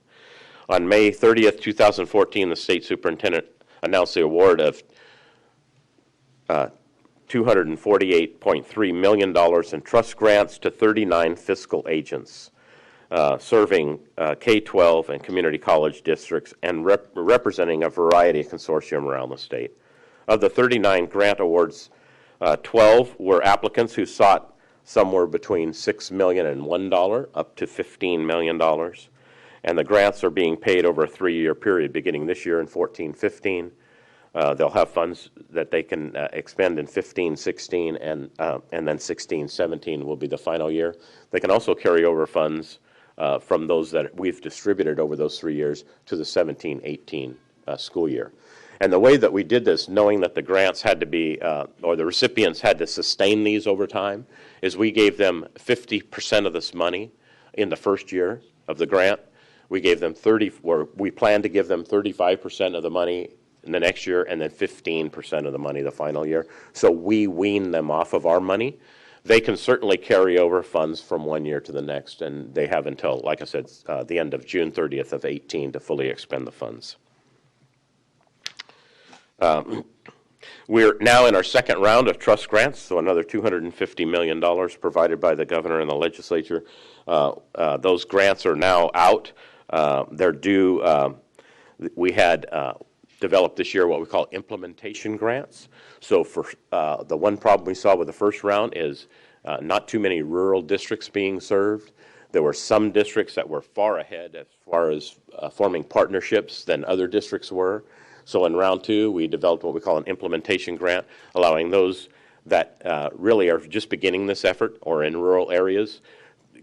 On May 30th, 2014, the state superintendent announced the award of $248.3 million in trust grants to 39 fiscal agents serving K-12 and community college districts and representing a variety of consortium around the state. Of the 39 grant awards, 12 were applicants who sought somewhere between $6 million and $1 up to $15 million. And the grants are being paid over a 3-year period beginning this year in 14-15. They'll have funds that they can expend in 15-16, and then 16-17 will be the final year. They can also carry over funds from those that we've distributed over those 3 years to the 17-18 school year. And the way that we did this, knowing that the grants had to be, or the recipients had to sustain these over time, is we gave them 50% of this money in the first year of the grant. We gave them we planned to give them 35% of the money in the next year, and then 15% of the money the final year. So we wean them off of our money. They can certainly carry over funds from one year to the next, and they have until, like I said, the end of June 30th of 18 to fully expend the funds. We're now in our second round of trust grants, so another $250 million provided by the governor and the legislature. Those grants are now out. They're due. We had developed this year what we call implementation grants. So for the one problem we saw with the first round is not too many rural districts being served. There were some districts that were far ahead as far as forming partnerships than other districts were. So in round two, we developed what we call an implementation grant, allowing those that really are just beginning this effort or in rural areas,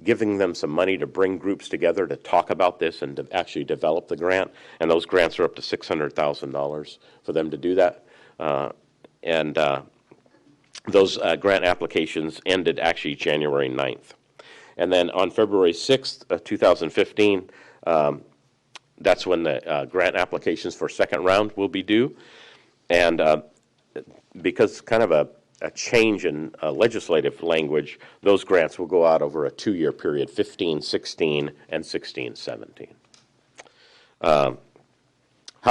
giving them some money to bring groups together to talk about this and to actually develop the grant. And those grants are up to $600,000 for them to do that. Those grant applications ended actually January 9th. And then on February 6th of 2015, that's when the grant applications for second round will be due. And because kind of a change in legislative language, those grants will go out over a 2-year period, 15-16 and 16-17. How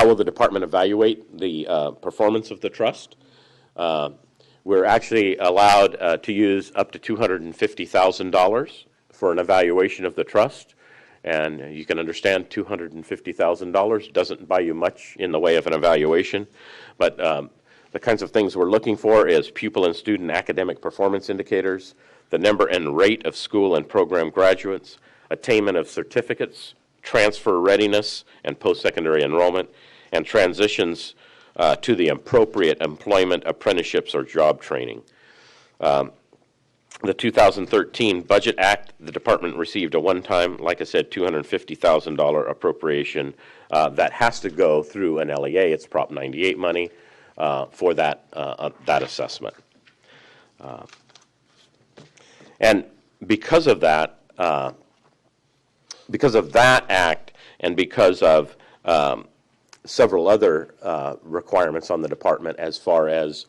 will the department evaluate the performance of the trust? We're actually allowed to use up to $250,000 for an evaluation of the trust. And you can understand $250,000 doesn't buy you much in the way of an evaluation. But the kinds of things we're looking for is pupil and student academic performance indicators, the number and rate of school and program graduates, attainment of certificates, transfer readiness and post-secondary enrollment, and transitions to the appropriate employment, apprenticeships, or job training. The 2013 Budget Act, the department received a one-time, like I said, $250,000 appropriation that has to go through an LEA. It's Prop 98 money for that assessment. And because of that act, and because of several other requirements on the department as far as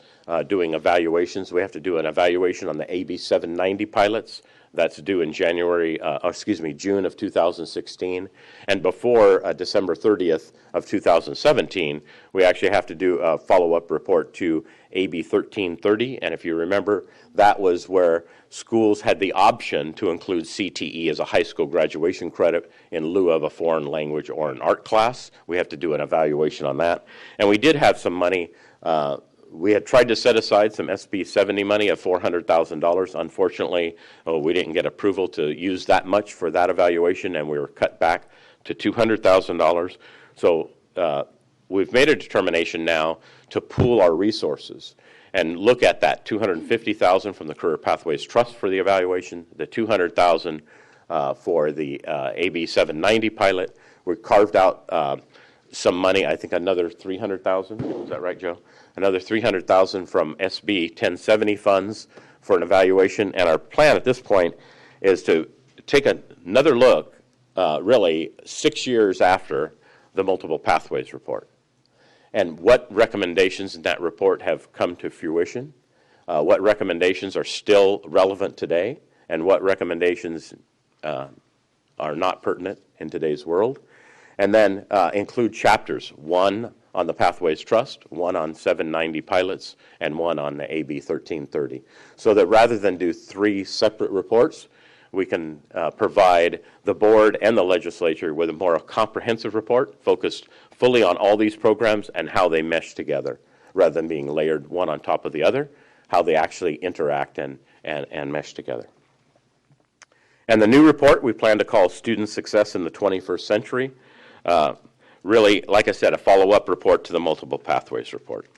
doing evaluations, we have to do an evaluation on the AB 790 pilots. That's due in June of 2016. And before December 30th of 2017, we actually have to do a follow-up report to AB 1330. And if you remember, that was where schools had the option to include CTE as a high school graduation credit in lieu of a foreign language or an art class. We have to do an evaluation on that. And we did have some money. We had tried to set aside some SB 70 money of $400,000. Unfortunately, we didn't get approval to use that much for that evaluation, and we were cut back to $200,000. So we've made a determination now to pool our resources and look at that $250,000 from the Career Pathways Trust for the evaluation, the $200,000 for the AB 790 pilot. We carved out some money, I think another $300,000. Is that right, Joe? Another $300,000 from SB 1070 funds for an evaluation. And our plan at this point is to take another look, really 6 years after the Multiple Pathways report, and what recommendations in that report have come to fruition, what recommendations are still relevant today, and what recommendations are not pertinent in today's world. And then include chapters, one on the Pathways Trust, one on 790 pilots, and one on the AB 1330. So that rather than do 3 separate reports, we can provide the board and the legislature with a more comprehensive report focused fully on all these programs and how they mesh together, rather than being layered one on top of the other, how they actually interact and mesh together. And the new report we plan to call Student Success in the 21st Century. Really, like I said, a follow-up report to the Multiple Pathways report.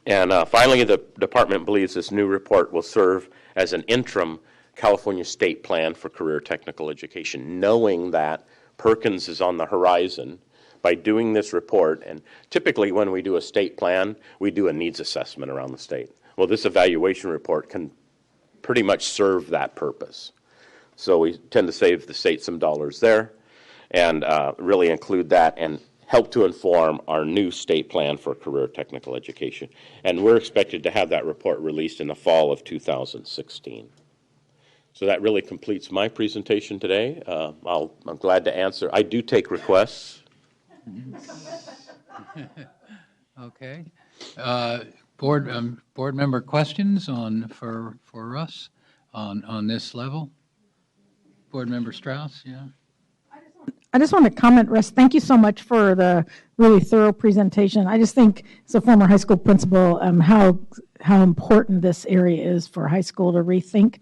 And finally, the department believes this new report will serve as an interim California state plan for career technical education, knowing that Perkins is on the horizon. By doing this report, and typically when we do a state plan, we do a needs assessment around the state. Well, this evaluation report can pretty much serve that purpose. So we tend to save the state some dollars there and really include that and help to inform our new state plan for career technical education. And we're expected to have that report released in the fall of 2016. So that really completes my presentation today. I'm glad to answer. I do take requests. Okay. Board member questions for us on this level? Board Member Strauss, yeah. I just want to comment, Russ, thank you so much for the really thorough presentation. I just think, as a former high school principal, how important this area is for high school to rethink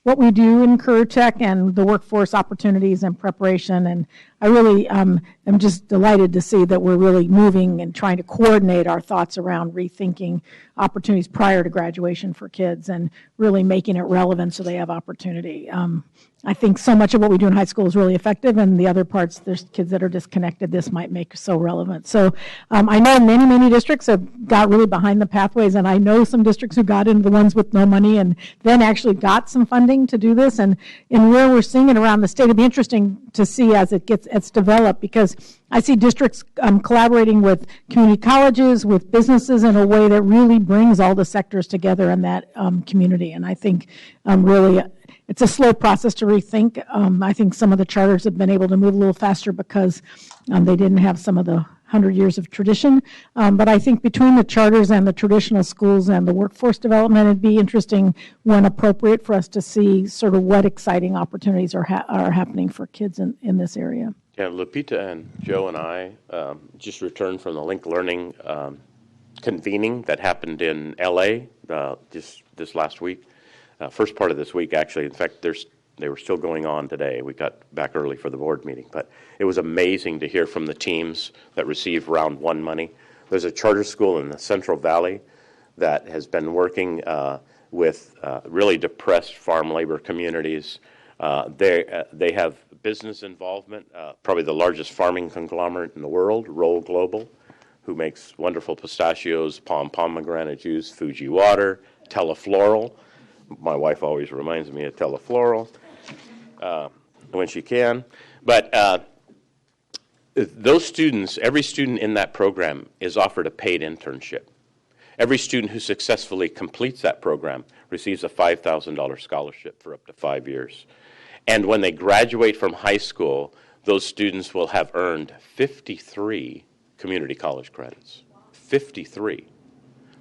what we do in career tech and the workforce opportunities and preparation. And I really am just delighted to see that we're really moving and trying to coordinate our thoughts around rethinking opportunities prior to graduation for kids and really making it relevant so they have opportunity. I think so much of what we do in high school is really effective, and the other parts, there's kids that are disconnected, this might make so relevant. So I know many districts have got really behind the pathways, and I know some districts who got into the ones with no money and then actually got some funding to do this. And where we're seeing it around the state, it'd be interesting to see as it's developed, because I see districts collaborating with community colleges, with businesses in a way that really brings all the sectors together in that community. And I think really it's a slow process to rethink. I think some of the charters have been able to move a little faster because they didn't have some of the 100 years of tradition. But I think between the charters and the traditional schools and the workforce development, it'd be interesting when appropriate for us to see sort of what exciting opportunities are happening for kids in this area. Yeah, Lupita and Joe and I just returned from the Link Learning convening that happened in LA just this last week. First part of this week, actually. In fact, they were still going on today. We got back early for the board meeting. But it was amazing to hear from the teams that received round one money. There's a charter school in the Central Valley that has been working with really depressed farm labor communities. They have business involvement, probably the largest farming conglomerate in the world, Roll Global, who makes wonderful pistachios, pomegranate juice, Fuji water, Telefloral. My wife always reminds me of Telefloral when she can. But those students, every student in that program is offered a paid internship. Every student who successfully completes that program receives a $5,000 scholarship for up to 5 years. And when they graduate from high school, those students will have earned 53 community college credits. 53.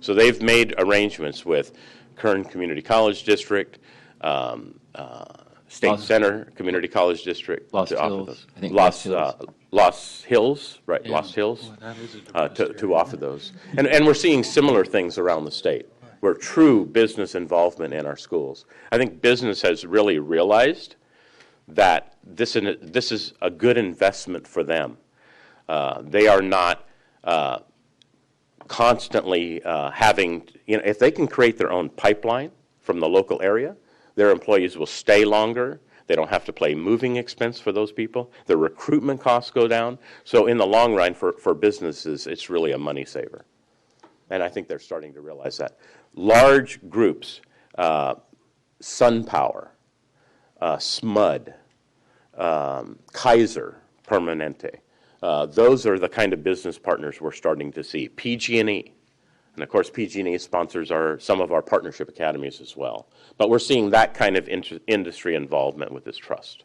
So they've made arrangements with Kern Community College District, State Center Community College District, Lost to offer Hills. those. I think Lost Hills, right? Yeah. Lost Hills, Boy, that is a diverse to offer those. And we're seeing similar things around the state, where true business involvement in our schools. I think business has really realized that this is a good investment for them. They are not constantly having, if they can create their own pipeline from the local area, their employees will stay longer. They don't have to pay moving expense for those people. Their recruitment costs go down. So in the long run, for businesses, it's really a money saver. And I think they're starting to realize that. Large groups, SunPower, SMUD, Kaiser Permanente, those are the kind of business partners we're starting to see. PG&E. And of course, PG&E sponsors some of our partnership academies as well. But we're seeing that kind of industry involvement with this trust.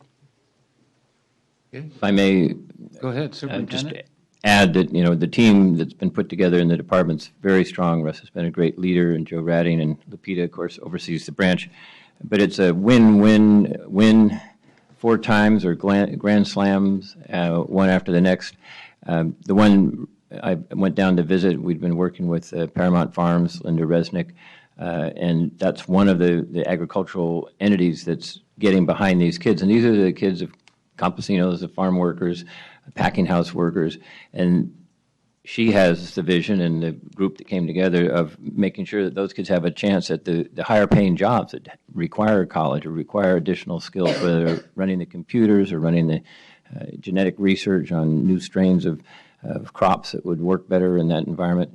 If I may, Go ahead, just Superintendent. add that, the team that's been put together in the department's very strong. Russ has been a great leader, and Joe Radding and Lupita, of course, oversees the branch. But it's a win-win-win 4 times, or grand slams, one after the next. The one I went down to visit, we'd been working with Paramount Farms, Linda Resnick, and that's one of the agricultural entities that's getting behind these kids. And these are the kids of campesinos, the farm workers, packing house workers, and she has the vision, and the group that came together, of making sure that those kids have a chance at the higher paying jobs that require college or require additional skills, whether they're running the computers or running the genetic research on new strains of crops that would work better in that environment.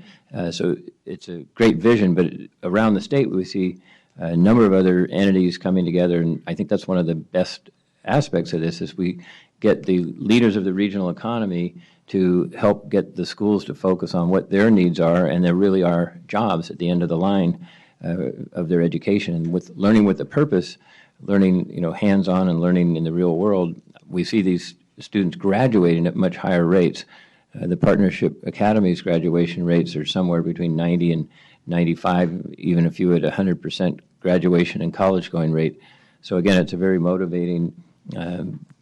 So it's a great vision, but around the state we see a number of other entities coming together, and I think that's one of the best aspects of this, is we get the leaders of the regional economy to help get the schools to focus on what their needs are, and there really are jobs at the end of the line of their education. And with learning with a purpose, learning hands-on and learning in the real world, we see these students graduating at much higher rates. The Partnership Academies graduation rates are somewhere between 90 and 95, even a few at 100% graduation and college going rate. So again, it's a very motivating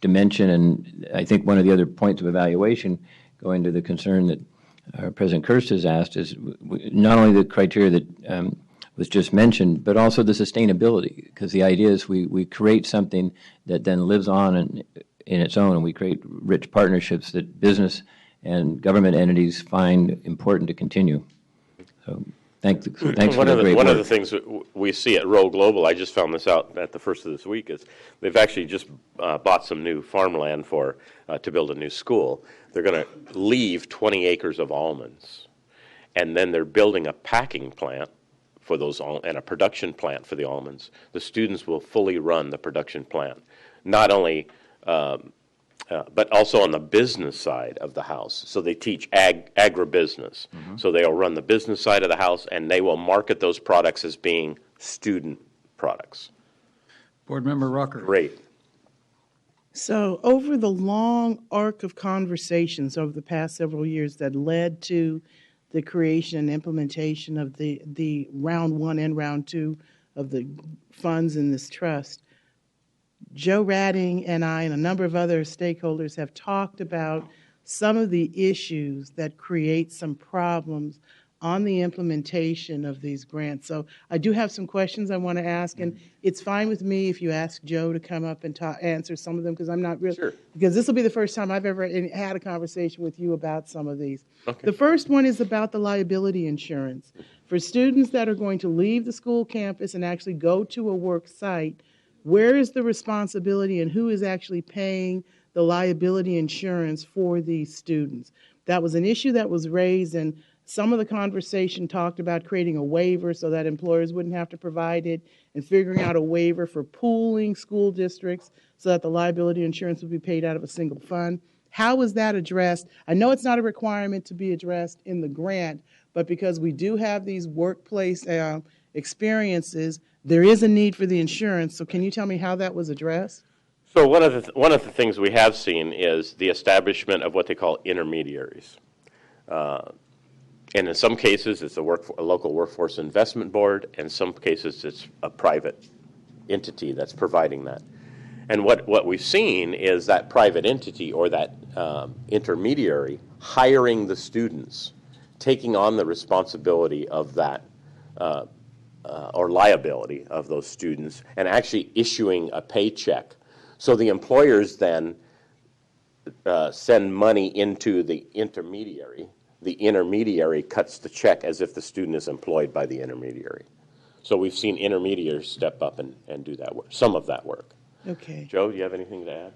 dimension, and I think one of the other points of evaluation, going to the concern that President Kirst has asked, is not only the criteria that was just mentioned, but also the sustainability, because the idea is we create something that then lives on in its own, and we create rich partnerships that business and government entities find important to continue. So thanks for the great work. One of the things that we see at Roll Global, I just found this out at the first of this week, is they've actually just bought some new farmland to build a new school. They're going to leave 20 acres of almonds, and then they're building a packing plant for those and a production plant for the almonds. The students will fully run the production plant, not only but also on the business side of the house. So they teach agribusiness. Mm-hmm. So they'll run the business side of the house, and they will market those products as being student products. Board Member Rucker. Great. So over the long arc of conversations over the past several years that led to the creation and implementation of the round 1 and round 2 of the funds in this trust, Joe Radding and I and a number of other stakeholders have talked about some of the issues that create some problems on the implementation of these grants. So I do have some questions I want to ask, and it's fine with me if you ask Joe to come up and answer some of them, because I'm not really, sure. Because this will be the first time I've ever had a conversation with you about some of these. Okay. The first one is about the liability insurance. For students that are going to leave the school campus and actually go to a work site, where is the responsibility and who is actually paying the liability insurance for these students? That was an issue that was raised, and Some of the conversation talked about creating a waiver so that employers wouldn't have to provide it, and figuring out a waiver for pooling school districts so that the liability insurance would be paid out of a single fund. How was that addressed? I know it's not a requirement to be addressed in the grant, but because we do have these workplace experiences, there is a need for the insurance. So can you tell me how that was addressed? So one of the things we have seen is the establishment of what they call intermediaries. And in some cases, it's a local workforce investment board. In some cases, it's a private entity that's providing that. And what we've seen is that private entity or that intermediary hiring the students, taking on the responsibility of that or liability of those students, and actually issuing a paycheck. So the employers then send money into the intermediary. The intermediary cuts the check as if the student is employed by the intermediary. So we've seen intermediaries step up and do that work, some of that work. Okay. Joe, do you have anything to add?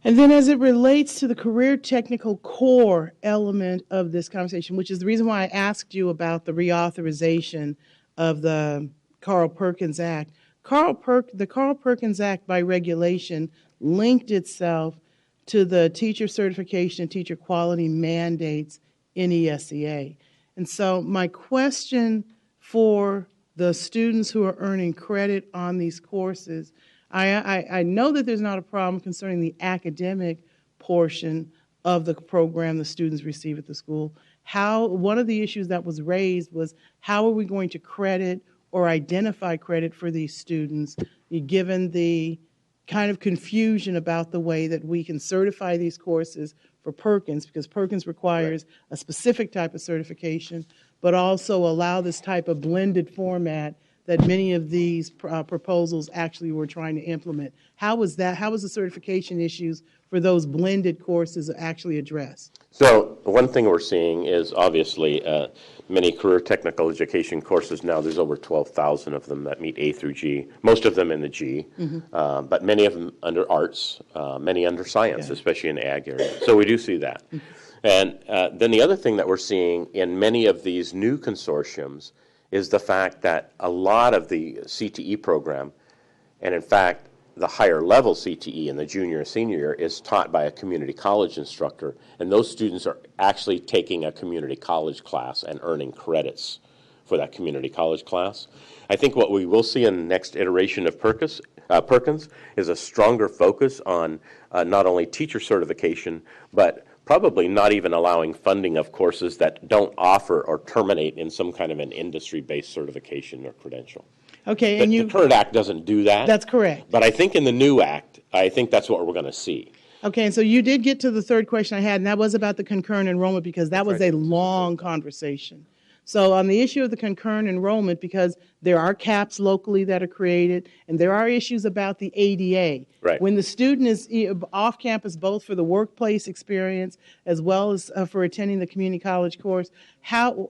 And then as it relates to the career technical core element of this conversation, which is the reason why I asked you about the reauthorization of the Carl Perkins Act. The Carl Perkins Act, by regulation, linked itself to the teacher certification and teacher quality mandates in ESEA. And so my question for the students who are earning credit on these courses, I know that there's not a problem concerning the academic portion of the program the students receive at the school. One of the issues that was raised was how are we going to credit or identify credit for these students, given the kind of confusion about the way that we can certify these courses for Perkins, because Perkins requires a specific type of certification, but also allow this type of blended format that many of these proposals actually were trying to implement. How was the certification issues for those blended courses actually addressed? So one thing we're seeing is obviously many career technical education courses now, there's over 12,000 of them that meet A through G, most of them in the G, but many of them under arts, many under science, especially in the ag area. So we do see that. And then the other thing that we're seeing in many of these new consortiums is the fact that a lot of the CTE program, and in fact, the higher level CTE in the junior and senior year is taught by a community college instructor, and those students are actually taking a community college class and earning credits for that community college class. I think what we will see in the next iteration of Perkins is a stronger focus on not only teacher certification, but probably not even allowing funding of courses that don't offer or terminate in some kind of an industry-based certification or credential. Okay, and the current act doesn't do that. That's correct. But I think in the new act, I think that's what we're going to see. Okay, and so you did get to the third question I had, and that was about the concurrent enrollment, because that was a long conversation. So on the issue of the concurrent enrollment, because there are caps locally that are created, and there are issues about the ADA. Right. When the student is off campus, both for the workplace experience as well as for attending the community college course, how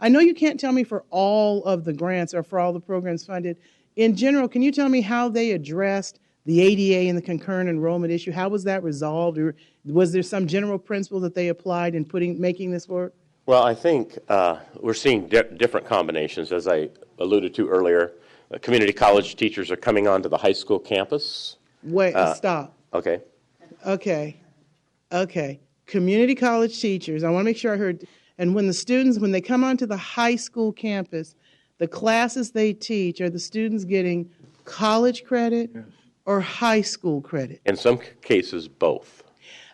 I know you can't tell me for all of the grants or for all the programs funded. In general, can you tell me how they addressed the ADA and the concurrent enrollment issue? How was that resolved? Or was there some general principle that they applied in making this work? Well, I think we're seeing different combinations. As I alluded to earlier, community college teachers are coming onto the high school campus. Wait, stop. Okay. Okay. Community college teachers, I want to make sure I heard, and when they come onto the high school campus, the classes they teach, are the students getting college credit or high school credit? In some cases, both.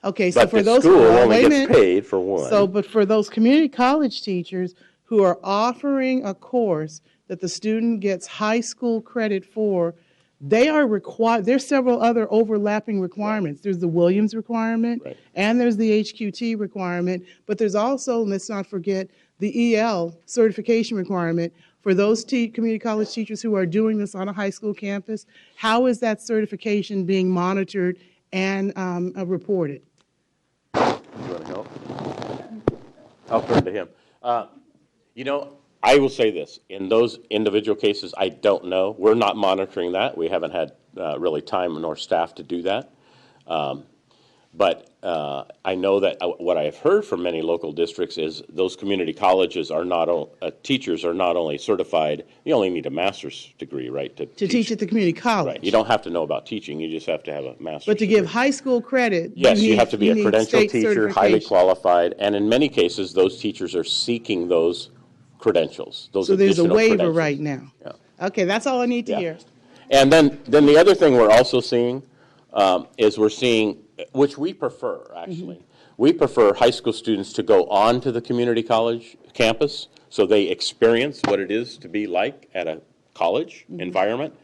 Okay, so but for the those school only gets paid for one. So, but for those community college teachers who are offering a course that the student gets high school credit for, they are required. There's several other overlapping requirements. There's the Williams requirement, and there's the HQT requirement. But there's also, let's not forget, the EL certification requirement for those community college teachers who are doing this on a high school campus. How is that certification being monitored and reported? You want to help? I'll turn to him. I will say this. In those individual cases, I don't know. We're not monitoring that. We haven't had really time nor staff to do that. But I know that what I've heard from many local districts is those community colleges are teachers are not only certified, you only need a master's degree, right? To teach at the community college. Right. You don't have to know about teaching, you just have to have a master's But to degree. give high school credit, Yes, you have to be a need credentialed state teacher, highly certification. qualified, and in many cases, those teachers are seeking those credentials, those So there's a additional waiver credentials. right now. Yeah. Okay, that's all I need to Yeah. hear. And then the other thing we're also seeing is we're seeing, which we prefer, actually. We prefer high school students to go on to the community college campus so they experience what it is to be like at a college environment.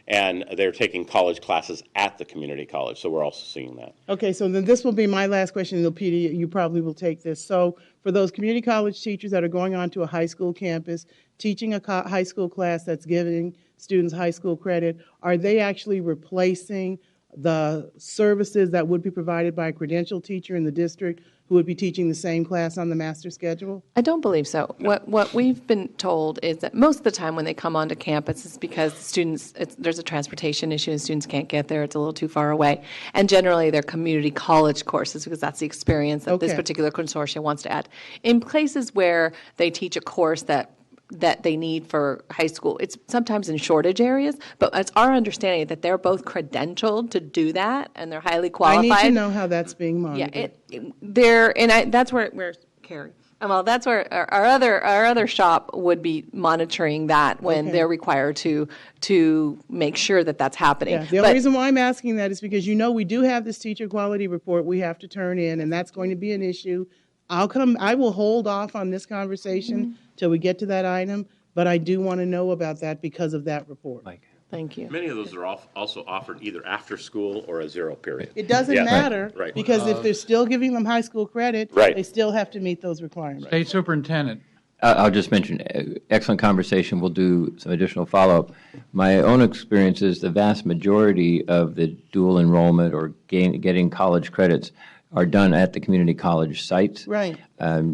And they're taking college classes at the community college, so we're also seeing that. Okay, so then this will be my last question, and Peter, you probably will take this. So for those community college teachers that are going on to a high school campus, teaching a high school class that's giving students high school credit, are they actually replacing the services that would be provided by a credentialed teacher in the district who would be teaching the same class on the master schedule? I don't believe so. What we've been told is that most of the time when they come onto campus, it's because students, there's a transportation issue and students can't get there. It's a little too far away. And generally, they're community college courses because that's the experience that this particular consortium wants to add. In places where they teach a course that they need for high school. It's sometimes in shortage areas, but it's our understanding that they're both credentialed to do that and they're highly qualified. I need to know how that's being monitored. Yeah, that's where Carrie. Well, that's where our other shop would be monitoring that when they're required to make sure that that's happening. Yeah, the only reason why I'm asking that is because we do have this teacher quality report we have to turn in, and that's going to be an issue. I will hold off on this conversation till we get to that item, but I do want to know about that because of that report. Thank you. Many of those are also offered either after school or a zero period. It doesn't matter because if they're still giving them high school credit, they still have to meet those requirements. State Superintendent. I'll just mention, excellent conversation. We'll do some additional follow-up. My own experience is the vast majority of the dual enrollment or getting college credits are done at the community college sites. Right.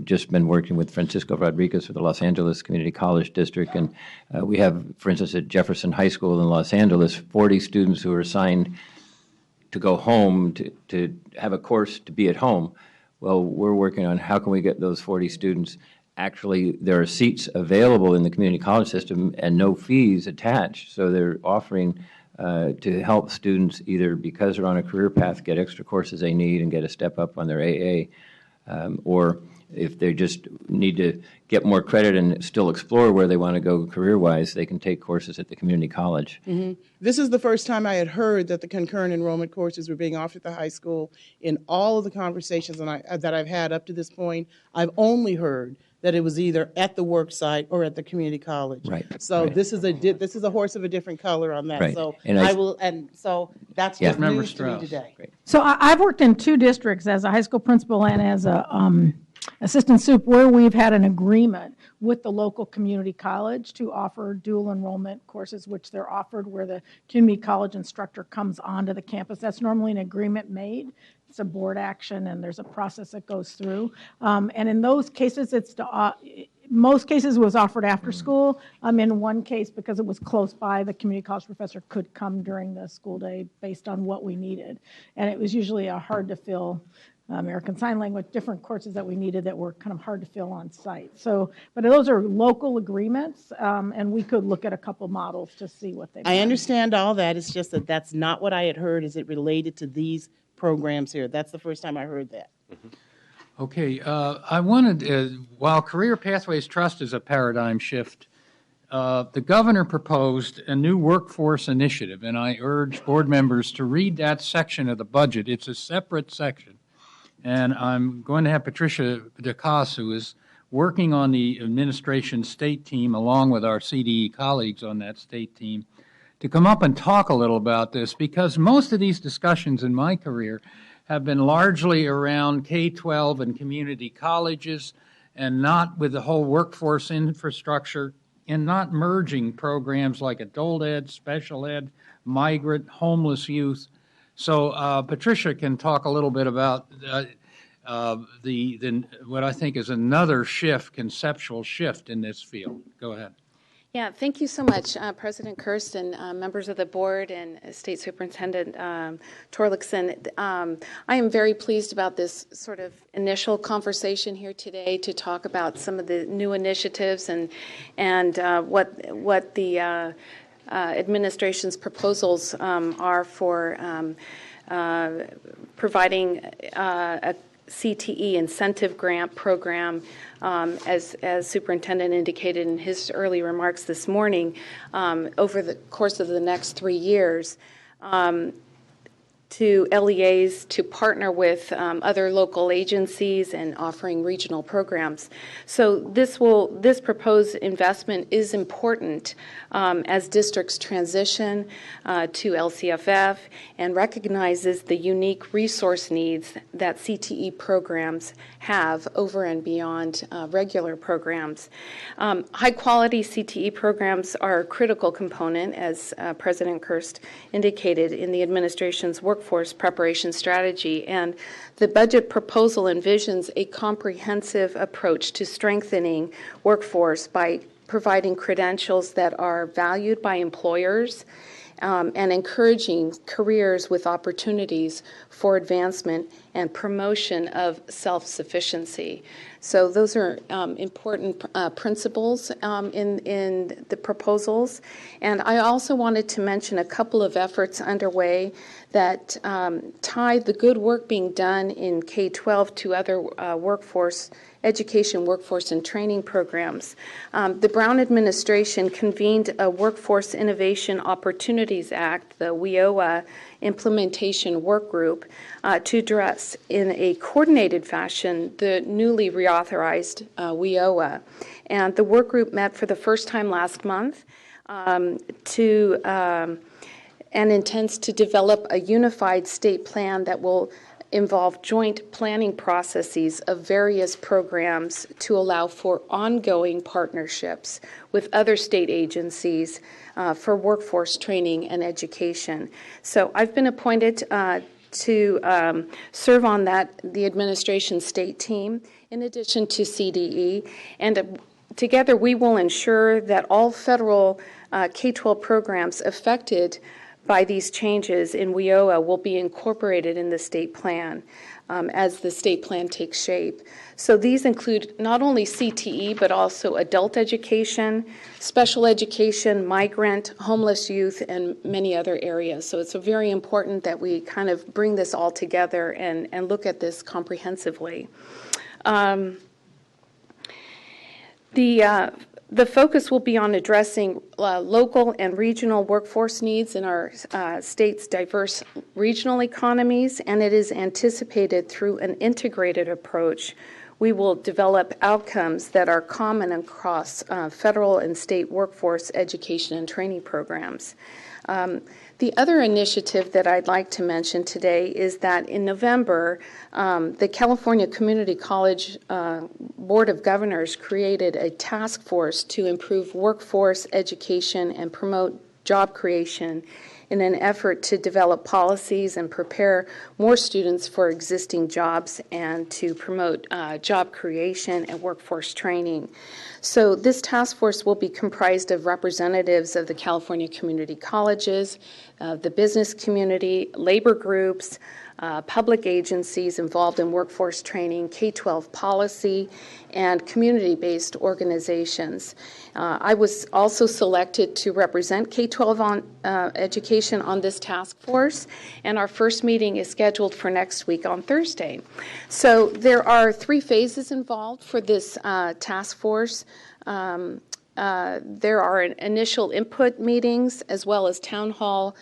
Just been working with Francisco Rodriguez for the Los Angeles Community College District, and we have, for instance, at Jefferson High School in Los Angeles, 40 students who are assigned to go home to have a course to be at home. Well, we're working on how can we get those 40 students. Actually, there are seats available in the community college system and no fees attached, so they're offering to help students either because they're on a career path get extra courses they need and get a step up on their AA, or if they just need to get more credit and still explore where they want to go career-wise, they can take courses at the community college. This is the first time I had heard that the concurrent enrollment courses were being offered at the high school. In all of the conversations that I've had up to this point, I've only heard that it was either at the work site or at the community college. Right. So this is a horse of a different color on that. Right. So And so that's what's news to me today. So I've worked in two districts as a high school principal and as a assistant sup where we've had an agreement with the local community college to offer dual enrollment courses, which they're offered where the community college instructor comes onto the campus. That's normally an agreement made. It's a board action, and there's a process that goes through. And in those cases, most cases it was offered after school. In one case, because it was close by, the community college professor could come during the school day based on what we needed. And it was usually a hard to fill American Sign Language, different courses that we needed that were kind of hard to fill on site. So, but those are local agreements, and we could look at a couple models to see what they. I understand all that. It's just that that's not what I had heard. Is it related to these programs here? That's the first time I heard that. Okay, I wanted, while Career Pathways Trust is a paradigm shift, the governor proposed a new workforce initiative, and I urge board members to read that section of the budget. It's a separate section. And I'm going to have Patricia DeCas, who is working on the administration state team, along with our CDE colleagues on that state team, to come up and talk a little about this, because most of these discussions in my career have been largely around K-12 and community colleges, and not with the whole workforce infrastructure, and not merging programs like adult ed, special ed, migrant, homeless youth. So Patricia can talk a little bit about what I think is another shift, conceptual shift in this field. Go ahead. Yeah, thank you so much, President Kirsten, members of the board, and State Superintendent Torlakson. I am very pleased about this sort of initial conversation here today to talk about some of the new initiatives and what the administration's proposals are for providing a CTE incentive grant program, as Superintendent indicated in his early remarks this morning, over the course of the next 3 years, to LEAs to partner with other local agencies and offering regional programs. So this proposed investment is important as districts transition to LCFF and recognizes the unique resource needs that CTE programs have over and beyond regular programs. High quality CTE programs are a critical component, as President Kirst indicated, in the administration's workforce preparation strategy, and the budget proposal envisions a comprehensive approach to strengthening workforce by providing credentials that are valued by employers and encouraging careers with opportunities for advancement and promotion of self-sufficiency. So those are important principles in the proposals. And I also wanted to mention a couple of efforts underway that tie the good work being done in K-12 to other education, workforce, and training programs. The Brown administration convened a Workforce Innovation Opportunities Act, the WIOA implementation work group, to address in a coordinated fashion the newly reauthorized WIOA. And the work group met for the first time last month and intends to develop a unified state plan that will involve joint planning processes of various programs to allow for ongoing partnerships with other state agencies for workforce training and education. So I've been appointed to serve on the administration state team in addition to CDE, and together we will ensure that all federal K-12 programs affected by these changes in WIOA will be incorporated in the state plan as the state plan takes shape. So these include not only CTE, but also adult education, special education, migrant, homeless youth, and many other areas. So it's very important that we kind of bring this all together and look at this comprehensively. The focus will be on addressing local and regional workforce needs in our state's diverse regional economies, and it is anticipated through an integrated approach we will develop outcomes that are common across federal and state workforce education and training programs. The other initiative that I'd like to mention today is that in November, the California Community College Board of Governors created a task force to improve workforce education and promote job creation in an effort to develop policies and prepare more students for existing jobs and to promote job creation and workforce training. So this task force will be comprised of representatives of the California community colleges, the business community, labor groups, public agencies involved in workforce training, K-12 policy, and community-based organizations. I was also selected to represent K-12 education on this task force, and our first meeting is scheduled for next week on Thursday. So there are 3 phases involved for this task force. There are initial input meetings as well as town hall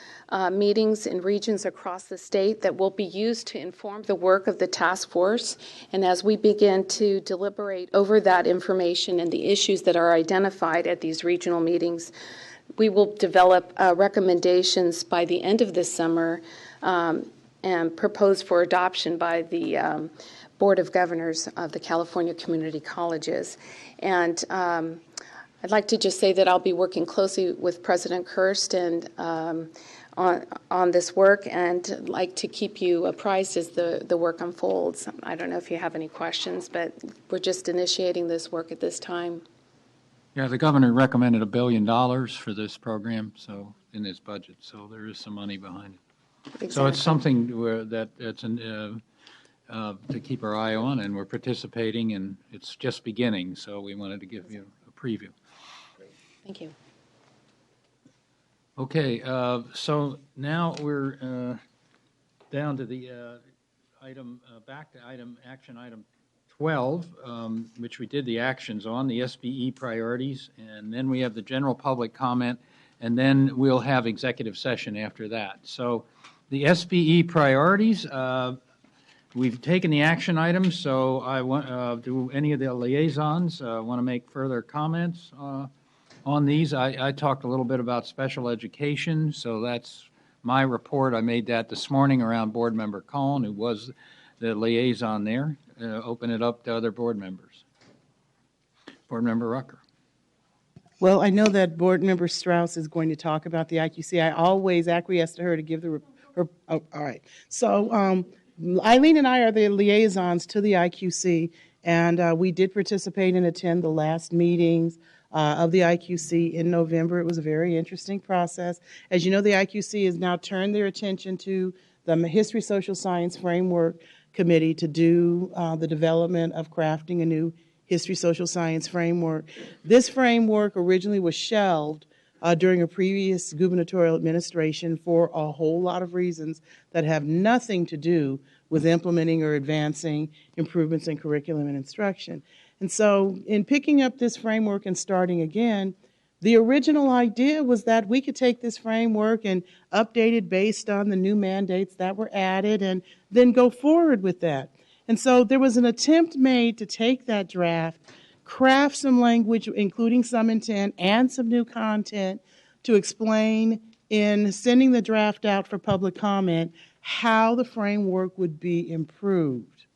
meetings in regions across the state that will be used to inform the work of the task force. And as we begin to deliberate over that information and the issues that are identified at these regional meetings, we will develop recommendations by the end of this summer and propose for adoption by the Board of Governors of the California Community Colleges. And I'd like to just say that I'll be working closely with President Kirst and on this work, and like to keep you apprised as the work unfolds. I don't know if you have any questions, but we're just initiating this work at this time. Yeah, the governor recommended $1 billion for this program, so, in his budget, so there is some money behind it. So it's something that's to keep our eye on, and we're participating, and it's just beginning, so we wanted to give you a preview. Thank you. Okay, so now we're down to the back to action item 12, which we did the actions on, the SBE priorities, and then we have the general public comment, and then we'll have executive session after that. So the SBE priorities, we've taken the action items, so I want, do any of the liaisons want to make further comments on these? I talked a little bit about special education, so that's my report. I made that this morning around Board Member Cohen, who was the liaison there. Open it up to other board members. Board Member Rucker. Well, I know that Board Member Strauss is going to talk about the IQC. I always acquiesce to her to give her all right. So Eileen and I are the liaisons to the IQC, and we did participate and attend the last meetings of the IQC in November. It was a very interesting process. As you know, the IQC has now turned their attention to the History Social Science Framework Committee to do the development of crafting a new History Social Science framework. This framework originally was shelved during a previous gubernatorial administration for a whole lot of reasons that have nothing to do with implementing or advancing improvements in curriculum and instruction. And so in picking up this framework and starting again, the original idea was that we could take this framework and update it based on the new mandates that were added and then go forward with that. And so there was an attempt made to take that draft, craft some language, including some intent and some new content, to explain in sending the draft out for public comment how the framework would be improved.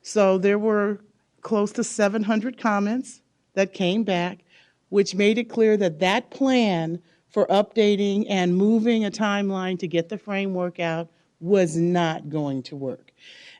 So there were close to 700 comments that came back, which made it clear that that plan for updating and moving a timeline to get the framework out was not going to work.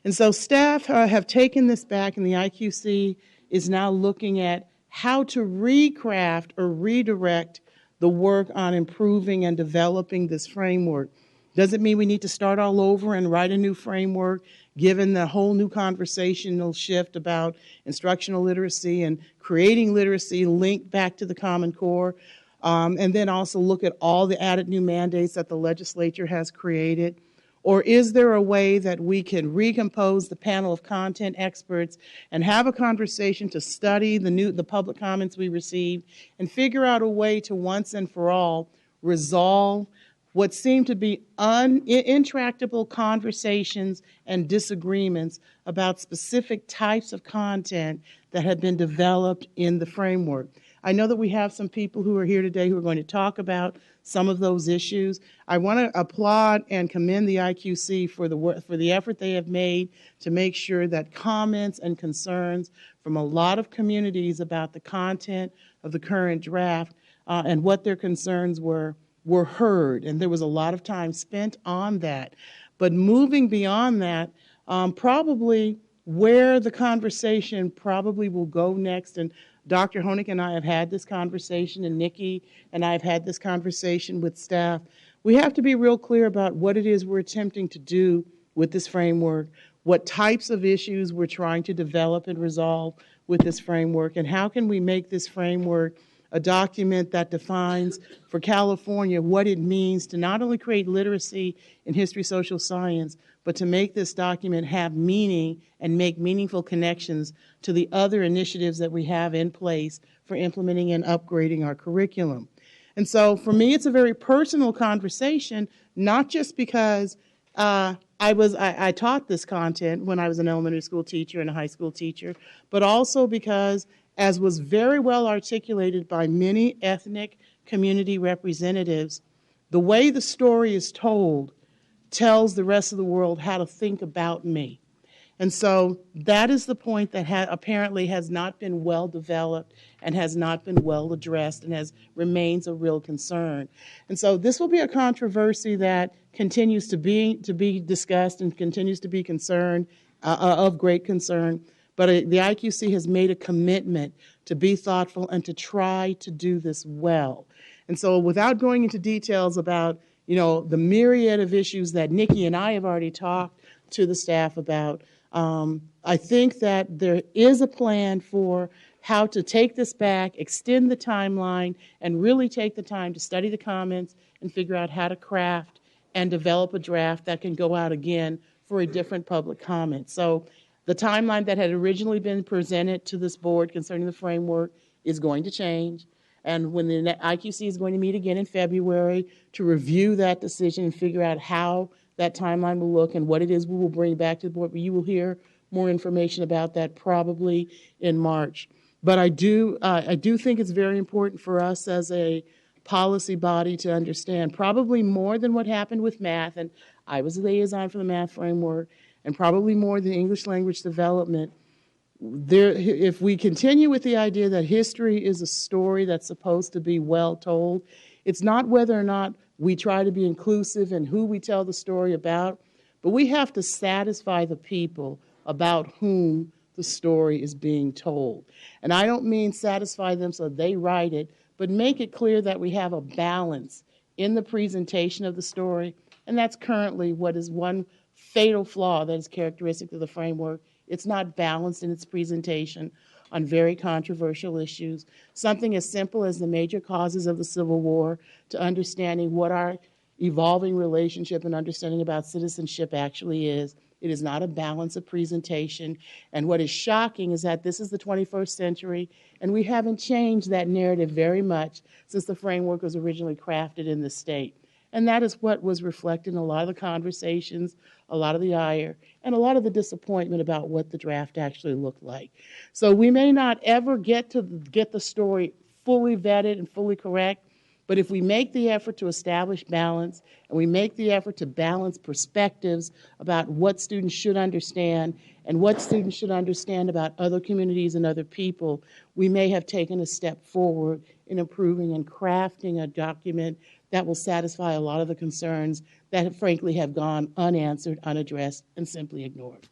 And so staff have taken this back, and the IQC is now looking at how to recraft or redirect the work on improving and developing this framework. Doesn't mean we need to start all over and write a new framework, given the whole new conversational shift about instructional literacy and creating literacy linked back to the Common Core, and then also look at all the added new mandates that the legislature has created. Or is there a way that we can recompose the panel of content experts and have a conversation to study the public comments we received and figure out a way to once and for all resolve what seemed to be intractable conversations and disagreements about specific types of content that had been developed in the framework? I know that we have some people who are here today who are going to talk about some of those issues. I want to applaud and commend the IQC for the effort they have made to make sure that comments and concerns from a lot of communities about the content of the current draft and what their concerns were heard, and there was a lot of time spent on that. But moving beyond that, probably where the conversation probably will go next, and Dr. Honig and I have had this conversation, and Nikki and I have had this conversation with staff. We have to be real clear about what it is we're attempting to do with this framework, what types of issues we're trying to develop and resolve with this framework, and how can we make this framework a document that defines for California what it means to not only create literacy in history, social science, but to make this document have meaning and make meaningful connections to the other initiatives that we have in place for implementing and upgrading our curriculum. And so for me, it's a very personal conversation, not just because I taught this content when I was an elementary school teacher and a high school teacher, but also because, as was very well articulated by many ethnic community representatives, the way the story is told tells the rest of the world how to think about me. And so that is the point that apparently has not been well developed and has not been well addressed and remains a real concern. And so this will be a controversy that continues to be discussed and continues to be of great concern. But the IQC has made a commitment to be thoughtful, and to try to do this well. And so without going into details about, the myriad of issues that Nikki and I have already talked to the staff about, I think that there is a plan for how to take this back, extend the timeline, and really take the time to study the comments and figure out how to craft and develop a draft that can go out again for a different public comment. So the timeline that had originally been presented to this board concerning the framework is going to change. And when the IQC is going to meet again in February to review that decision and figure out how that timeline will look and what it is we will bring back to the board, but you will hear more information about that probably in March. But I do think it's very important for us as a policy body to understand, probably more than what happened with math, and I was a liaison for the math framework, and probably more than English language development. If we continue with the idea that history is a story that's supposed to be well told, it's not whether or not we try to be inclusive in who we tell the story about, but we have to satisfy the people about whom the story is being told. And I don't mean satisfy them so they write it, but make it clear that we have a balance in the presentation of the story. And that's currently what is one fatal flaw that is characteristic of the framework. It's not balanced in its presentation on very controversial issues. Something as simple as the major causes of the Civil War to understanding what our evolving relationship and understanding about citizenship actually is. It is not a balance of presentation. And what is shocking is that this is the 21st century, and we haven't changed that narrative very much since the framework was originally crafted in the state. And that is what was reflected in a lot of the conversations, a lot of the ire, and a lot of the disappointment about what the draft actually looked like. So we may not ever get the story fully vetted and fully correct, but if we make the effort to establish balance, and we make the effort to balance perspectives about what students should understand and what students should understand about other communities and other people, we may have taken a step forward in improving and crafting a document that will satisfy a lot of the concerns that frankly have gone unanswered, unaddressed, and simply ignored.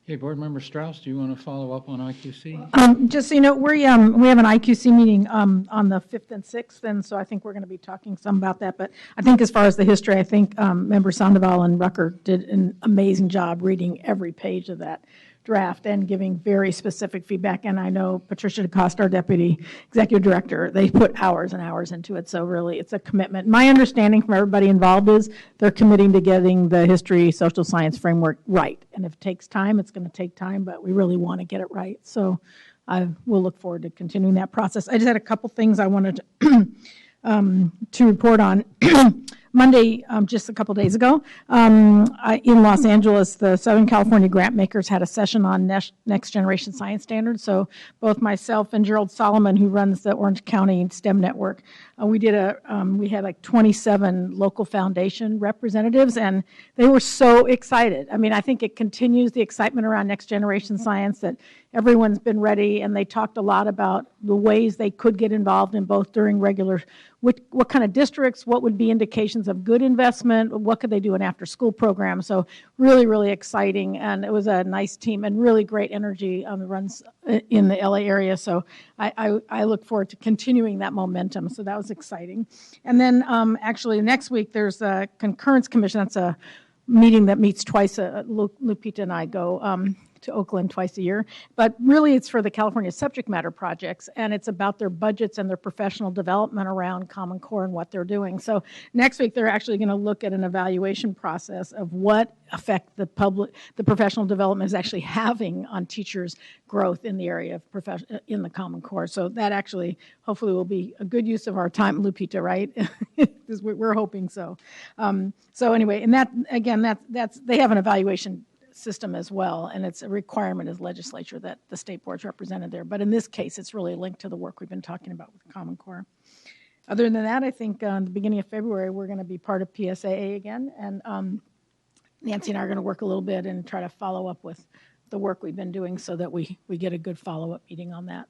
Okay, Board Member Strauss, do you want to follow up on IQC? Just so you know, we have an IQC meeting on the 5th and 6th, and so I think we're going to be talking some about that. But I think as far as the history, I think Member Sandoval and Rucker did an amazing job reading every page of that draft and giving very specific feedback. And I know Patricia DeCosta, our Deputy Executive Director, they put hours and hours into it. So really, it's a commitment. My understanding from everybody involved is they're committing to getting the history social science framework right. And if it takes time, it's going to take time, but we really want to get it right. So I will look forward to continuing that process. I just had a couple things I wanted to report on. Monday, just a couple days ago, in Los Angeles, the Southern California grant makers had a session on next generation science standards. So both myself and Gerald Solomon, who runs the Orange County STEM Network, we had like 27 local foundation representatives, and they were so excited. I mean, I think it continues the excitement around next generation science that everyone's been ready, and they talked a lot about the ways they could get involved in both during regular, what kind of districts, what would be indications of good investment, what could they do in after-school programs. So really, really exciting, and it was a nice team and really great energy on the runs in the LA area. So I look forward to continuing that momentum. So that was exciting. And then actually next week there's a concurrence commission. That's a meeting that meets twice. Lupita and I go to Oakland twice a year. But really it's for the California subject matter projects, and it's about their budgets and their professional development around Common Core and what they're doing. So next week they're actually going to look at an evaluation process of what effect the professional development is actually having on teachers' growth in the area of in the Common Core. So that actually hopefully will be a good use of our time, Lupita, right? We're hoping so. So anyway, and that again, that's they have an evaluation system as well, and it's a requirement as legislature that the state board's represented there. But in this case, it's really linked to the work we've been talking about with the Common Core. Other than that, I think the beginning of February, we're going to be part of PSAA again, and Nancy and I are going to work a little bit and try to follow up with the work we've been doing so that we get a good follow-up meeting on that.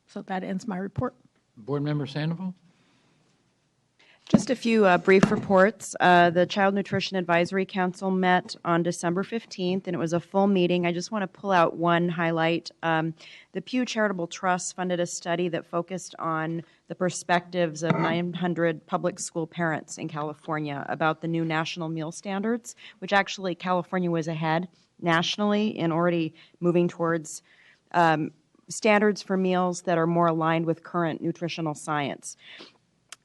So that ends my report. Board Member Sandoval? Just a few brief reports. The Child Nutrition Advisory Council met on December 15th, and it was a full meeting. I just want to pull out one highlight. The Pew Charitable Trust funded a study that focused on the perspectives of 900 public school parents in California about the new national meal standards, which actually California was ahead nationally and already moving towards standards for meals that are more aligned with current nutritional science.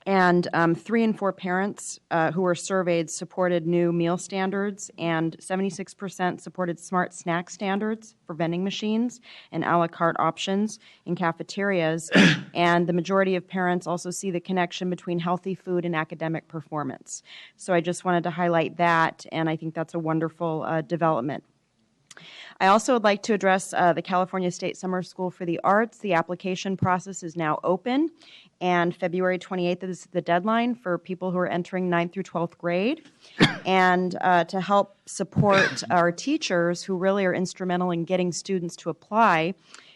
And 3 in 4 parents who were surveyed supported new meal standards, and 76% supported smart snack standards for vending machines and a la carte options in cafeterias. And the majority of parents also see the connection between healthy food and academic performance. So I just wanted to highlight that, and I think that's a wonderful development. I also would like to address the California State Summer School for the Arts. The application process is now open, and February 28th is the deadline for people who are entering 9th through 12th grade. And to help support our teachers who really are instrumental in getting students to apply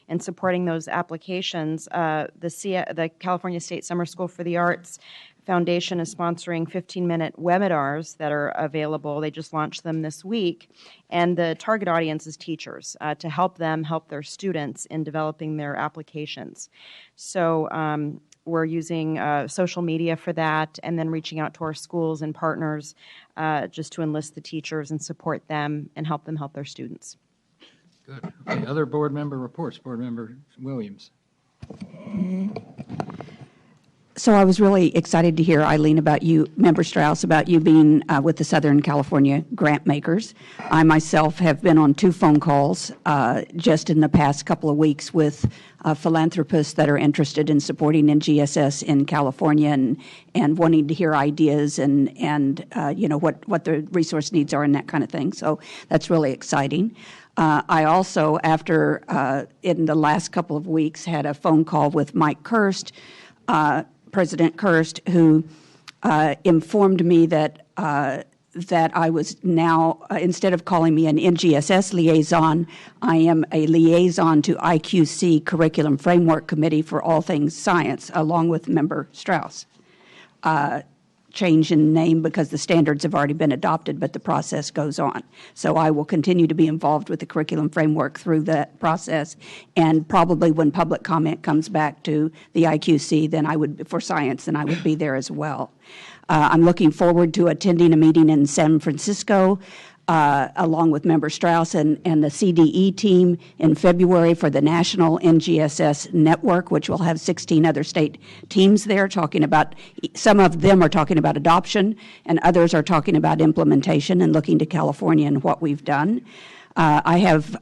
and supporting those applications, the California State Summer School for the Arts Foundation is sponsoring 15-minute webinars that are available. They just launched them this week. And the target audience is teachers to help them help their students in developing their applications. So we're using social media for that, and then reaching out to our schools and partners just to enlist the teachers and support them and help them help their students. Good. Okay, other board member reports. Board Member Williams. So I was really excited to hear, Eileen, about you, Member Strauss, about you being with the Southern California grant makers. I myself have been on 2 phone calls just in the past couple of weeks with philanthropists that are interested in supporting NGSS in California and wanting to hear ideas and you know, what the resource needs are and that kind of thing. So that's really exciting. I also, after in the last couple of weeks, had a phone call with Mike Kirst, President Kirst, who informed me that that I was now, instead of calling me an NGSS liaison, I am a liaison to IQC Curriculum Framework Committee for all things science, along with Member Strauss. Change in name because the standards have already been adopted, but the process goes on. So I will continue to be involved with the curriculum framework through that process, and probably when public comment comes back to the IQC, then I would, for science, then I would be there as well. I'm looking forward to attending a meeting in San Francisco along with Member Strauss and the CDE team in February for the National NGSS Network, which will have 16 other state teams there talking about, some of them are talking about adoption and others are talking about implementation and looking to California and what we've done. I have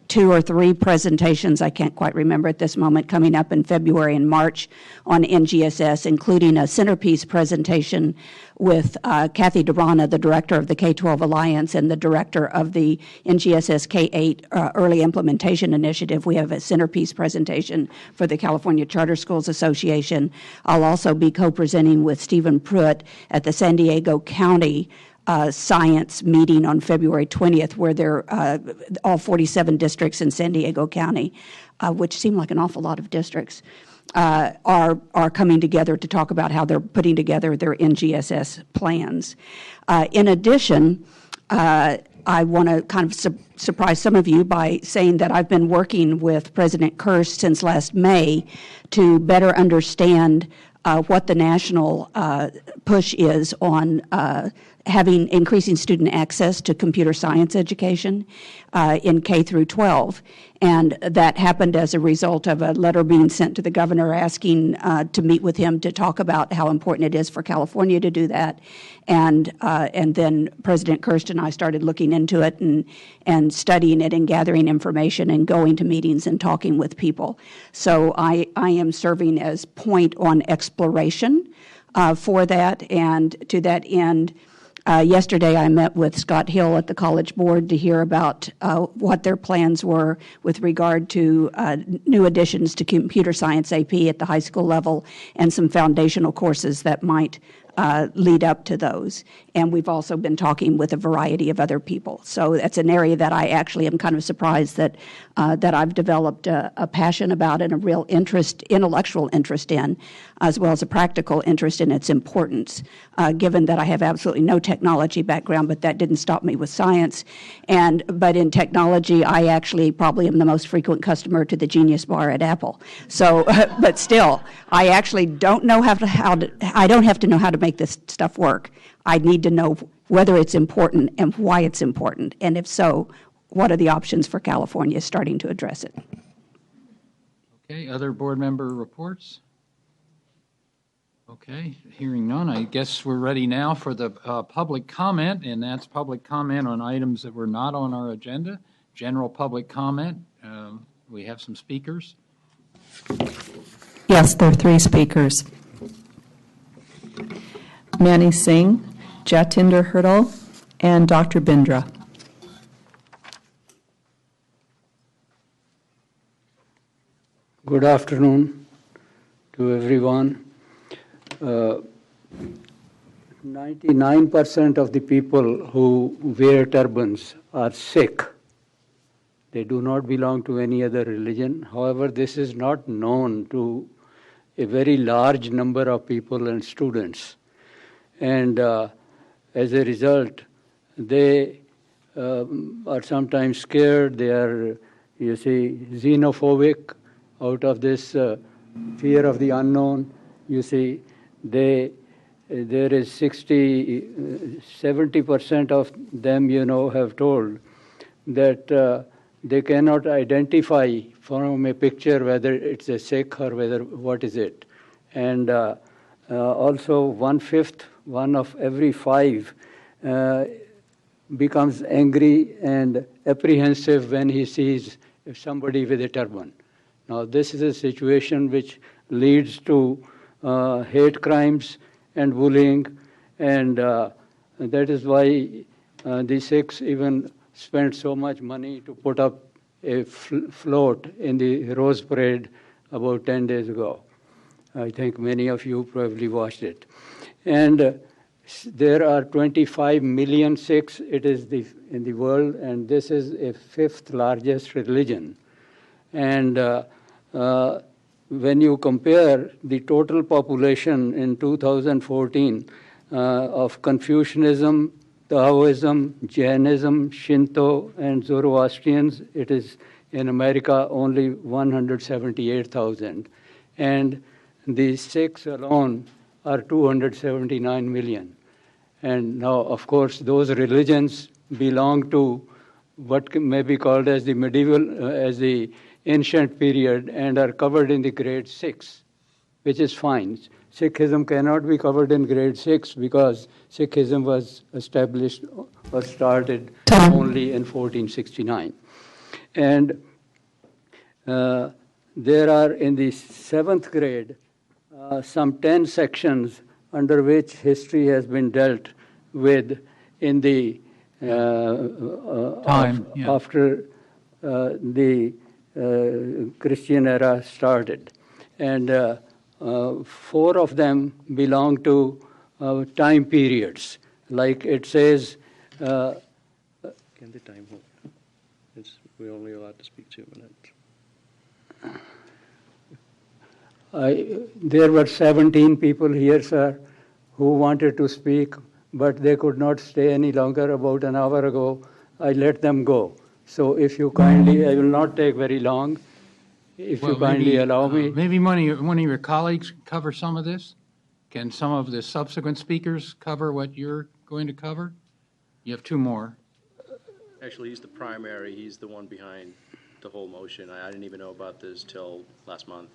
2 or 3 presentations, I can't quite remember at this moment, coming up in February and March on NGSS, including a centerpiece presentation with Kathy Durana, the director of the K-12 Alliance and the director of the NGSS K-8 Early Implementation Initiative. We have a centerpiece presentation for the California Charter Schools Association. I'll also be co-presenting with Stephen Pruitt at the San Diego County science meeting on February 20th, where they're all 47 districts in San Diego County, which seem like an awful lot of districts, are coming together to talk about how they're putting together their NGSS plans. In addition, I want to kind of surprise some of you by saying that I've been working with President Kirst since last May to better understand what the national push is on increasing student access to computer science education in K through 12. And that happened as a result of a letter being sent to the governor asking to meet with him to talk about how important it is for California to do that. And then President Kirst and I started looking into it and studying it and gathering information and going to meetings and talking with people. So I am serving as point on exploration for that, and to that end, yesterday I met with Scott Hill at the College Board to hear about what their plans were with regard to new additions to computer science AP at the high school level and some foundational courses that might lead up to those. And we've also been talking with a variety of other people. So that's an area that I actually am kind of surprised that I've developed a passion about and a real interest, intellectual interest in, as well as a practical interest in its importance, given that I have absolutely no technology background, but that didn't stop me with science. But in technology, I actually probably am the most frequent customer to the Genius Bar at Apple. So, but still, I actually don't know I don't have to know how to make this stuff work. I need to know whether it's important and why it's important, and if so, what are the options for California starting to address it? Okay, other board member reports? Okay, hearing none, I guess we're ready now for the public comment, and that's public comment on items that were not on our agenda. General public comment. We have some speakers. Yes, there are 3 speakers. Manny Singh, Jatinder Hurdle, and Dr. Bindra. Good afternoon to everyone. 99% of the people who wear turbans are Sikh. They do not belong to any other religion. However, this is not known to a very large number of people and students. And as a result, they are sometimes scared. They are, you see, xenophobic out of this fear of the unknown. You see, there is 70% of them, have told that they cannot identify from a picture whether it's a Sikh or what is it. And also 1/5, one of every 5 becomes angry and apprehensive when he sees somebody with a turban. Now, this is a situation which leads to hate crimes and bullying, and that is why the Sikhs even spent so much money to put up a float in the Rose Parade about 10 days ago. I think many of you probably watched it. And there are 25 million Sikhs in the world, and this is a 5th largest religion. And when you compare the total population in 2014 of Confucianism, Taoism, Jainism, Shinto, and Zoroastrians, it is in America only 178,000. And the Sikhs alone are 279 million. And now, of course, those religions belong to what may be called as the medieval, as the ancient period, and are covered in the grade 6, which is fine. Sikhism cannot be covered in grade 6 because Sikhism was established or started only in 1469. And there are in the 7th grade some 10 sections under which history has been dealt with in the after the Christian era started. And 4 of them belong to time periods. Like it says... Can the time hold? We're only allowed to speak 2 minutes. There were 17 people here, sir, who wanted to speak, but they could not stay any longer. About an hour ago, I let them go. So if you kindly, I will not take very long. If you kindly allow me. Maybe one of your colleagues cover some of this? Can some of the subsequent speakers cover what you're going to cover? You have 2 more. Actually, he's the primary. He's the one behind the whole motion. I didn't even know about this till last month.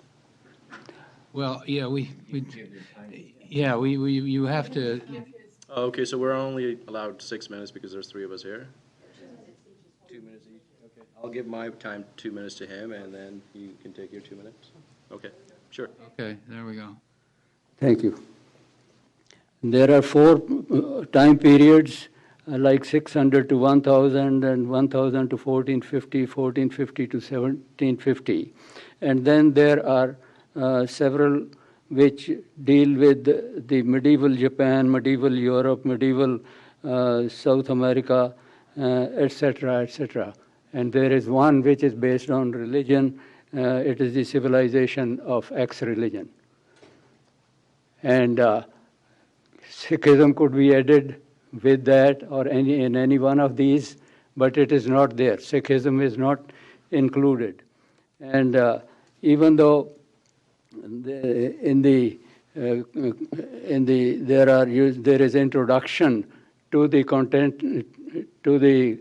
Well, yeah, you have to. Oh, okay, so we're only allowed 6 minutes because there's 3 of us here? 2 minutes each? Okay. I'll give my time 2 minutes to him, and then you can take your 2 minutes. Okay, sure. Okay, there we go. Thank you. There are 4 time periods, like 600 to 1000 and 1000 to 1450, 1450 to 1750. And then there are several which deal with the medieval Japan, medieval Europe, medieval South America, etc., etc. And there is one which is based on religion. It is the civilization of X religion. And Sikhism could be added with that or in any one of these, but it is not there. Sikhism is not included. And even though there is introduction to the content, to the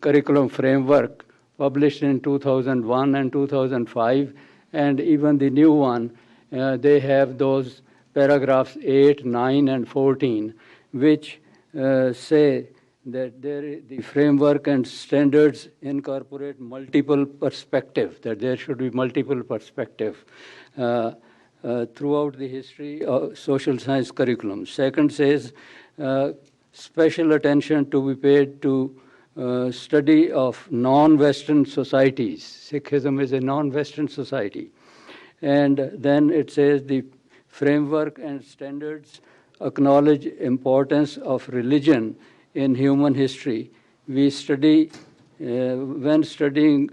curriculum framework published in 2001 and 2005, and even the new one, they have those paragraphs 8, 9, and 14, which say that the framework and standards incorporate multiple perspective, that there should be multiple perspective throughout the history of social science curriculum. Second says special attention to be paid to study of non-Western societies. Sikhism is a non-Western society. And then it says the framework and standards acknowledge importance of religion in human history. We study, when studying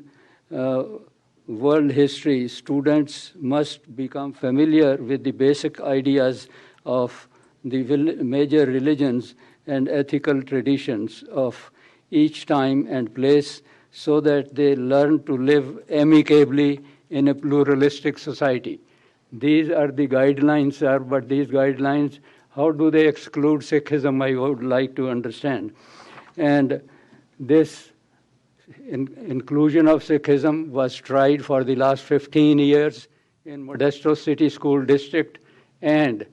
world history, students must become familiar with the basic ideas of the major religions and ethical traditions of each time and place so that they learn to live amicably in a pluralistic society. These are the guidelines, sir, but these guidelines, how do they exclude Sikhism? I would like to understand. And this inclusion of Sikhism was tried for the last 15 years in Modesto City School District, and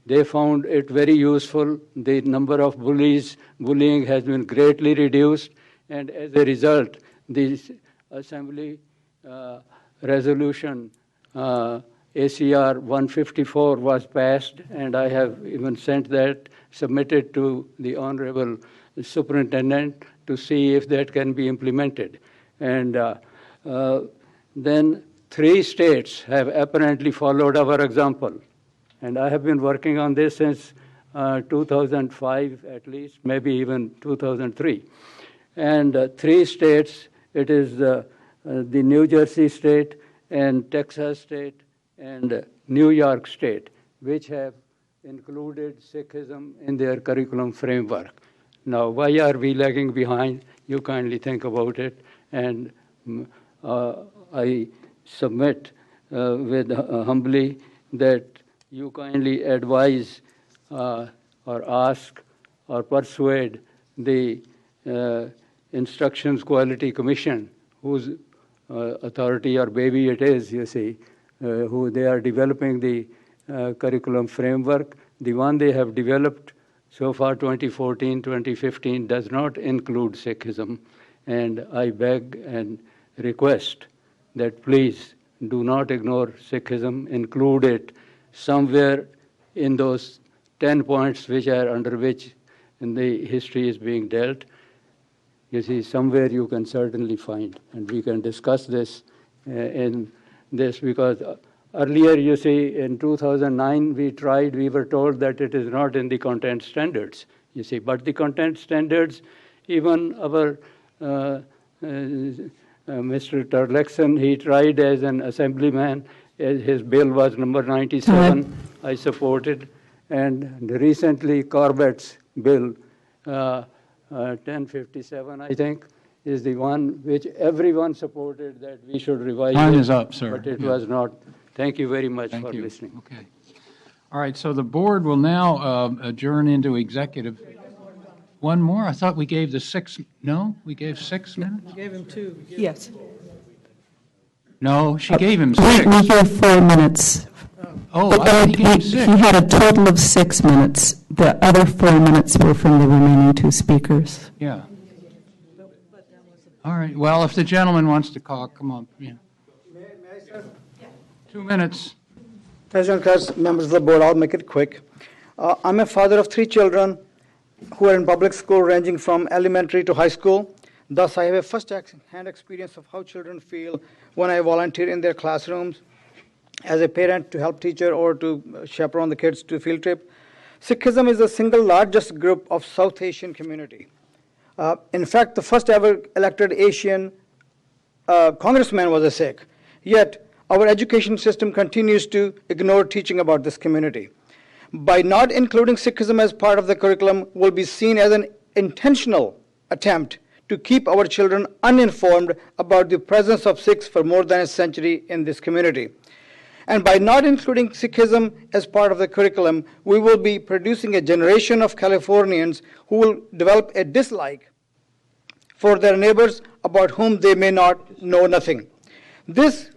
they found it very useful. The number of bullying has been greatly reduced, and as a result, the Assembly resolution ACR 154 was passed, and I have even submitted to the Honorable Superintendent to see if that can be implemented. And then 3 states have apparently followed our example. And I have been working on this since 2005 at least, maybe even 2003. And 3 states, it is the New Jersey state and Texas state and New York state, which have included Sikhism in their curriculum framework. Now, why are we lagging behind? You kindly think about it. And I submit humbly that you kindly advise or ask or persuade the Instructions Quality Commission, whose authority or baby it is, you see, who they are developing the curriculum framework. The one they have developed so far, 2014, 2015, does not include Sikhism. And I beg and request that please do not ignore Sikhism, include it somewhere in those 10 points which are under which in the history is being dealt. You see, somewhere you can certainly find, and we can discuss this in this, because earlier, you see, in 2009, we were told that it is not in the content standards, you see, but the content standards, even our Mr. Turlexon, he tried as an assemblyman, his bill was number 97, I supported, and recently Corbett's bill, 1057, I think, is the one which everyone supported that we should revise. Time is up, sir. But it was not. Thank you very much for listening. Okay. All right, so the board will now adjourn into executive. One more? I thought we gave the 6, no? We gave 6 minutes? We gave him 2. Yes. No, she gave him 6. We gave 4 minutes. Oh, But I thought he gave 6. he had a total of 6 minutes. The other 4 minutes were from the remaining 2 speakers. Yeah. All right, well, if the gentleman wants to call, come on. Yeah. 2 minutes. President Kurz, members of the board, I'll make it quick. I'm a father of 3 children who are in public school ranging from elementary to high school. Thus, I have a first-hand experience of how children feel when I volunteer in their classrooms. as a parent to help teacher or to chaperone the kids to a field trip. Sikhism is the single largest group of South Asian community. In fact, the first ever elected Asian congressman was a Sikh. Yet, our education system continues to ignore teaching about this community. By not including Sikhism as part of the curriculum will be seen as an intentional attempt to keep our children uninformed about the presence of Sikhs for more than a century in this community. And by not including Sikhism as part of the curriculum, we will be producing a generation of Californians who will develop a dislike for their neighbors about whom they may not know nothing. This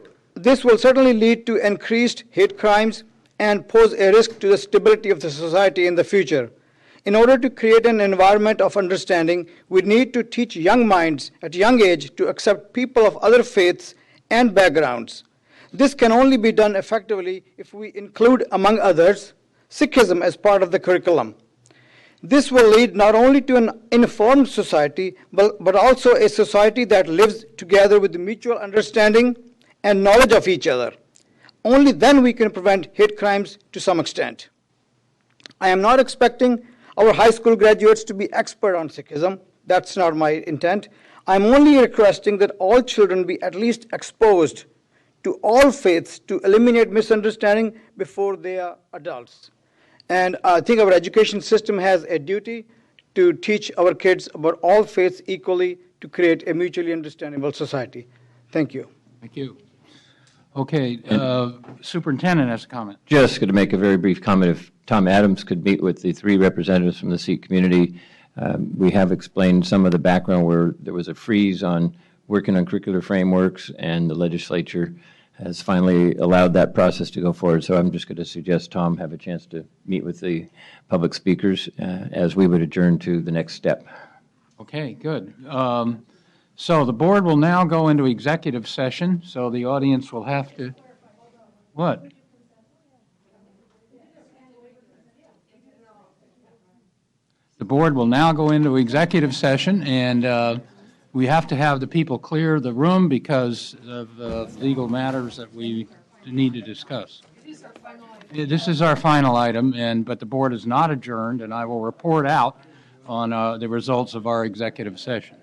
will certainly lead to increased hate crimes and pose a risk to the stability of the society in the future. In order to create an environment of understanding, we need to teach young minds at a young age to accept people of other faiths and backgrounds. This can only be done effectively if we include, among others, Sikhism as part of the curriculum. This will lead not only to an informed society, but also a society that lives together with mutual understanding and knowledge of each other. Only then we can prevent hate crimes to some extent. I am not expecting our high school graduates to be expert on Sikhism. That's not my intent. I'm only requesting that all children be at least exposed to all faiths to eliminate misunderstanding before they are adults. And I think our education system has a duty to teach our kids about all faiths equally to create a mutually understandable society. Thank you. Thank you. Okay, Superintendent has a comment. Just going to make a very brief comment. If Tom Adams could meet with the 3 representatives from the Sikh community, we have explained some of the background where there was a freeze on working on curricular frameworks, and the legislature has finally allowed that process to go forward. So I'm just going to suggest Tom have a chance to meet with the public speakers as we would adjourn to the next step. Okay, good. So the board will now go into executive session, so the audience will have to, what? The board will now go into executive session, and we have to have the people clear the room because of legal matters that we need to discuss. This is our final item, but the board is not adjourned, and I will report out on the results of our executive session.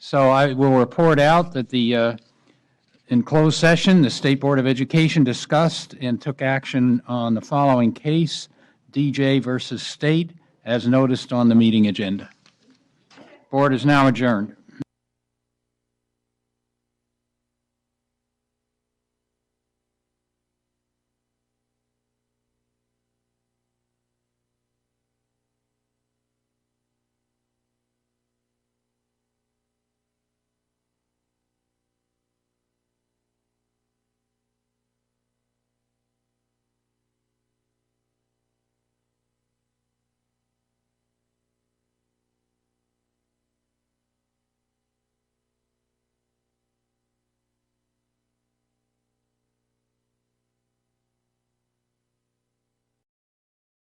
So I will report out that in closed session, the State Board of Education discussed and took action on the following case, DJ versus State, as noticed on the meeting agenda. Board is now adjourned.